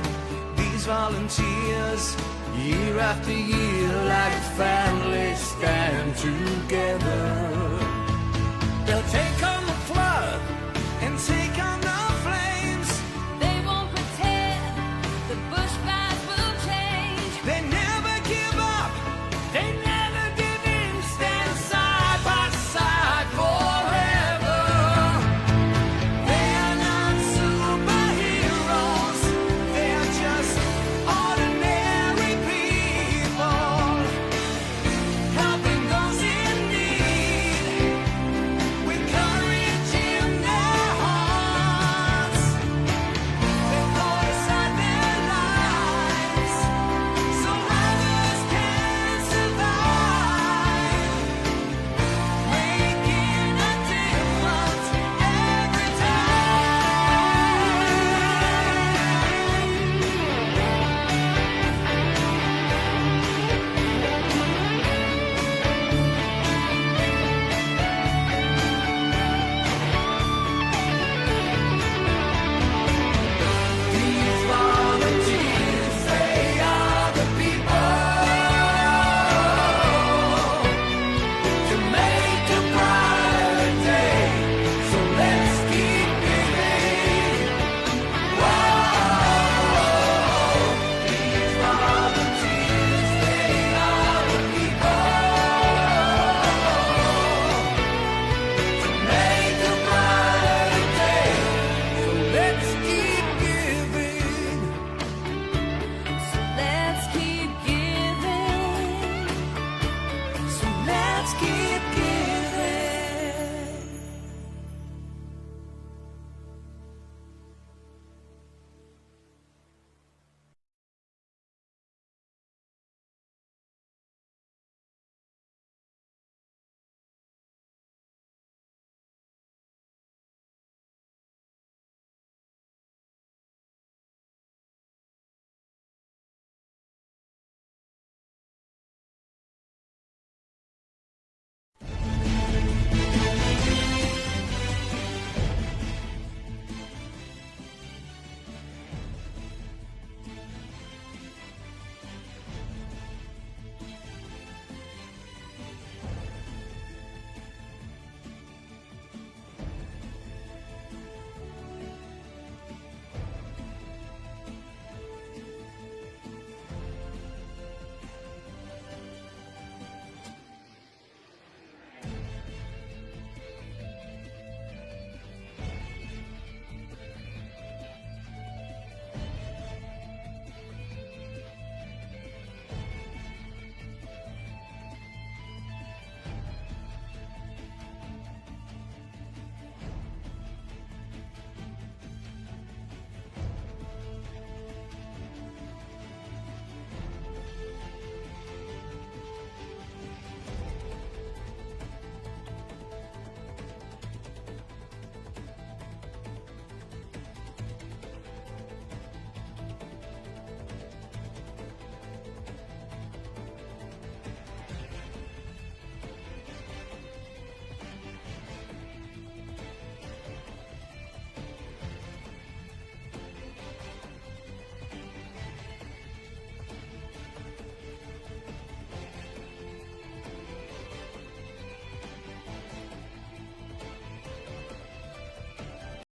[SPEAKER 19] These volunteers, year after year, like a family, stand together. They'll take on